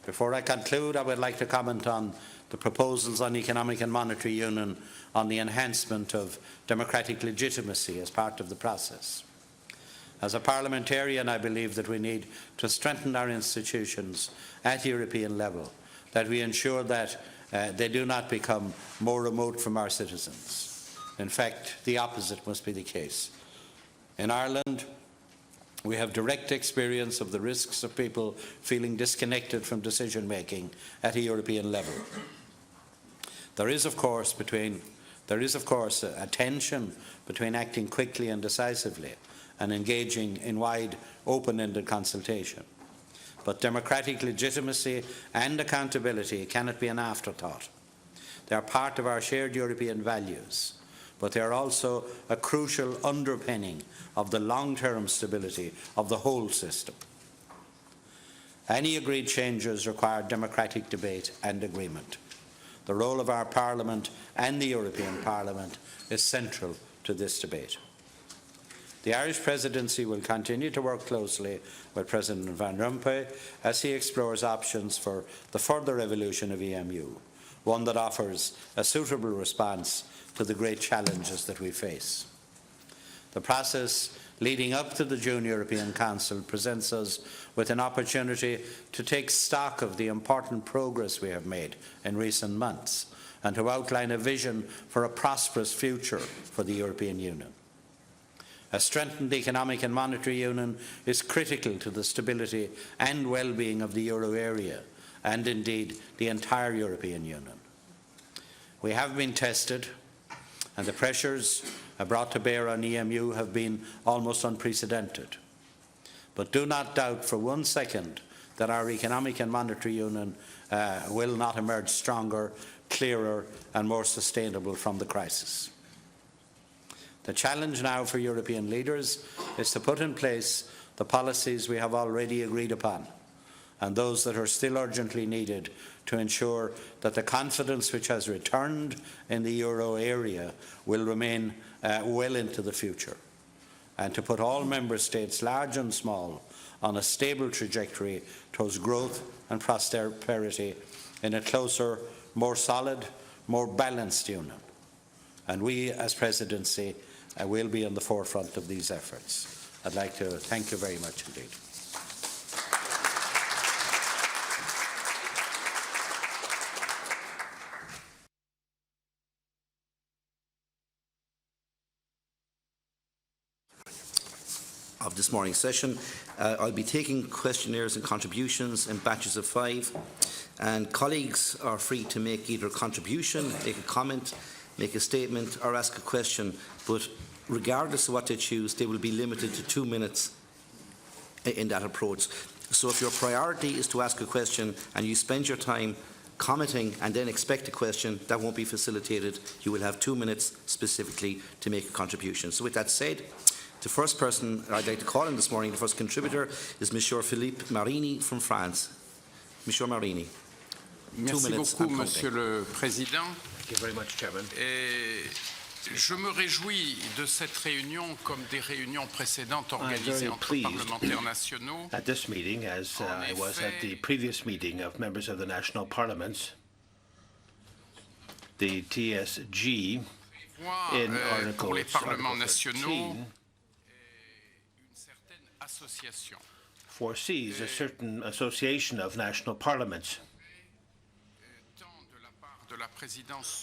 Before I conclude, I would like to comment on the proposals on economic and monetary union on the enhancement of democratic legitimacy as part of the process. As a parliamentarian, I believe that we need to strengthen our institutions at European level, that we ensure that they do not become more remote from our citizens. In fact, the opposite must be the case. In Ireland, we have direct experience of the risks of people feeling disconnected from decision-making at a European level. There is, of course, a tension between acting quickly and decisively and engaging in wide, open-ended consultation. But democratic legitimacy and accountability cannot be an afterthought. They are part of our shared European values, but they are also a crucial underpinning of the long-term stability of the whole system. Any agreed changes require democratic debate and agreement. The role of our Parliament and the European Parliament is central to this debate. The Irish Presidency will continue to work closely with President Van Rompuy as he explores options for the further evolution of EMU, one that offers a suitable response to the great challenges that we face. The process leading up to the June European Council presents us with an opportunity to take stock of the important progress we have made in recent months and to outline a vision for a prosperous future for the European Union. A strengthened economic and monetary union is critical to the stability and well-being of the euro area and indeed the entire European Union. We have been tested, and the pressures brought to bear on EMU have been almost unprecedented. But do not doubt for 1 second that our economic and monetary union will not emerge stronger, clearer and more sustainable from the crisis. The challenge now for European leaders is to put in place the policies we have already agreed upon and those that are still urgently needed to ensure that the confidence which has returned in the euro area will remain well into the future, and to put all member states, large and small, on a stable trajectory towards growth and prosperity in a closer, more solid, more balanced union. And we, as Presidency, will be on the forefront of these efforts. I'd like to thank you very much indeed. Of this morning's session. I'll be taking questionnaires and contributions in batches of 5, and colleagues are free to make either a contribution, make a comment, make a statement or ask a question, but regardless of what they choose, they will be limited to 2 minutes in that approach. So if your priority is to ask a question and you spend your time commenting and then expect a question, that won't be facilitated. You will have 2 minutes specifically to make a contribution. So with that said, the first person I'd like to call in this morning, the first contributor, is Monsieur Philippe Marini from France. Monsieur Marini. Merci beaucoup, Monsieur le Président. Thank you very much, Chairman. Je me réjouis de cette réunion comme des réunions précédentes organisées entre parlementaires nationaux. At this meeting, as I was at the previous meeting of members of the national parliaments, the TSG in pour les parlements nationaux foresees a certain association of national parliaments.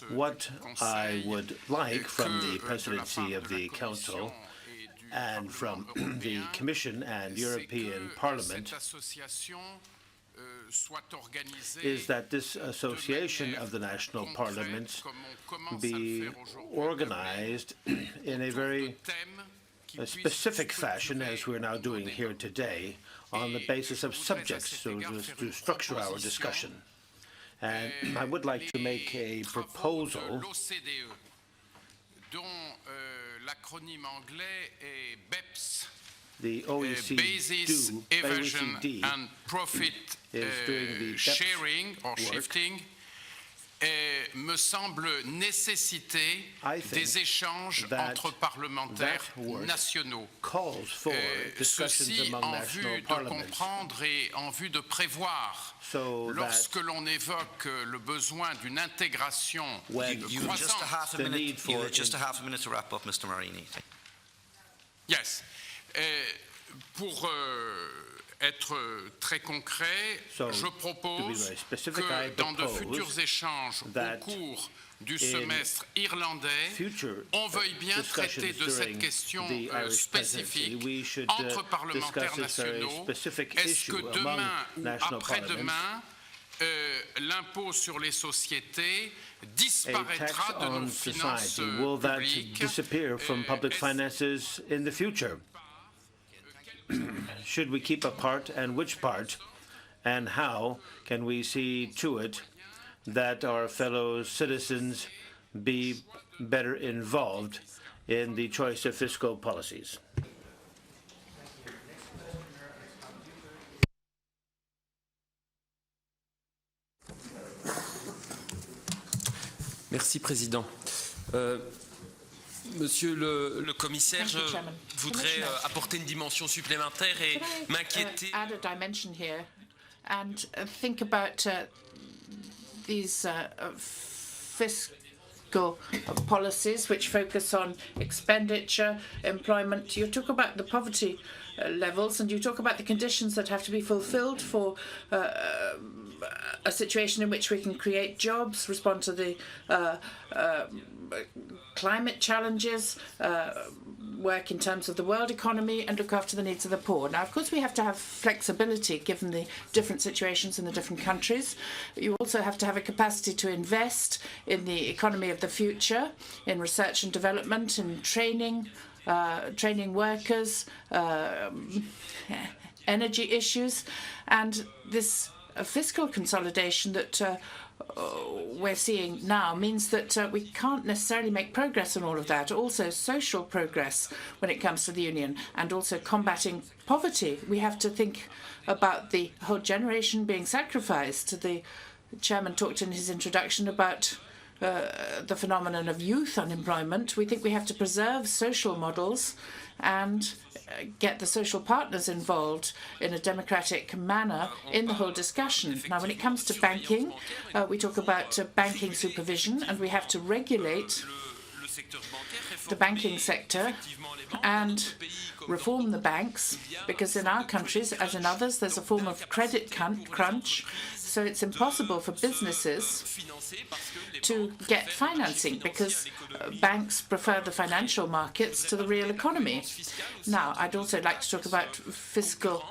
What I would like from the presidency of the Council and from the Commission and European Parliament is that this association of the national parliaments be organized in a very specific fashion, as we're now doing here today, on the basis of subjects, so to structure our discussion. And I would like to make a proposal the Basis, Evasion and Profit Sharing or Shifting me semble nécessiter des échanges entre parlementaires nationaux. Ceci en vue de comprendre et en vue de prévoir lorsque l'on évoque le besoin d'une intégration croissante. Just a half a minute to wrap up, Mr. Marini. Yes. Pour être très concret, je propose que dans de futurs échanges au cours du semestre irlandais, on veuille bien traiter de cette question spécifique entre parlementaires nationaux. Est-ce que demain ou après-demain, l'impôt sur les sociétés disparaîtra de nos finances publiques? Should we keep a part, and which part, and how can we see to it that our fellow citizens be better involved in the choice of fiscal policies? Merci, Président. Monsieur le commissaire, je voudrais apporter une dimension supplémentaire et m'inquiéter. Add a dimension here and think about these fiscal policies which focus on expenditure, employment. You talk about the poverty levels and you talk about the conditions that have to be fulfilled for a situation in which we can create jobs, respond to the climate challenges, work in terms of the world economy and look after the needs of the poor. Now, of course, we have to have flexibility given the different situations in the different countries. You also have to have a capacity to invest in the economy of the future, in research and development, in training training workers, energy issues, and this fiscal consolidation that we're seeing now means that we can't necessarily make progress on all of that. Also, social progress when it comes to the Union, and also combating poverty. We have to think about the whole generation being sacrificed. The chairman talked in his introduction about the phenomenon of youth unemployment. We think we have to preserve social models and get the social partners involved in a democratic manner in the whole discussion. Now, when it comes to banking, we talk about banking supervision, and we have to regulate the banking sector and reform the banks, because in our countries, as in others, there's a form of credit crunch, so it's impossible for businesses to get financing because banks prefer the financial markets to the real economy. Now, I'd also like to talk about fiscal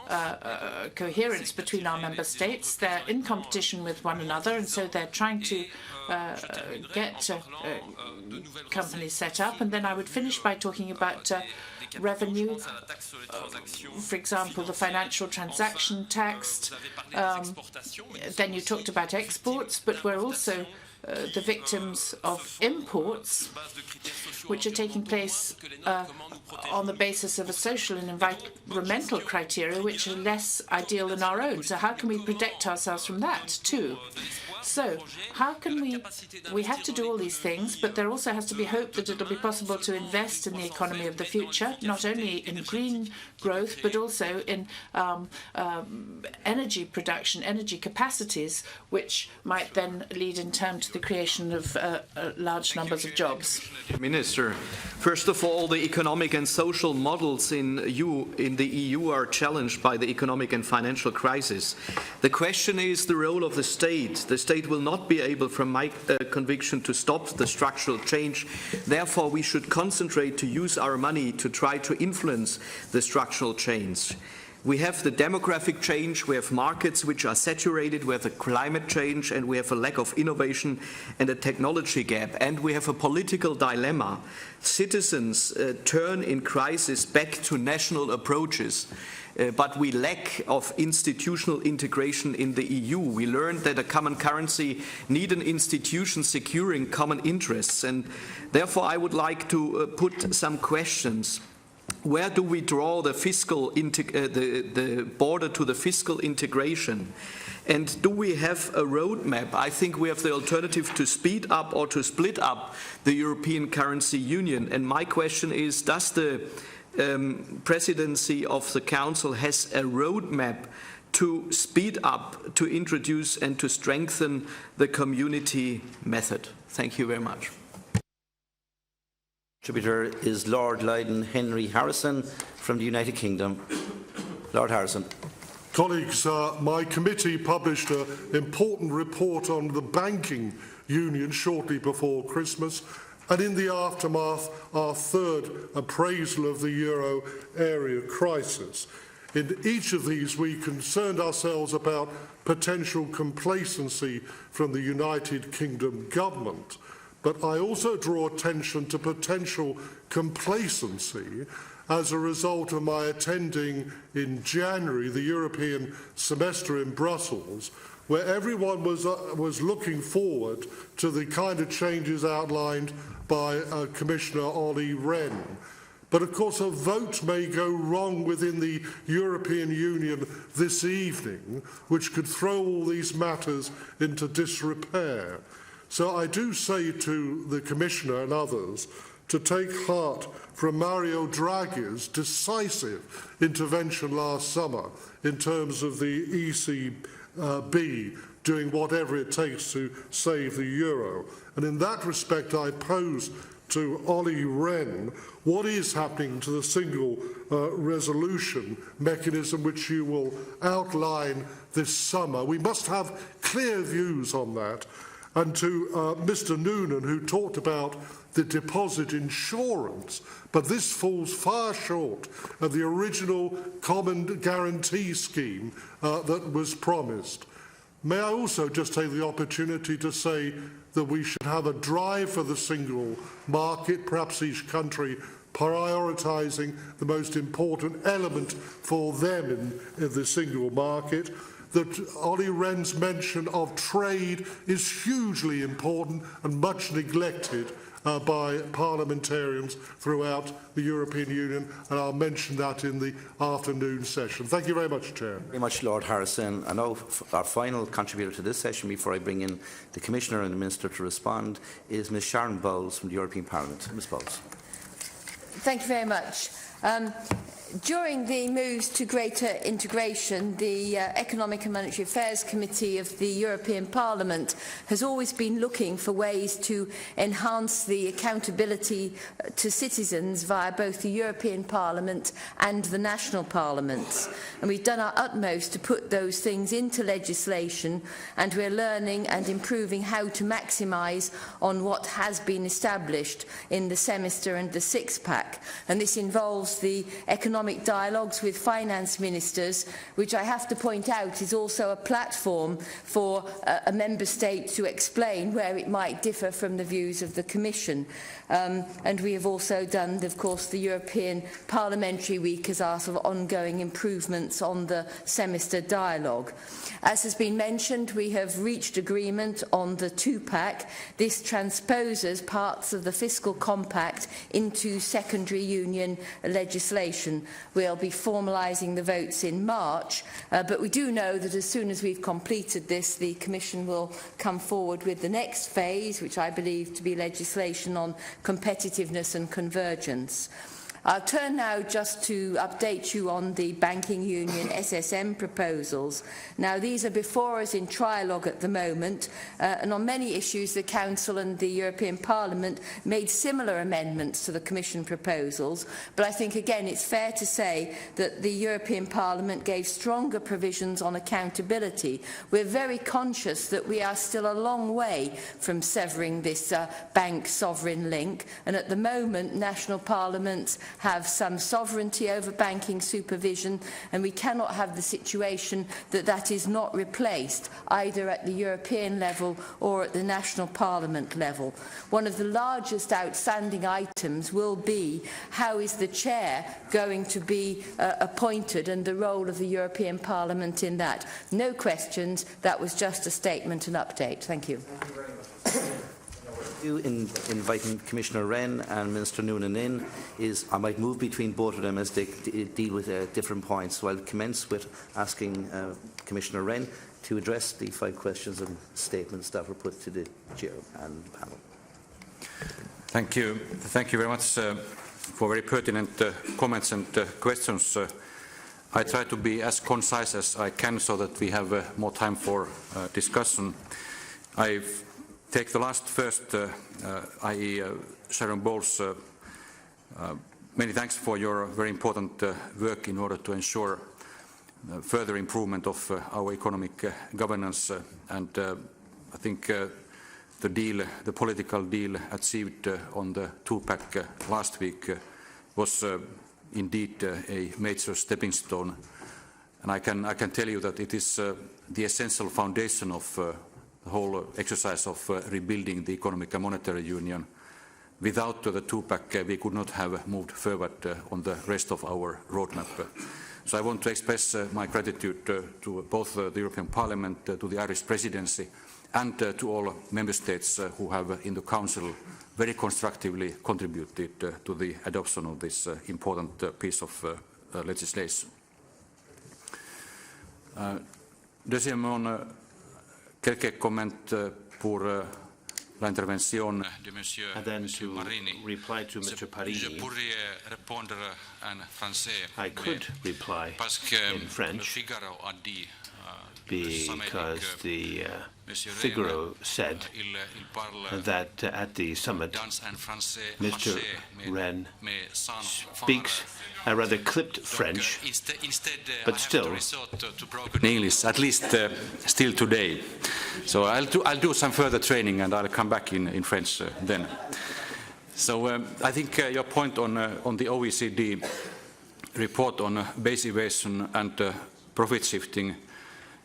coherence between our member states. They're in competition with one another, and so they're trying to get companies set up. And then I would finish by talking about revenue, for example, the financial transaction tax. Then you talked about exports, but we're also the victims of imports, which are taking place on the basis of a social and environmental criteria, which are less ideal than our own. So how can we protect ourselves from that too? So how can we have to do all these things, but there also has to be hope that it'll be possible to invest in the economy of the future, not only in green growth, but also in energy production, energy capacities, which might then lead in turn to the creation of large numbers of jobs. Minister, first of all, the economic and social models in the EU are challenged by the economic and financial crisis. The question is the role of the state. The state will not be able, from my conviction, to stop the structural change. Therefore, we should concentrate to use our money to try to influence the structural change. We have the demographic change, we have markets which are saturated, we have the climate change, and we have a lack of innovation and a technology gap, and we have a political dilemma. Citizens turn in crisis back to national approaches. But we lack of institutional integration in the EU. We learned that a common currency needs an institution securing common interests, and therefore I would like to put some questions. Where do we draw the the border to the fiscal integration? And do we have a roadmap? I think we have the alternative to speed up or to split up the European currency union. And my question is, does the presidency of the Council has a roadmap to speed up, to introduce and to strengthen the community method? Thank you very much. Contributor is Lord Lydon Henry Harrison from the United Kingdom. Lord Harrison. Colleagues, my committee published an important report on the banking union shortly before Christmas, and in the aftermath, our third appraisal of the euro area crisis. In each of these, we concerned ourselves about potential complacency from the United Kingdom government. But I also draw attention to potential complacency as a result of my attending in January the European semester in Brussels, where everyone was looking forward to the kind of changes outlined by Commissioner Olli Rehn. But of course a vote may go wrong within the European Union this evening, which could throw all these matters into disrepair. So I do say to the Commissioner and others to take heart from Mario Draghi's decisive intervention last summer in terms of the ECB doing whatever it takes to save the euro. And in that respect, I pose to Olli Rehn what is happening to the single resolution mechanism which you will outline this summer. We must have clear views on that. And to Mr. Noonan, who talked about the deposit insurance, but this falls far short of the original common guarantee scheme that was promised. May I also just take the opportunity to say that we should have a drive for the single market, perhaps each country prioritising the most important element for them in the single market. That Olli Rehn's mention of trade is hugely important and much neglected by parliamentarians throughout the European Union, and I'll mention that in the afternoon session. Thank you very much, Chair. Very much, Lord Harrison. I know our final contributor to this session, before I bring in the Commissioner and the Minister to respond, is Ms Sharon Bowles from the European Parliament. Ms Bowles. Thank you very much. During the moves to greater integration, the Economic and Monetary Affairs Committee of the European Parliament has always been looking for ways to enhance the accountability to citizens via both the European Parliament and the national parliaments. And we've done our utmost to put those things into legislation, and we're learning and improving how to maximise on what has been established in the semester and the six-pack. And this involves the economic dialogues with finance ministers, which I have to point out is also a platform for a member state to explain where it might differ from the views of the Commission. And we have also done, of course, the European Parliamentary Week as our sort of ongoing improvements on the semester dialogue. As has been mentioned, we have reached agreement on the two-pack. This transposes parts of the fiscal compact into secondary union legislation. We'll be formalising the votes in March, but we do know that as soon as we've completed this, the Commission will come forward with the next phase, which I believe to be legislation on competitiveness and convergence. I'll turn now just to update you on the Banking Union SSM proposals. Now, these are before us in trialogue at the moment, and on many issues the Council and the European Parliament made similar amendments to the Commission proposals, but I think again it's fair to say that the European Parliament gave stronger provisions on accountability. We're very conscious that we are still a long way from severing this bank sovereign link, and at the moment national parliaments have some sovereignty over banking supervision, and we cannot have the situation that that is not replaced either at the European level or at the national parliament level. One of the largest outstanding items will be how is the chair going to be appointed and the role of the European Parliament in that. No questions, that was just a statement and update. Thank you. Thank you very much. In inviting Commissioner Wren and Minister Noonan in is I might move between both of them as they deal with different points. So I'll commence with asking Commissioner Wren to address the 5 questions and statements that were put to the Chair and the panel. Thank you. Thank you very much for very pertinent comments and questions. I try to be as concise as I can so that we have more time for discussion. I take the last first, i.e. Sharon Bowles. Many thanks for your very important work in order to ensure further improvement of our economic governance. And I think the political deal achieved on the two-pack last week was indeed a major stepping stone. And I can tell you that it is the essential foundation of the whole exercise of rebuilding the economic and monetary union. Without the two-pack, we could not have moved forward on the rest of our roadmap. So I want to express my gratitude to both the European Parliament, to the Irish Presidency, and to all Member States who have in the Council very constructively contributed to the adoption of this important piece of legislation. Deuxièmement, quelques comments pour l'intervention de Monsieur Marini. Reply to Mr. Parini. Je pourrais répondre en français. I could reply in French because the Figaro said that at the summit, Mr. Wren speaks a rather clipped French, but still in English, at least still today. So I'll do some further training and I'll come back in French then. So I think your point on the OECD report on base evasion and profit shifting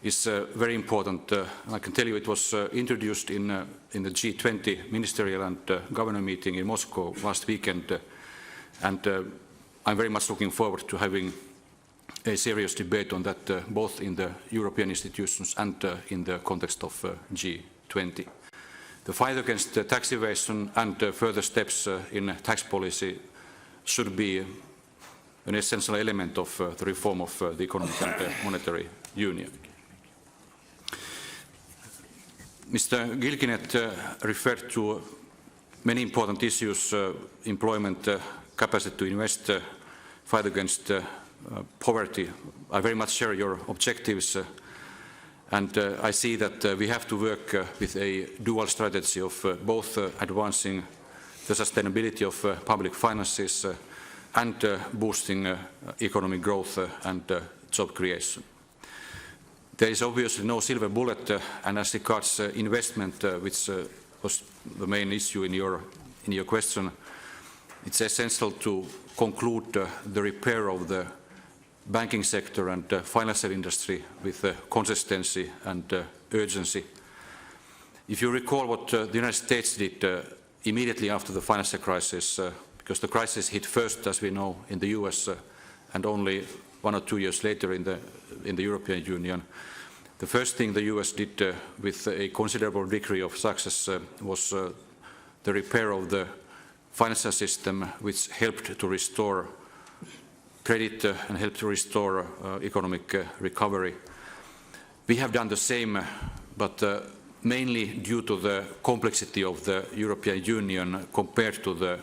is very important. I can tell you it was introduced in the G20 ministerial and governor meeting in Moscow last weekend. And I'm very much looking forward to having a serious debate on that, both in the European institutions and in the context of G20. The fight against tax evasion and further steps in tax policy should be an essential element of the reform of the economic and monetary union. Mr. Gilginet referred to many important issues, employment, capacity to invest, fight against poverty. I very much share your objectives, and I see that we have to work with a dual strategy of both advancing the sustainability of public finances and boosting economic growth and job creation. There is obviously no silver bullet, and as regards investment, which was the main issue in your question, it's essential to conclude the repair of the banking sector and financial industry with consistency and urgency. If you recall what the United States did immediately after the financial crisis, because the crisis hit first, as we know, in the US and only 1 or 2 years later in the European Union, the first thing the US did with a considerable degree of success was the repair of the financial system, which helped to restore credit and helped to restore economic recovery. We have done the same, but mainly due to the complexity of the European Union compared to the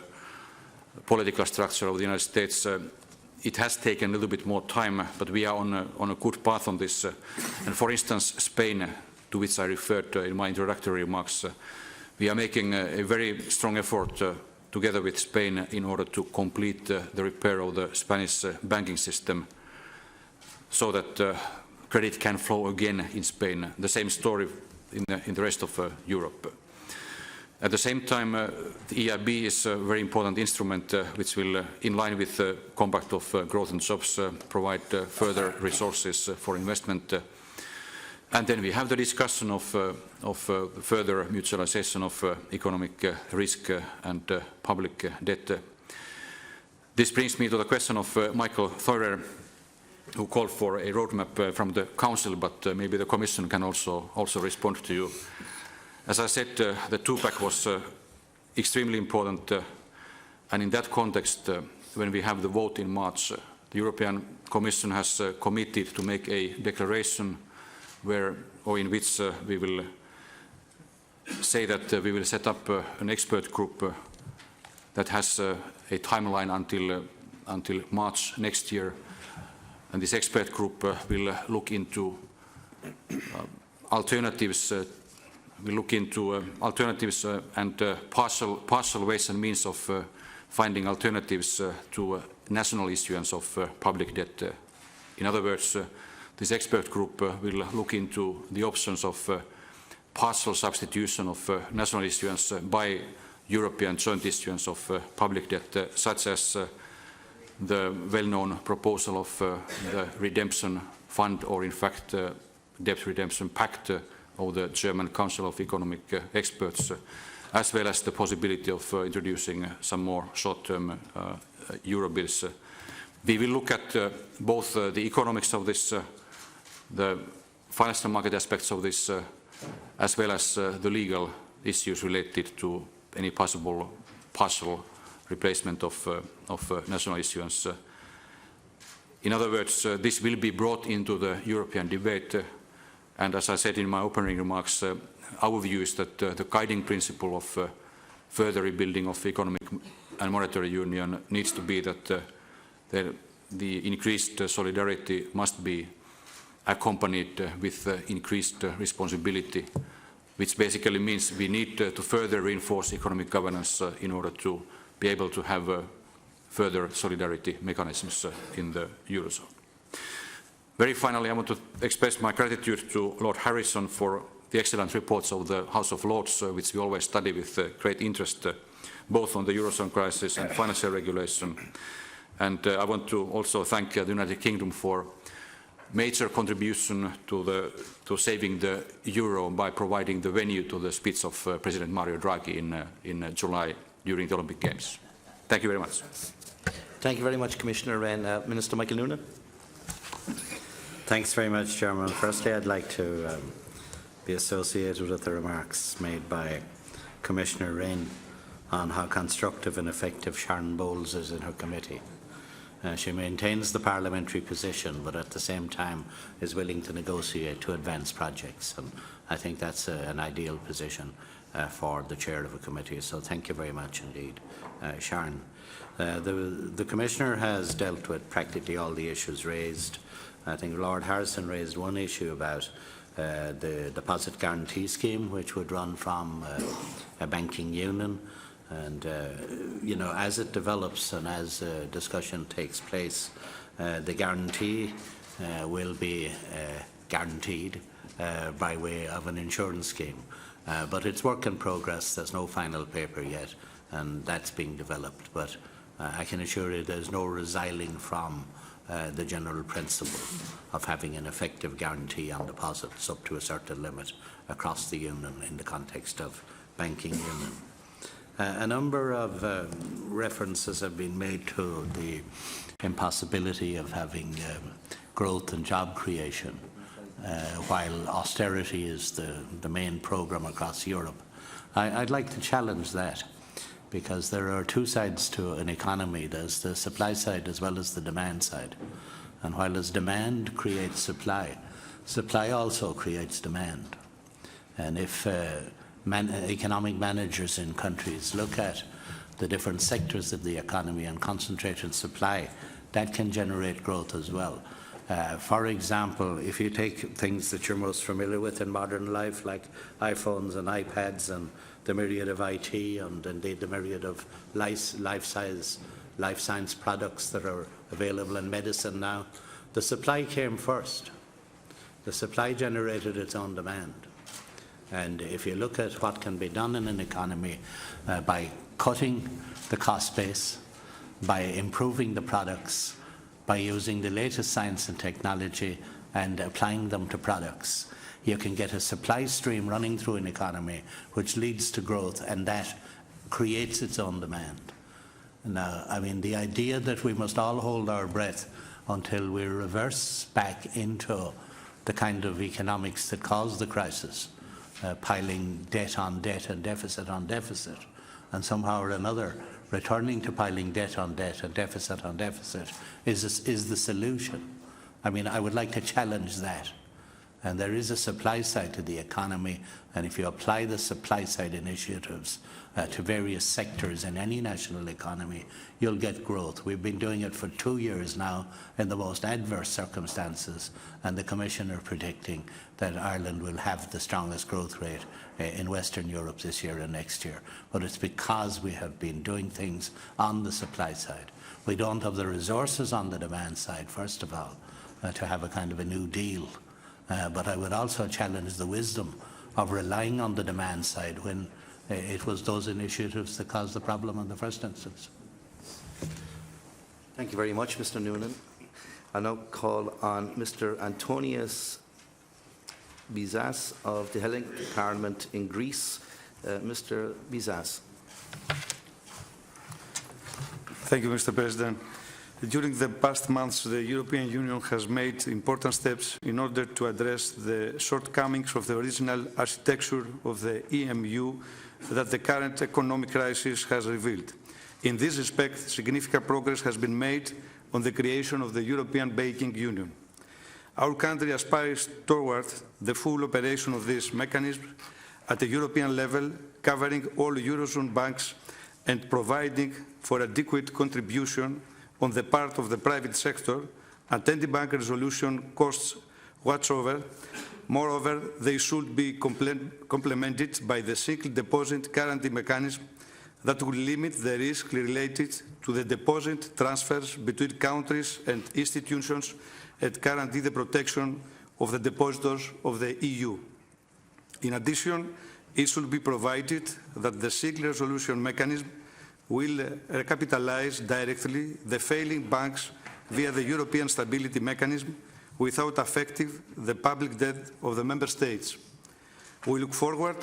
political structure of the United States. It has taken a little bit more time, but we are on a good path on this. And for instance, Spain, to which I referred in my introductory remarks, we are making a very strong effort together with Spain in order to complete the repair of the Spanish banking system so that credit can flow again in Spain. The same story in the rest of Europe. At the same time, the EIB is a very important instrument which will, in line with the Compact of Growth and Jobs, provide further resources for investment. And then we have the discussion of further mutualization of economic risk and public debt. This brings me to the question of Michael Theurer, who called for a roadmap from the Council, but maybe the Commission can also respond to you. As I said, the two-pack was extremely important, and in that context, when we have the vote in March, the European Commission has committed to make a declaration in which we will say that we will set up an expert group that has a timeline until March next year, and this expert group will look into alternatives. And partial ways and means of finding alternatives to national issuance of public debt. In other words, this expert group will look into the options of partial substitution of national issuance by European joint issuance of public debt, such as the well-known proposal of the redemption fund, or in fact debt redemption pact of the German Council of Economic Experts, as well as the possibility of introducing some more short-term Eurobills. We will look at both the economics of this, the financial market aspects of this, as well as the legal issues related to any possible partial replacement of national issuance. In other words, this will be brought into the European debate. And as I said in my opening remarks, our view is that the guiding principle of further rebuilding of economic and monetary union needs to be that the increased solidarity must be accompanied with increased responsibility, which basically means we need to further reinforce economic governance in order to be able to have further solidarity mechanisms in the Eurozone. Very finally, I want to express my gratitude to Lord Harrison for the excellent reports of the House of Lords, which we always study with great interest, both on the Eurozone crisis and financial regulation. And I want to also thank the United Kingdom for major contribution to saving the euro by providing the venue to the speech of President Mario Draghi in July during the Olympic Games. Thank you very much. Thank you very much, Commissioner Wren. Minister Michael Noonan. Thanks very much, Chairman. Firstly, I'd like to be associated with the remarks made by Commissioner Wren on how constructive and effective Sharon Bowles is in her committee. She maintains the parliamentary position, but at the same time is willing to negotiate to advance projects. And I think that's an ideal position for the chair of a committee. So thank you very much indeed, Sharon. The Commissioner has dealt with practically all the issues raised. I think Lord Harrison raised one issue about the deposit guarantee scheme, which would run from a banking union. And, you know, as it develops and as discussion takes place, the guarantee will be guaranteed by way of an insurance scheme. But it's work in progress. There's no final paper yet, and that's being developed. But I can assure you there's no resiling from the general principle of having an effective guarantee on deposits up to a certain limit across the union in the context of banking union. A number of references have been made to the impossibility of having growth and job creation while austerity is the main programme across Europe. I'd like to challenge that, because there are two sides to an economy. There's the supply side as well as the demand side. And while as demand creates supply, supply also creates demand. And if economic managers in countries look at the different sectors of the economy and concentrate on supply, that can generate growth as well. For example, if you take things that you're most familiar with in modern life, like iPhones and iPads and the myriad of IT and indeed the myriad of life science products that are available in medicine now, the supply came first. The supply generated its own demand. And if you look at what can be done in an economy by cutting the cost base, by improving the products, by using the latest science and technology and applying them to products, you can get a supply stream running through an economy which leads to growth, and that creates its own demand. Now, I mean, the idea that we must all hold our breath until we reverse back into the kind of economics that caused the crisis, piling debt on debt and deficit on deficit, and somehow or another returning to piling debt on debt and deficit on deficit is the solution. I mean, I would like to challenge that. And there is a supply side to the economy, and if you apply the supply side initiatives to various sectors in any national economy, you'll get growth. We've been doing it for 2 years now in the most adverse circumstances, and the Commissioner predicting that Ireland will have the strongest growth rate in Western Europe this year and next year. But it's because we have been doing things on the supply side. We don't have the resources on the demand side, first of all, to have a kind of a new deal. But I would also challenge the wisdom of relying on the demand side when it was those initiatives that caused the problem in the first instance. Thank you very much, Mr. Noonan. I now call on Mr. Antonios Bizas of the Hellenic Parliament in Greece. Mr. Bizas. Thank you, Mr. President. During the past months, the European Union has made important steps in order to address the shortcomings of the original architecture of the EMU that the current economic crisis has revealed. In this respect, significant progress has been made on the creation of the European Banking Union. Our country aspires toward the full operation of this mechanism at a European level, covering all Eurozone banks and providing for adequate contribution on the part of the private sector and anti-bank resolution costs whatsoever. Moreover, they should be complemented by the single deposit guarantee mechanism that will limit the risk related to the deposit transfers between countries and institutions and guarantee the protection of the depositors of the EU. In addition, it should be provided that the single resolution mechanism will recapitalize directly the failing banks via the European Stability Mechanism without affecting the public debt of the Member States. We look forward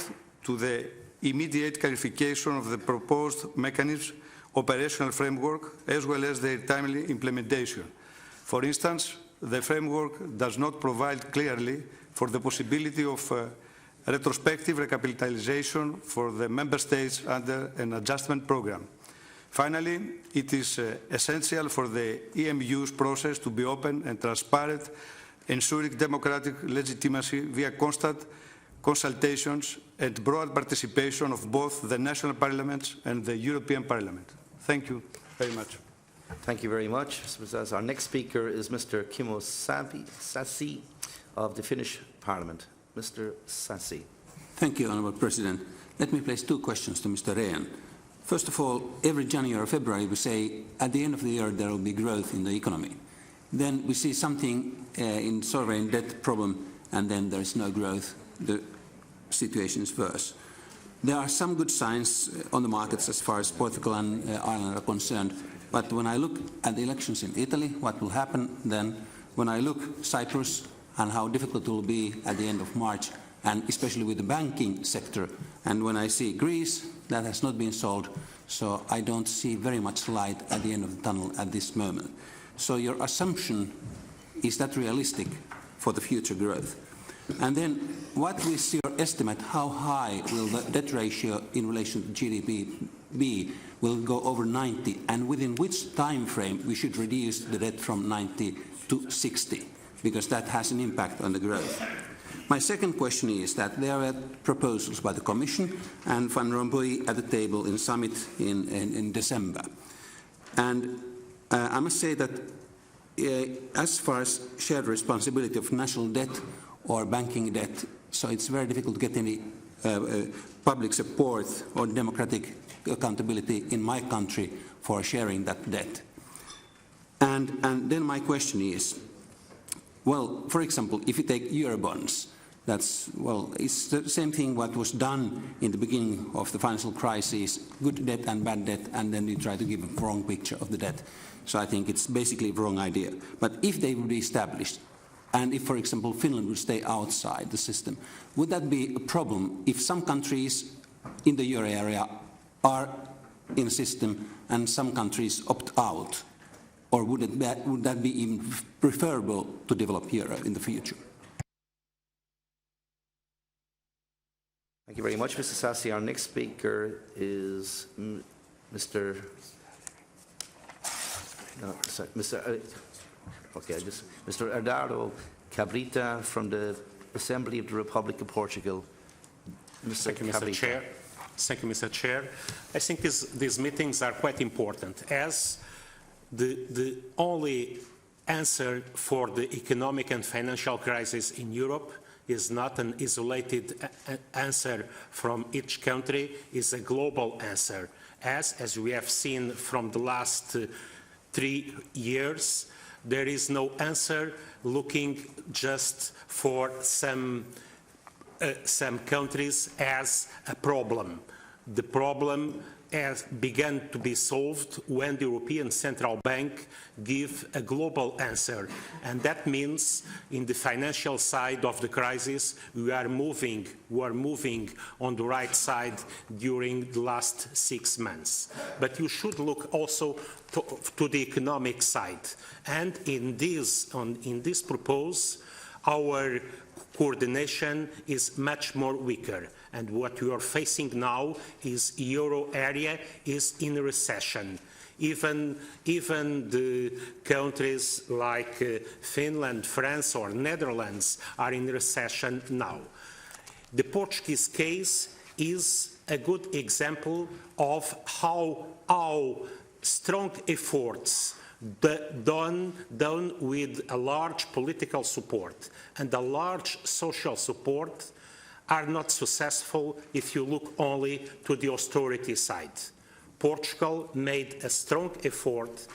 to the immediate clarification of the proposed mechanisms operational framework as well as their timely implementation. For instance, the framework does not provide clearly for the possibility of retrospective recapitalization for the Member States under an adjustment programme. Finally, it is essential for the EMU's process to be open and transparent, ensuring democratic legitimacy via constant consultations and broad participation of both the national parliaments and the European Parliament. Thank you very much. Thank you very much. Our next speaker is Mr. Kimmo Sasi of the Finnish Parliament. Mr. Sasi. Thank you, Honourable President. Let me place two questions to Mr. Rehn. First of all, every January or February we say at the end of the year there will be growth in the economy. Then we see something in sovereign debt problem and then there is no growth. The situation is worse. There are some good signs on the markets as far as Portugal and Ireland are concerned, but when I look at the elections in Italy, what will happen then, when I look at Cyprus and how difficult it will be at the end of March, and especially with the banking sector, and when I see Greece, that has not been solved, so I don't see very much light at the end of the tunnel at this moment. So your assumption, is that realistic for the future growth? And then what is your estimate, how high will the debt ratio in relation to GDP be? Will it go over 90? And within which time frame we should reduce the debt from 90 to 60? Because that has an impact on the growth. My second question is that there are proposals by the Commission and Van Rompuy at the table in summit in December. And I must say that as far as shared responsibility of national debt or banking debt, so it's very difficult to get any public support or democratic accountability in my country for sharing that debt. And then my question is, well, for example, if you take Eurobonds, that's, well, it's the same thing what was done in the beginning of the financial crisis, good debt and bad debt, and then you try to give a wrong picture of the debt. So I think it's basically a wrong idea. But if they would be established, and if, for example, Finland would stay outside the system, would that be a problem if some countries in the euro area are in a system and some countries opt out? Or would that be even preferable to develop euro in the future? Thank you very much, Mr. Sassi. Our next speaker is Mr. Eduardo Cabrita from the Assembly of the Republic of Portugal. Thank you, Mr. Chair. Thank you, Mr. Chair. I think these meetings are quite important, as the only answer for the economic and financial crisis in Europe is not an isolated answer from each country, is a global answer. As we have seen from the last 3 years, there is no answer looking just for some countries as a problem. The problem has begun to be solved when the European Central Bank gives a global answer. And that means in the financial side of the crisis, we are moving on the right side during the last 6 months. But you should look also to the economic side. And in this proposal, our coordination is much more weaker. And what we are facing now is euro area is in a recession. Even the countries like Finland, France or Netherlands are in recession now. The Portuguese case is a good example of how strong efforts done with a large political support and a large social support are not successful if you look only to the austerity side. Portugal made a strong effort,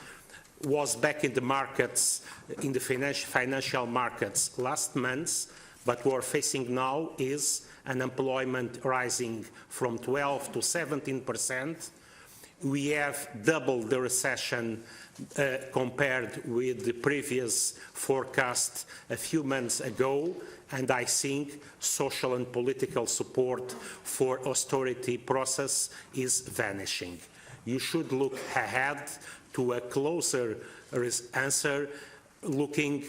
was back in the markets, in the financial markets last month, but what we're facing now is unemployment rising from 12 to 17%. We have doubled the recession compared with the previous forecast a few months ago, and I think social and political support for austerity process is vanishing. you should look ahead to a closer answer, looking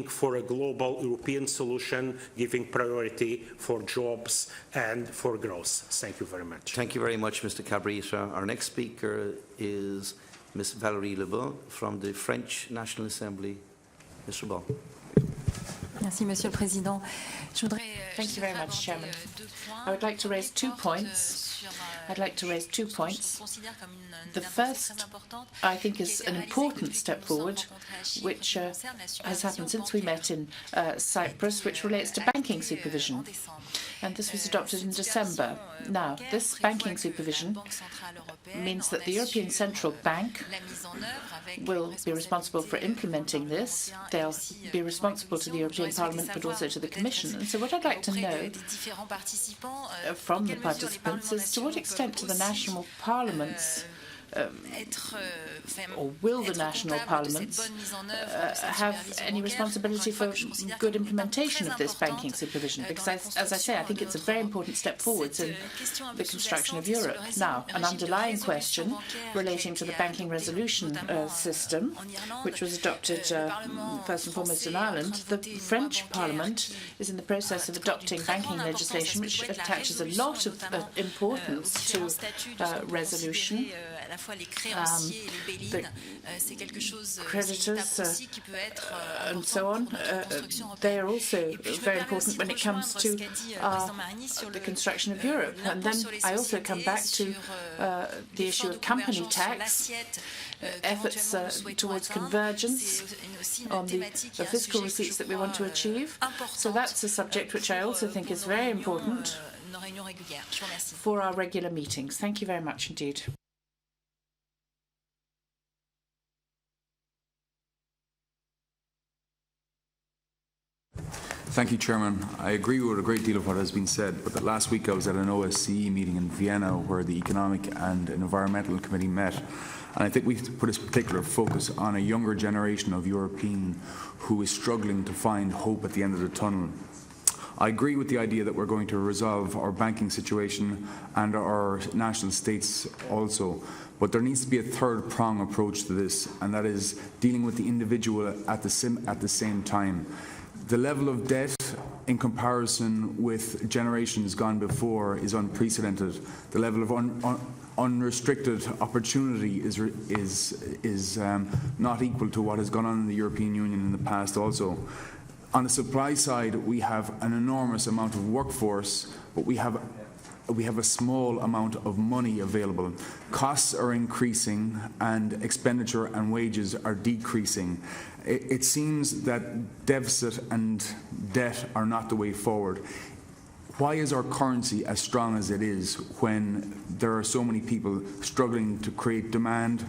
for a global European solution, giving priority for jobs and for growth. Thank you very much. Thank you very much, Mr. Cabrita. Our next speaker is Ms. Valérie Lebon from the French National Assembly. Mr. Bon. Merci, Monsieur le Président. Thank you very much, Chairman. I would like to raise 2 points. The first, I think, is an important step forward, which has happened since we met in Cyprus, which relates to banking supervision. And this was adopted in December. Now, this banking supervision means that the European Central Bank will be responsible for implementing this. They'll be responsible to the European Parliament, but also to the Commission. And so what I'd like to know from the participants is to what extent do the national parliaments or will the national parliaments have any responsibility for good implementation of this banking supervision? Because, as I say, I think it's a very important step forwards in the construction of Europe. Now, an underlying question relating to the banking resolution system, which was adopted first and foremost in Ireland. The French Parliament is in the process of adopting banking legislation, which attaches a lot of importance to resolution. The creditors and so on, they are also very important when it comes to the construction of Europe. And then I also come back to the issue of company tax, efforts towards convergence on the fiscal receipts that we want to achieve. So that's a subject which I also think is very important for our regular meetings. Thank you very much indeed. Thank you, Chairman. I agree with a great deal of what has been said, but last week I was at an OSCE meeting in Vienna where the Economic and Environmental Committee met, and I think we put a particular focus on a younger generation of European who is struggling to find hope at the end of the tunnel. I agree with the idea that we're going to resolve our banking situation and our national states also, but there needs to be a third prong approach to this, and that is dealing with the individual at the same time. The level of debt in comparison with generations gone before is unprecedented. The level of unrestricted opportunity is not equal to what has gone on in the European Union in the past also. On the supply side, we have an enormous amount of workforce, but we have a small amount of money available. Costs are increasing and expenditure and wages are decreasing. It seems that deficit and debt are not the way forward. Why is our currency as strong as it is when there are so many people struggling to create demand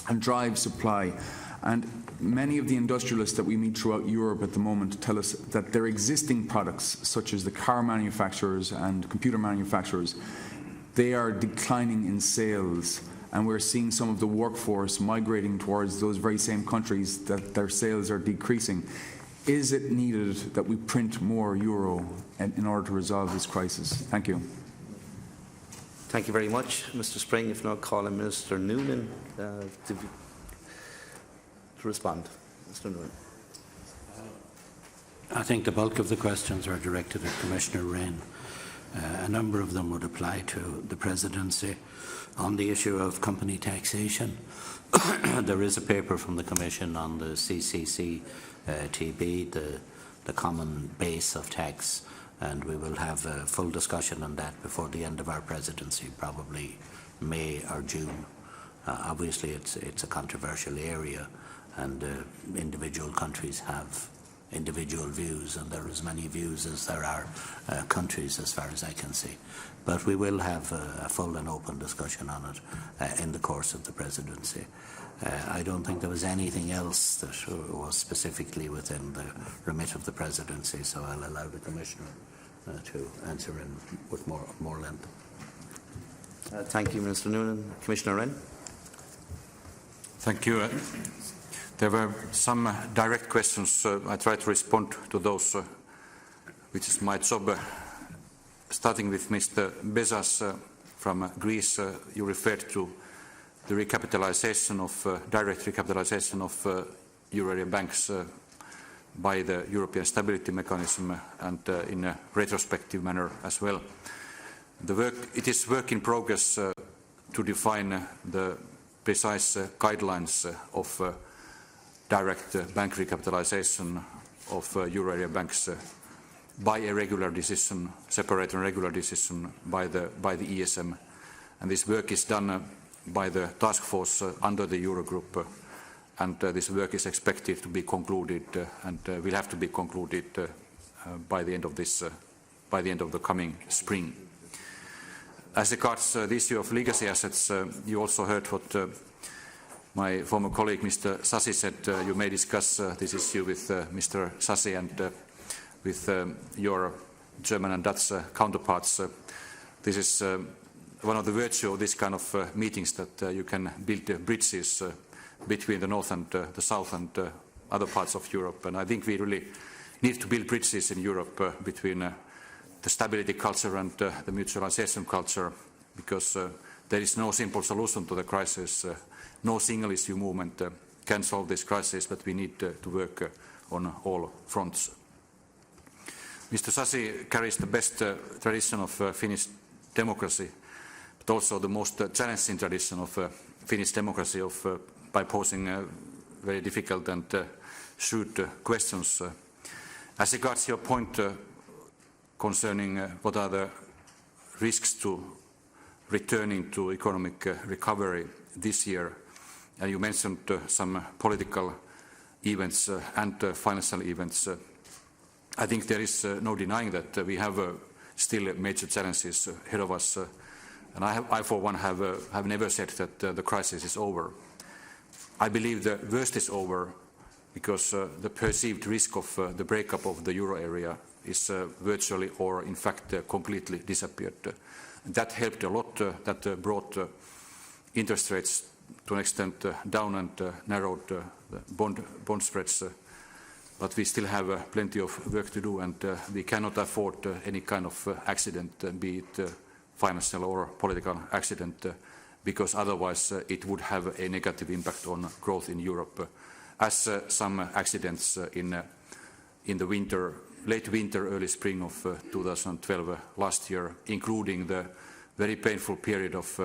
and drive supply? And many of the industrialists that we meet throughout Europe at the moment tell us that their existing products, such as the car manufacturers and computer manufacturers, they are declining in sales. And we're seeing some of the workforce migrating towards those very same countries that their sales are decreasing. Is it needed that we print more euro in order to resolve this crisis? Thank you. Thank you very much, Mr. Spring. If not, call on Minister Noonan to respond. Mr. Noonan. I think the bulk of the questions are directed at Commissioner Rehn. A number of them would apply to the presidency. On the issue of company taxation, there is a paper from the Commission on the CCCTB, the common base of tax, and we will have a full discussion on that before the end of our presidency, probably May or June. Obviously, it's a controversial area, and individual countries have individual views, and there are as many views as there are countries, as far as I can see. But we will have a full and open discussion on it in the course of the presidency. I don't think there was anything else that was specifically within the remit of the presidency, so I'll allow the Commissioner to answer with more length. Thank you, Mr. Noonan. Commissioner Wren. Thank you. There were some direct questions. I try to respond to those, which is my job. Starting with Mr. Bezas from Greece, you referred to the recapitalization of, direct recapitalization of euro area banks by the European Stability Mechanism and in a retrospective manner as well. It is work in progress to define the precise guidelines of direct bank recapitalization of euro area banks by a regular decision, separate and regular decision by the ESM. And this work is done by the task force under the Eurogroup, and this work is expected to be concluded and will have to be concluded by the end of the coming spring. As regards the issue of legacy assets, you also heard what my former colleague Mr. Sassi said. You may discuss this issue with Mr. Sassi and with your German and Dutch counterparts. This is one of the virtues of this kind of meetings, that you can build bridges between the north and the south and other parts of Europe. And I think we really need to build bridges in Europe between the stability culture and the mutualization culture, because there is no simple solution to the crisis. No single issue movement can solve this crisis, but we need to work on all fronts. Mr. Sassi carries the best tradition of Finnish democracy, but also the most challenging tradition of Finnish democracy by posing very difficult and shrewd questions. As regards your point concerning what are the risks to returning to economic recovery this year, and you mentioned some political events and financial events. I think there is no denying that we have still major challenges ahead of us, and I for one have never said that the crisis is over. I believe the worst is over, because the perceived risk of the breakup of the euro area is virtually, or in fact completely, disappeared. That helped a lot. That brought interest rates to an extent down and narrowed the bond spreads. But we still have plenty of work to do, and we cannot afford any kind of accident, be it financial or political accident, because otherwise it would have a negative impact on growth in Europe, as some accidents in the winter, late winter, early spring of 2012 last year, including the very painful period of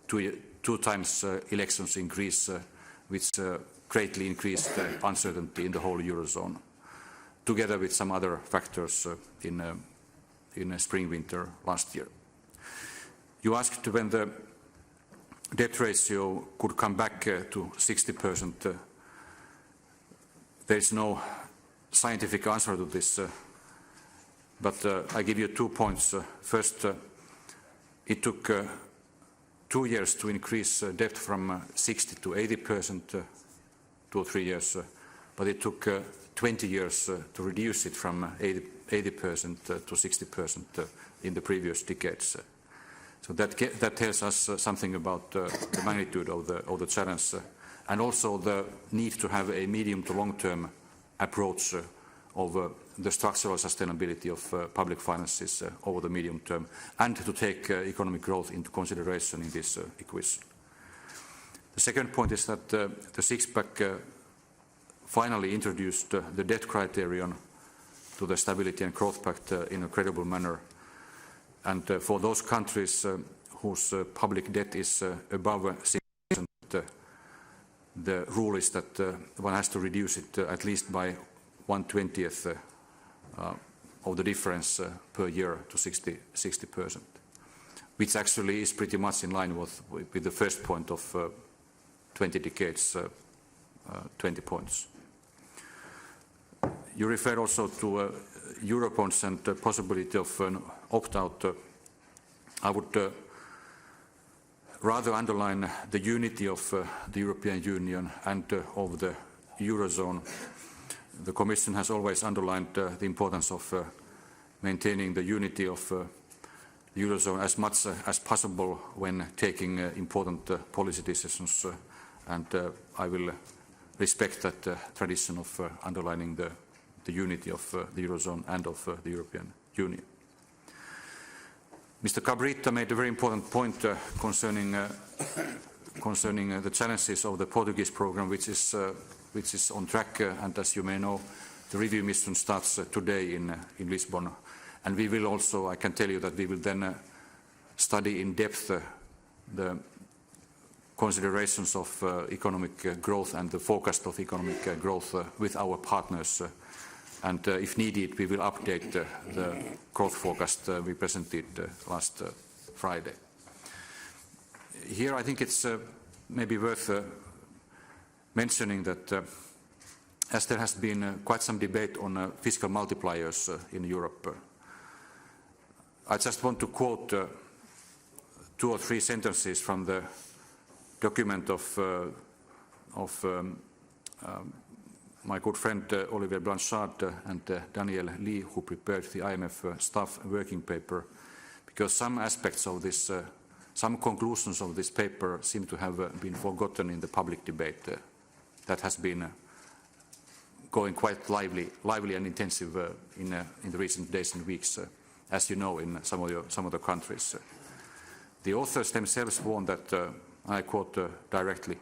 two times elections in Greece, which greatly increased uncertainty in the whole Eurozone, together with some other factors in spring-winter last year. You asked when the debt ratio could come back to 60%. There is no scientific answer to this, but I give you 2 points. First, it took 2 years to increase debt from 60 to 80%, 2 or 3 years, but it took 20 years to reduce it from 80% to 60% in the previous decades. So that tells us something about the magnitude of the challenge, and also the need to have a medium to long-term approach of the structural sustainability of public finances over the medium term, and to take economic growth into consideration in this equation. The second point is that the six-pack finally introduced the debt criterion to the Stability and Growth Pact in a credible manner. And for those countries whose public debt is above 6%, the rule is that one has to reduce it at least by 1/20th of the difference per year to 60%, which actually is pretty much in line with the first point of 20 decades, 20 points. You referred also to Eurobonds and the possibility of an opt-out. I would rather underline the unity of the European Union and of the Eurozone. The Commission has always underlined the importance of maintaining the unity of the Eurozone as much as possible when taking important policy decisions, and I will respect that tradition of underlining the unity of the Eurozone and of the European Union. Mr. Cabrita made a very important point concerning concerning the challenges of the Portuguese program, which is on track, and as you may know, the review mission starts today in Lisbon. And we will also, I can tell you that we will then study in depth the considerations of economic growth and the forecast of economic growth with our partners. And if needed, we will update the growth forecast we presented last Friday. Here I think it's maybe worth mentioning that as there has been quite some debate on fiscal multipliers in Europe, I just want to quote 2 or 3 sentences from the document of my good friend Olivier Blanchard and Daniel Lee, who prepared the IMF staff working paper, because some aspects of this, some conclusions of this paper seem to have been forgotten in the public debate that has been going quite lively and intensive in the recent days and weeks, as you know, in some of the countries. The authors themselves warn that, I quote directly,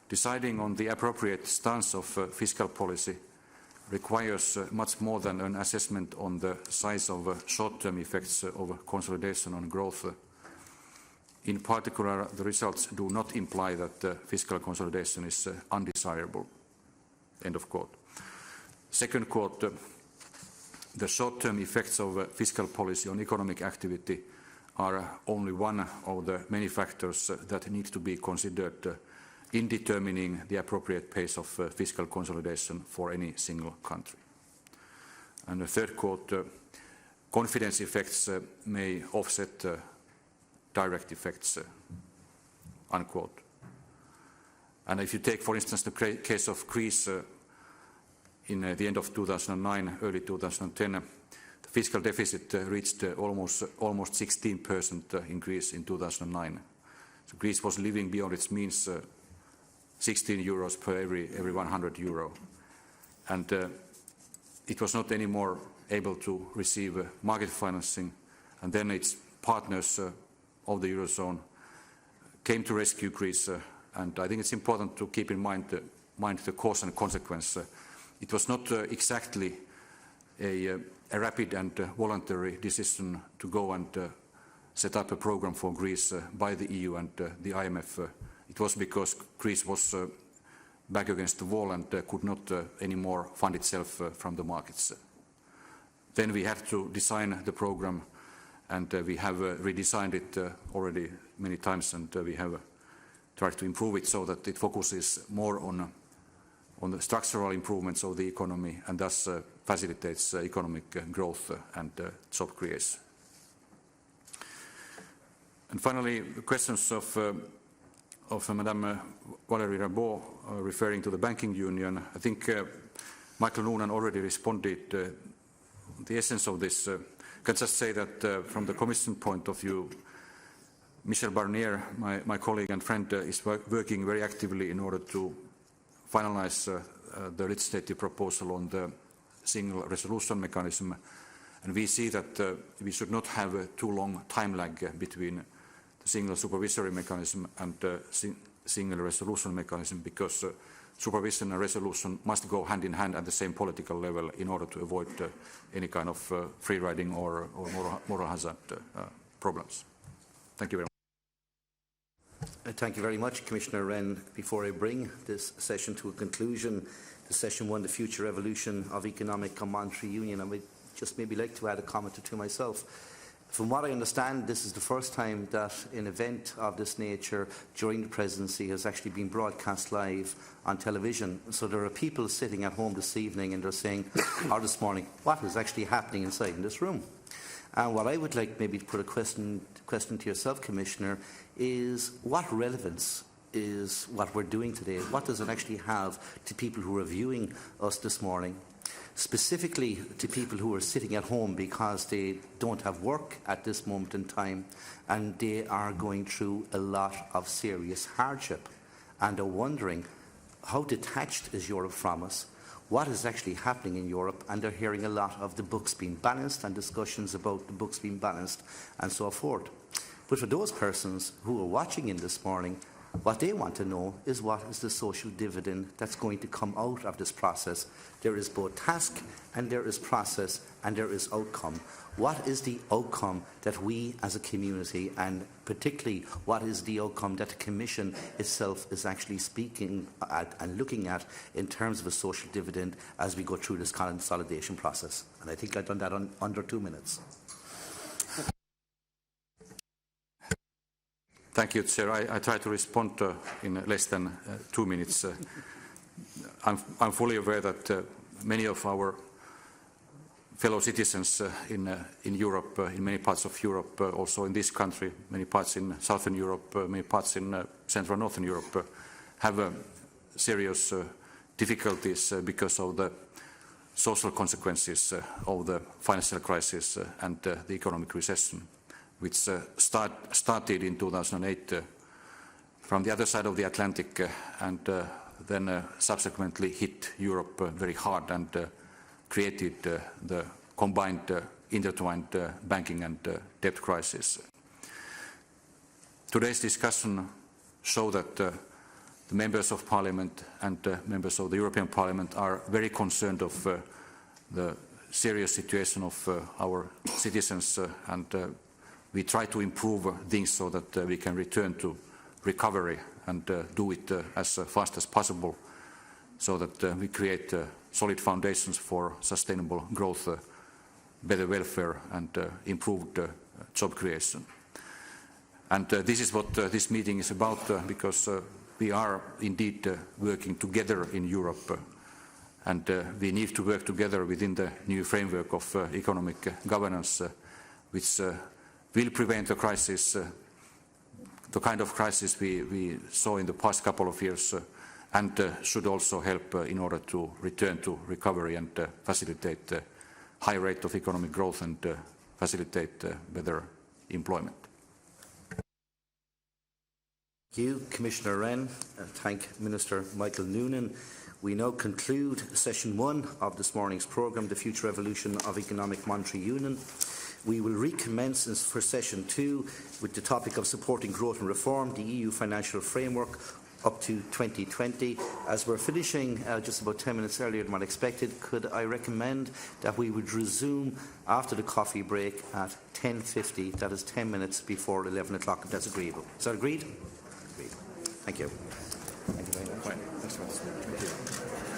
deciding on the appropriate stance of fiscal policy requires much more than an assessment on the size of short-term effects of consolidation on growth. In particular, the results do not imply that fiscal consolidation is undesirable. End of quote. Second quote, the short-term effects of fiscal policy on economic activity are only one of the many factors that need to be considered in determining the appropriate pace of fiscal consolidation for any single country. And the third quote, confidence effects may offset direct effects, unquote. And if you take, for instance, the case of Greece in the end of 2009, early 2010, the fiscal deficit reached almost 16% in Greece in 2009. So Greece was living beyond its means, 16 euros per every 100 euro. And it was not anymore able to receive market financing. And then its partners of the Eurozone came to rescue Greece. And I think it's important to keep in mind the cause and consequence. It was not exactly a rapid and voluntary decision to go and set up a program for Greece by the EU and the IMF. It was because Greece was back against the wall and could not anymore fund itself from the markets. Then we had to design the program, and we have redesigned it already many times, and we have tried to improve it so that it focuses more on the structural improvements of the economy and thus facilitates economic growth and job creation. And finally, questions of Madame Valérie Rabault referring to the banking union. I think Michael Noonan already responded the essence of this. I can just say that from the Commission point of view, Michel Barnier, my colleague and friend, is working very actively in order to finalize the legislative proposal on the single resolution mechanism. And we see that we should not have a too long time lag between the single supervisory mechanism and the single resolution mechanism, because supervision and resolution must go hand in hand at the same political level in order to avoid any kind of free riding or moral hazard problems. Thank you very much. Thank you very much, Commissioner Wren. Before I bring this session to a conclusion, the session 1, the future evolution of economic and monetary union, I would just maybe like to add a comment or two myself. From what I understand, this is the first time that an event of this nature during the presidency has actually been broadcast live on television. So there are people sitting at home this evening and they're saying, or this morning, what is actually happening inside in this room? And what I would like maybe to put a question to yourself, Commissioner, is what relevance is what we're doing today? What does it actually have to people who are viewing us this morning? Specifically to people who are sitting at home because they don't have work at this moment in time and they are going through a lot of serious hardship and are wondering how detached is Europe from us, what is actually happening in Europe, and they're hearing a lot of the books being balanced and discussions about the books being balanced and so forth. But for those persons who are watching in this morning, What they want to know is what is the social dividend that's going to come out of this process. There is both task and there is process and there is outcome. What is the outcome that we as a community, and particularly what is the outcome that the Commission itself is actually speaking at and looking at in terms of a social dividend as we go through this consolidation process? And I think I've done that under 2 minutes. Thank you, Chair. I try to respond in less than 2 minutes. I'm fully aware that many of our fellow citizens in Europe, in many parts of Europe, also in this country, many parts in Southern Europe, many parts in Central and Northern Europe, have serious difficulties because of the social consequences of the financial crisis and the economic recession, which started in 2008 from the other side of the Atlantic and then subsequently hit Europe very hard and created the combined, intertwined banking and debt crisis. Today's discussion shows that the members of Parliament and members of the European Parliament are very concerned of the serious situation of our citizens and we try to improve things so that we can return to recovery and do it as fast as possible so that we create solid foundations for sustainable growth, better welfare and improved job creation. And this is what this meeting is about because we are indeed working together in Europe and we need to work together within the new framework of economic governance which will prevent the crisis, the kind of crisis we saw in the past couple of years, and should also help in order to return to recovery and facilitate high rate of economic growth and facilitate better employment. Thank you, Commissioner Wren. Thank Minister Michael Noonan. We now conclude session 1 of this morning's programme, The Future Evolution of Economic Monetary Union. We will recommence for session 2 with the topic of supporting growth and reform, the EU financial framework up to 2020. As we're finishing just about 10 minutes earlier than what expected, could I recommend that we would resume after the coffee break at 10:50, that is 10 minutes before 11 o'clock, if that's agreeable. Is that agreed? Agreed. Thank you. Thank you very much. Thank you.